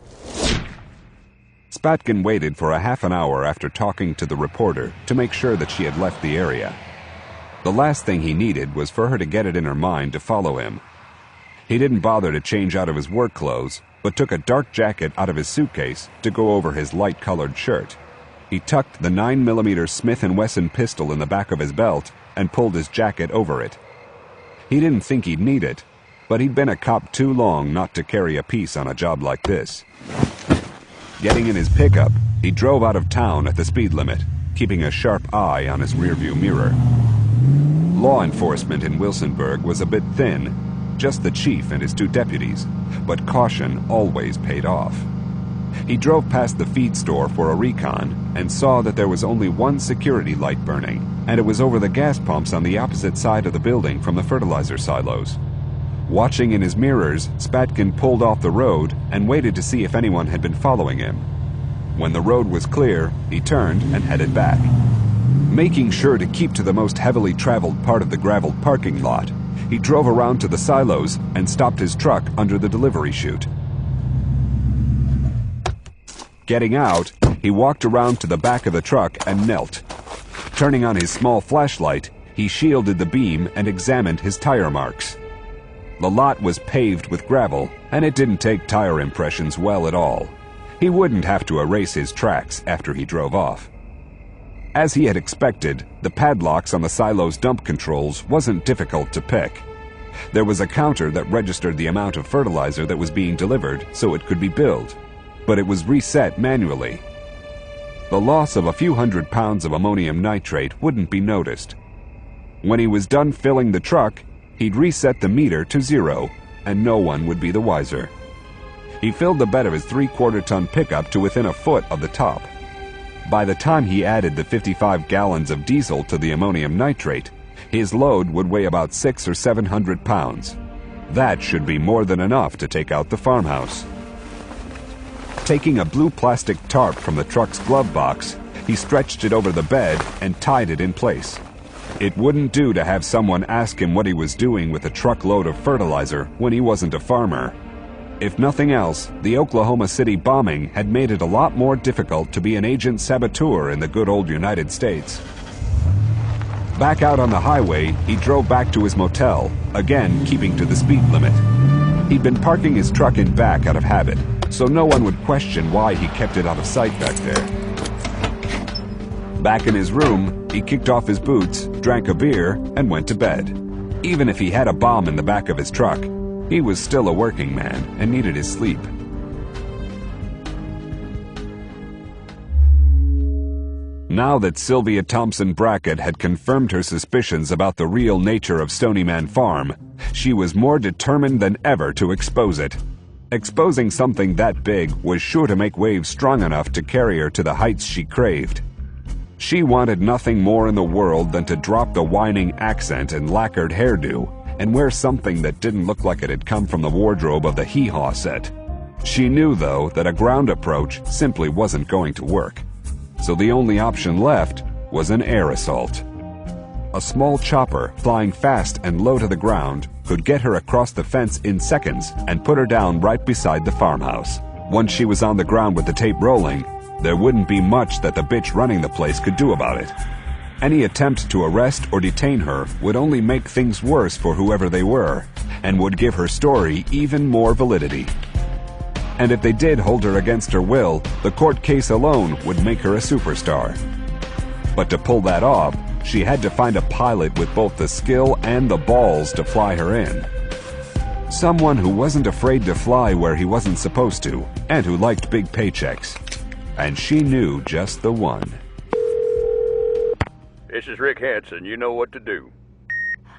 [SPEAKER 3] Spatkin waited for a half an hour after talking to the reporter to make sure that she had left the area. The last thing he needed was for her to get it in her mind to follow him. He didn't bother to change out of his work clothes, but took a dark jacket out of his suitcase to go over his light-colored shirt. He tucked the 9mm Smith & Wesson pistol in the back of his belt and pulled his jacket over it. He didn't think he'd need it, but he'd been a cop too long not to carry a piece on a job like this. Getting in his pickup, he drove out of town at the speed limit, keeping a sharp eye on his rearview mirror. Law enforcement in Wilsonburg was a bit thin, just the chief and his 2 deputies, but caution always paid off. He drove past the feed store for a recon and saw that there was only one security light burning, and it was over the gas pumps on the opposite side of the building from the fertilizer silos. Watching in his mirrors, Spatkin pulled off the road and waited to see if anyone had been following him. When the road was clear, he turned and headed back. Making sure to keep to the most heavily traveled part of the graveled parking lot, he drove around to the silos and stopped his truck under the delivery chute. Getting out, he walked around to the back of the truck and knelt. Turning on his small flashlight, he shielded the beam and examined his tire marks. The lot was paved with gravel, and it didn't take tire impressions well at all. He wouldn't have to erase his tracks after he drove off. As he had expected, the padlocks on the silo's dump controls wasn't difficult to pick. There was a counter that registered the amount of fertilizer that was being delivered so it could be billed, but it was reset manually. The loss of a few hundred pounds of ammonium nitrate wouldn't be noticed. When he was done filling the truck, he'd reset the meter to 0, and no one would be the wiser. He filled the bed of his 3/4-ton pickup to within a foot of the top. By the time he added the 55 gallons of diesel to the ammonium nitrate, his load would weigh about 600 or 700 pounds. That should be more than enough to take out the farmhouse. Taking a blue plastic tarp from the truck's glove box, he stretched it over the bed and tied it in place. It wouldn't do to have someone ask him what he was doing with a truckload of fertilizer when he wasn't a farmer. If nothing else, the Oklahoma City bombing had made it a lot more difficult to be an agent saboteur in the good old United States. Back out on the highway, he drove back to his motel, again keeping to the speed limit. He'd been parking his truck in back out of habit, so no one would question why he kept it out of sight back there. Back in his room, he kicked off his boots, drank a beer, and went to bed. Even if he had a bomb in the back of his truck, he was still a working man and needed his sleep. Now that Sylvia Thompson Brackett had confirmed her suspicions about the real nature of Stony Man Farm, she was more determined than ever to expose it. Exposing something that big was sure to make waves strong enough to carry her to the heights she craved. She wanted nothing more in the world than to drop the whining accent and lacquered hairdo and wear something that didn't look like it had come from the wardrobe of the Hee Haw set. She knew, though, that a ground approach simply wasn't going to work. So the only option left was an air assault. A small chopper, flying fast and low to the ground, could get her across the fence in seconds and put her down right beside the farmhouse. Once she was on the ground with the tape rolling, there wouldn't be much that the bitch running the place could do about it. Any attempt to arrest or detain her would only make things worse for whoever they were, and would give her story even more validity. And if they did hold her against her will, the court case alone would make her a superstar. But to pull that off, she had to find a pilot with both the skill and the balls to fly her in. Someone who wasn't afraid to fly where he wasn't supposed to, and who liked big paychecks. And she knew just the one.
[SPEAKER 1] This is Rick Hansen. You know what to do.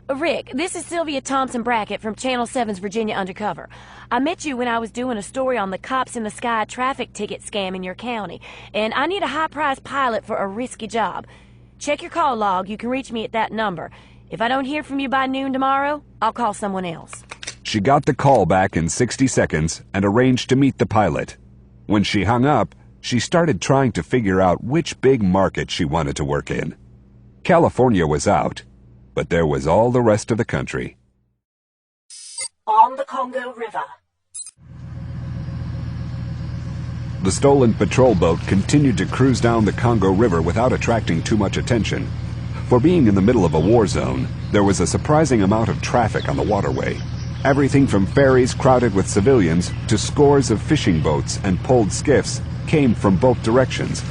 [SPEAKER 7] Rick, this is Sylvia Thompson Brackett from Channel 7's Virginia Undercover. I met you when I was doing a story on the cops in the sky traffic ticket scam in your county, and I need a high-priced pilot for a risky job. Check your call log. You can reach me at that number. If I don't hear from you by noon tomorrow, I'll call someone else.
[SPEAKER 3] She got the call back in 60 seconds and arranged to meet the pilot. When she hung up, she started trying to figure out which big market she wanted to work in. California was out, but there was all the rest of the country.
[SPEAKER 6] On the Congo River.
[SPEAKER 3] The stolen patrol boat continued to cruise down the Congo River without attracting too much attention. For being in the middle of a war zone, there was a surprising amount of traffic on the waterway. Everything from ferries crowded with civilians to scores of fishing boats and poled skiffs came from both directions.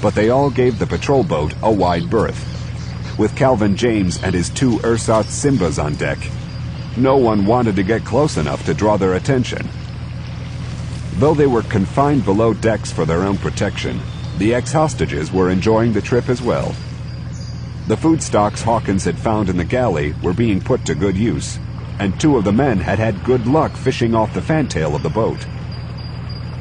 [SPEAKER 3] But they all gave the patrol boat a wide berth. With Calvin James and his two ersatz Simbas on deck, no one wanted to get close enough to draw their attention. Though they were confined below decks for their own protection, the ex-hostages were enjoying the trip as well. The food stocks Hawkins had found in the galley were being put to good use, and two of the men had had good luck fishing off the fantail of the boat.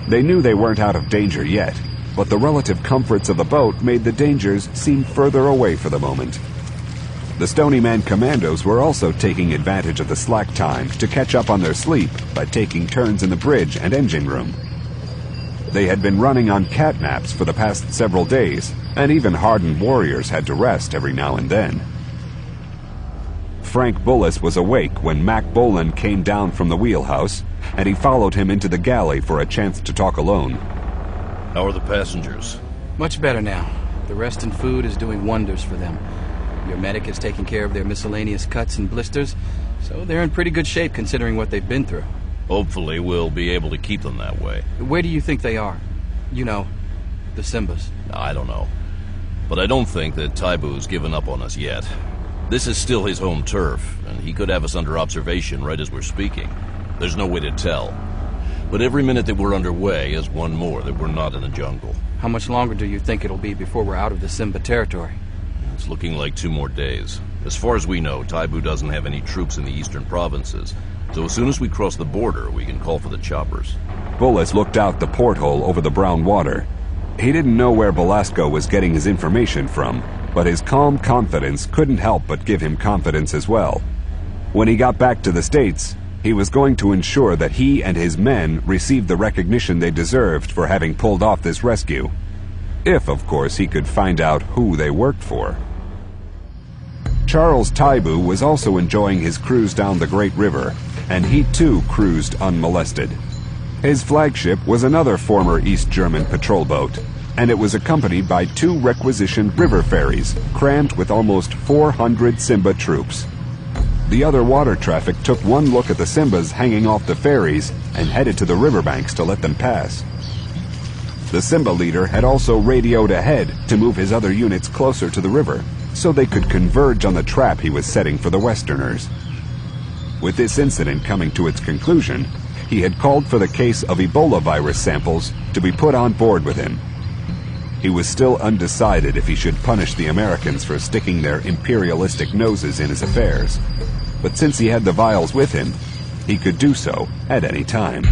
[SPEAKER 3] They knew they weren't out of danger yet, but the relative comforts of the boat made the dangers seem further away for the moment. The Stony Man commandos were also taking advantage of the slack time to catch up on their sleep by taking turns in the bridge and engine room. They had been running on cat naps for the past several days, and even hardened warriors had to rest every now and then. Frank Bullis was awake when Mac Bolan came down from the wheelhouse, and he followed him into the galley for a chance to talk alone.
[SPEAKER 4] How are the passengers?
[SPEAKER 8] Much better now. The rest and food is doing wonders for them. Your medic is taking care of their miscellaneous cuts and blisters, so they're in pretty good shape considering what they've been through.
[SPEAKER 4] Hopefully we'll be able to keep them that way.
[SPEAKER 8] Where do you think they are? You know, the Simbas.
[SPEAKER 4] I don't know. But I don't think that Taibu's given up on us yet. This is still his home turf, and he could have us under observation right as we're speaking. There's no way to tell. But every minute that we're underway is one more that we're not in the jungle.
[SPEAKER 8] How much longer do you think it'll be before we're out of the Simba territory?
[SPEAKER 4] It's looking like 2 more days. As far as we know, Taibu doesn't have any troops in the eastern provinces, so as soon as we cross the border, we can call for the choppers.
[SPEAKER 3] Bullis looked out the porthole over the brown water. He didn't know where Belasco was getting his information from, but his calm confidence couldn't help but give him confidence as well. When he got back to the States, he was going to ensure that he and his men received the recognition they deserved for having pulled off this rescue. If, of course, he could find out who they worked for. Charles Taibu was also enjoying his cruise down the Great River, and he too cruised unmolested. His flagship was another former East German patrol boat, and it was accompanied by 2 requisitioned river ferries, crammed with almost 400 Simba troops. The other water traffic took one look at the Simbas hanging off the ferries and headed to the riverbanks to let them pass. The Simba leader had also radioed ahead to move his other units closer to the river, so they could converge on the trap he was setting for the Westerners. With this incident coming to its conclusion, he had called for the case of Ebola virus samples to be put on board with him. He was still undecided if he should punish the Americans for sticking their imperialistic noses in his affairs, but since he had the vials with him, he could do so at any time.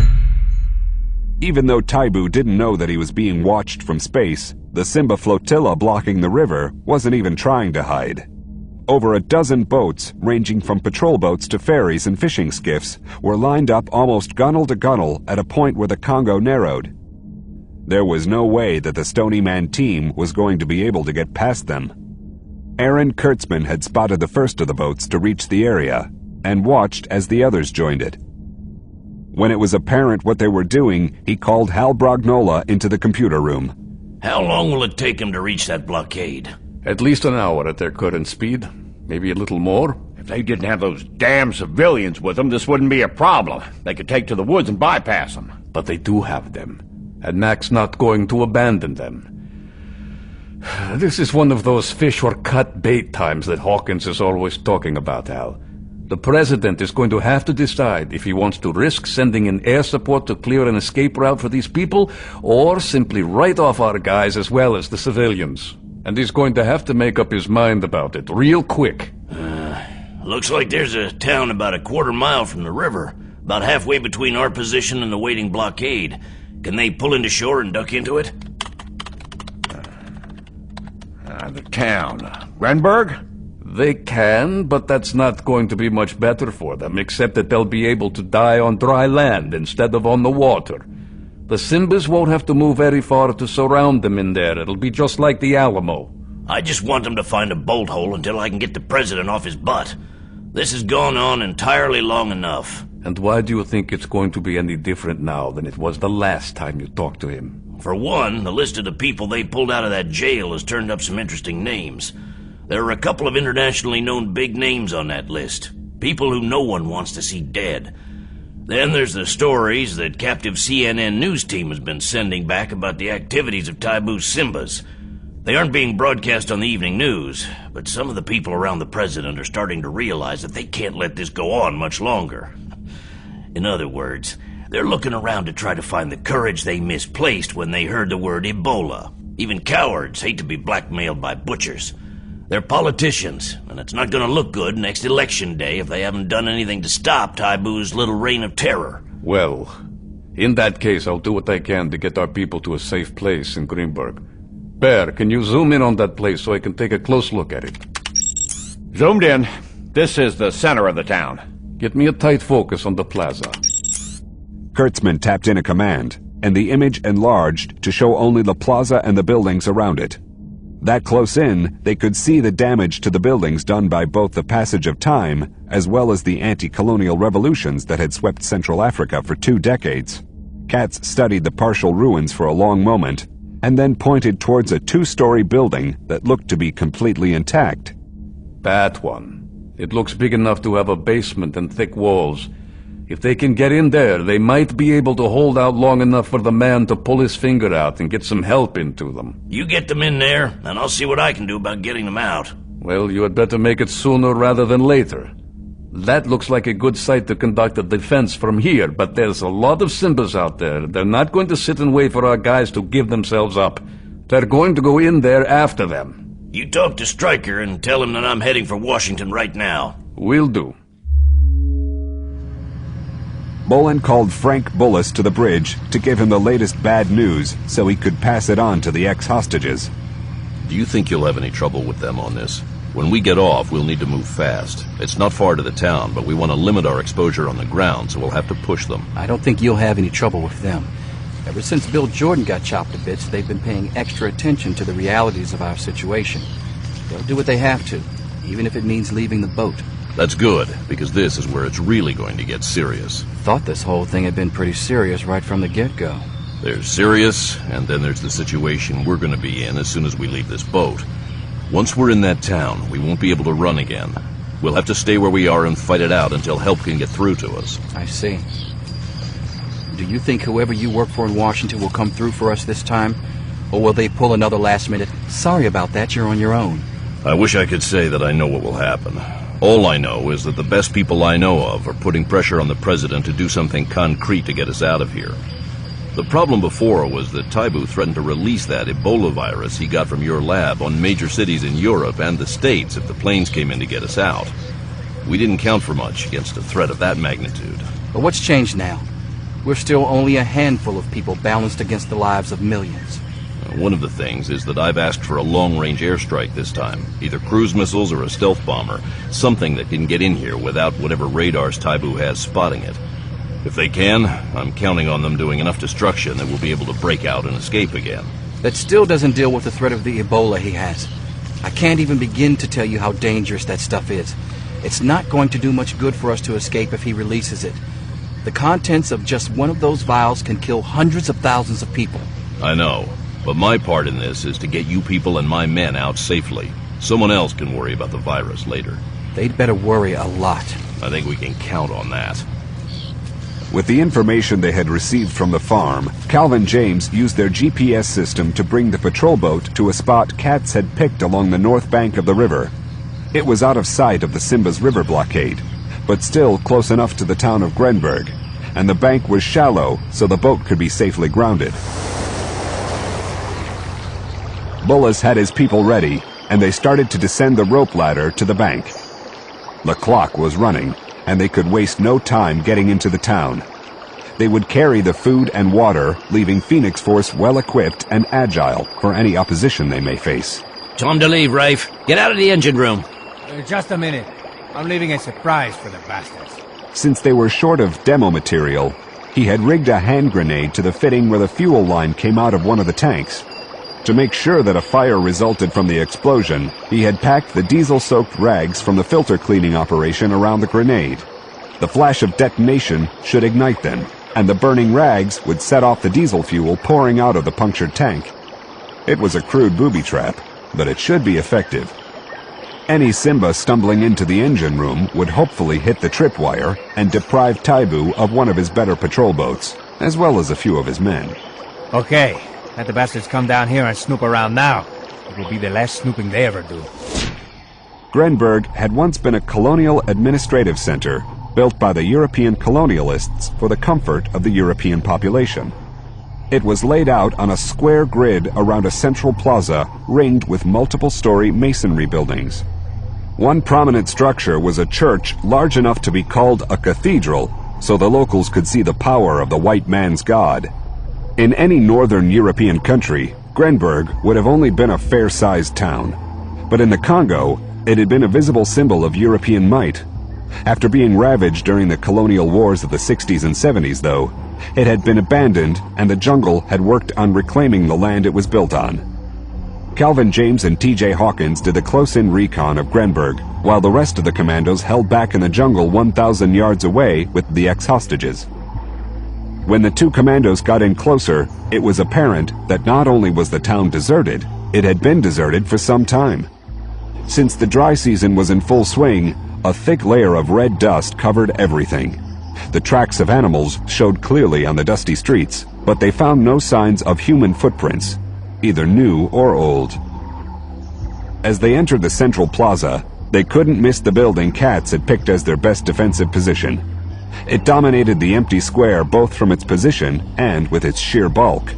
[SPEAKER 3] Even though Taibu didn't know that he was being watched from space, the Simba flotilla blocking the river wasn't even trying to hide. Over a dozen boats, ranging from patrol boats to ferries and fishing skiffs, were lined up almost gunwale to gunwale at a point where the Congo narrowed. There was no way that the Stony Man team was going to be able to get past them. Aaron Kurtzman had spotted the first of the boats to reach the area, and watched as the others joined it. When it was apparent what they were doing, he called Hal Brognola into the computer room.
[SPEAKER 20] How long will it take him to reach that blockade?
[SPEAKER 1] At least an hour at their current speed. Maybe a little more.
[SPEAKER 18] If they didn't have those damn civilians with them, this wouldn't be a problem. They could take to the woods and bypass them.
[SPEAKER 1] But they do have them, and Mac's not going to abandon them. This is one of those fish or cut bait times that Hawkins is always talking about, Al. The President is going to have to decide if he wants to risk sending in air support to clear an escape route for these people, or simply write off our guys as well as the civilians. And he's going to have to make up his mind about it real quick.
[SPEAKER 20] Looks like there's a town about a quarter-mile from the river, about halfway between our position and the waiting blockade. Can they pull into shore and duck into it?
[SPEAKER 14] The town. Renberg?
[SPEAKER 1] They can, but that's not going to be much better for them, except that they'll be able to die on dry land instead of on the water. The Simbas won't have to move very far to surround them in there. It'll be just like the Alamo.
[SPEAKER 20] I just want them to find a bolt hole until I can get the President off his butt. This has gone on entirely long enough.
[SPEAKER 1] And why do you think it's going to be any different now than it was the last time you talked to him?
[SPEAKER 20] For one, the list of the people they pulled out of that jail has turned up some interesting names. There are a couple of internationally known big names on that list. People who no one wants to see dead. Then there's the stories that captive CNN news team has been sending back about the activities of Taibu's Simbas. They aren't being broadcast on the evening news, but some of the people around the President are starting to realize that they can't let this go on much longer. In other words, they're looking around to try to find the courage they misplaced when they heard the word Ebola. Even cowards hate to be blackmailed by butchers. They're politicians, and it's not going to look good next election day if they haven't done anything to stop Taibu's little reign of terror.
[SPEAKER 1] Well, in that case, I'll do what I can to get our people to a safe place in Greenberg. Bear, can you zoom in on that place so I can take a close look at it?
[SPEAKER 18] Zoomed in. This is the center of the town.
[SPEAKER 1] Get me a tight focus on the plaza.
[SPEAKER 3] Kurtzman tapped in a command, and the image enlarged to show only the plaza and the buildings around it. That close in, they could see the damage to the buildings done by both the passage of time as well as the anti-colonial revolutions that had swept Central Africa for 2 decades. Katz studied the partial ruins for a long moment, and then pointed towards a 2-story building that looked to be completely intact.
[SPEAKER 1] That one. It looks big enough to have a basement and thick walls. If they can get in there, they might be able to hold out long enough for the man to pull his finger out and get some help into them.
[SPEAKER 20] You get them in there, and I'll see what I can do about getting them out.
[SPEAKER 1] Well, you had better make it sooner rather than later. That looks like a good site to conduct a defense from here, but there's a lot of Simbas out there. They're not going to sit and wait for our guys to give themselves up. They're going to go in there after them.
[SPEAKER 20] You talk to Stryker and tell him that I'm heading for Washington right now.
[SPEAKER 1] Will do.
[SPEAKER 3] Bolin called Frank Bullis to the bridge to give him the latest bad news so he could pass it on to the ex-hostages.
[SPEAKER 4] Do you think you'll have any trouble with them on this? When we get off, we'll need to move fast. It's not far to the town, but we want to limit our exposure on the ground, so we'll have to push them.
[SPEAKER 19] I don't think you'll have any trouble with them. Ever since Bill Jordan got chopped to bits, they've been paying extra attention to the realities of our situation. They'll do what they have to, even if it means leaving the boat.
[SPEAKER 4] That's good, because this is where it's really going to get serious.
[SPEAKER 19] Thought this whole thing had been pretty serious right from the get-go.
[SPEAKER 4] There's serious, and then there's the situation we're going to be in as soon as we leave this boat. Once we're in that town, we won't be able to run again. We'll have to stay where we are and fight it out until help can get through to us.
[SPEAKER 19] I see. Do you think whoever you work for in Washington will come through for us this time? Or will they pull another last-minute, sorry about that, you're on your own?
[SPEAKER 4] I wish I could say that I know what will happen. All I know is that the best people I know of are putting pressure on the President to do something concrete to get us out of here. The problem before was that Taibu threatened to release that Ebola virus he got from your lab on major cities in Europe and the States if the planes came in to get us out. We didn't count for much against a threat of that magnitude.
[SPEAKER 19] But what's changed now? We're still only a handful of people balanced against the lives of millions.
[SPEAKER 4] One of the things is that I've asked for a long-range airstrike this time, either cruise missiles or a stealth bomber, something that can get in here without whatever radars Taibu has spotting it. If they can, I'm counting on them doing enough destruction that we'll be able to break out and escape again.
[SPEAKER 19] That still doesn't deal with the threat of the Ebola he has. I can't even begin to tell you how dangerous that stuff is. It's not going to do much good for us to escape if he releases it. The contents of just one of those vials can kill hundreds of thousands of people.
[SPEAKER 4] I know, but my part in this is to get you people and my men out safely. Someone else can worry about the virus later.
[SPEAKER 19] They'd better worry a lot.
[SPEAKER 4] I think we can count on that.
[SPEAKER 3] With the information they had received from the farm, Calvin and James used their GPS system to bring the patrol boat to a spot cats had picked along the north bank of the river. It was out of sight of the Simba's river blockade, but still close enough to the town of Grenberg, and the bank was shallow so the boat could be safely grounded. Bullis had his people ready, and they started to descend the rope ladder to the bank. The clock was running, and they could waste no time getting into the town. They would carry the food and water, leaving Phoenix Force well-equipped and agile for any opposition they may face.
[SPEAKER 20] Time to leave, Rafe. Get out of the engine room.
[SPEAKER 11] Just a minute. I'm leaving a surprise for the bastards.
[SPEAKER 3] Since they were short of demo material, he had rigged a hand grenade to the fitting where the fuel line came out of one of the tanks. To make sure that a fire resulted from the explosion, he had packed the diesel-soaked rags from the filter cleaning operation around the grenade. The flash of detonation should ignite them, and the burning rags would set off the diesel fuel pouring out of the punctured tank. It was a crude booby trap, but it should be effective. Any Simba stumbling into the engine room would hopefully hit the tripwire and deprive Taibu of one of his better patrol boats, as well as a few of his men.
[SPEAKER 11] Okay. Let the bastards come down here and snoop around now. It will be the last snooping they ever do.
[SPEAKER 3] Grenberg had once been a colonial administrative center built by the European colonialists for the comfort of the European population. It was laid out on a square grid around a central plaza ringed with multiple-story masonry buildings. One prominent structure was a church large enough to be called a cathedral, so the locals could see the power of the white man's god. In any northern European country, Grenberg would have only been a fair-sized town. But in the Congo, it had been a visible symbol of European might. After being ravaged during the colonial wars of the 60s and 70s, though, it had been abandoned and the jungle had worked on reclaiming the land it was built on. Calvin James and T.J. Hawkins did a close-in recon of Grenberg, while the rest of the commandos held back in the jungle 1,000 yards away with the ex-hostages. When the two commandos got in closer, it was apparent that not only was the town deserted, it had been deserted for some time. Since the dry season was in full swing, a thick layer of red dust covered everything. The tracks of animals showed clearly on the dusty streets, but they found no signs of human footprints, either new or old. As they entered the central plaza, they couldn't miss the building cats had picked as their best defensive position. It dominated the empty square both from its position and with its sheer bulk.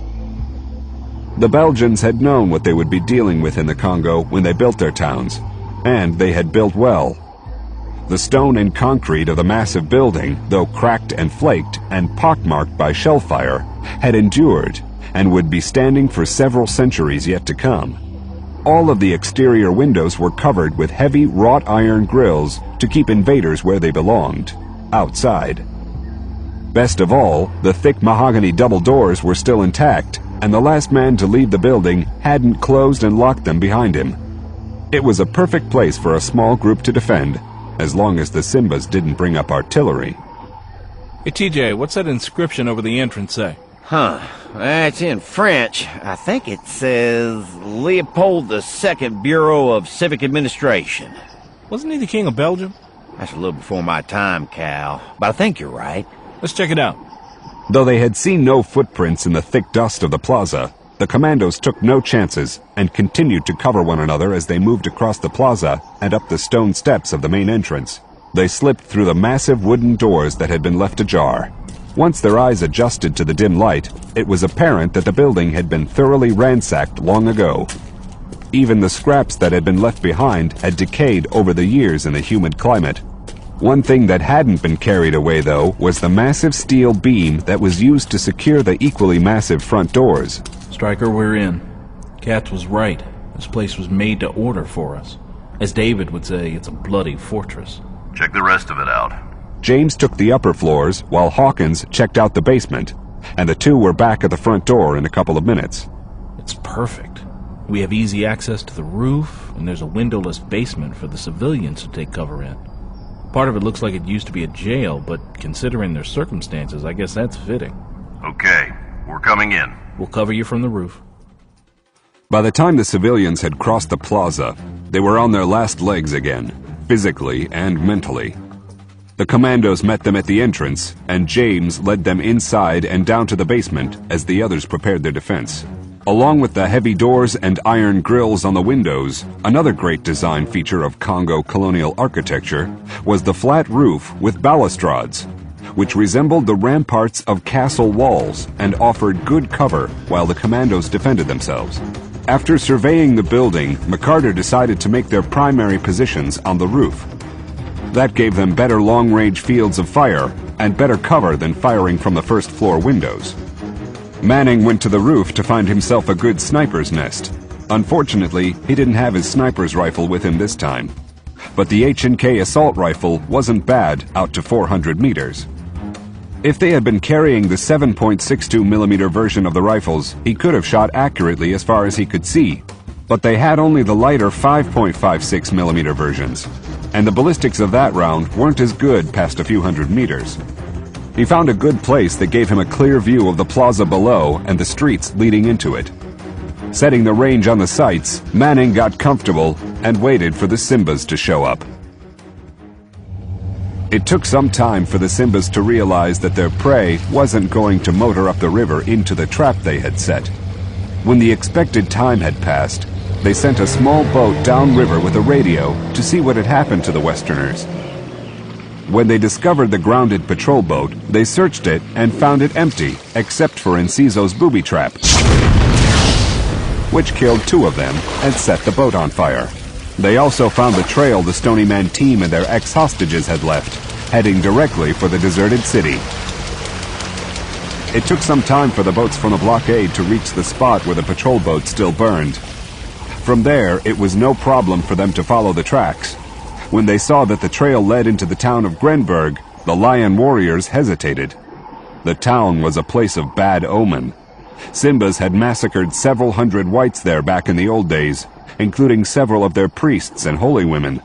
[SPEAKER 3] The Belgians had known what they would be dealing with in the Congo when they built their towns, and they had built well. The stone and concrete of the massive building, though cracked and flaked and pockmarked by shell fire, had endured and would be standing for several centuries yet to come. All of the exterior windows were covered with heavy wrought iron grills to keep invaders where they belonged. Outside. Best of all, the thick mahogany double doors were still intact, and the last man to leave the building hadn't closed and locked them behind him. It was a perfect place for a small group to defend, as long as the Simbas didn't bring up artillery.
[SPEAKER 2] Hey, TJ, what's that inscription over the entrance say?
[SPEAKER 18] Huh. It's in French. I think it says Leopold II Bureau of Civic Administration.
[SPEAKER 2] Wasn't he the King of Belgium?
[SPEAKER 18] That's a little before my time, Cal, but I think you're right.
[SPEAKER 2] Let's check it out.
[SPEAKER 3] Though they had seen no footprints in the thick dust of the plaza, the commandos took no chances and continued to cover one another as they moved across the plaza and up the stone steps of the main entrance. They slipped through the massive wooden doors that had been left ajar. Once their eyes adjusted to the dim light, it was apparent that the building had been thoroughly ransacked long ago. Even the scraps that had been left behind had decayed over the years in the humid climate. One thing that hadn't been carried away, though, was the massive steel beam that was used to secure the equally massive front doors.
[SPEAKER 2] Stryker, we're in. Katz was right. This place was made to order for us. As David would say, it's a bloody fortress.
[SPEAKER 4] Check the rest of it out.
[SPEAKER 3] James took the upper floors, while Hawkins checked out the basement, and the two were back at the front door in a couple of minutes.
[SPEAKER 2] It's perfect. We have easy access to the roof, and there's a windowless basement for the civilians to take cover in. Part of it looks like it used to be a jail, but considering their circumstances, I guess that's fitting.
[SPEAKER 4] Okay, we're coming in.
[SPEAKER 2] We'll cover you from the roof.
[SPEAKER 3] By the time the civilians had crossed the plaza, they were on their last legs again, physically and mentally. The commandos met them at the entrance, and James led them inside and down to the basement as the others prepared their defense. Along with the heavy doors and iron grills on the windows, another great design feature of Congo colonial architecture was the flat roof with balustrades, which resembled the ramparts of castle walls and offered good cover while the commandos defended themselves. After surveying the building, McCarter decided to make their primary positions on the roof. That gave them better long-range fields of fire and better cover than firing from the first-floor windows. Manning went to the roof to find himself a good sniper's nest. Unfortunately, he didn't have his sniper's rifle with him this time. But the H&K assault rifle wasn't bad out to 400 meters. If they had been carrying the 7.62mm version of the rifles, he could have shot accurately as far as he could see. But they had only the lighter 5.56mm versions, and the ballistics of that round weren't as good past a few hundred meters. He found a good place that gave him a clear view of the plaza below and the streets leading into it. Setting the range on the sights, Manning got comfortable and waited for the Simbas to show up. It took some time for the Simbas to realize that their prey wasn't going to motor up the river into the trap they had set. When the expected time had passed, they sent a small boat downriver with a radio to see what had happened to the Westerners. When they discovered the grounded patrol boat, they searched it and found it empty, except for Enciso's booby trap, which killed 2 of them and set the boat on fire. They also found the trail the Stony Man team and their ex-hostages had left, heading directly for the deserted city. It took some time for the boats from the blockade to reach the spot where the patrol boat still burned. From there, it was no problem for them to follow the tracks. When they saw that the trail led into the town of Grenberg, the Lion warriors hesitated. The town was a place of bad omen. Simbas had massacred several hundred whites there back in the old days, including several of their priests and holy women.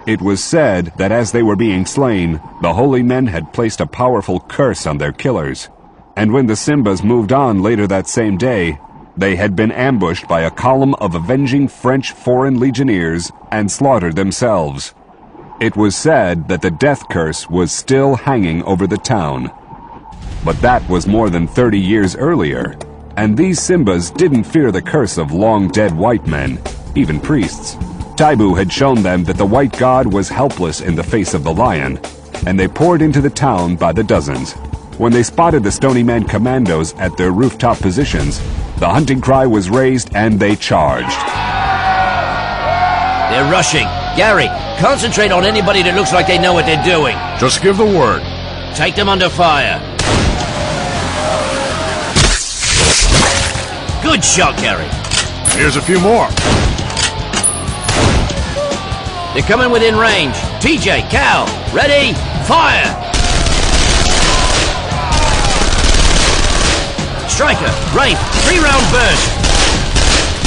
[SPEAKER 3] It was said that as they were being slain, the holy men had placed a powerful curse on their killers. And when the Simbas moved on later that same day, they had been ambushed by a column of avenging French foreign legionnaires and slaughtered themselves. It was said that the death curse was still hanging over the town. But that was more than 30 years earlier, and these Simbas didn't fear the curse of long-dead white men, even priests. Taibu had shown them that the white god was helpless in the face of the lion, and they poured into the town by the dozens. When they spotted the Stony Man commandos at their rooftop positions, the hunting cry was raised and they charged.
[SPEAKER 20] They're rushing. Gary, concentrate on anybody that looks like they know what they're doing.
[SPEAKER 14] Just give the word.
[SPEAKER 20] Take them under fire. Good shot, Gary.
[SPEAKER 14] Here's a few more.
[SPEAKER 20] They're coming within range. TJ, Cal, ready, fire! Striker, Rafe, 3-round burst.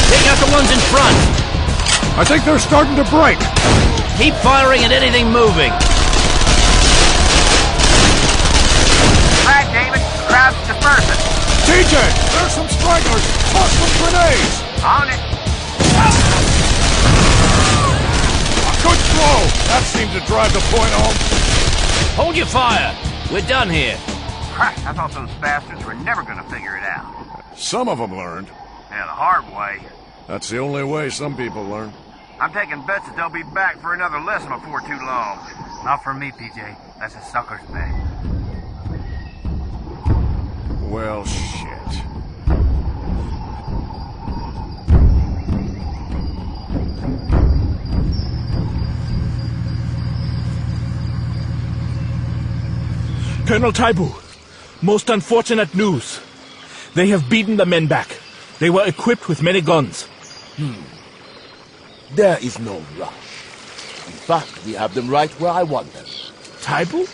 [SPEAKER 20] Take out the ones in front.
[SPEAKER 14] I think they're starting to break.
[SPEAKER 20] Keep firing at anything moving.
[SPEAKER 15] Right, David. The crowd's dispersing.
[SPEAKER 14] TJ, there's some stragglers. Toss some grenades.
[SPEAKER 15] On it.
[SPEAKER 14] A good throw. That seemed to drive the point home.
[SPEAKER 20] Hold your fire. We're done here.
[SPEAKER 15] Christ, I thought those bastards were never going to figure it out.
[SPEAKER 14] Some of them learned.
[SPEAKER 15] Yeah, the hard way.
[SPEAKER 14] That's the only way some people learn.
[SPEAKER 15] I'm taking bets that they'll be back for another lesson before too long. Not for me, PJ. That's a sucker's bet.
[SPEAKER 14] Well, shit.
[SPEAKER 2] Colonel Taibu, most unfortunate news. They have beaten the men back. They were equipped with many guns.
[SPEAKER 10] There is no rush. In fact, we have them right where I want them.
[SPEAKER 2] Taibu?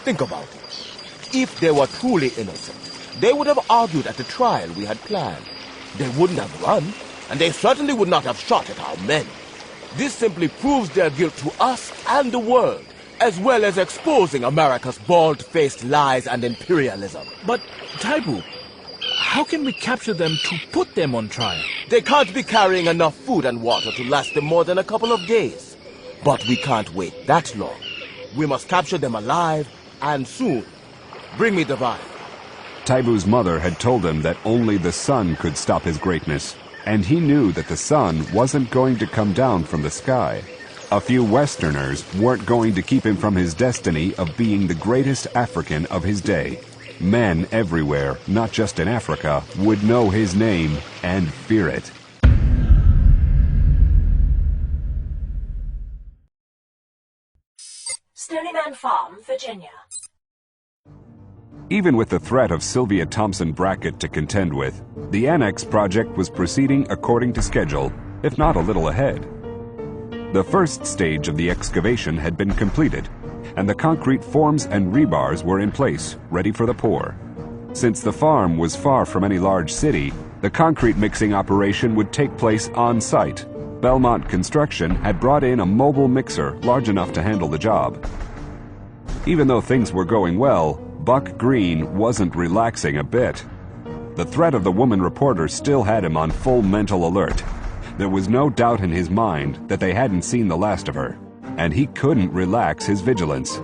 [SPEAKER 10] Think about it. If they were truly innocent, they would have argued at the trial we had planned. They wouldn't have run, and they certainly would not have shot at our men. This simply proves their guilt to us and the world, as well as exposing America's bald-faced lies and imperialism.
[SPEAKER 2] But, Taibu, how can we capture them to put them on trial?
[SPEAKER 10] They can't be carrying enough food and water to last them more than a couple of days. But we can't wait that long. We must capture them alive and soon. Bring me the vial.
[SPEAKER 3] Taibu's mother had told him that only the sun could stop his greatness, and he knew that the sun wasn't going to come down from the sky. A few Westerners weren't going to keep him from his destiny of being the greatest African of his day. Men everywhere, not just in Africa, would know his name and fear it.
[SPEAKER 6] Stonyman Farm, Virginia.
[SPEAKER 3] Even with the threat of Sylvia Thompson Brackett to contend with, the Annex project was proceeding according to schedule, if not a little ahead. The first stage of the excavation had been completed, and the concrete forms and rebars were in place, ready for the pour. Since the farm was far from any large city, the concrete mixing operation would take place on-site. Belmont Construction had brought in a mobile mixer large enough to handle the job. Even though things were going well, Buck Green wasn't relaxing a bit. The threat of the woman reporter still had him on full mental alert. There was no doubt in his mind that they hadn't seen the last of her, and he couldn't relax his vigilance.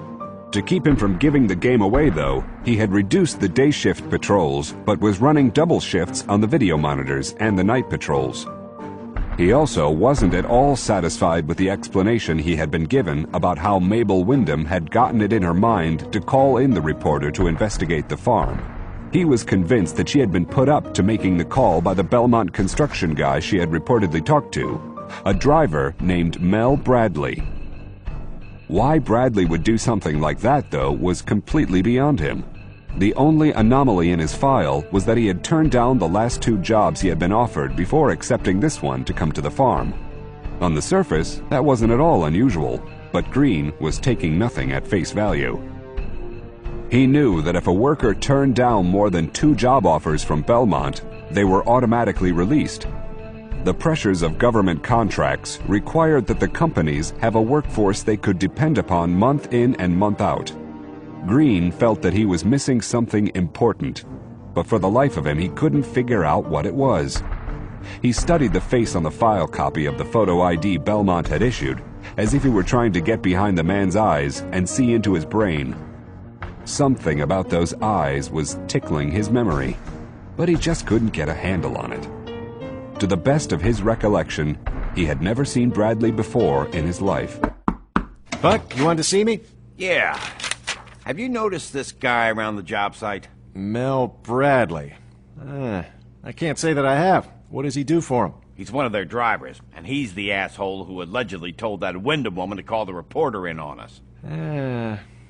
[SPEAKER 3] To keep him from giving the game away, though, he had reduced the day shift patrols, but was running double shifts on the video monitors and the night patrols. He also wasn't at all satisfied with the explanation he had been given about how Mabel Wyndham had gotten it in her mind to call in the reporter to investigate the farm. He was convinced that she had been put up to making the call by the Belmont construction guy she had reportedly talked to, a driver named Mel Bradley. Why Bradley would do something like that, though, was completely beyond him. The only anomaly in his file was that he had turned down the last 2 jobs he had been offered before accepting this one to come to the farm. On the surface, that wasn't at all unusual, but Green was taking nothing at face value. He knew that if a worker turned down more than 2 job offers from Belmont, they were automatically released. The pressures of government contracts required that the companies have a workforce they could depend upon month in and month out. Green felt that he was missing something important, but for the life of him he couldn't figure out what it was. He studied the face on the file copy of the photo ID Belmont had issued, as if he were trying to get behind the man's eyes and see into his brain. Something about those eyes was tickling his memory, but he just couldn't get a handle on it. To the best of his recollection, he had never seen Bradley before in his life.
[SPEAKER 13] Buck, you wanted to see me?
[SPEAKER 18] Yeah. Have you noticed this guy around the job site?
[SPEAKER 13] Mel Bradley. I can't say that I have. What does he do for him?
[SPEAKER 18] He's one of their drivers, and he's the asshole who allegedly told that Wyndham woman to call the reporter in on us.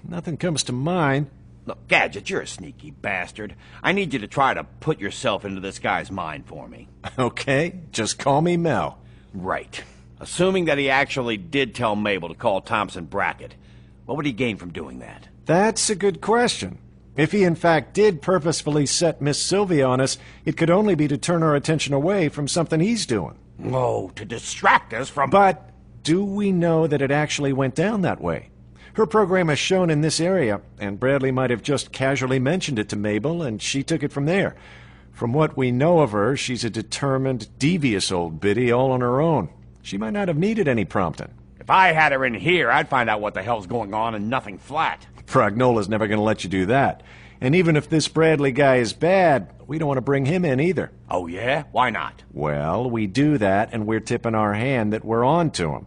[SPEAKER 13] Nothing comes to mind.
[SPEAKER 18] Look, Gadget, you're a sneaky bastard. I need you to try to put yourself into this guy's mind for me.
[SPEAKER 13] Okay, just call me Mel.
[SPEAKER 18] Right. Assuming that he actually did tell Mabel to call Thompson Brackett, what would he gain from doing that?
[SPEAKER 13] That's a good question. If he in fact did purposefully set Miss Sylvia on us, it could only be to turn our attention away from something he's doing.
[SPEAKER 18] Oh, to distract us from...
[SPEAKER 13] But do we know that it actually went down that way? Her program is shown in this area, and Bradley might have just casually mentioned it to Mabel, and she took it from there. From what we know of her, she's a determined, devious old biddy all on her own. She might not have needed any prompting.
[SPEAKER 18] If I had her in here, I'd find out what the hell's going on and nothing flat.
[SPEAKER 13] Pragnola's never going to let you do that. And even if this Bradley guy is bad, we don't want to bring him in either.
[SPEAKER 18] Oh, yeah? Why not?
[SPEAKER 13] Well, we do that, and we're tipping our hand that we're on to him.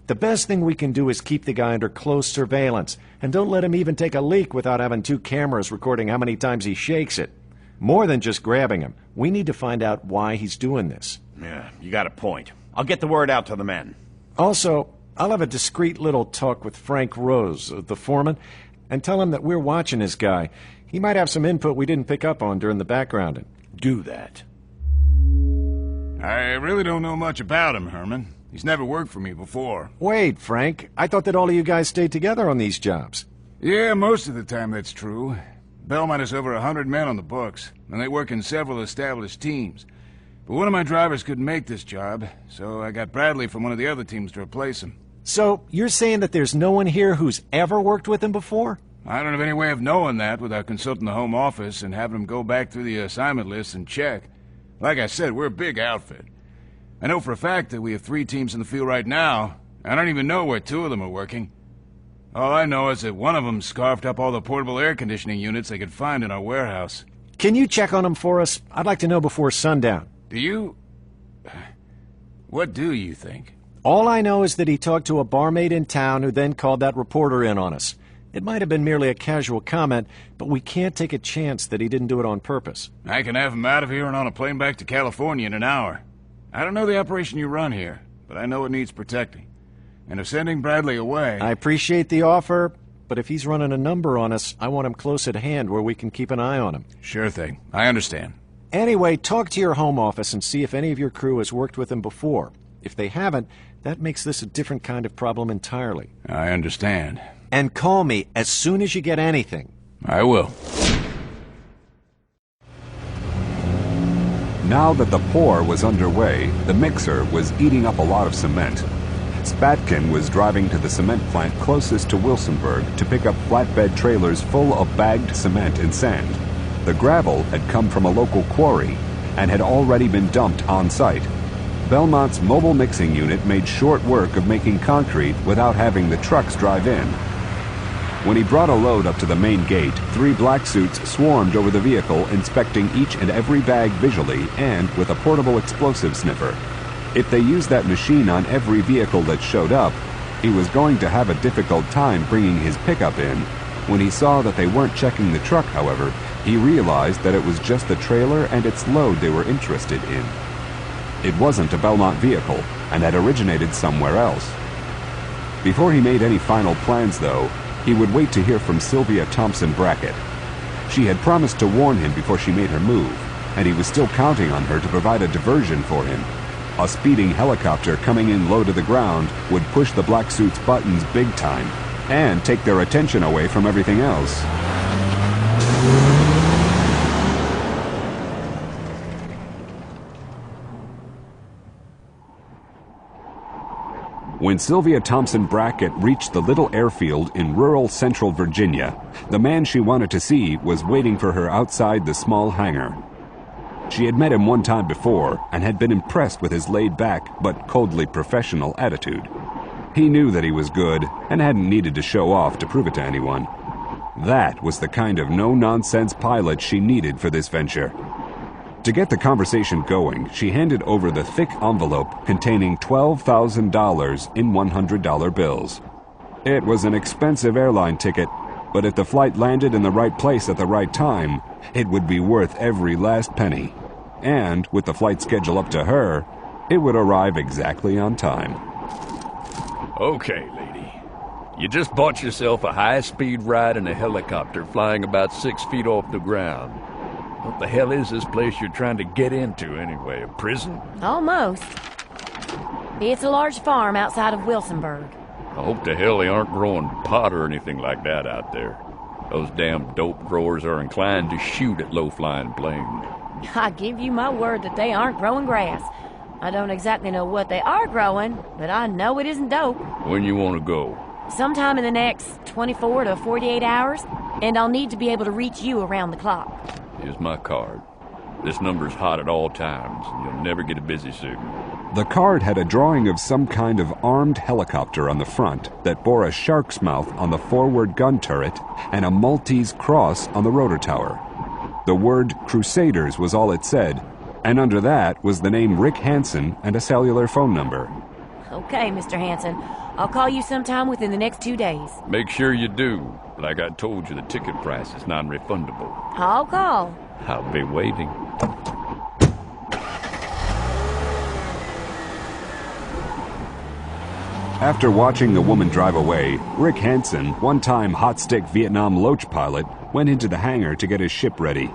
[SPEAKER 13] The best thing we can do is keep the guy under close surveillance, and don't let him even take a leak without having 2 cameras recording how many times he shakes it. More than just grabbing him, we need to find out why he's doing this.
[SPEAKER 18] Yeah, you got a point. I'll get the word out to the men.
[SPEAKER 13] Also, I'll have a discreet little talk with Frank Rose, the foreman, and tell him that we're watching this guy. He might have some input we didn't pick up on during the backgrounding.
[SPEAKER 18] Do that.
[SPEAKER 14] I really don't know much about him, Herman. He's never worked for me before.
[SPEAKER 13] Wait, Frank. I thought that all of you guys stayed together on these jobs.
[SPEAKER 14] Yeah, most of the time that's true. Belmont has over 100 men on the books, and they work in several established teams. But one of my drivers couldn't make this job, so I got Bradley from one of the other teams to replace him.
[SPEAKER 13] So, you're saying that there's no one here who's ever worked with him before?
[SPEAKER 14] I don't have any way of knowing that without consulting the Home Office and having them go back through the assignment list and check. Like I said, we're a big outfit. I know for a fact that we have 3 teams in the field right now. I don't even know where 2 of them are working. All I know is that one of them scarfed up all the portable air conditioning units they could find in our warehouse.
[SPEAKER 13] Can you check on him for us? I'd like to know before sundown.
[SPEAKER 14] Do you... What do you think?
[SPEAKER 13] All I know is that he talked to a barmaid in town who then called that reporter in on us. It might have been merely a casual comment, but we can't take a chance that he didn't do it on purpose.
[SPEAKER 14] I can have him out of here and on a plane back to California in an hour. I don't know the operation you run here, but I know it needs protecting. And if sending Bradley away...
[SPEAKER 13] I appreciate the offer, but if he's running a number on us, I want him close at hand where we can keep an eye on him.
[SPEAKER 14] Sure thing. I understand.
[SPEAKER 13] Anyway, talk to your home office and see if any of your crew has worked with him before. If they haven't, that makes this a different kind of problem entirely.
[SPEAKER 14] I understand.
[SPEAKER 13] And call me as soon as you get anything.
[SPEAKER 14] I will.
[SPEAKER 3] Now that the pour was underway, the mixer was eating up a lot of cement. Spatkin was driving to the cement plant closest to Wilsonburg to pick up flatbed trailers full of bagged cement and sand. The gravel had come from a local quarry and had already been dumped on site. Belmont's mobile mixing unit made short work of making concrete without having the trucks drive in. When he brought a load up to the main gate, 3 black suits swarmed over the vehicle, inspecting each and every bag visually and with a portable explosive sniffer. If they used that machine on every vehicle that showed up, he was going to have a difficult time bringing his pickup in. When he saw that they weren't checking the truck, however, he realized that it was just the trailer and its load they were interested in. It wasn't a Belmont vehicle and had originated somewhere else. Before he made any final plans, though, he would wait to hear from Sylvia Thompson Brackett. She had promised to warn him before she made her move, and he was still counting on her to provide a diversion for him. A speeding helicopter coming in low to the ground would push the black suit's buttons big time and take their attention away from everything else. When Sylvia Thompson Brackett reached the little airfield in rural central Virginia, the man she wanted to see was waiting for her outside the small hangar. She had met him one time before and had been impressed with his laid-back but coldly professional attitude. He knew that he was good and hadn't needed to show off to prove it to anyone. That was the kind of no-nonsense pilot she needed for this venture. To get the conversation going, she handed over the thick envelope containing $12,000 in $100 bills. It was an expensive airline ticket, but if the flight landed in the right place at the right time, it would be worth every last penny. And with the flight schedule up to her, it would arrive exactly on time.
[SPEAKER 1] Okay, lady. You just bought yourself a high-speed ride in a helicopter flying about 6 feet off the ground. What the hell is this place you're trying to get into, anyway? A prison?
[SPEAKER 7] Almost. It's a large farm outside of Wilsonburg.
[SPEAKER 1] I hope to hell they aren't growing pot or anything like that out there. Those damn dope growers are inclined to shoot at low-flying planes.
[SPEAKER 7] I give you my word that they aren't growing grass. I don't exactly know what they are growing, but I know it isn't dope.
[SPEAKER 1] When you want to go?
[SPEAKER 7] Sometime in the next 24 to 48 hours, and I'll need to be able to reach you around the clock.
[SPEAKER 1] Here's my card. This number's hot at all times, and you'll never get a busy signal.
[SPEAKER 3] The card had a drawing of some kind of armed helicopter on the front that bore a shark's mouth on the forward gun turret and a Maltese cross on the rotor tower. The word Crusaders was all it said, and under that was the name Rick Hansen and a cellular phone number.
[SPEAKER 7] Okay, Mr. Hansen. I'll call you sometime within the next 2 days.
[SPEAKER 1] Make sure you do. Like I told you, the ticket price is non-refundable.
[SPEAKER 7] I'll call.
[SPEAKER 1] I'll be waiting.
[SPEAKER 3] After watching the woman drive away, Rick Hansen, one-time hot-stick Vietnam Loach pilot, went into the hangar to get his ship ready.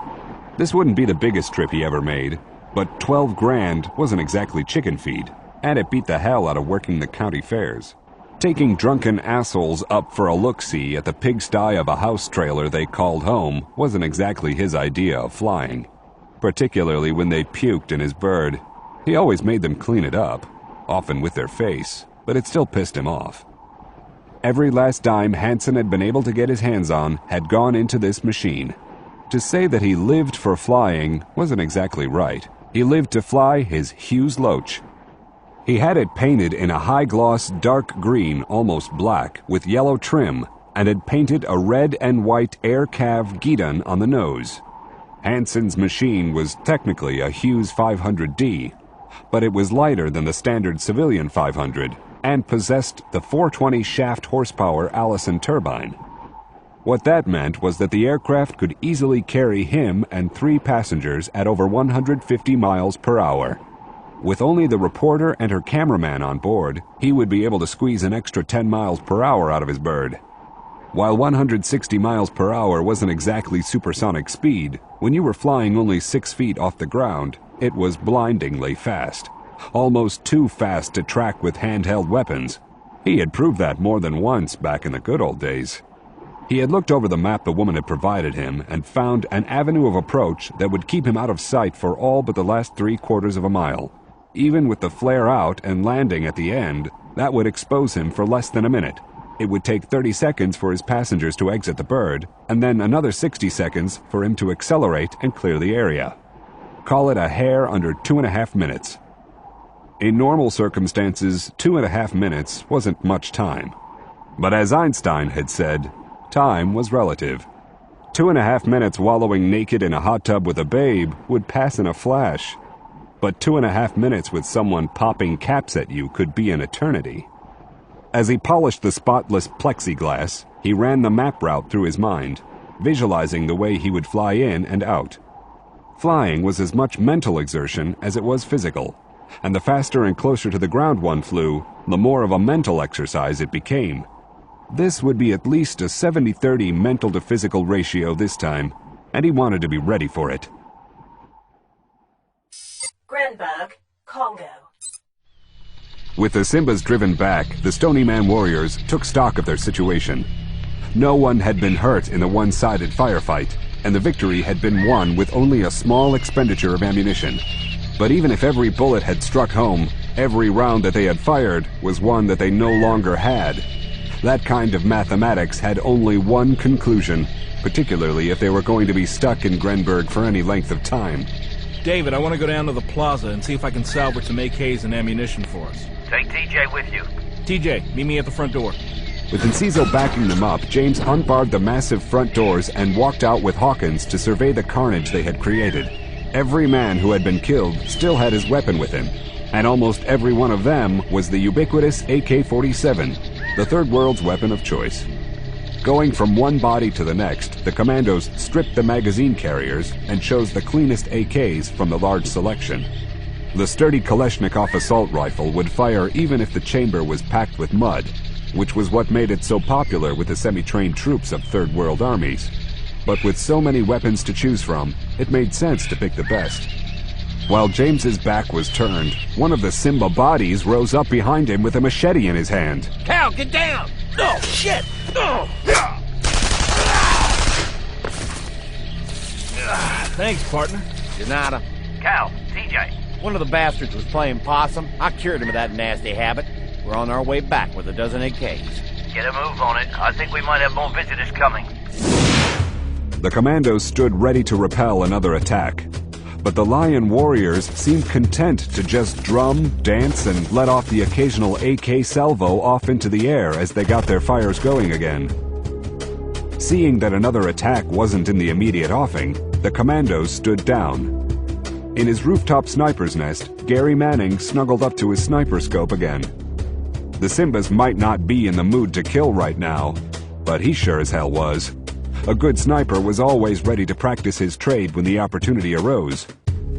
[SPEAKER 3] This wouldn't be the biggest trip he ever made, but 12 grand wasn't exactly chicken feed, and it beat the hell out of working the county fairs. Taking drunken assholes up for a look-see at the pigsty of a house trailer they called home wasn't exactly his idea of flying, particularly when they puked in his bird. He always made them clean it up, often with their face, but it still pissed him off. Every last dime Hansen had been able to get his hands on had gone into this machine. To say that he lived for flying wasn't exactly right. He lived to fly his Hughes Loach. He had it painted in a high-gloss dark green, almost black, with yellow trim, and had painted a red and white air-cav guidon on the nose. Hanson's machine was technically a Hughes 500D, but it was lighter than the standard civilian 500 and possessed the 420 shaft horsepower Allison turbine. What that meant was that the aircraft could easily carry him and 3 passengers at over 150 miles per hour. With only the reporter and her cameraman on board, he would be able to squeeze an extra 10 miles per hour out of his bird. While 160 miles per hour wasn't exactly supersonic speed, when you were flying only 6 feet off the ground, it was blindingly fast. Almost too fast to track with handheld weapons. He had proved that more than once back in the good old days. He had looked over the map the woman had provided him and found an avenue of approach that would keep him out of sight for all but the last 3/4 of a mile. Even with the flare out and landing at the end, that would expose him for less than a minute. It would take 30 seconds for his passengers to exit the bird, and then another 60 seconds for him to accelerate and clear the area. Call it a hair under 2.5 minutes. In normal circumstances, 2.5 minutes wasn't much time. But as Einstein had said, time was relative. 2.5 minutes wallowing naked in a hot tub with a babe would pass in a flash. But 2.5 minutes with someone popping caps at you could be an eternity. As he polished the spotless plexiglass, he ran the map route through his mind, visualizing the way he would fly in and out. Flying was as much mental exertion as it was physical, and the faster and closer to the ground one flew, the more of a mental exercise it became. This would be at least a 70-30 mental to physical ratio this time, and he wanted to be ready for it.
[SPEAKER 6] Grenberg, Congo.
[SPEAKER 3] With the Simbas driven back, the Stony Man warriors took stock of their situation. No one had been hurt in the one-sided firefight, and the victory had been won with only a small expenditure of ammunition. But even if every bullet had struck home, every round that they had fired was one that they no longer had. That kind of mathematics had only one conclusion, particularly if they were going to be stuck in Grenberg for any length of time.
[SPEAKER 2] David, I want to go down to the plaza and see if I can salvage some AKs and ammunition for us.
[SPEAKER 15] Take TJ with you.
[SPEAKER 2] TJ, meet me at the front door.
[SPEAKER 3] With Enciso backing them up, James unbarred the massive front doors and walked out with Hawkins to survey the carnage they had created. Every man who had been killed still had his weapon with him, and almost every one of them was the ubiquitous AK-47, the Third World's weapon of choice. Going from one body to the next, the commandos stripped the magazine carriers and chose the cleanest AKs from the large selection. The sturdy Kalashnikov assault rifle would fire even if the chamber was packed with mud, which was what made it so popular with the semi-trained troops of Third World armies. But with so many weapons to choose from, it made sense to pick the best. While James's back was turned, one of the Simba bodies rose up behind him with a machete in his hand.
[SPEAKER 10] Cal, get down! Oh, shit! Oh.
[SPEAKER 2] Thanks, partner.
[SPEAKER 18] Janata.
[SPEAKER 15] Cal, TJ.
[SPEAKER 18] One of the bastards was playing possum. I cured him of that nasty habit. We're on our way back with a dozen AKs.
[SPEAKER 15] Get a move on it. I think we might have more visitors coming.
[SPEAKER 3] The commandos stood ready to repel another attack. But the Lion warriors seemed content to just drum, dance, and let off the occasional AK salvo off into the air as they got their fires going again. Seeing that another attack wasn't in the immediate offing, the commandos stood down. In his rooftop sniper's nest, Gary Manning snuggled up to his sniper scope again. The Simbas might not be in the mood to kill right now, but he sure as hell was. A good sniper was always ready to practice his trade when the opportunity arose.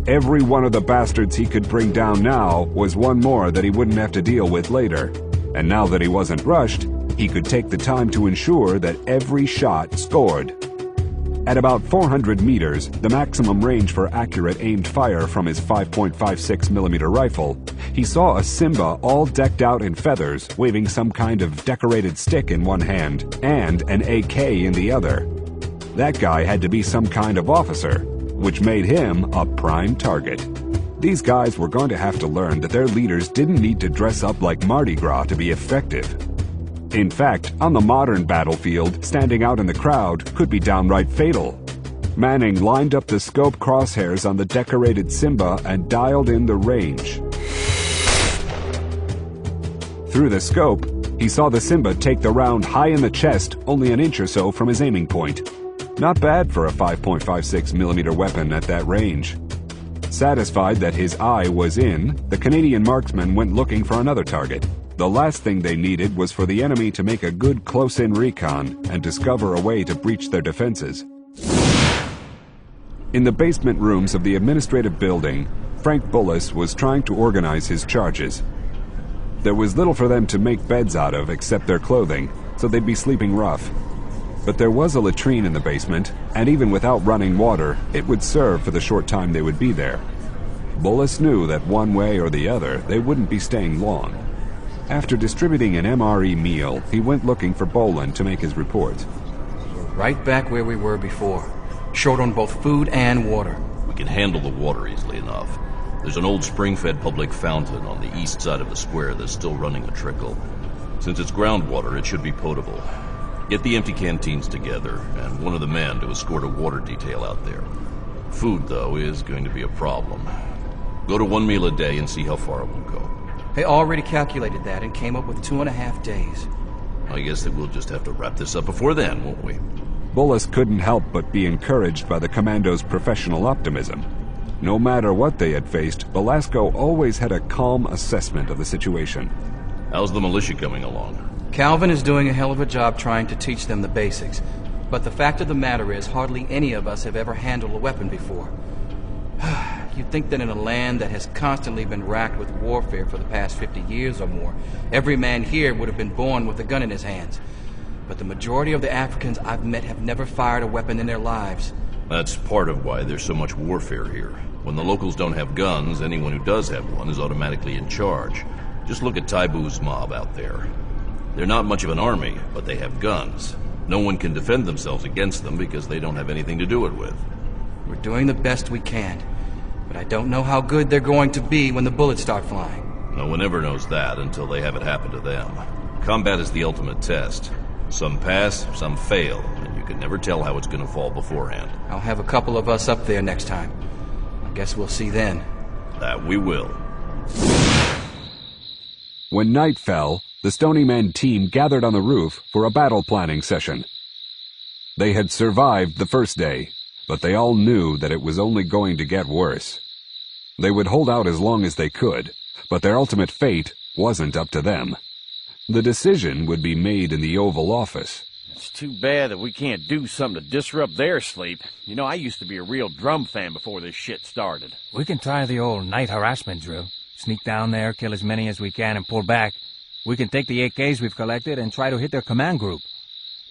[SPEAKER 3] Every one of the bastards he could bring down now was one more that he wouldn't have to deal with later. And now that he wasn't rushed, he could take the time to ensure that every shot scored. At about 400 meters, the maximum range for accurate aimed fire from his 5.56mm rifle, he saw a Simba all decked out in feathers, waving some kind of decorated stick in one hand and an AK in the other. That guy had to be some kind of officer, which made him a prime target. These guys were going to have to learn that their leaders didn't need to dress up like Mardi Gras to be effective. In fact, on the modern battlefield, standing out in the crowd could be downright fatal. Manning lined up the scope crosshairs on the decorated Simba and dialed in the range. Through the scope, he saw the Simba take the round high in the chest, only an inch or so from his aiming point. Not bad for a 5.56mm weapon at that range. Satisfied that his eye was in, the Canadian marksman went looking for another target. The last thing they needed was for the enemy to make a good close-in recon and discover a way to breach their defenses. In the basement rooms of the administrative building, Frank Bullis was trying to organize his charges. There was little for them to make beds out of except their clothing, so they'd be sleeping rough. But there was a latrine in the basement, and even without running water, it would serve for the short time they would be there. Bullis knew that one way or the other, they wouldn't be staying long. After distributing an MRE meal, he went looking for Boland to make his report.
[SPEAKER 19] We're right back where we were before, short on both food and water.
[SPEAKER 4] We can handle the water easily enough. There's an old spring-fed public fountain on the east side of the square that's still running a trickle. Since it's groundwater, it should be potable. Get the empty canteens together, and one of the men to escort a water detail out there. Food, though, is going to be a problem. Go to 1 meal a day and see how far it will go.
[SPEAKER 19] They already calculated that and came up with 2.5 days.
[SPEAKER 4] I guess that we'll just have to wrap this up before then, won't we?
[SPEAKER 3] Bullis couldn't help but be encouraged by the commando's professional optimism. No matter what they had faced, Velasco always had a calm assessment of the situation.
[SPEAKER 4] How's the militia coming along?
[SPEAKER 19] Calvin is doing a hell of a job trying to teach them the basics. But the fact of the matter is, hardly any of us have ever handled a weapon before. You'd think that in a land that has constantly been racked with warfare for the past 50 years or more, every man here would have been born with a gun in his hands. But the majority of the Africans I've met have never fired a weapon in their lives.
[SPEAKER 4] That's part of why there's so much warfare here. When the locals don't have guns, anyone who does have one is automatically in charge. Just look at Taibu's mob out there. They're not much of an army, but they have guns. No one can defend themselves against them because they don't have anything to do it with.
[SPEAKER 19] We're doing the best we can. But I don't know how good they're going to be when the bullets start flying.
[SPEAKER 4] No one ever knows that until they have it happen to them. Combat is the ultimate test. Some pass, some fail, and you can never tell how it's going to fall beforehand.
[SPEAKER 19] I'll have a couple of us up there next time. I guess we'll see then.
[SPEAKER 4] That we will.
[SPEAKER 3] When night fell, the Stony Men team gathered on the roof for a battle planning session. They had survived the first day, but they all knew that it was only going to get worse. They would hold out as long as they could, but their ultimate fate wasn't up to them. The decision would be made in the Oval Office.
[SPEAKER 17] It's too bad that we can't do something to disrupt their sleep. You know, I used to be a real drum fan before this shit started.
[SPEAKER 11] We can try the old night harassment drill. Sneak down there, kill as many as we can, and pull back. We can take the AKs we've collected and try to hit their command group.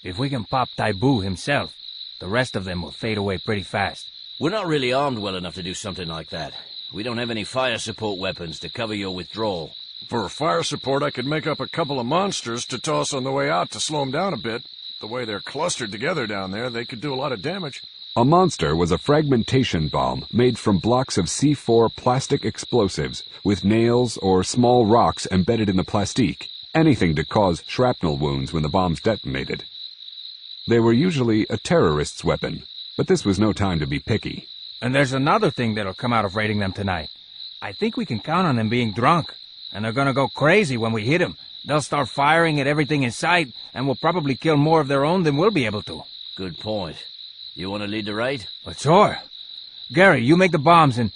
[SPEAKER 11] If we can pop Taibu himself, the rest of them will fade away pretty fast.
[SPEAKER 20] We're not really armed well enough to do something like that. We don't have any fire support weapons to cover your withdrawal.
[SPEAKER 5] For fire support, I could make up a couple of monsters to toss on the way out to slow them down a bit. The way they're clustered together down there, they could do a lot of damage.
[SPEAKER 3] A monster was a fragmentation bomb made from blocks of C4 plastic explosives with nails or small rocks embedded in the plastique, anything to cause shrapnel wounds when the bombs detonated. They were usually a terrorist's weapon, but this was no time to be picky.
[SPEAKER 11] And there's another thing that'll come out of raiding them tonight. I think we can count on them being drunk, and they're gonna go crazy when we hit them. They'll start firing at everything in sight, and we'll probably kill more of their own than we'll be able to.
[SPEAKER 20] Good point. You want to lead the raid?
[SPEAKER 11] Well, sure. Gary, you make the bombs, and...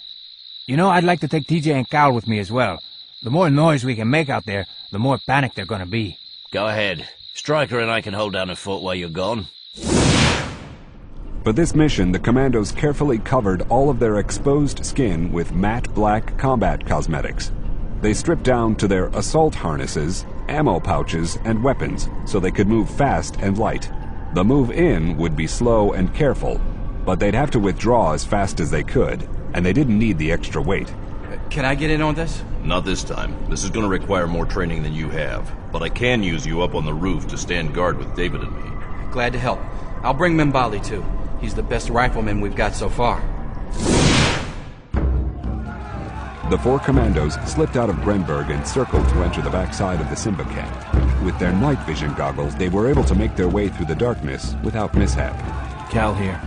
[SPEAKER 11] You know, I'd like to take TJ and Cal with me as well. The more noise we can make out there, the more panicked they're gonna be.
[SPEAKER 20] Go ahead. Stryker and I can hold down a fort while you're gone.
[SPEAKER 3] For this mission, the commandos carefully covered all of their exposed skin with matte black combat cosmetics. They stripped down to their assault harnesses, ammo pouches, and weapons so they could move fast and light. The move in would be slow and careful, but they'd have to withdraw as fast as they could, and they didn't need the extra weight.
[SPEAKER 19] Can I get in on this?
[SPEAKER 4] Not this time. This is going to require more training than you have, but I can use you up on the roof to stand guard with David and me.
[SPEAKER 19] Glad to help. I'll bring Mimbali too. He's the best rifleman we've got so far.
[SPEAKER 3] The four commandos slipped out of Grenberg and circled to enter the backside of the Simba camp. With their night vision goggles, they were able to make their way through the darkness without mishap.
[SPEAKER 2] Cal here.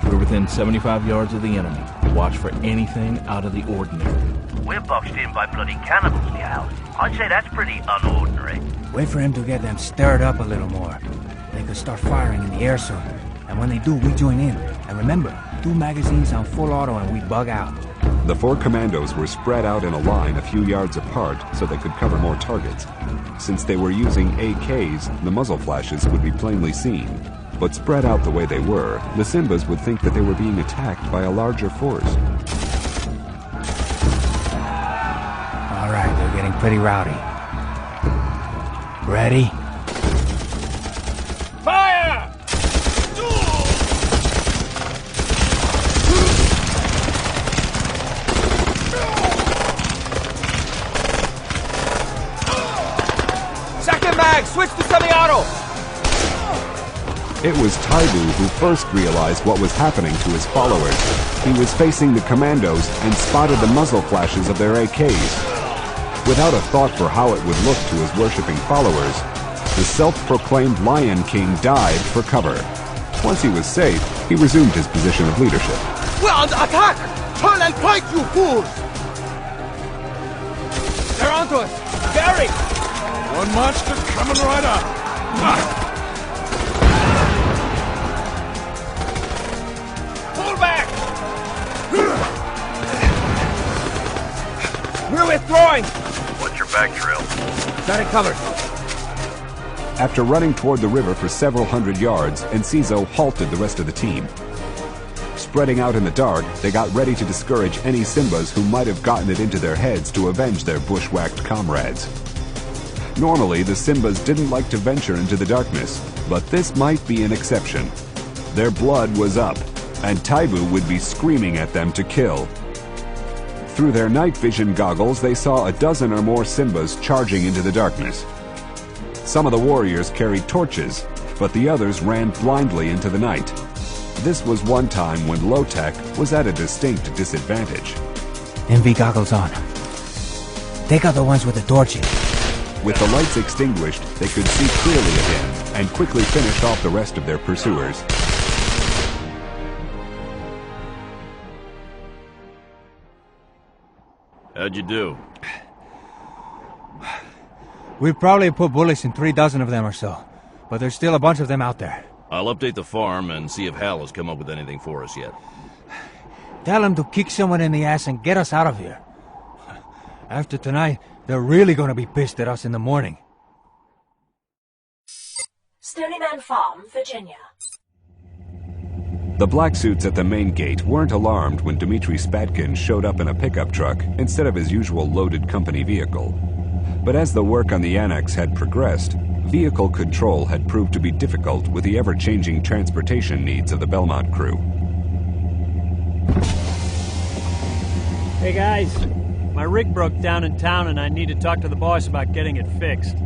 [SPEAKER 2] We're within 75 yards of the enemy. Watch for anything out of the ordinary.
[SPEAKER 15] We're boxed in by bloody cannibals, gal. I'd say that's pretty unordinary.
[SPEAKER 11] Wait for him to get them stirred up a little more. They could start firing in the air soon. And when they do, we join in. And remember, 2 magazines on full auto and we bug out.
[SPEAKER 3] The 4 commandos were spread out in a line a few yards apart so they could cover more targets. Since they were using AKs, the muzzle flashes would be plainly seen. But spread out the way they were, the Simbas would think that they were being attacked by a larger force.
[SPEAKER 11] All right, they're getting pretty rowdy. Ready?
[SPEAKER 10] Fire! Second mag, switch to semi-auto!
[SPEAKER 3] It was Taibu who first realized what was happening to his followers. He was facing the commandos and spotted the muzzle flashes of their AKs. Without a thought for how it would look to his worshipping followers, the self-proclaimed Lion King dived for cover. Once he was safe, he resumed his position of leadership.
[SPEAKER 10] We're under attack! Turn and fight, you fools! They're onto us! Gary!
[SPEAKER 5] One monster coming right up!
[SPEAKER 10] Pull back! We're withdrawing!
[SPEAKER 15] What's your back drill?
[SPEAKER 11] Got it covered.
[SPEAKER 3] After running toward the river for several hundred yards, Enciso halted the rest of the team. Spreading out in the dark, they got ready to discourage any Simbas who might have gotten it into their heads to avenge their bushwhacked comrades. Normally, the Simbas didn't like to venture into the darkness, but this might be an exception. Their blood was up, and Taibu would be screaming at them to kill. Through their night vision goggles, they saw a dozen or more Simbas charging into the darkness. Some of the warriors carried torches, but the others ran blindly into the night. This was one time when low-tech was at a distinct disadvantage.
[SPEAKER 11] MV goggles on. Take out the ones with the torches.
[SPEAKER 3] With the lights extinguished, they could see clearly again, and quickly finished off the rest of their pursuers.
[SPEAKER 4] How'd you do?
[SPEAKER 11] We've probably put bullets in 3 dozen of them or so, but there's still a bunch of them out there.
[SPEAKER 4] I'll update the farm and see if Hal has come up with anything for us yet.
[SPEAKER 11] Tell him to kick someone in the ass and get us out of here. After tonight, they're really going to be pissed at us in the morning.
[SPEAKER 6] Stony Man Farm, Virginia.
[SPEAKER 3] The black suits at the main gate weren't alarmed when Dmitri Spatkin showed up in a pickup truck instead of his usual loaded company vehicle. But as the work on the annex had progressed, vehicle control had proved to be difficult with the ever-changing transportation needs of the Belmont crew.
[SPEAKER 12] Hey guys, my rig broke down in town and I need to talk to the boss about getting it fixed.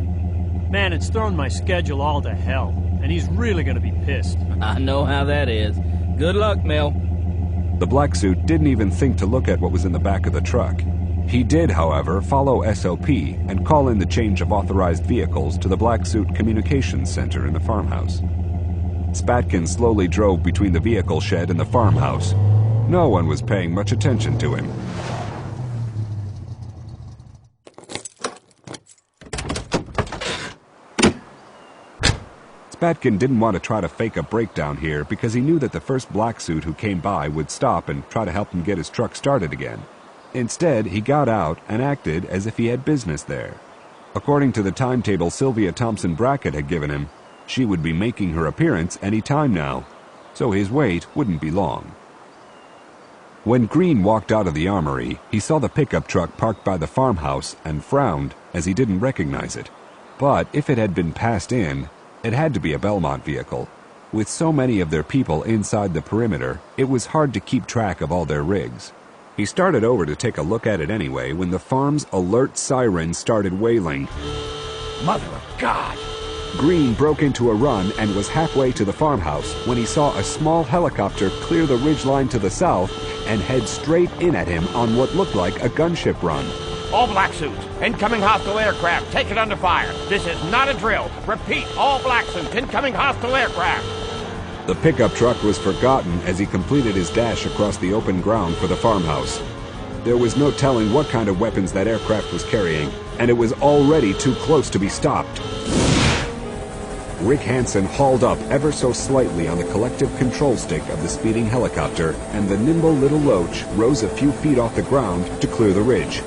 [SPEAKER 12] Man, it's thrown my schedule all to hell, and he's really gonna be pissed.
[SPEAKER 22] I know how that is. Good luck, Mel.
[SPEAKER 3] The black suit didn't even think to look at what was in the back of the truck. He did, however, follow SOP and call in the change of authorized vehicles to the Black Suit Communications Center in the farmhouse. Spatkin slowly drove between the vehicle shed and the farmhouse. No one was paying much attention to him. Spatkin didn't want to try to fake a breakdown here because he knew that the first black suit who came by would stop and try to help him get his truck started again. Instead, he got out and acted as if he had business there. According to the timetable Sylvia Thompson Brackett had given him, she would be making her appearance any time now, so his wait wouldn't be long. When Green walked out of the armory, he saw the pickup truck parked by the farmhouse and frowned as he didn't recognize it. But if it had been passed in, it had to be a Belmont vehicle. With so many of their people inside the perimeter, it was hard to keep track of all their rigs. He started over to take a look at it anyway when the farm's alert siren started wailing.
[SPEAKER 10] Mother of God!
[SPEAKER 3] Green broke into a run and was halfway to the farmhouse when he saw a small helicopter clear the ridgeline to the south and head straight in at him on what looked like a gunship run.
[SPEAKER 15] All black suits, incoming hostile aircraft, take it under fire. This is not a drill. Repeat, all black suits, incoming hostile aircraft.
[SPEAKER 3] The pickup truck was forgotten as he completed his dash across the open ground for the farmhouse. There was no telling what kind of weapons that aircraft was carrying, and it was already too close to be stopped. Rick Hansen hauled up ever so slightly on the collective control stick of the speeding helicopter, and the nimble little Loach rose a few feet off the ground to clear the ridge.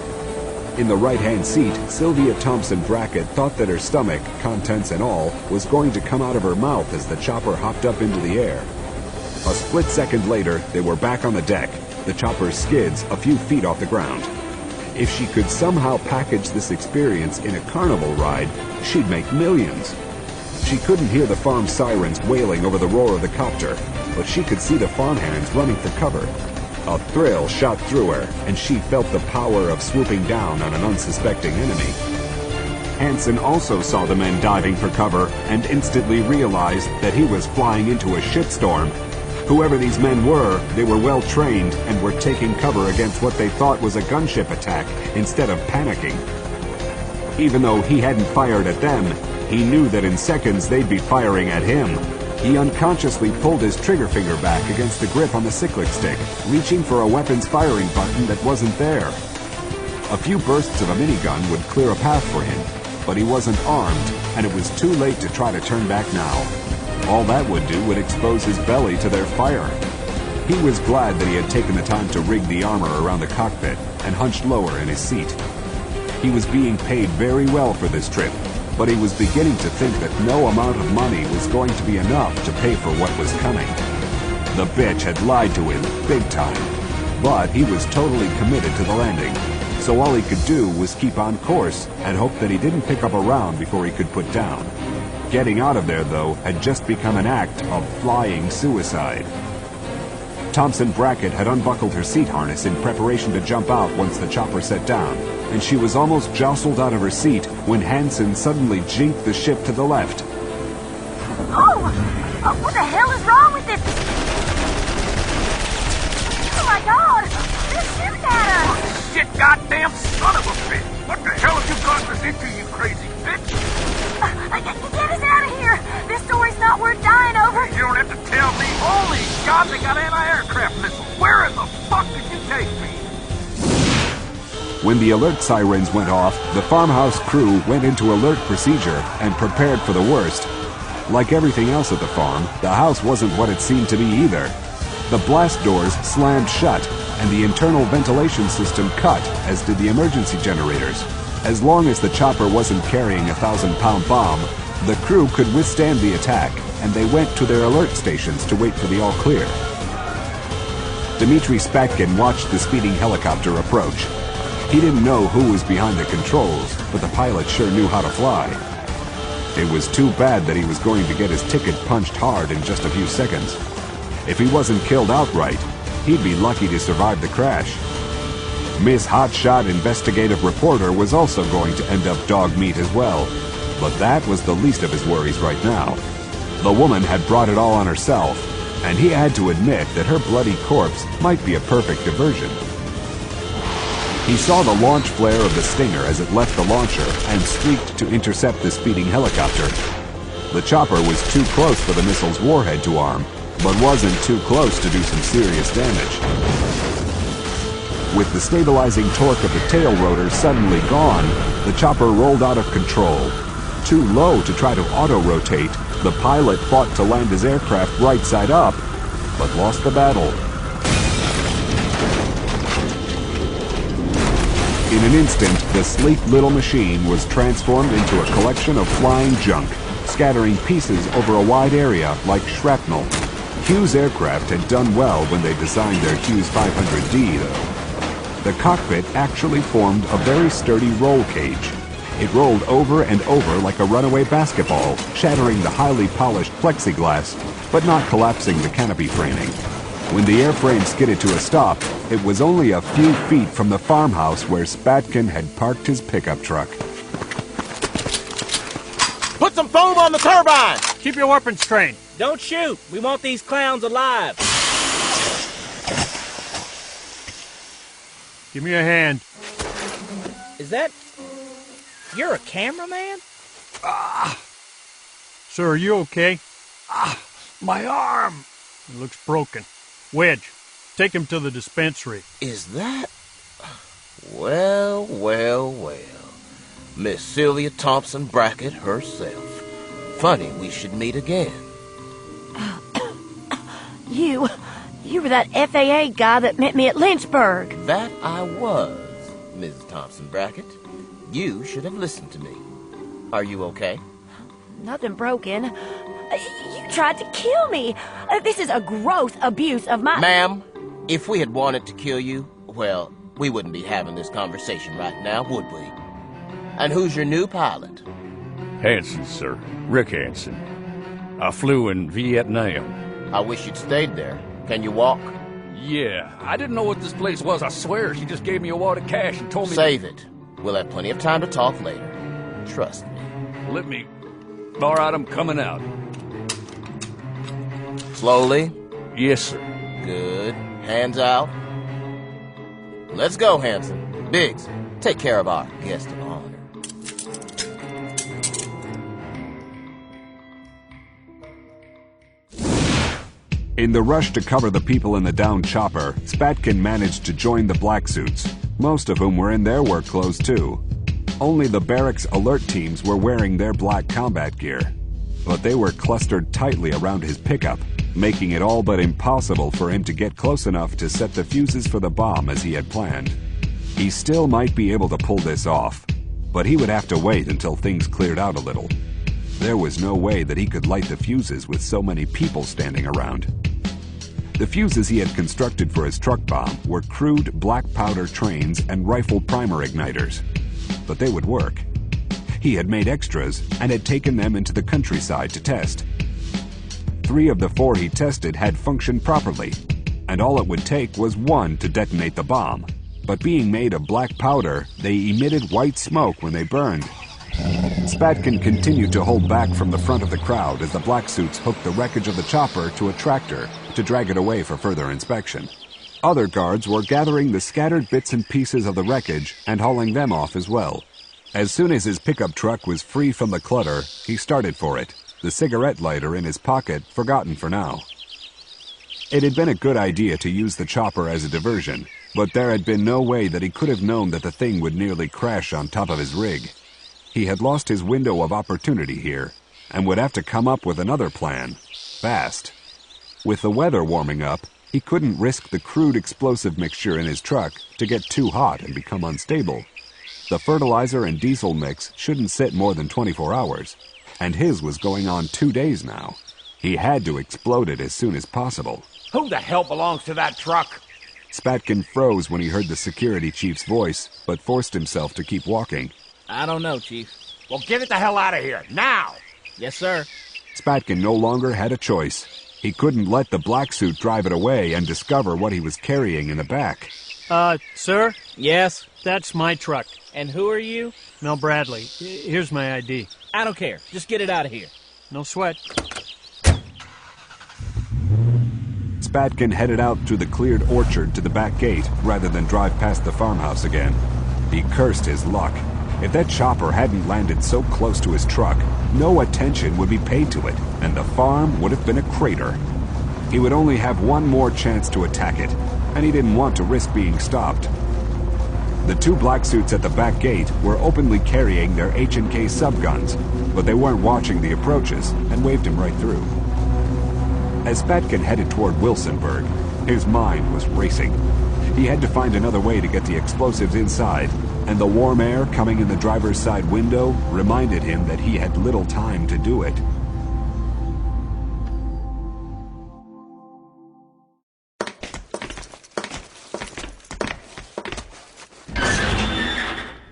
[SPEAKER 3] In the right-hand seat, Sylvia Thompson Brackett thought that her stomach, contents and all, was going to come out of her mouth as the chopper hopped up into the air. A split second later, they were back on the deck, the chopper's skids a few feet off the ground. If she could somehow package this experience in a carnival ride, she'd make millions. She couldn't hear the farm sirens wailing over the roar of the copter, but she could see the farmhands running for cover. A thrill shot through her, and she felt the power of swooping down on an unsuspecting enemy. Hansen also saw the men diving for cover and instantly realized that he was flying into a shitstorm. Whoever these men were, they were well trained and were taking cover against what they thought was a gunship attack instead of panicking. Even though he hadn't fired at them, he knew that in seconds they'd be firing at him. He unconsciously pulled his trigger finger back against the grip on the cyclic stick, reaching for a weapon's firing button that wasn't there. A few bursts of a minigun would clear a path for him, but he wasn't armed, and it was too late to try to turn back now. All that would do would expose his belly to their fire. He was glad that he had taken the time to rig the armor around the cockpit and hunched lower in his seat. He was being paid very well for this trip, but he was beginning to think that no amount of money was going to be enough to pay for what was coming. The bitch had lied to him big time, but he was totally committed to the landing, so all he could do was keep on course and hope that he didn't pick up a round before he could put down. Getting out of there, though, had just become an act of flying suicide. Thompson Brackett had unbuckled her seat harness in preparation to jump out once the chopper set down, and she was almost jostled out of her seat when Hansen suddenly jinked the ship to the left.
[SPEAKER 7] Oh, what the hell is wrong with this? Oh my God! They're shooting at us!
[SPEAKER 15] Shit, goddamn son of a bitch! What the hell have you gotten us into, you crazy bitch?
[SPEAKER 7] Get us out of here! This story's not worth dying over!
[SPEAKER 15] You don't have to tell me! Holy God, they got anti-aircraft missiles! Where in the fuck did you take me?
[SPEAKER 3] When the alert sirens went off, the farmhouse crew went into alert procedure and prepared for the worst. Like everything else at the farm, the house wasn't what it seemed to be either. The blast doors slammed shut, and the internal ventilation system cut, as did the emergency generators. As long as the chopper wasn't carrying a 1,000-pound bomb, the crew could withstand the attack, and they went to their alert stations to wait for the all-clear. Dmitri Spatkin watched the speeding helicopter approach. He didn't know who was behind the controls, but the pilot sure knew how to fly. It was too bad that he was going to get his ticket punched hard in just a few seconds. If he wasn't killed outright, he'd be lucky to survive the crash. Miss Hotshot Investigative Reporter was also going to end up dog meat as well, but that was the least of his worries right now. The woman had brought it all on herself, and he had to admit that her bloody corpse might be a perfect diversion. He saw the launch flare of the Stinger as it left the launcher and streaked to intercept the speeding helicopter. The chopper was too close for the missile's warhead to arm, but wasn't too close to do some serious damage. With the stabilizing torque of the tail rotor suddenly gone, the chopper rolled out of control. Too low to try to auto-rotate, the pilot fought to land his aircraft right side up, but lost the battle. In an instant, the sleek little machine was transformed into a collection of flying junk, scattering pieces over a wide area like shrapnel. Hughes Aircraft had done well when they designed their Hughes 500D, though. The cockpit actually formed a very sturdy roll cage. It rolled over and over like a runaway basketball, shattering the highly polished plexiglass, but not collapsing the canopy framing. When the airframe skidded to a stop, it was only a few feet from the farmhouse where Spatkin had parked his pickup truck.
[SPEAKER 10] Put some foam on the turbine!
[SPEAKER 12] Keep your weapons trained.
[SPEAKER 22] Don't shoot! We want these clowns alive!
[SPEAKER 12] Give me a hand.
[SPEAKER 22] Is that... You're a cameraman?
[SPEAKER 12] Sir, are you okay?
[SPEAKER 5] My arm!
[SPEAKER 12] It looks broken. Wedge, take him to the dispensary.
[SPEAKER 10] Is that... Well, well, well. Miss Sylvia Thompson Brackett herself. Funny we should meet again.
[SPEAKER 7] You were that FAA guy that met me at Lynchburg.
[SPEAKER 10] That I was, Mrs. Thompson Brackett. You should have listened to me. Are you okay?
[SPEAKER 7] Nothing broken. You tried to kill me. This is a gross abuse of my...
[SPEAKER 10] Ma'am, if we had wanted to kill you, well, we wouldn't be having this conversation right now, would we? And who's your new pilot?
[SPEAKER 1] Hansen, sir. Rick Hansen. I flew in Vietnam.
[SPEAKER 10] I wish you'd stayed there. Can you walk?
[SPEAKER 1] Yeah, I didn't know what this place was, I swear. She just gave me a wad of cash and told me...
[SPEAKER 10] Save it. We'll have plenty of time to talk later. Trust me.
[SPEAKER 1] Let me... All right, I'm coming out.
[SPEAKER 10] Slowly?
[SPEAKER 1] Yes, sir.
[SPEAKER 10] Good. Hands out. Let's go, Hansen. Biggs, take care of our guest of honor.
[SPEAKER 3] In the rush to cover the people in the downed chopper, Spatkin managed to join the black suits, most of whom were in their work clothes too. Only the barracks alert teams were wearing their black combat gear. But they were clustered tightly around his pickup, making it all but impossible for him to get close enough to set the fuses for the bomb as he had planned. He still might be able to pull this off, but he would have to wait until things cleared out a little. There was no way that he could light the fuses with so many people standing around. The fuses he had constructed for his truck bomb were crude black powder trains and rifle primer igniters. But they would work. He had made extras and had taken them into the countryside to test. 3 of the 4 he tested had functioned properly, and all it would take was 1 to detonate the bomb. But being made of black powder, they emitted white smoke when they burned. Spatkin continued to hold back from the front of the crowd as the black suits hooked the wreckage of the chopper to a tractor to drag it away for further inspection. Other guards were gathering the scattered bits and pieces of the wreckage and hauling them off as well. As soon as his pickup truck was free from the clutter, he started for it, the cigarette lighter in his pocket forgotten for now. It had been a good idea to use the chopper as a diversion, but there had been no way that he could have known that the thing would nearly crash on top of his rig. He had lost his window of opportunity here, and would have to come up with another plan, fast. With the weather warming up, he couldn't risk the crude explosive mixture in his truck to get too hot and become unstable. The fertilizer and diesel mix shouldn't sit more than 24 hours, and his was going on 2 days now. He had to explode it as soon as possible.
[SPEAKER 18] Who the hell belongs to that truck?
[SPEAKER 3] Spatkin froze when he heard the security chief's voice, but forced himself to keep walking.
[SPEAKER 22] I don't know, Chief.
[SPEAKER 18] Well, get it the hell out of here, now!
[SPEAKER 22] Yes, sir.
[SPEAKER 3] Spatkin no longer had a choice. He couldn't let the black suit drive it away and discover what he was carrying in the back.
[SPEAKER 12] Sir?
[SPEAKER 22] Yes?
[SPEAKER 12] That's my truck.
[SPEAKER 22] And who are you?
[SPEAKER 12] Mel Bradley. Here's my ID.
[SPEAKER 22] I don't care. Just get it out of here.
[SPEAKER 12] No sweat.
[SPEAKER 3] Spatkin headed out through the cleared orchard to the back gate rather than drive past the farmhouse again. He cursed his luck. If that chopper hadn't landed so close to his truck, no attention would be paid to it, and the farm would have been a crater. He would only have one more chance to attack it, and he didn't want to risk being stopped. The 2 black suits at the back gate were openly carrying their H&K subguns, but they weren't watching the approaches and waved him right through. As Spatkin headed toward Wilsonburg, his mind was racing. He had to find another way to get the explosives inside, and the warm air coming in the driver's side window reminded him that he had little time to do it.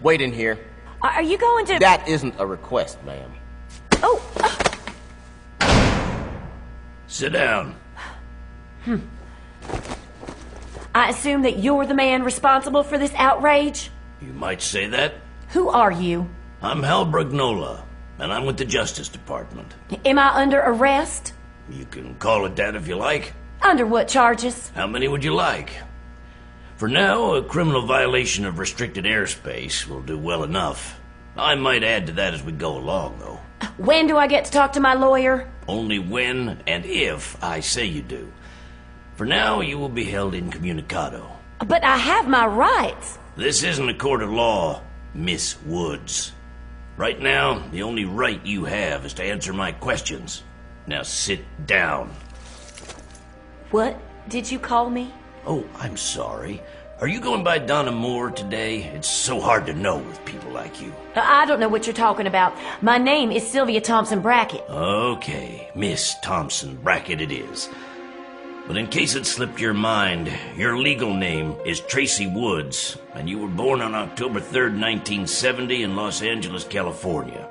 [SPEAKER 10] Wait in here.
[SPEAKER 7] Are you going to...
[SPEAKER 10] That isn't a request, ma'am.
[SPEAKER 7] Oh!
[SPEAKER 20] Sit down.
[SPEAKER 7] I assume that you're the man responsible for this outrage?
[SPEAKER 20] You might say that.
[SPEAKER 7] Who are you?
[SPEAKER 20] I'm Hal Brignola, and I'm with the Justice Department.
[SPEAKER 7] Am I under arrest?
[SPEAKER 20] You can call it that if you like.
[SPEAKER 7] Under what charges?
[SPEAKER 20] How many would you like? For now, a criminal violation of restricted airspace will do well enough. I might add to that as we go along, though.
[SPEAKER 7] When do I get to talk to my lawyer?
[SPEAKER 20] Only when and if I say you do. For now, you will be held incommunicado.
[SPEAKER 7] But I have my rights.
[SPEAKER 20] This isn't a court of law, Miss Woods. Right now, the only right you have is to answer my questions. Now sit down.
[SPEAKER 7] What did you call me?
[SPEAKER 20] Oh, I'm sorry. Are you going by Donna Moore today? It's so hard to know with people like you.
[SPEAKER 7] I don't know what you're talking about. My name is Sylvia Thompson Brackett.
[SPEAKER 20] Okay, Miss Thompson Brackett it is. But in case it slipped your mind, your legal name is Tracy Woods, and you were born on October 3rd, 1970 in Los Angeles, California.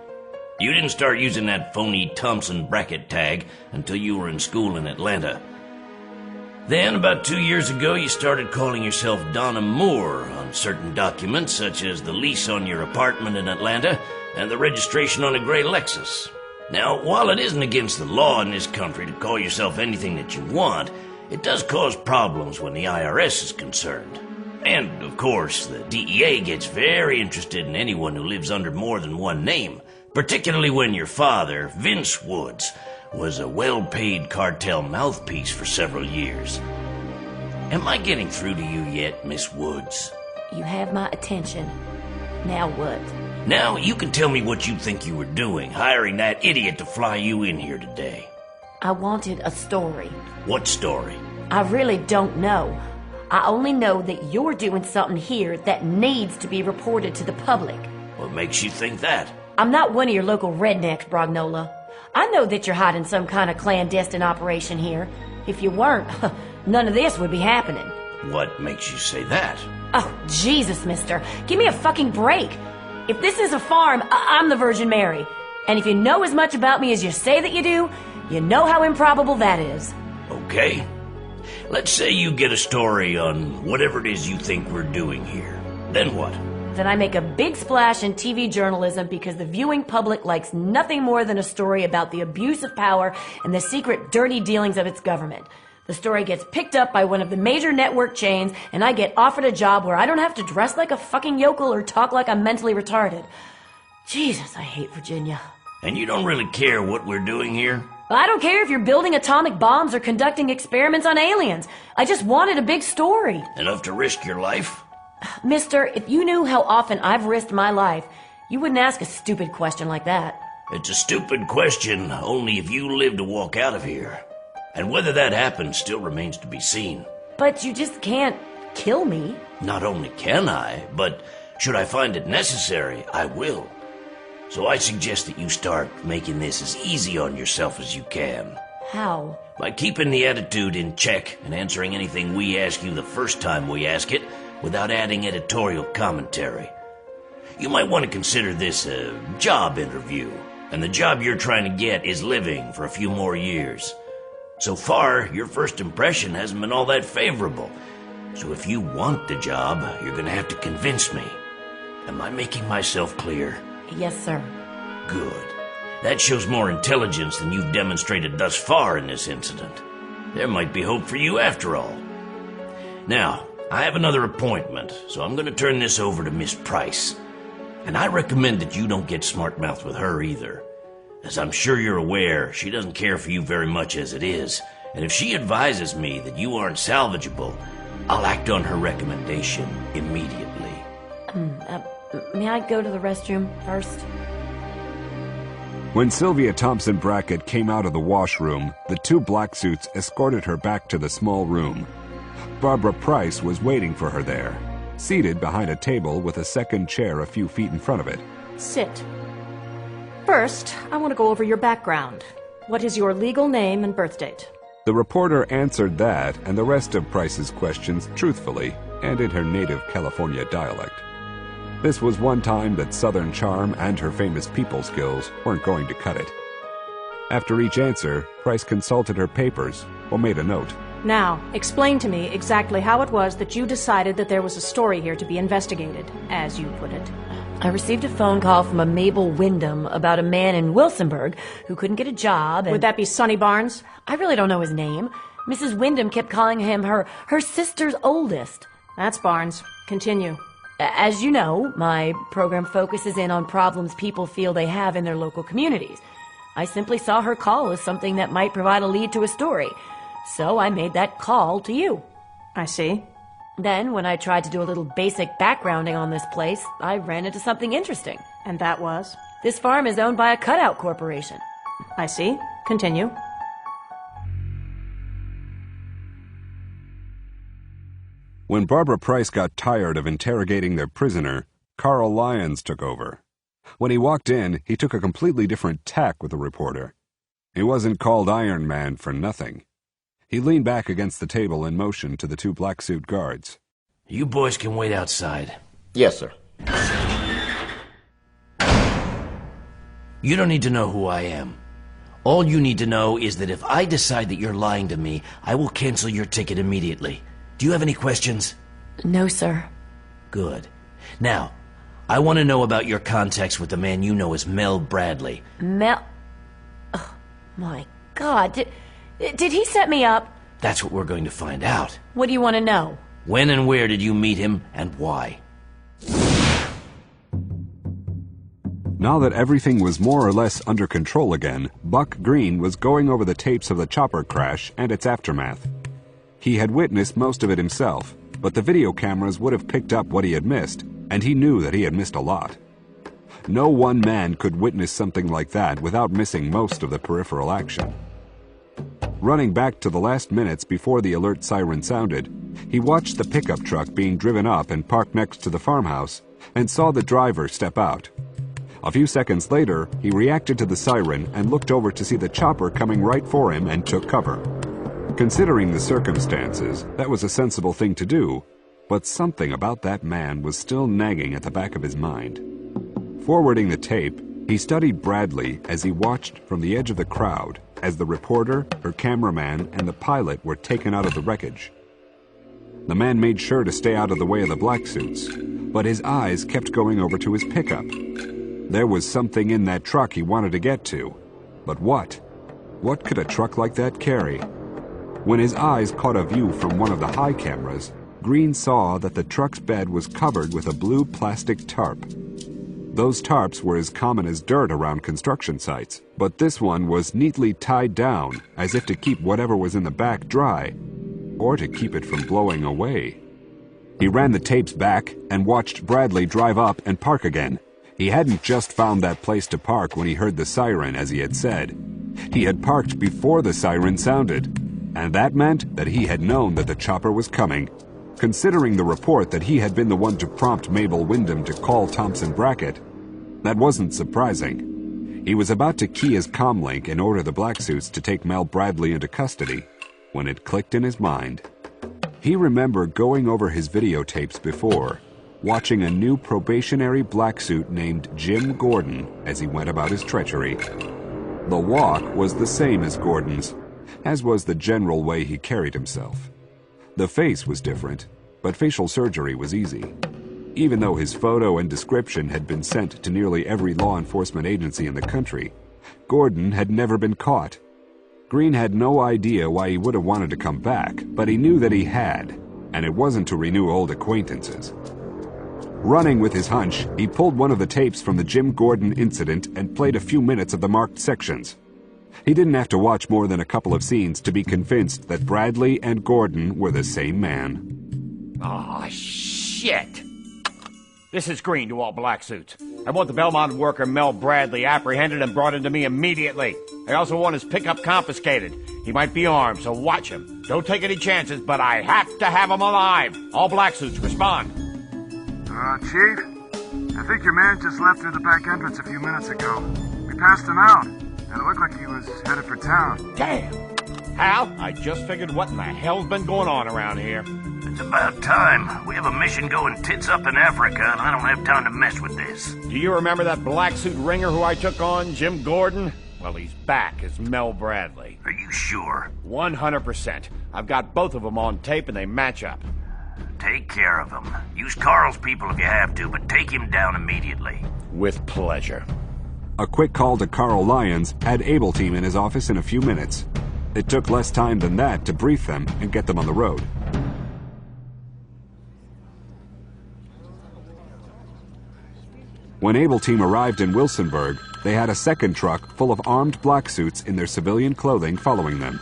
[SPEAKER 20] You didn't start using that phony Thompson Brackett tag until you were in school in Atlanta. Then, about 2 years ago, you started calling yourself Donna Moore on certain documents, such as the lease on your apartment in Atlanta and the registration on a gray Lexus. Now, while it isn't against the law in this country to call yourself anything that you want, it does cause problems when the IRS is concerned. And, of course, the DEA gets very interested in anyone who lives under more than one name, particularly when your father, Vince Woods, was a well-paid cartel mouthpiece for several years. Am I getting through to you yet, Miss Woods?
[SPEAKER 7] You have my attention. Now what?
[SPEAKER 20] Now you can tell me what you think you were doing, hiring that idiot to fly you in here today.
[SPEAKER 7] I wanted a story.
[SPEAKER 20] What story?
[SPEAKER 7] I really don't know. I only know that you're doing something here that needs to be reported to the public.
[SPEAKER 20] What makes you think that?
[SPEAKER 7] I'm not one of your local rednecks, Brognola. I know that you're hiding some kind of clandestine operation here. If you weren't, none of this would be happening.
[SPEAKER 20] What makes you say that?
[SPEAKER 7] Oh, Jesus, mister. Give me a fucking break. If this is a farm, I'm the Virgin Mary. And if you know as much about me as you say that you do, you know how improbable that is.
[SPEAKER 20] Okay. Let's say you get a story on whatever it is you think we're doing here. Then what?
[SPEAKER 7] Then I make a big splash in TV journalism because the viewing public likes nothing more than a story about the abuse of power and the secret dirty dealings of its government. The story gets picked up by one of the major network chains, and I get offered a job where I don't have to dress like a fucking yokel or talk like I'm mentally retarded. Jesus, I hate Virginia.
[SPEAKER 20] And you don't really care what we're doing here?
[SPEAKER 7] I don't care if you're building atomic bombs or conducting experiments on aliens. I just wanted a big story.
[SPEAKER 20] Enough to risk your life?
[SPEAKER 7] Mister, if you knew how often I've risked my life, you wouldn't ask a stupid question like that.
[SPEAKER 20] It's a stupid question only if you live to walk out of here. And whether that happens still remains to be seen.
[SPEAKER 7] But you just can't kill me.
[SPEAKER 20] Not only can I, but should I find it necessary, I will. So I suggest that you start making this as easy on yourself as you can.
[SPEAKER 7] How?
[SPEAKER 20] By keeping the attitude in check and answering anything we ask you the first time we ask it, without adding editorial commentary. You might want to consider this a job interview, and the job you're trying to get is living for a few more years. So far, your first impression hasn't been all that favorable, so if you want the job, you're going to have to convince me. Am I making myself clear?
[SPEAKER 7] Yes, sir.
[SPEAKER 20] Good. That shows more intelligence than you've demonstrated thus far in this incident. There might be hope for you after all. Now, I have another appointment, so I'm going to turn this over to Miss Price. And I recommend that you don't get smart-mouthed with her either. As I'm sure you're aware, she doesn't care for you very much as it is. And if she advises me that you aren't salvageable, I'll act on her recommendation immediately.
[SPEAKER 7] May I go to the restroom first?
[SPEAKER 3] When Sylvia Thompson Brackett came out of the washroom, the two black suits escorted her back to the small room. Barbara Price was waiting for her there, seated behind a table with a second chair a few feet in front of it.
[SPEAKER 9] Sit. First, I want to go over your background. What is your legal name and birth date?
[SPEAKER 3] The reporter answered that and the rest of Price's questions truthfully and in her native California dialect. This was one time that Southern charm and her famous people skills weren't going to cut it. After each answer, Price consulted her papers or made a note.
[SPEAKER 9] Now, explain to me exactly how it was that you decided that there was a story here to be investigated, as you put it.
[SPEAKER 7] I received a phone call from a Mabel Wyndham about a man in Wilsonburg who couldn't get a job.
[SPEAKER 9] Would that be Sonny Barnes?
[SPEAKER 7] I really don't know his name. Mrs. Wyndham kept calling him her sister's oldest.
[SPEAKER 9] That's Barnes. Continue.
[SPEAKER 7] As you know, my program focuses in on problems people feel they have in their local communities. I simply saw her call as something that might provide a lead to a story. So I made that call to you.
[SPEAKER 9] I see.
[SPEAKER 7] Then, when I tried to do a little basic backgrounding on this place, I ran into something interesting.
[SPEAKER 9] And that was?
[SPEAKER 7] This farm is owned by a cutout corporation.
[SPEAKER 9] I see. Continue.
[SPEAKER 3] When Barbara Price got tired of interrogating their prisoner, Carl Lyons took over. When he walked in, he took a completely different tack with the reporter. He wasn't called Iron Man for nothing. He leaned back against the table and motioned to the two black-suit guards.
[SPEAKER 20] You boys can wait outside.
[SPEAKER 10] Yes, sir.
[SPEAKER 20] You don't need to know who I am. All you need to know is that if I decide that you're lying to me, I will cancel your ticket immediately. Do you have any questions?
[SPEAKER 7] No, sir.
[SPEAKER 20] Good. Now, I want to know about your contacts with the man you know as Mel Bradley.
[SPEAKER 7] Mel... Oh, my God. Did he set me up?
[SPEAKER 20] That's what we're going to find out.
[SPEAKER 7] What do you want to know?
[SPEAKER 20] When and where did you meet him, and why?
[SPEAKER 3] Now that everything was more or less under control again, Buck Green was going over the tapes of the chopper crash and its aftermath. He had witnessed most of it himself, but the video cameras would have picked up what he had missed, and he knew that he had missed a lot. No one man could witness something like that without missing most of the peripheral action. Running back to the last minutes before the alert siren sounded, he watched the pickup truck being driven up and parked next to the farmhouse and saw the driver step out. A few seconds later, he reacted to the siren and looked over to see the chopper coming right for him and took cover. Considering the circumstances, that was a sensible thing to do, but something about that man was still nagging at the back of his mind. Forwarding the tape, he studied Bradley as he watched from the edge of the crowd as the reporter, her cameraman, and the pilot were taken out of the wreckage. The man made sure to stay out of the way of the black suits, but his eyes kept going over to his pickup. There was something in that truck he wanted to get to, but what? What could a truck like that carry? When his eyes caught a view from one of the high cameras, Green saw that the truck's bed was covered with a blue plastic tarp. Those tarps were as common as dirt around construction sites, but this one was neatly tied down as if to keep whatever was in the back dry, or to keep it from blowing away. He ran the tapes back and watched Bradley drive up and park again. He hadn't just found that place to park when he heard the siren, as he had said. He had parked before the siren sounded, and that meant that he had known that the chopper was coming. Considering the report that he had been the one to prompt Mabel Wyndham to call Thompson Brackett, that wasn't surprising. He was about to key his comlink and order the black suits to take Mel Bradley into custody when it clicked in his mind. He remembered going over his videotapes before, watching a new probationary black suit named Jim Gordon as he went about his treachery. The walk was the same as Gordon's, as was the general way he carried himself. The face was different, but facial surgery was easy. Even though his photo and description had been sent to nearly every law enforcement agency in the country, Gordon had never been caught. Green had no idea why he would have wanted to come back, but he knew that he had, and it wasn't to renew old acquaintances. Running with his hunch, he pulled one of the tapes from the Jim Gordon incident and played a few minutes of the marked sections. He didn't have to watch more than a couple of scenes to be convinced that Bradley and Gordon were the same man.
[SPEAKER 18] Ah, shit! This is Green to all black suits. I want the Belmont worker Mel Bradley apprehended and brought into me immediately. I also want his pickup confiscated. He might be armed, so watch him. Don't take any chances, but I have to have him alive. All black suits, respond.
[SPEAKER 14] Chief? I think your man just left through the back entrance a few minutes ago. We passed him out, and it looked like he was headed for town.
[SPEAKER 18] Damn! Hal, I just figured what in the hell's been going on around here.
[SPEAKER 20] It's about time. We have a mission going tits up in Africa, and I don't have time to mess with this.
[SPEAKER 18] Do you remember that black suit ringer who I took on, Jim Gordon? Well, he's back as Mel Bradley.
[SPEAKER 20] Are you sure?
[SPEAKER 18] 100%. I've got both of them on tape, and they match up.
[SPEAKER 20] Take care of him. Use Carl's people if you have to, but take him down immediately.
[SPEAKER 18] With pleasure.
[SPEAKER 3] A quick call to Carl Lyons had Able Team in his office in a few minutes. It took less time than that to brief them and get them on the road. When Able Team arrived in Wilsonburg, they had a second truck full of armed black suits in their civilian clothing following them.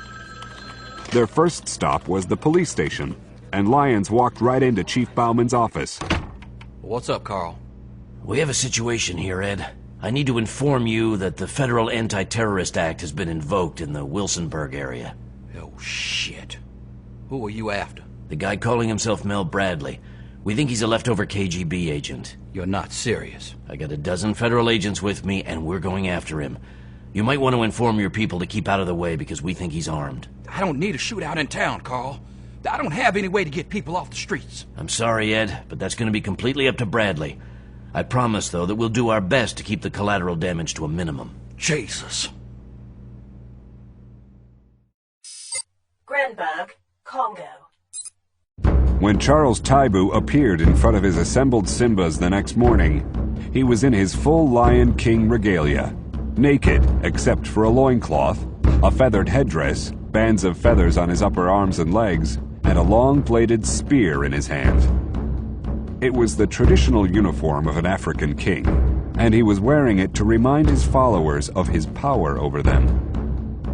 [SPEAKER 3] Their first stop was the police station, and lions walked right into Chief Bauman's office.
[SPEAKER 19] What's up, Carl?
[SPEAKER 20] We have a situation here, Ed. I need to inform you that the Federal Anti-Terrorist Act has been invoked in the Wilsonburg area.
[SPEAKER 19] Oh, shit. Who are you after?
[SPEAKER 20] The guy calling himself Mel Bradley. We think he's a leftover KGB agent.
[SPEAKER 19] You're not serious.
[SPEAKER 20] I got a dozen federal agents with me, and we're going after him. You might want to inform your people to keep out of the way because we think he's armed.
[SPEAKER 19] I don't need a shootout in town, Carl. I don't have any way to get people off the streets.
[SPEAKER 20] I'm sorry, Ed, but that's going to be completely up to Bradley. I promise, though, that we'll do our best to keep the collateral damage to a minimum.
[SPEAKER 19] Jesus.
[SPEAKER 6] Grenberg, Congo.
[SPEAKER 3] When Charles Taibu appeared in front of his assembled Simbas the next morning, he was in his full Lion King regalia. Naked, except for a loincloth, a feathered headdress, bands of feathers on his upper arms and legs, and a long-bladed spear in his hand. It was the traditional uniform of an African king, and he was wearing it to remind his followers of his power over them.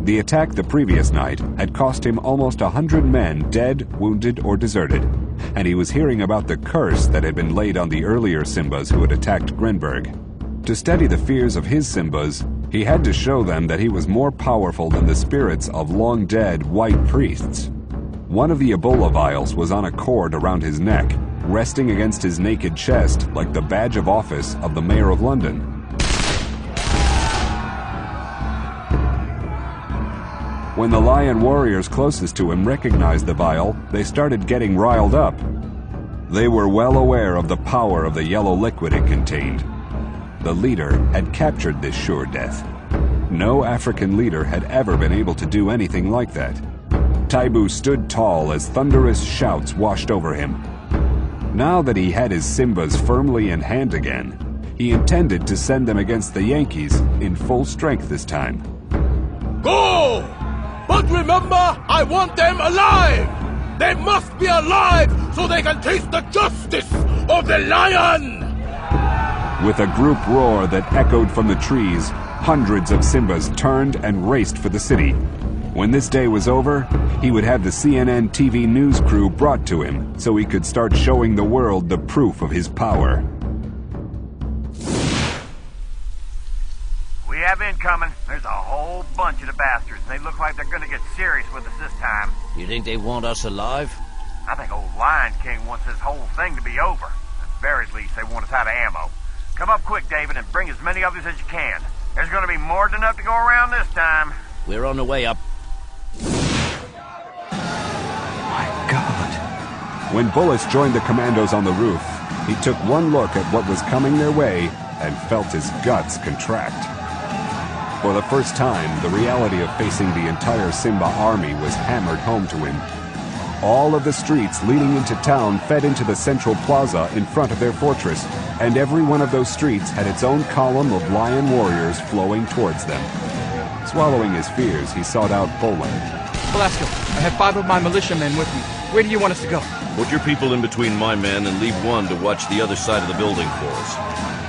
[SPEAKER 3] The attack the previous night had cost him almost 100 men dead, wounded, or deserted, and he was hearing about the curse that had been laid on the earlier Simbas who had attacked Grenberg. To steady the fears of his Simbas, he had to show them that he was more powerful than the spirits of long-dead white priests. One of the Ebola vials was on a cord around his neck, resting against his naked chest like the badge of office of the Mayor of London. When the lion warriors closest to him recognized the vial, they started getting riled up. They were well aware of the power of the yellow liquid it contained. The leader had captured this sure death. No African leader had ever been able to do anything like that. Taibu stood tall as thunderous shouts washed over him. Now that he had his Simbas firmly in hand again, he intended to send them against the Yankees in full strength this time.
[SPEAKER 10] Go! But remember, I want them alive! They must be alive so they can taste the justice of the lion!
[SPEAKER 3] With a group roar that echoed from the trees, hundreds of Simbas turned and raced for the city. When this day was over, he would have the CNN TV news crew brought to him so he could start showing the world the proof of his power.
[SPEAKER 15] We have incoming. There's a whole bunch of the bastards, and they look like they're gonna get serious with us this time.
[SPEAKER 20] You think they want us alive?
[SPEAKER 15] I think old Lion King wants this whole thing to be over. At the very least, they want us out of ammo. Come up quick, David, and bring as many others as you can. There's gonna be more than enough to go around this time.
[SPEAKER 20] We're on the way up.
[SPEAKER 3] When bullets joined the commandos on the roof, he took one look at what was coming their way and felt his guts contract. For the first time, the reality of facing the entire Simba army was hammered home to him. All of the streets leading into town fed into the central plaza in front of their fortress, and every one of those streets had its own column of lion warriors flowing towards them. Swallowing his fears, he sought out Poland.
[SPEAKER 19] Velasco, I have 5 of my militiamen with me. Where do you want us to go?
[SPEAKER 4] Put your people in between my men and leave one to watch the other side of the building for us.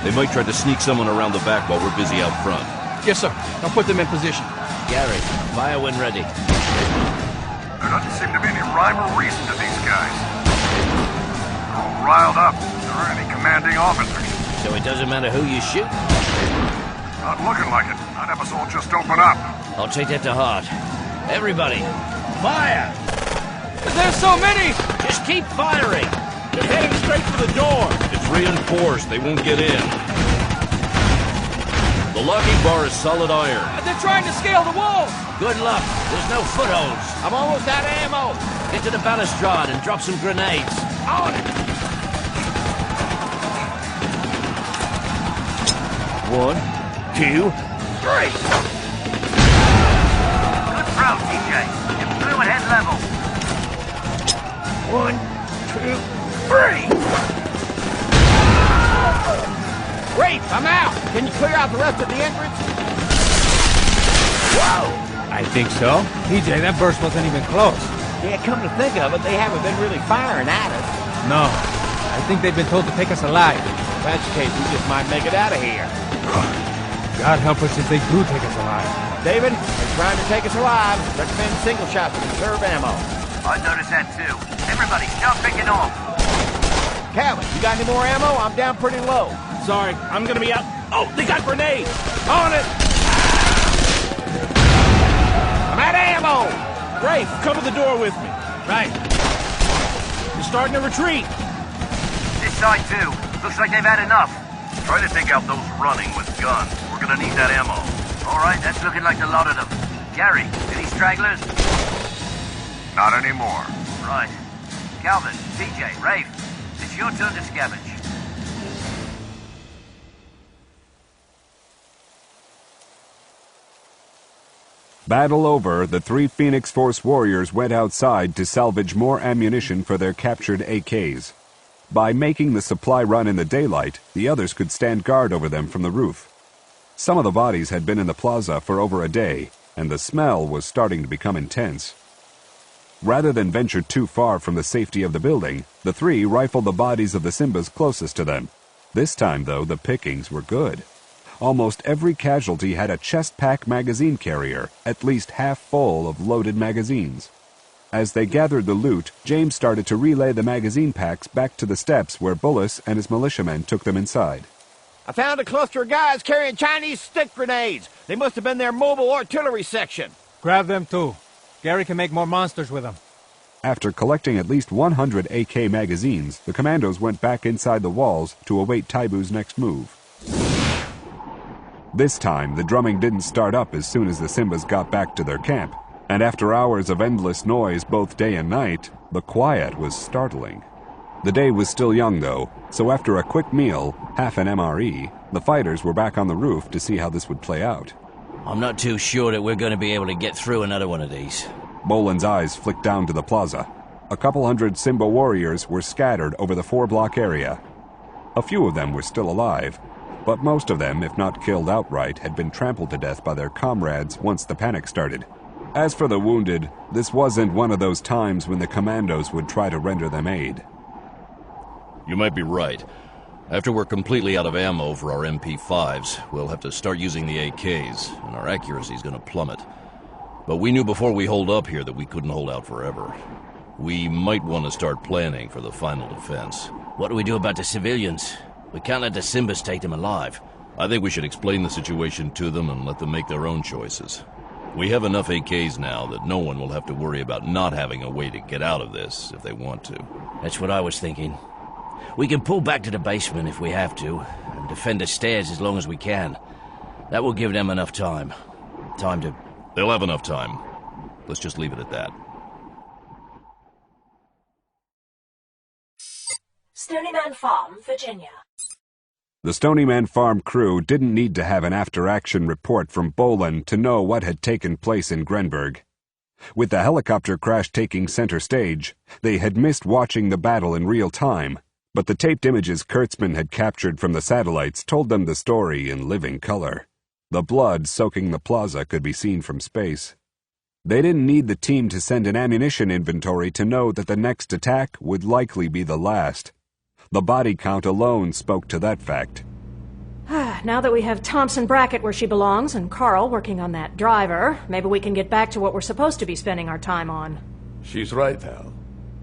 [SPEAKER 4] They might try to sneak someone around the back while we're busy out front.
[SPEAKER 19] Yes, sir. I'll put them in position.
[SPEAKER 20] Gary, fire when ready.
[SPEAKER 16] There doesn't seem to be any rhyme or reason to these guys. They're all riled up. There aren't any commanding officers.
[SPEAKER 20] So it doesn't matter who you shoot?
[SPEAKER 16] Not looking like it. I'd have us all just open up.
[SPEAKER 20] I'll take that to heart. Everybody, fire!
[SPEAKER 19] There's so many!
[SPEAKER 20] Just keep firing!
[SPEAKER 10] They're heading straight for the door!
[SPEAKER 4] It's reinforced. They won't get in. The locking bar is solid iron.
[SPEAKER 19] They're trying to scale the walls!
[SPEAKER 20] Good luck. There's no footholds. I'm almost out of ammo. Get to the balustrade and drop some grenades.
[SPEAKER 19] On it!
[SPEAKER 10] 1, 2, 3!
[SPEAKER 15] Good throw, TJ. Get through at head level.
[SPEAKER 10] 1, 2, 3!
[SPEAKER 19] Great, I'm out! Can you clear out the rest of the entrance?
[SPEAKER 11] Whoa! I think so. TJ, that burst wasn't even close.
[SPEAKER 18] Yeah, come to think of it, they haven't been really firing at us.
[SPEAKER 11] No. I think they've been told to take us alive.
[SPEAKER 18] In that case, we just might make it out of here.
[SPEAKER 11] God help us if they do take us alive.
[SPEAKER 18] David, they're trying to take us alive. Recommend single shots to conserve ammo.
[SPEAKER 15] I noticed that too. Everybody, start picking off.
[SPEAKER 18] Calvin, you got any more ammo? I'm down pretty low.
[SPEAKER 2] Sorry, I'm gonna be out. Oh, they got grenades! On it!
[SPEAKER 18] I'm out of ammo!
[SPEAKER 2] Rafe, cover the door with me.
[SPEAKER 18] Right.
[SPEAKER 2] You're starting to retreat.
[SPEAKER 15] This side too. Looks like they've had enough.
[SPEAKER 16] Try to take out those running with guns. We're gonna need that ammo.
[SPEAKER 15] All right, that's looking like a lot of them. Gary, any stragglers?
[SPEAKER 16] Not anymore.
[SPEAKER 15] Right. Calvin, TJ, Rafe, it's your turn to scavenge.
[SPEAKER 3] Battle over, the 3 Phoenix Force warriors went outside to salvage more ammunition for their captured AKs. By making the supply run in the daylight, the others could stand guard over them from the roof. Some of the bodies had been in the plaza for over a day, and the smell was starting to become intense. Rather than venture too far from the safety of the building, the 3 rifled the bodies of the Simbas closest to them. This time, though, the pickings were good. Almost every casualty had a chest-pack magazine carrier, at least half full of loaded magazines. As they gathered the loot, James started to relay the magazine packs back to the steps where Bullis and his militiamen took them inside.
[SPEAKER 18] I found a cluster of guys carrying Chinese stick grenades. They must have been their mobile artillery section.
[SPEAKER 11] Grab them too. Gary can make more monsters with them.
[SPEAKER 3] After collecting at least 100 AK magazines, the commandos went back inside the walls to await Taibu's next move. This time, the drumming didn't start up as soon as the Simbas got back to their camp, and after hours of endless noise both day and night, the quiet was startling. The day was still young, though, so after a quick meal, half an MRE, the fighters were back on the roof to see how this would play out.
[SPEAKER 20] I'm not too sure that we're going to be able to get through another one of these.
[SPEAKER 3] Boland's eyes flicked down to the plaza. A couple hundred Simba warriors were scattered over the 4-block area. A few of them were still alive, but most of them, if not killed outright, had been trampled to death by their comrades once the panic started. As for the wounded, this wasn't one of those times when the commandos would try to render them aid.
[SPEAKER 4] You might be right. After we're completely out of ammo for our MP5s, we'll have to start using the AKs, and our accuracy's gonna plummet. But we knew before we holed up here that we couldn't hold out forever. We might want to start planning for the final defense.
[SPEAKER 20] What do we do about the civilians? We can't let the Simbas take them alive.
[SPEAKER 4] I think we should explain the situation to them and let them make their own choices. We have enough AKs now that no one will have to worry about not having a way to get out of this if they want to.
[SPEAKER 20] That's what I was thinking. We can pull back to the basement if we have to, and defend the stairs as long as we can. That will give them enough time.
[SPEAKER 4] They'll have enough time. Let's just leave it at that.
[SPEAKER 6] Stony Man Farm, Virginia.
[SPEAKER 3] The Stony Man Farm crew didn't need to have an after-action report from Boland to know what had taken place in Grenberg. With the helicopter crash taking center stage, they had missed watching the battle in real time, but the taped images Kurtzman had captured from the satellites told them the story in living color. The blood soaking the plaza could be seen from space. They didn't need the team to send an ammunition inventory to know that the next attack would likely be the last. The body count alone spoke to that fact.
[SPEAKER 9] Now that we have Thompson Brackett where she belongs and Carl working on that driver, maybe we can get back to what we're supposed to be spending our time on.
[SPEAKER 1] She's right, Hal.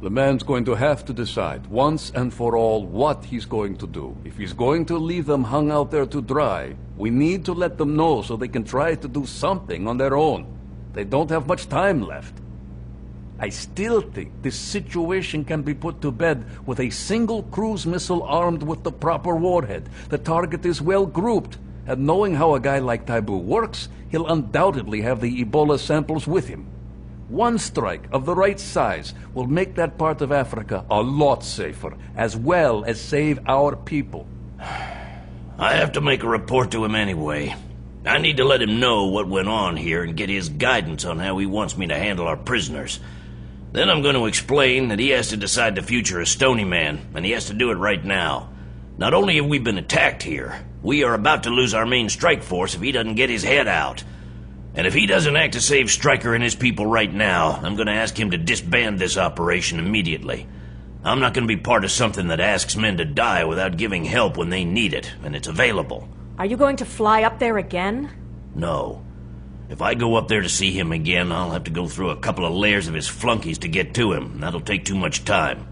[SPEAKER 1] The man's going to have to decide once and for all what he's going to do. If he's going to leave them hung out there to dry, we need to let them know so they can try to do something on their own. They don't have much time left. I still think this situation can be put to bed with a single cruise missile armed with the proper warhead. The target is well grouped, and knowing how a guy like Taibu works, he'll undoubtedly have the Ebola samples with him. One strike of the right size will make that part of Africa a lot safer, as well as save our people.
[SPEAKER 20] I have to make a report to him anyway. I need to let him know what went on here and get his guidance on how he wants me to handle our prisoners. Then I'm going to explain that he has to decide the future of Stony Man, and he has to do it right now. Not only have we been attacked here, we are about to lose our main strike force if he doesn't get his head out. And if he doesn't act to save Stryker and his people right now, I'm going to ask him to disband this operation immediately. I'm not going to be part of something that asks men to die without giving help when they need it, and it's available.
[SPEAKER 9] Are you going to fly up there again?
[SPEAKER 20] No. If I go up there to see him again, I'll have to go through a couple of layers of his flunkies to get to him, and that'll take too much time.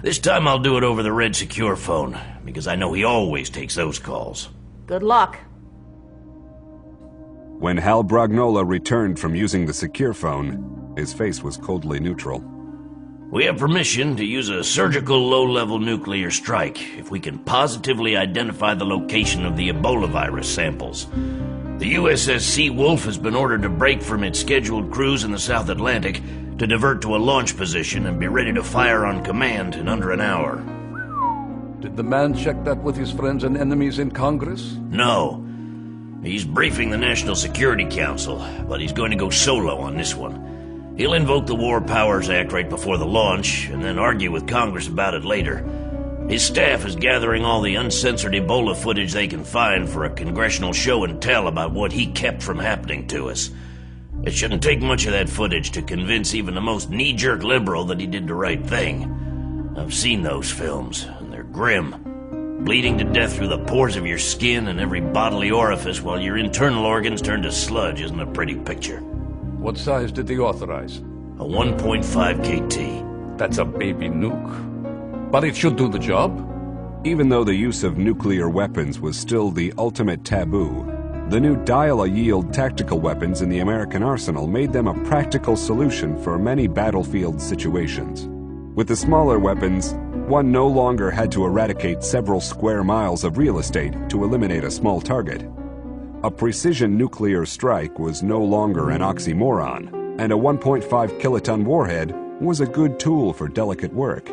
[SPEAKER 20] This time I'll do it over the Red Secure phone, because I know he always takes those calls.
[SPEAKER 9] Good luck.
[SPEAKER 3] When Hal Brognola returned from using the secure phone, his face was coldly neutral.
[SPEAKER 20] We have permission to use a surgical low-level nuclear strike if we can positively identify the location of the Ebola virus samples. The USS Seawolf has been ordered to break from its scheduled cruise in the South Atlantic to divert to a launch position and be ready to fire on command in under an hour.
[SPEAKER 1] Did the man check that with his friends and enemies in Congress?
[SPEAKER 20] No. He's briefing the National Security Council, but he's going to go solo on this one. He'll invoke the War Powers Act right before the launch, and then argue with Congress about it later. His staff is gathering all the uncensored Ebola footage they can find for a congressional show and tell about what he kept from happening to us. It shouldn't take much of that footage to convince even the most knee-jerk liberal that he did the right thing. I've seen those films, and they're grim. Bleeding to death through the pores of your skin and every bodily orifice while your internal organs turn to sludge isn't a pretty picture.
[SPEAKER 1] What size did they authorize?
[SPEAKER 20] A 1.5 KT.
[SPEAKER 1] That's a baby nuke. But it should do the job.
[SPEAKER 3] Even though the use of nuclear weapons was still the ultimate taboo, the new dial-a-yield tactical weapons in the American arsenal made them a practical solution for many battlefield situations. With the smaller weapons, one no longer had to eradicate several square miles of real estate to eliminate a small target. A precision nuclear strike was no longer an oxymoron, and a 1.5 kiloton warhead was a good tool for delicate work.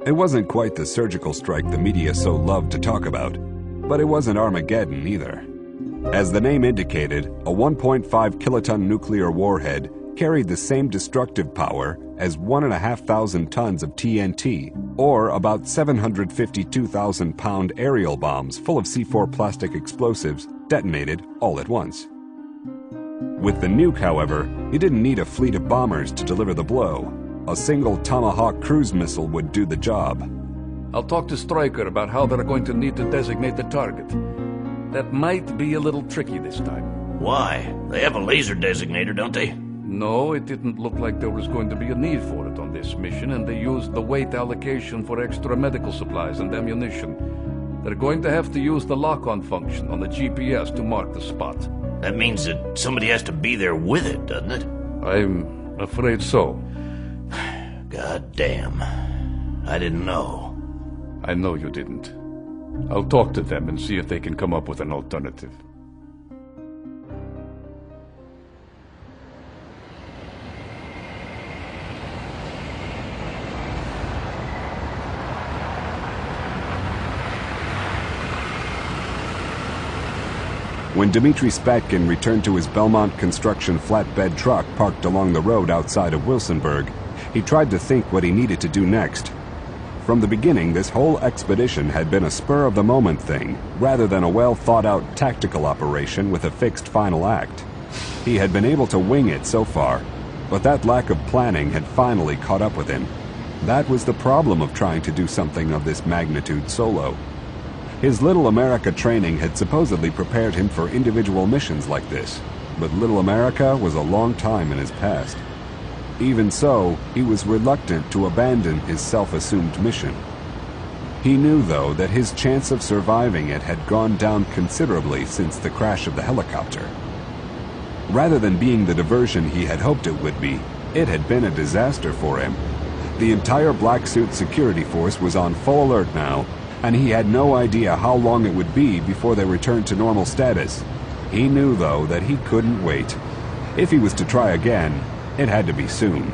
[SPEAKER 3] It wasn't quite the surgical strike the media so loved to talk about, but it wasn't Armageddon either. As the name indicated, a 1.5 kiloton nuclear warhead carried the same destructive power as 1,500 tons of TNT, or about 752,000 pound aerial bombs full of C4 plastic explosives detonated all at once. With the nuke, however, you didn't need a fleet of bombers to deliver the blow. A single Tomahawk cruise missile would do the job.
[SPEAKER 1] I'll talk to Stryker about how they're going to need to designate the target. That might be a little tricky this time.
[SPEAKER 20] Why? They have a laser designator, don't they?
[SPEAKER 1] No, it didn't look like there was going to be a need for it on this mission, and they used the weight allocation for extra medical supplies and ammunition. They're going to have to use the lock-on function on the GPS to mark the spot.
[SPEAKER 20] That means that somebody has to be there with it, doesn't it?
[SPEAKER 1] I'm afraid so.
[SPEAKER 20] God damn. I didn't know.
[SPEAKER 1] I know you didn't. I'll talk to them and see if they can come up with an alternative.
[SPEAKER 3] When Dmitri Spatkin returned to his Belmont construction flatbed truck parked along the road outside of Wilsonburg, he tried to think what he needed to do next. From the beginning, this whole expedition had been a spur-of-the-moment thing, rather than a well-thought-out tactical operation with a fixed final act. He had been able to wing it so far, but that lack of planning had finally caught up with him. That was the problem of trying to do something of this magnitude solo. His Little America training had supposedly prepared him for individual missions like this, but Little America was a long time in his past. Even so, he was reluctant to abandon his self-assumed mission. He knew, though, that his chance of surviving it had gone down considerably since the crash of the helicopter. Rather than being the diversion he had hoped it would be, it had been a disaster for him. The entire Black Suit security force was on full alert now, and he had no idea how long it would be before they returned to normal status. He knew, though, that he couldn't wait. If he was to try again, it had to be soon.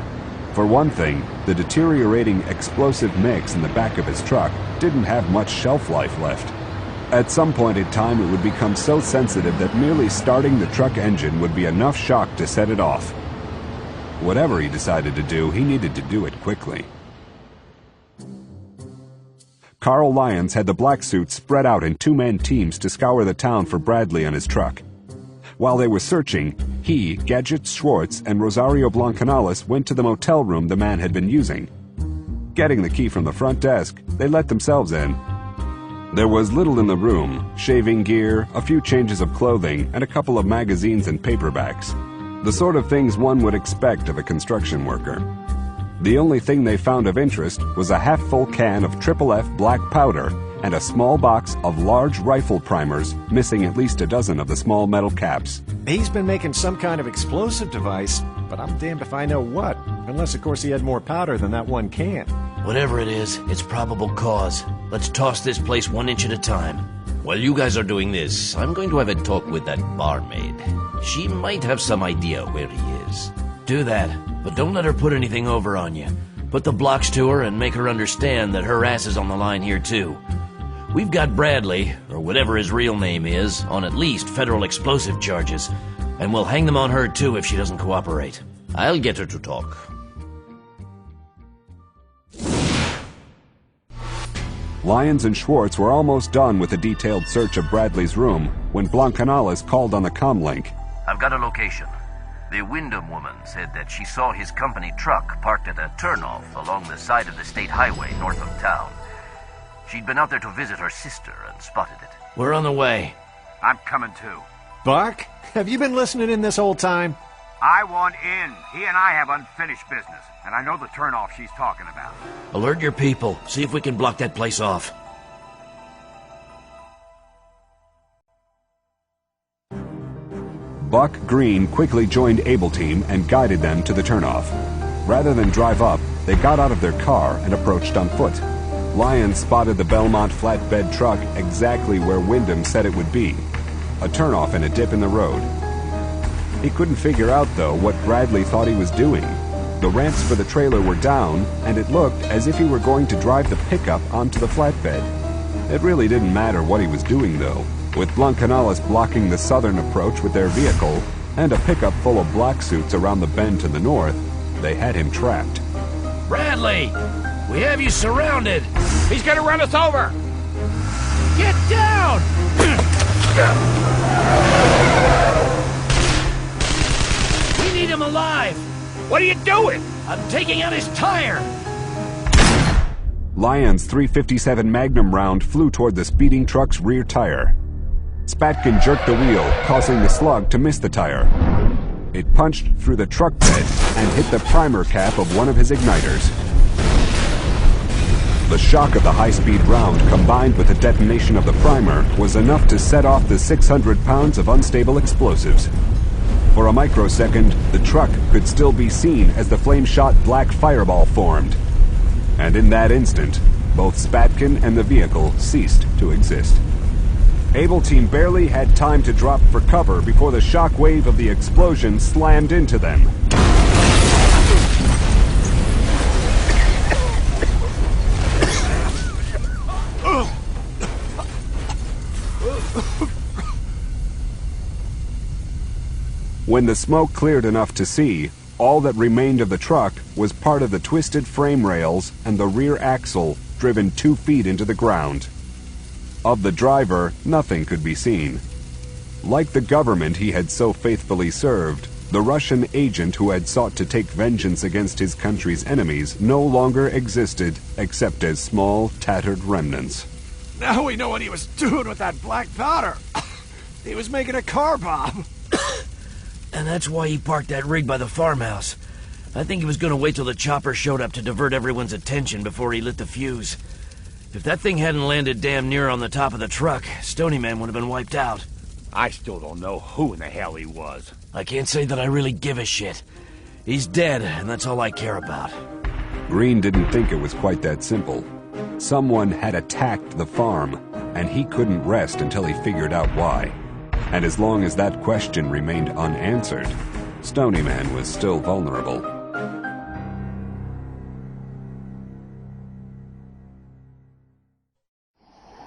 [SPEAKER 3] For one thing, the deteriorating explosive mix in the back of his truck didn't have much shelf life left. At some point in time, it would become so sensitive that merely starting the truck engine would be enough shock to set it off. Whatever he decided to do, he needed to do it quickly. Carl Lyons had the Black Suits spread out in two-man teams to scour the town for Bradley and his truck. While they were searching, he, Gadget Schwartz, and Rosario Blancanales went to the motel room the man had been using. Getting the key from the front desk, they let themselves in. There was little in the room: shaving gear, a few changes of clothing, and a couple of magazines and paperbacks. The sort of things one would expect of a construction worker. The only thing they found of interest was a half-full can of F black powder and a small box of large rifle primers, missing at least a dozen of the small metal caps.
[SPEAKER 13] He's been making some kind of explosive device, but I'm damned if I know what. Unless, of course, he had more powder than that one can.
[SPEAKER 20] Whatever it is, it's probable cause. Let's toss this place 1 inch at a time. While you guys are doing this, I'm going to have a talk with that barmaid. She might have some idea where he is. Do that, but don't let her put anything over on you. Put the blocks to her and make her understand that her ass is on the line here too. We've got Bradley, or whatever his real name is, on at least federal explosive charges, and we'll hang them on her too if she doesn't cooperate. I'll get her to talk.
[SPEAKER 3] Lyons and Schwartz were almost done with a detailed search of Bradley's room when Blancanales called on the comlink.
[SPEAKER 8] I've got a location. The Wyndham woman said that she saw his company truck parked at a turnoff along the side of the state highway north of town. She'd been out there to visit her sister and spotted it.
[SPEAKER 20] We're on the way.
[SPEAKER 8] I'm coming too.
[SPEAKER 13] Buck, have you been listening in this whole time?
[SPEAKER 15] I want in. He and I have unfinished business, and I know the turnoff she's talking about.
[SPEAKER 20] Alert your people. See if we can block that place off.
[SPEAKER 3] Buck Green quickly joined Able Team and guided them to the turnoff. Rather than drive up, they got out of their car and approached on foot. Lyons spotted the Belmont flatbed truck exactly where Wyndham said it would be, a turnoff and a dip in the road. He couldn't figure out, though, what Bradley thought he was doing. The ramps for the trailer were down, and it looked as if he were going to drive the pickup onto the flatbed. It really didn't matter what he was doing, though. With Blancanales blocking the southern approach with their vehicle, and a pickup full of black suits around the bend to the north, they had him trapped.
[SPEAKER 20] Bradley! We have you surrounded!
[SPEAKER 15] He's gonna run us over!
[SPEAKER 20] Get down! We need him alive!
[SPEAKER 15] What are you doing?
[SPEAKER 20] I'm taking out his tire!
[SPEAKER 3] Lyons' .357 Magnum round flew toward the speeding truck's rear tire. Spatkin jerked the wheel, causing the slug to miss the tire. It punched through the truck bed and hit the primer cap of one of his igniters. The shock of the high-speed round, combined with the detonation of the primer, was enough to set off the 600 pounds of unstable explosives. For a microsecond, the truck could still be seen as the flame-shot black fireball formed. And in that instant, both Spatkin and the vehicle ceased to exist. Able Team barely had time to drop for cover before the shock wave of the explosion slammed into them. When the smoke cleared enough to see, all that remained of the truck was part of the twisted frame rails and the rear axle, driven 2 feet into the ground. Of the driver, nothing could be seen. Like the government he had so faithfully served, the Russian agent who had sought to take vengeance against his country's enemies no longer existed except as small, tattered remnants.
[SPEAKER 13] Now we know what he was doing with that black powder. He was making a car bomb.
[SPEAKER 20] And that's why he parked that rig by the farmhouse. I think he was gonna wait till the chopper showed up to divert everyone's attention before he lit the fuse. If that thing hadn't landed damn near on the top of the truck, Stony Man would have been wiped out.
[SPEAKER 18] I still don't know who in the hell he was.
[SPEAKER 20] I can't say that I really give a shit. He's dead, and that's all I care about.
[SPEAKER 3] Green didn't think it was quite that simple. Someone had attacked the farm, and he couldn't rest until he figured out why. And as long as that question remained unanswered, Stony Man was still vulnerable.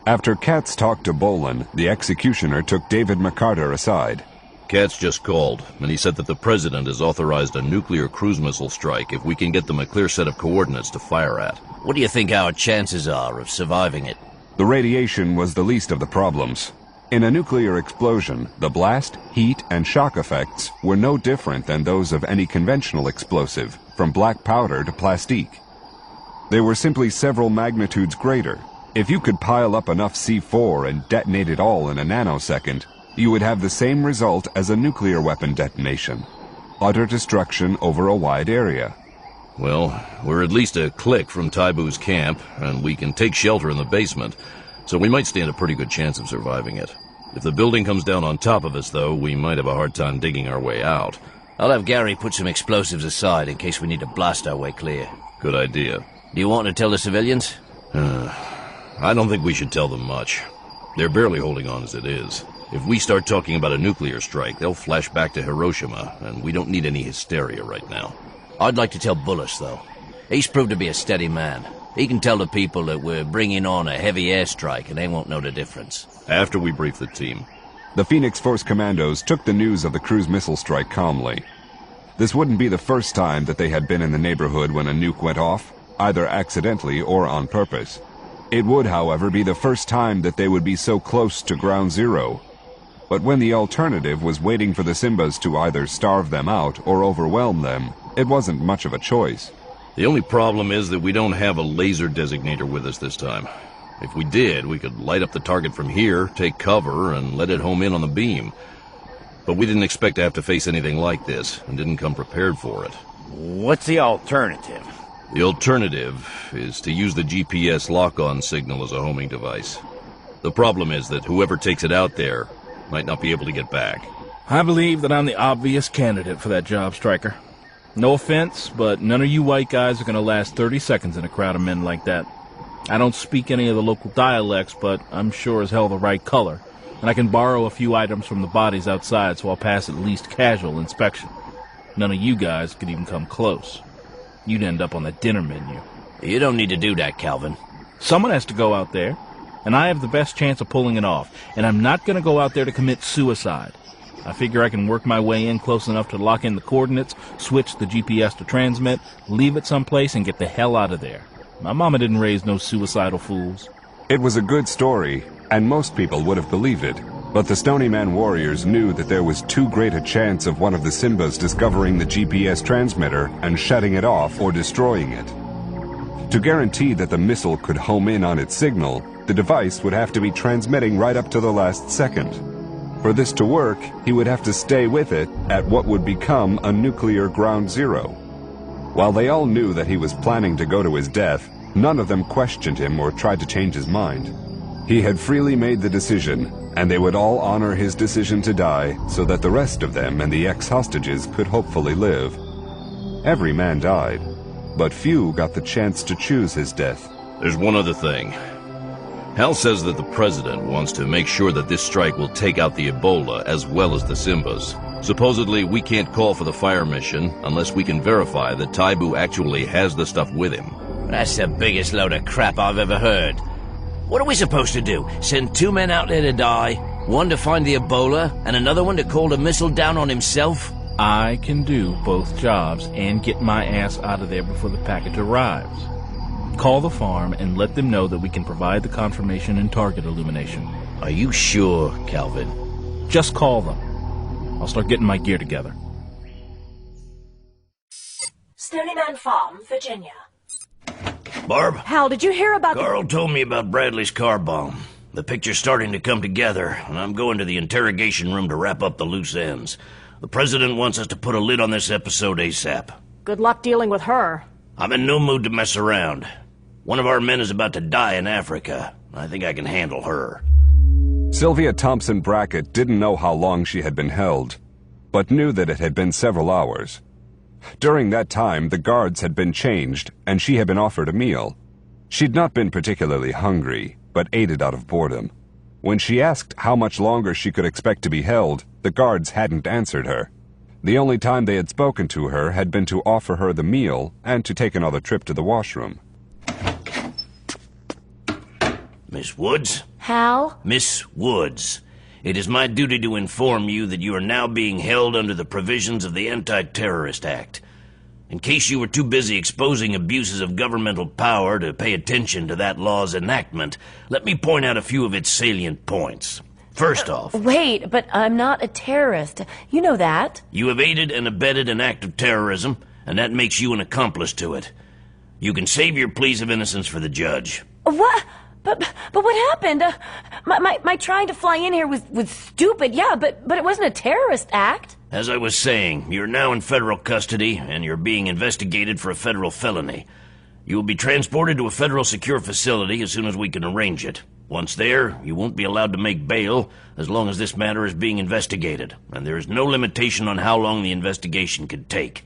[SPEAKER 3] After Katz talked to Bolin, the executioner took David McCarter aside.
[SPEAKER 4] Katz just called, and he said that the president has authorized a nuclear cruise missile strike if we can get them a clear set of coordinates to fire at.
[SPEAKER 20] What do you think our chances are of surviving it?
[SPEAKER 3] The radiation was the least of the problems. In a nuclear explosion, the blast, heat, and shock effects were no different than those of any conventional explosive, from black powder to plastique. They were simply several magnitudes greater, If you could pile up enough C4 and detonate it all in a nanosecond, you would have the same result as a nuclear weapon detonation. Utter destruction over a wide area.
[SPEAKER 4] Well, we're at least a click from Taibu's camp, and we can take shelter in the basement, so we might stand a pretty good chance of surviving it. If the building comes down on top of us, though, we might have a hard time digging our way out.
[SPEAKER 20] I'll have Gary put some explosives aside in case we need to blast our way clear.
[SPEAKER 4] Good idea.
[SPEAKER 20] Do you want to tell the civilians?
[SPEAKER 4] I don't think we should tell them much. They're barely holding on as it is. If we start talking about a nuclear strike, they'll flash back to Hiroshima, and we don't need any hysteria right now.
[SPEAKER 20] I'd like to tell Bullis, though. He's proved to be a steady man. He can tell the people that we're bringing on a heavy airstrike, and they won't know the difference.
[SPEAKER 4] After we brief the team.
[SPEAKER 3] The Phoenix Force commandos took the news of the cruise missile strike calmly. This wouldn't be the first time that they had been in the neighborhood when a nuke went off, either accidentally or on purpose. It would, however, be the first time that they would be so close to ground zero. But when the alternative was waiting for the Simbas to either starve them out or overwhelm them, it wasn't much of a choice.
[SPEAKER 4] The only problem is that we don't have a laser designator with us this time. If we did, we could light up the target from here, take cover, and let it home in on the beam. But we didn't expect to have to face anything like this, and didn't come prepared for it.
[SPEAKER 18] What's the alternative?
[SPEAKER 4] The alternative is to use the GPS lock-on signal as a homing device. The problem is that whoever takes it out there might not be able to get back.
[SPEAKER 2] I believe that I'm the obvious candidate for that job, Stryker. No offense, but none of you white guys are going to last 30 seconds in a crowd of men like that. I don't speak any of the local dialects, but I'm sure as hell the right color, and I can borrow a few items from the bodies outside, so I'll pass at least casual inspection. None of you guys could even come close. You'd end up on the dinner menu.
[SPEAKER 20] You don't need to do that, Calvin.
[SPEAKER 2] Someone has to go out there, and I have the best chance of pulling it off, and I'm not going to go out there to commit suicide. I figure I can work my way in close enough to lock in the coordinates, switch the GPS to transmit, leave it someplace, and get the hell out of there. My mama didn't raise no suicidal fools.
[SPEAKER 3] It was a good story, and most people would have believed it. But the Stony Man warriors knew that there was too great a chance of one of the Simbas discovering the GPS transmitter and shutting it off or destroying it. To guarantee that the missile could home in on its signal, the device would have to be transmitting right up to the last second. For this to work, he would have to stay with it at what would become a nuclear ground zero. While they all knew that he was planning to go to his death, none of them questioned him or tried to change his mind. He had freely made the decision, and they would all honor his decision to die so that the rest of them and the ex-hostages could hopefully live. Every man died, but few got the chance to choose his death.
[SPEAKER 4] There's one other thing. Hal says that the President wants to make sure that this strike will take out the Ebola as well as the Simbas. Supposedly, we can't call for the fire mission unless we can verify that Taibu actually has the stuff with him.
[SPEAKER 20] That's the biggest load of crap I've ever heard. What are we supposed to do? Send 2 men out there to die? One to find the Ebola, and another one to call the missile down on himself?
[SPEAKER 2] I can do both jobs and get my ass out of there before the package arrives. Call the farm and let them know that we can provide the confirmation and target illumination.
[SPEAKER 20] Are you sure, Calvin?
[SPEAKER 2] Just call them. I'll start getting my gear together.
[SPEAKER 6] Stony Man Farm, Virginia.
[SPEAKER 20] Barb?
[SPEAKER 9] Hal, did you hear about
[SPEAKER 20] Carl told me about Bradley's car bomb. The picture's starting to come together, and I'm going to the interrogation room to wrap up the loose ends. The President wants us to put a lid on this episode ASAP.
[SPEAKER 9] Good luck dealing with her.
[SPEAKER 20] I'm in no mood to mess around. One of our men is about to die in Africa. I think I can handle her.
[SPEAKER 3] Sylvia Thompson Brackett didn't know how long she had been held, but knew that it had been several hours. During that time, the guards had been changed, and she had been offered a meal. She'd not been particularly hungry, but ate it out of boredom. When she asked how much longer she could expect to be held, the guards hadn't answered her. The only time they had spoken to her had been to offer her the meal and to take another trip to the washroom.
[SPEAKER 20] Miss Woods?
[SPEAKER 7] Hal?
[SPEAKER 20] Miss Woods, it is my duty to inform you that you are now being held under the provisions of the Anti-Terrorist Act. In case you were too busy exposing abuses of governmental power to pay attention to that law's enactment, let me point out a few of its salient points. First off...
[SPEAKER 7] Wait, but I'm not a terrorist. You know that.
[SPEAKER 20] You have aided and abetted an act of terrorism, and that makes you an accomplice to it. You can save your pleas of innocence for the judge.
[SPEAKER 7] What? But what happened? My trying to fly in here was stupid, yeah, but it wasn't a terrorist act.
[SPEAKER 20] As I was saying, you're now in federal custody, and you're being investigated for a federal felony. You will be transported to a federal secure facility as soon as we can arrange it. Once there, you won't be allowed to make bail as long as this matter is being investigated, and there is no limitation on how long the investigation can take.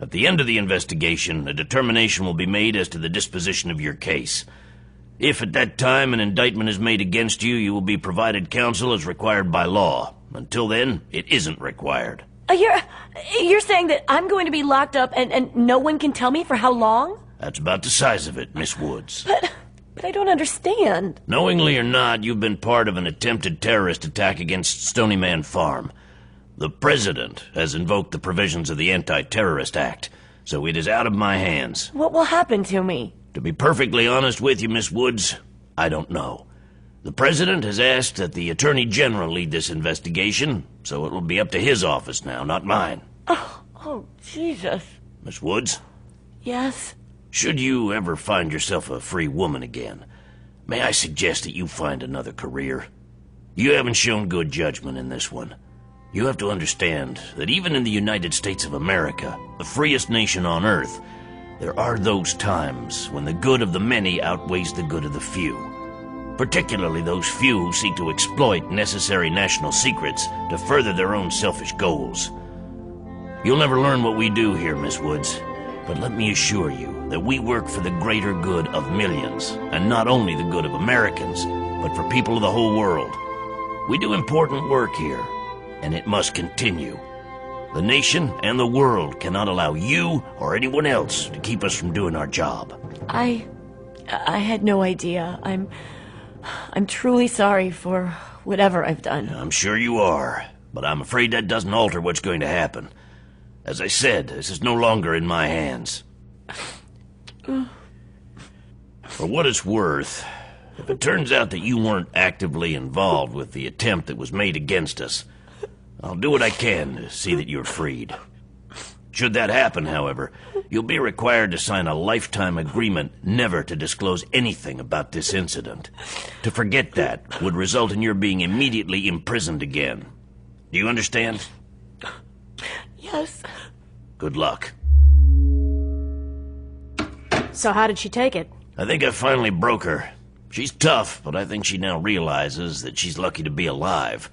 [SPEAKER 20] At the end of the investigation, a determination will be made as to the disposition of your case. If at that time an indictment is made against you, you will be provided counsel as required by law. Until then, it isn't required.
[SPEAKER 7] You're saying that I'm going to be locked up and no one can tell me for how long?
[SPEAKER 20] That's about the size of it, Miss Woods.
[SPEAKER 7] But I don't understand.
[SPEAKER 20] Knowingly or not, you've been part of an attempted terrorist attack against Stony Man Farm. The President has invoked the provisions of the Anti-Terrorist Act, so it is out of my hands.
[SPEAKER 7] What will happen to me?
[SPEAKER 20] To be perfectly honest with you, Miss Woods, I don't know. The President has asked that the Attorney General lead this investigation, so it will be up to his office now, not mine.
[SPEAKER 7] Oh, Jesus.
[SPEAKER 20] Miss Woods?
[SPEAKER 7] Yes?
[SPEAKER 20] Should you ever find yourself a free woman again, may I suggest that you find another career? You haven't shown good judgment in this one. You have to understand that even in the United States of America, the freest nation on earth, there are those times when the good of the many outweighs the good of the few. Particularly those few who seek to exploit necessary national secrets to further their own selfish goals. You'll never learn what we do here, Miss Woods, but let me assure you that we work for the greater good of millions, and not only the good of Americans, but for people of the whole world. We do important work here, and it must continue. The nation and the world cannot allow you or anyone else to keep us from doing our job.
[SPEAKER 7] I had no idea. I'm truly sorry for whatever I've done.
[SPEAKER 20] I'm sure you are, but I'm afraid that doesn't alter what's going to happen. As I said, this is no longer in my hands. For what it's worth, if it turns out that you weren't actively involved with the attempt that was made against us, I'll do what I can to see that you're freed. Should that happen, however, you'll be required to sign a lifetime agreement never to disclose anything about this incident. To forget that would result in your being immediately imprisoned again. Do you understand?
[SPEAKER 7] Yes.
[SPEAKER 20] Good luck.
[SPEAKER 9] So how did she take it?
[SPEAKER 20] I think I finally broke her. She's tough, but I think she now realizes that she's lucky to be alive.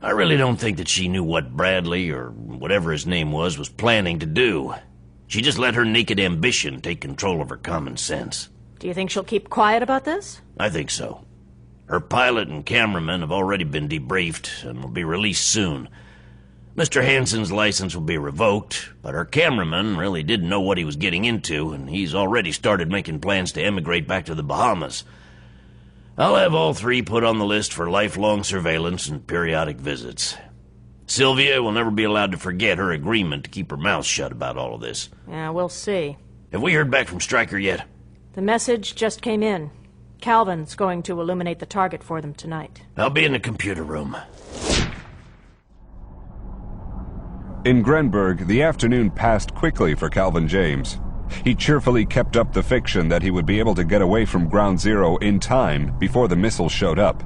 [SPEAKER 20] I really don't think that she knew what Bradley, or whatever his name was planning to do. She just let her naked ambition take control of her common sense.
[SPEAKER 9] Do you think she'll keep quiet about this?
[SPEAKER 20] I think so. Her pilot and cameraman have already been debriefed and will be released soon. Mr. Hansen's license will be revoked, but her cameraman really didn't know what he was getting into, and he's already started making plans to emigrate back to the Bahamas. I'll have all three put on the list for lifelong surveillance and periodic visits. Sylvia will never be allowed to forget her agreement to keep her mouth shut about all of this.
[SPEAKER 9] Yeah, we'll see.
[SPEAKER 20] Have we heard back from Stryker yet?
[SPEAKER 9] The message just came in. Calvin's going to illuminate the target for them tonight.
[SPEAKER 20] I'll be in the computer room.
[SPEAKER 3] In Grenberg, the afternoon passed quickly for Calvin James. He cheerfully kept up the fiction that he would be able to get away from Ground Zero in time before the missile showed up.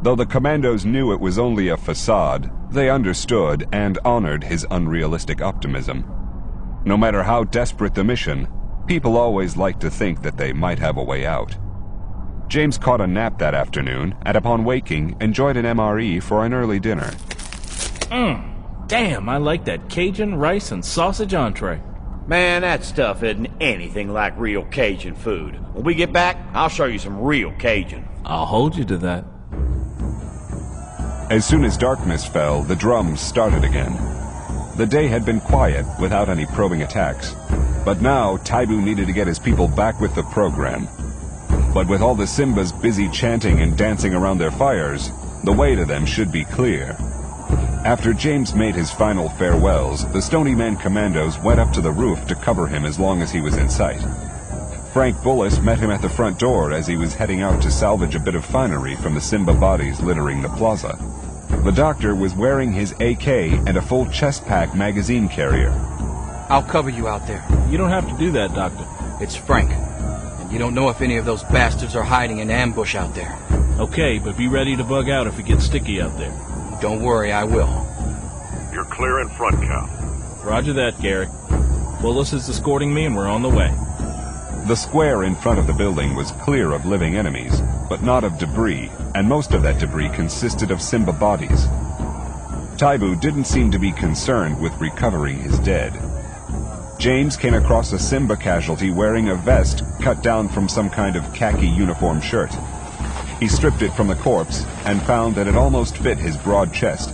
[SPEAKER 3] Though the commandos knew it was only a facade, they understood and honored his unrealistic optimism. No matter how desperate the mission, people always like to think that they might have a way out. James caught a nap that afternoon, and upon waking, enjoyed an MRE for an early dinner.
[SPEAKER 2] Damn, I like that Cajun rice and sausage entree.
[SPEAKER 18] Man, that stuff isn't anything like real Cajun food. When we get back, I'll show you some real Cajun.
[SPEAKER 2] I'll hold you to that.
[SPEAKER 3] As soon as darkness fell, the drums started again. The day had been quiet, without any probing attacks. But now, Taibu needed to get his people back with the program. But with all the Simbas busy chanting and dancing around their fires, the way to them should be clear. After James made his final farewells, the Stony Man commandos went up to the roof to cover him as long as he was in sight. Frank Bullis met him at the front door as he was heading out to salvage a bit of finery from the Simba bodies littering the plaza. The doctor was wearing his AK and a full chest-pack magazine carrier.
[SPEAKER 19] I'll cover you out there.
[SPEAKER 2] You don't have to do that, Doctor.
[SPEAKER 19] It's Frank. And you don't know if any of those bastards are hiding in ambush out there.
[SPEAKER 2] Okay, but be ready to bug out if it gets sticky out there.
[SPEAKER 19] Don't worry, I will.
[SPEAKER 16] You're clear in front, Cal.
[SPEAKER 2] Roger that, Gary. Bullis is escorting me and we're on the way.
[SPEAKER 3] The square in front of the building was clear of living enemies, but not of debris, and most of that debris consisted of Simba bodies. Taibu didn't seem to be concerned with recovering his dead. James came across a Simba casualty wearing a vest cut down from some kind of khaki uniform shirt. He stripped it from the corpse and found that it almost fit his broad chest.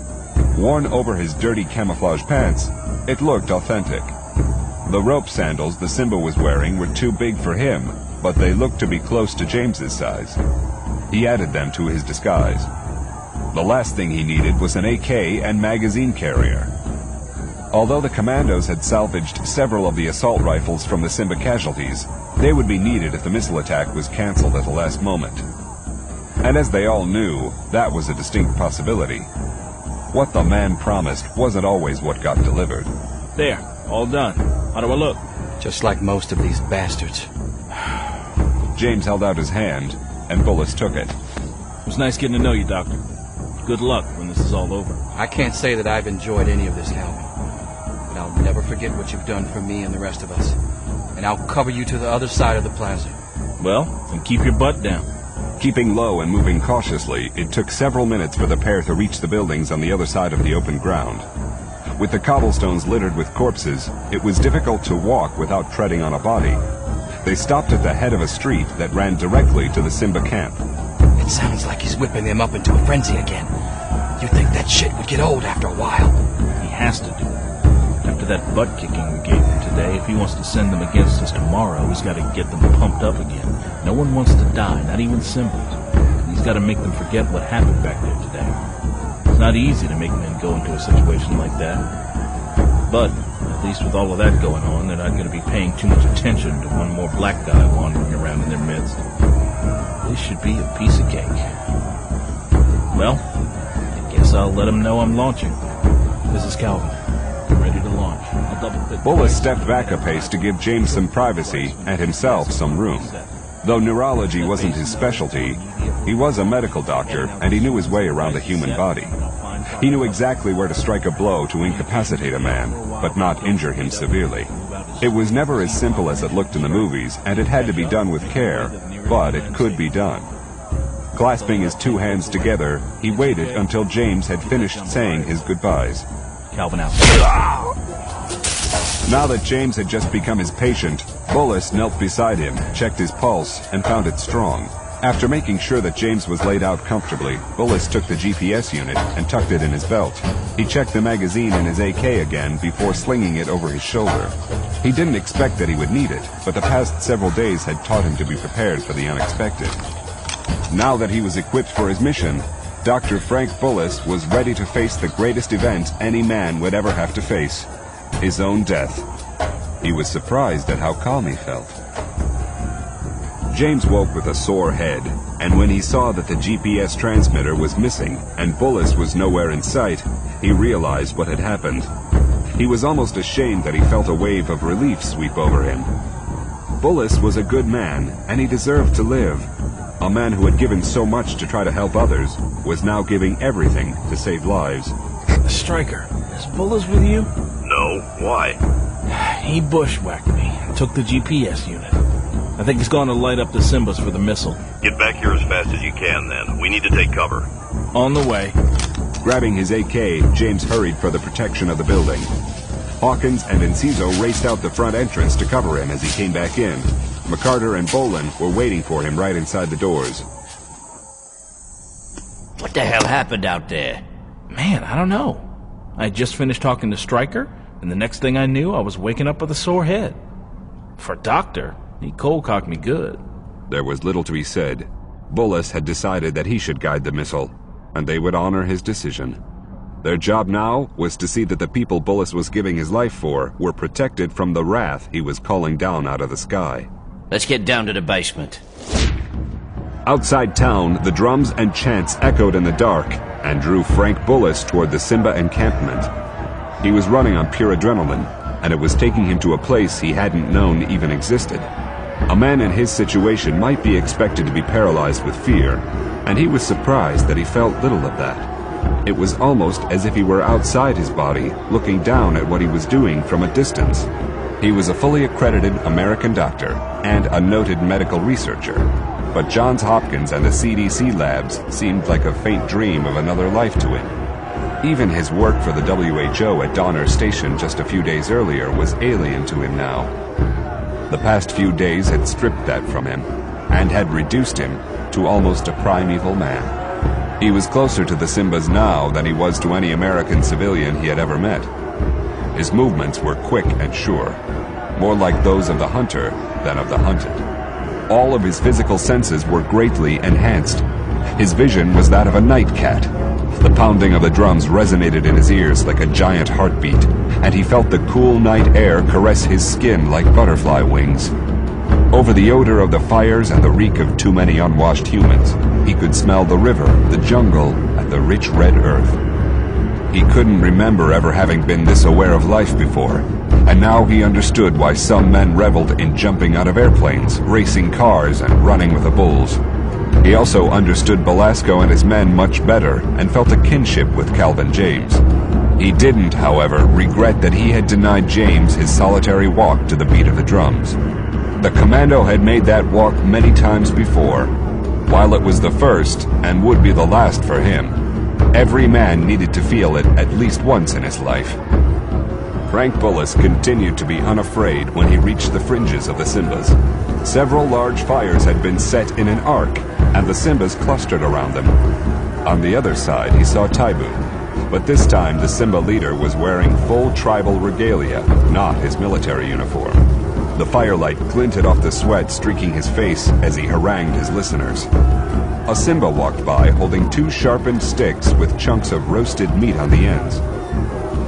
[SPEAKER 3] Worn over his dirty camouflage pants, it looked authentic. The rope sandals the Simba was wearing were too big for him, but they looked to be close to James's size. He added them to his disguise. The last thing he needed was an AK and magazine carrier. Although the commandos had salvaged several of the assault rifles from the Simba casualties, they would be needed if the missile attack was cancelled at the last moment. And as they all knew, that was a distinct possibility. What the man promised wasn't always what got delivered.
[SPEAKER 2] There, all done. How do I look?
[SPEAKER 19] Just like most of these bastards.
[SPEAKER 3] James held out his hand, and Bullis took it.
[SPEAKER 2] It was nice getting to know you, Doctor. Good luck when this is all over.
[SPEAKER 19] I can't say that I've enjoyed any of this, Calvin. But I'll never forget what you've done for me and the rest of us. And I'll cover you to the other side of the plaza.
[SPEAKER 2] Well, then keep your butt down.
[SPEAKER 3] Keeping low and moving cautiously, it took several minutes for the pair to reach the buildings on the other side of the open ground. With the cobblestones littered with corpses, it was difficult to walk without treading on a body. They stopped at the head of a street that ran directly to the Simba camp.
[SPEAKER 19] It sounds like he's whipping them up into a frenzy again. You'd think that shit would get old after a while.
[SPEAKER 2] He has to do it. After that butt-kicking we gave him today, if he wants to send them against us tomorrow, he's got to get them pumped up again. No one wants to die, not even Simba. He's got to make them forget what happened back there today. It's not easy to make men go into a situation like that. But, at least with all of that going on, they're not going to be paying too much attention to one more black guy wandering around in their midst. This should be a piece of cake. Well, I guess I'll let them know I'm launching. This is Calvin. I'm ready to launch. I'll double-click.
[SPEAKER 3] Bullis stepped back a pace to give James some privacy and himself some room. Though neurology wasn't his specialty, he was a medical doctor and he knew his way around the human body. He knew exactly where to strike a blow to incapacitate a man, but not injure him severely. It was never as simple as it looked in the movies, and it had to be done with care, but it could be done. Clasping his two hands together, he waited until James had finished saying his goodbyes.
[SPEAKER 2] Calvin out.
[SPEAKER 3] Now that James had just become his patient, Bullis knelt beside him, checked his pulse, and found it strong. After making sure that James was laid out comfortably, Bullis took the GPS unit and tucked it in his belt. He checked the magazine in his AK again before slinging it over his shoulder. He didn't expect that he would need it, but the past several days had taught him to be prepared for the unexpected. Now that he was equipped for his mission, Dr. Frank Bullis was ready to face the greatest event any man would ever have to face: his own death. He was surprised at how calm he felt. James woke with a sore head, and when he saw that the GPS transmitter was missing and Bullis was nowhere in sight, he realized what had happened. He was almost ashamed that he felt a wave of relief sweep over him. Bullis was a good man, and he deserved to live. A man who had given so much to try to help others was now giving everything to save lives.
[SPEAKER 2] Stryker, is Bullis with you?
[SPEAKER 16] No. Why?
[SPEAKER 2] He bushwhacked me and took the GPS unit. I think he's going to light up the Simbas for the missile.
[SPEAKER 16] Get back here as fast as you can, then. We need to take cover.
[SPEAKER 2] On the way.
[SPEAKER 3] Grabbing his AK, James hurried for the protection of the building. Hawkins and Enciso raced out the front entrance to cover him as he came back in. McCarter and Bolin were waiting for him right inside the doors.
[SPEAKER 20] What the hell happened out there?
[SPEAKER 2] Man, I don't know. I had just finished talking to Stryker, and the next thing I knew, I was waking up with a sore head. For a doctor, he cold-cocked me good.
[SPEAKER 3] There was little to be said. Bullis had decided that he should guide the missile, and they would honor his decision. Their job now was to see that the people Bullis was giving his life for were protected from the wrath he was calling down out of the sky.
[SPEAKER 20] Let's get down to the basement.
[SPEAKER 3] Outside town, the drums and chants echoed in the dark and drew Frank Bullis toward the Simba encampment. He was running on pure adrenaline, and it was taking him to a place he hadn't known even existed. A man in his situation might be expected to be paralyzed with fear, and he was surprised that he felt little of that. It was almost as if he were outside his body, looking down at what he was doing from a distance. He was a fully accredited American doctor and a noted medical researcher, but Johns Hopkins and the CDC labs seemed like a faint dream of another life to him. Even his work for the WHO at Donner Station just a few days earlier was alien to him now. The past few days had stripped that from him and had reduced him to almost a primeval man. He was closer to the Simbas now than he was to any American civilian he had ever met. His movements were quick and sure, more like those of the hunter than of the hunted. All of his physical senses were greatly enhanced. His vision was that of a night cat. The pounding of the drums resonated in his ears like a giant heartbeat, and he felt the cool night air caress his skin like butterfly wings. Over the odor of the fires and the reek of too many unwashed humans, he could smell the river, the jungle, and the rich red earth. He couldn't remember ever having been this aware of life before, and now he understood why some men reveled in jumping out of airplanes, racing cars, and running with the bulls. He also understood Belasco and his men much better and felt a kinship with Calvin James. He didn't, however, regret that he had denied James his solitary walk to the beat of the drums. The commando had made that walk many times before. While it was the first, and would be the last for him, every man needed to feel it at least once in his life. Frank Bullis continued to be unafraid when he reached the fringes of the Simbas. Several large fires had been set in an arc, and the Simbas clustered around them. On the other side, he saw Taibu, but this time the Simba leader was wearing full tribal regalia, not his military uniform. The firelight glinted off the sweat streaking his face as he harangued his listeners. A Simba walked by holding two sharpened sticks with chunks of roasted meat on the ends.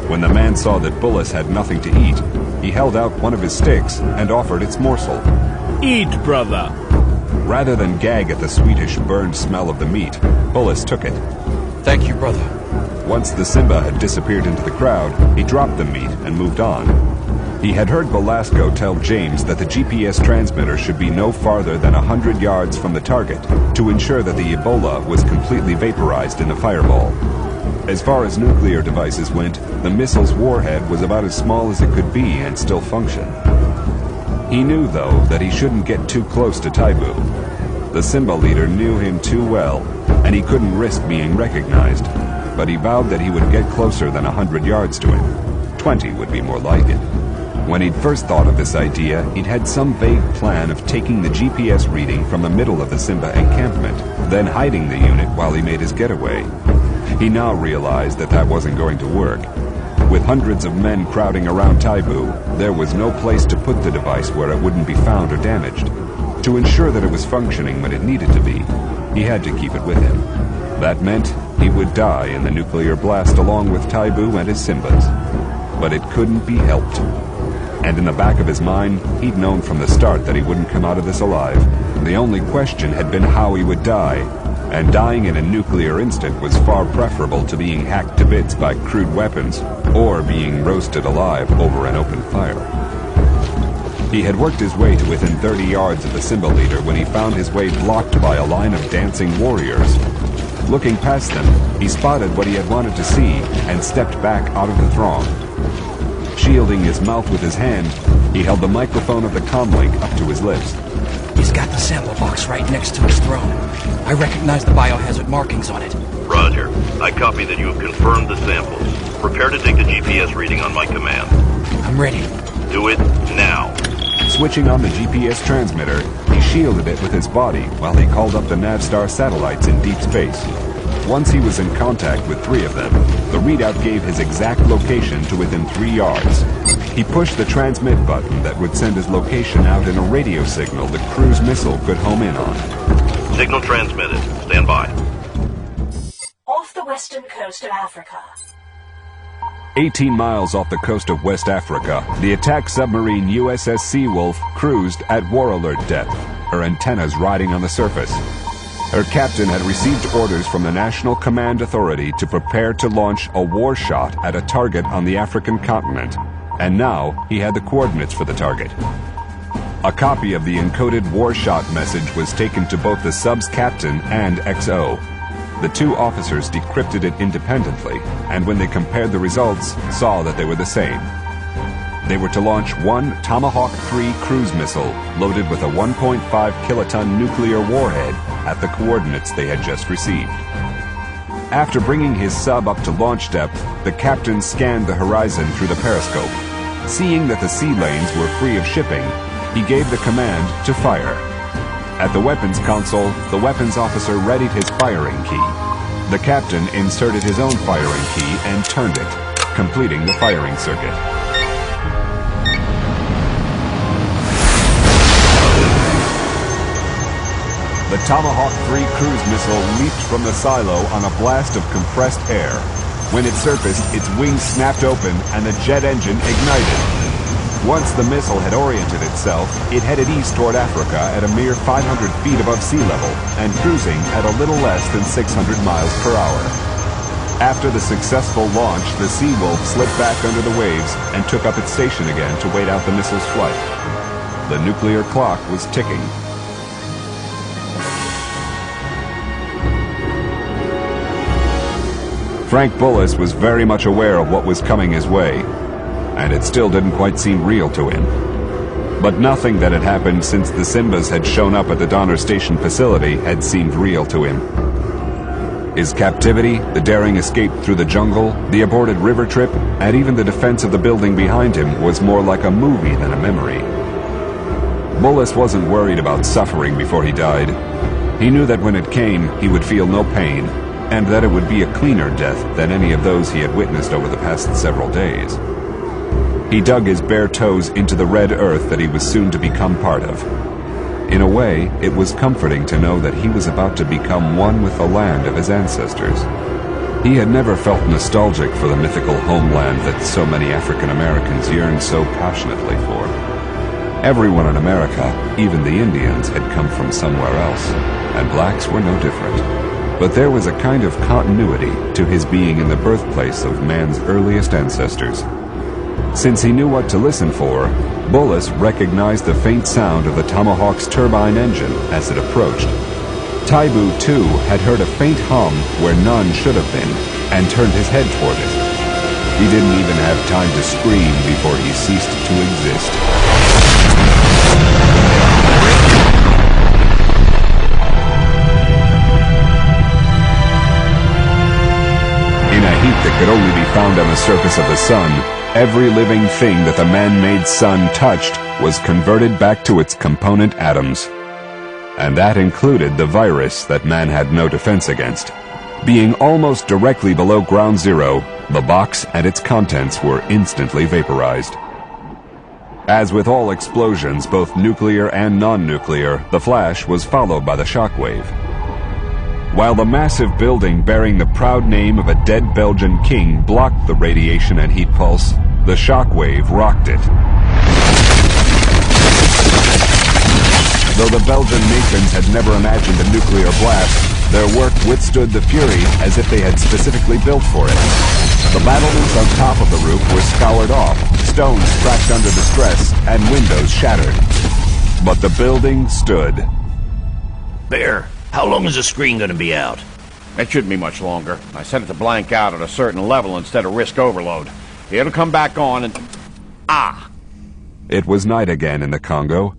[SPEAKER 3] When the man saw that Bullis had nothing to eat, he held out one of his sticks and offered its morsel.
[SPEAKER 2] Eat, brother!
[SPEAKER 3] Rather than gag at the sweetish burned smell of the meat, Bullis took it.
[SPEAKER 19] Thank you, brother.
[SPEAKER 3] Once the Simba had disappeared into the crowd, he dropped the meat and moved on. He had heard Belasco tell James that the GPS transmitter should be no farther than 100 yards from the target to ensure that the Ebola was completely vaporized in the fireball. As far as nuclear devices went, the missile's warhead was about as small as it could be and still function. He knew, though, that he shouldn't get too close to Taibu. The Simba leader knew him too well, and he couldn't risk being recognized, but he vowed that he would get closer than 100 yards to him. 20 would be more like it. When he'd first thought of this idea, he'd had some vague plan of taking the GPS reading from the middle of the Simba encampment, then hiding the unit while he made his getaway. He now realized that that wasn't going to work. With hundreds of men crowding around Taibu, there was no place to put the device where it wouldn't be found or damaged. To ensure that it was functioning when it needed to be, he had to keep it with him. That meant he would die in the nuclear blast along with Taibu and his Simbas. But it couldn't be helped. And in the back of his mind, he'd known from the start that he wouldn't come out of this alive. The only question had been how he would die, and dying in a nuclear instant was far preferable to being hacked to bits by crude weapons or being roasted alive over an open fire. He had worked his way to within 30 yards of the Simba leader when he found his way blocked by a line of dancing warriors. Looking past them, he spotted what he had wanted to see and stepped back out of the throng. Shielding his mouth with his hand, he held the microphone of the comlink up to his lips.
[SPEAKER 19] He's got the sample box right next to his throne. I recognize the biohazard markings on it.
[SPEAKER 4] Roger. I copy that you have confirmed the samples. Prepare to take the GPS reading on my command.
[SPEAKER 19] I'm ready.
[SPEAKER 4] Do it now.
[SPEAKER 3] Switching on the GPS transmitter, he shielded it with his body while he called up the Navstar satellites in deep space. Once he was in contact with 3 of them, the readout gave his exact location to within 3 yards. He pushed the transmit button that would send his location out in a radio signal the cruise missile could home in on.
[SPEAKER 4] Signal transmitted. Stand by.
[SPEAKER 6] Off the western coast of Africa.
[SPEAKER 3] 18 miles off the coast of West Africa, the attack submarine USS Seawolf cruised at war alert depth, her antennas riding on the surface. Her captain had received orders from the National Command Authority to prepare to launch a war shot at a target on the African continent, and now he had the coordinates for the target. A copy of the encoded war shot message was taken to both the sub's captain and XO. The two officers decrypted it independently, and when they compared the results, saw that they were the same. They were to launch one Tomahawk 3 cruise missile loaded with a 1.5 kiloton nuclear warhead at the coordinates they had just received. After bringing his sub up to launch depth, the captain scanned the horizon through the periscope. Seeing that the sea lanes were free of shipping, he gave the command to fire. At the weapons console, the weapons officer readied his firing key. The captain inserted his own firing key and turned it, completing the firing circuit. The Tomahawk 3 cruise missile leaped from the silo on a blast of compressed air. When it surfaced, its wings snapped open and the jet engine ignited. Once the missile had oriented itself, it headed east toward Africa at a mere 500 feet above sea level and cruising at a little less than 600 miles per hour. After the successful launch, the Seawolf slipped back under the waves and took up its station again to wait out the missile's flight. The nuclear clock was ticking. Frank Bullis was very much aware of what was coming his way, and it still didn't quite seem real to him. But nothing that had happened since the Simbas had shown up at the Donner Station facility had seemed real to him. His captivity, the daring escape through the jungle, the aborted river trip, and even the defense of the building behind him was more like a movie than a memory. Bullis wasn't worried about suffering before he died. He knew that when it came, he would feel no pain, and that it would be a cleaner death than any of those he had witnessed over the past several days. He dug his bare toes into the red earth that he was soon to become part of. In a way, it was comforting to know that he was about to become one with the land of his ancestors. He had never felt nostalgic for the mythical homeland that so many African Americans yearned so passionately for. Everyone in America, even the Indians, had come from somewhere else, and blacks were no different. But there was a kind of continuity to his being in the birthplace of man's earliest ancestors. Since he knew what to listen for, Bullis recognized the faint sound of the Tomahawk's turbine engine as it approached. Taibu, too, had heard a faint hum where none should have been, and turned his head toward it. He didn't even have time to scream before he ceased to exist. In a heat that could only be found on the surface of the sun, every living thing that the man-made sun touched was converted back to its component atoms. And that included the virus that man had no defense against. Being almost directly below ground zero, the box and its contents were instantly vaporized. As with all explosions, both nuclear and non-nuclear, the flash was followed by the shockwave. While the massive building bearing the proud name of a dead Belgian king blocked the radiation and heat pulse, the shockwave rocked it. Though the Belgian matrons had never imagined a nuclear blast, their work withstood the fury as if they had specifically built for it. The battlements on top of the roof were scoured off, stones cracked under the stress, and windows shattered. But the building stood.
[SPEAKER 20] Bear, how long is the screen going to be out?
[SPEAKER 18] It shouldn't be much longer. I set it to blank out at a certain level instead of risk overload. It'll come back on and... Ah!
[SPEAKER 3] It was night again in the Congo,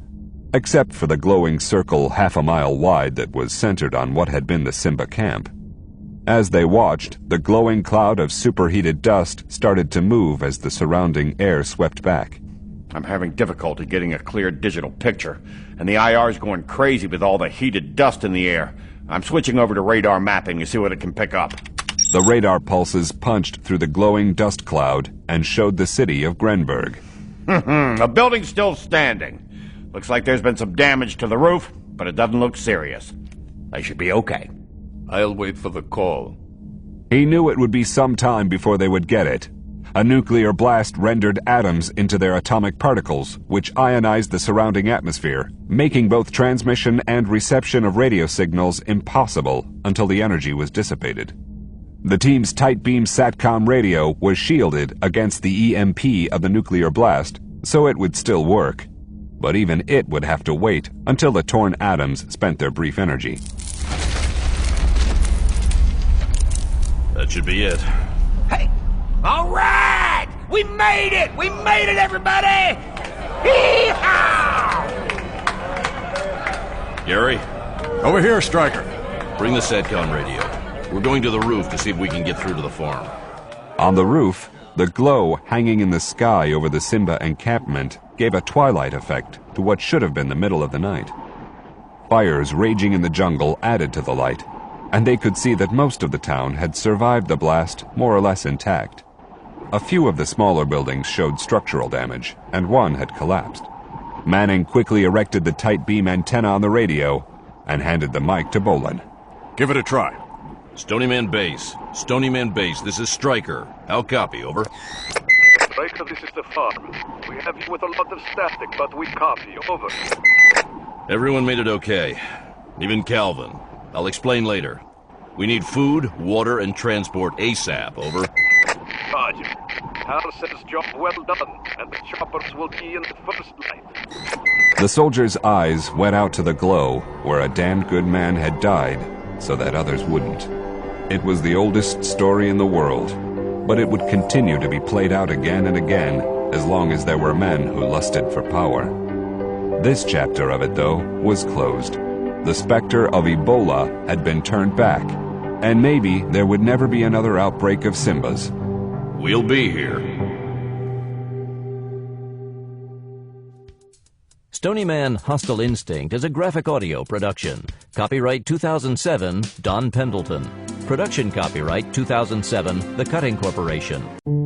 [SPEAKER 3] except for the glowing circle half a mile wide that was centered on what had been the Simba camp. As they watched, the glowing cloud of superheated dust started to move as the surrounding air swept back.
[SPEAKER 18] I'm having difficulty getting a clear digital picture, and the IR's going crazy with all the heated dust in the air. I'm switching over to radar mapping to see what it can pick up.
[SPEAKER 3] The radar pulses punched through the glowing dust cloud and showed the city of Grenberg.
[SPEAKER 18] The building's still standing. Looks like there's been some damage to the roof, but it doesn't look serious. They should be okay.
[SPEAKER 1] I'll wait for the call.
[SPEAKER 3] He knew it would be some time before they would get it. A nuclear blast rendered atoms into their atomic particles, which ionized the surrounding atmosphere, making both transmission and reception of radio signals impossible until the energy was dissipated. The team's tight-beam SATCOM radio was shielded against the EMP of the nuclear blast, so it would still work. but even it would have to wait until the torn atoms spent their brief energy.
[SPEAKER 4] That should be it.
[SPEAKER 18] Hey! All right! We made it! We made it, everybody! Hee-haw!
[SPEAKER 4] Gary?
[SPEAKER 5] Over here, Stryker.
[SPEAKER 4] Bring the SATCOM radio. We're going to the roof to see if we can get through to the farm.
[SPEAKER 3] On the roof, the glow hanging in the sky over the Simba encampment gave a twilight effect to what should have been the middle of the night. Fires raging in the jungle added to the light, and they could see that most of the town had survived the blast more or less intact. A few of the smaller buildings showed structural damage, and one had collapsed. Manning quickly erected the tight beam antenna on the radio and handed the mic to Bolan.
[SPEAKER 5] Give it a try.
[SPEAKER 4] Stony Man Base. Stony Man Base, this is Stryker. How copy, over?
[SPEAKER 17] Stryker, this is the farm. We have you with a lot of static, but we copy, over.
[SPEAKER 4] Everyone made it okay. Even Calvin. I'll explain later. We need food, water, and transport ASAP, over.
[SPEAKER 17] Roger. Hal says job well done, and the choppers will be in the first light.
[SPEAKER 3] The soldier's eyes went out to the glow where a damned good man had died so that others wouldn't. It was the oldest story in the world, but it would continue to be played out again and again as long as there were men who lusted for power. This chapter of it, though, was closed. The specter of Ebola had been turned back, and maybe there would never be another outbreak of Simbas.
[SPEAKER 4] We'll be here.
[SPEAKER 21] Stony Man Hostile Instinct is a graphic audio production. Copyright 2007, Don Pendleton. Production copyright 2007, The Cutting Corporation.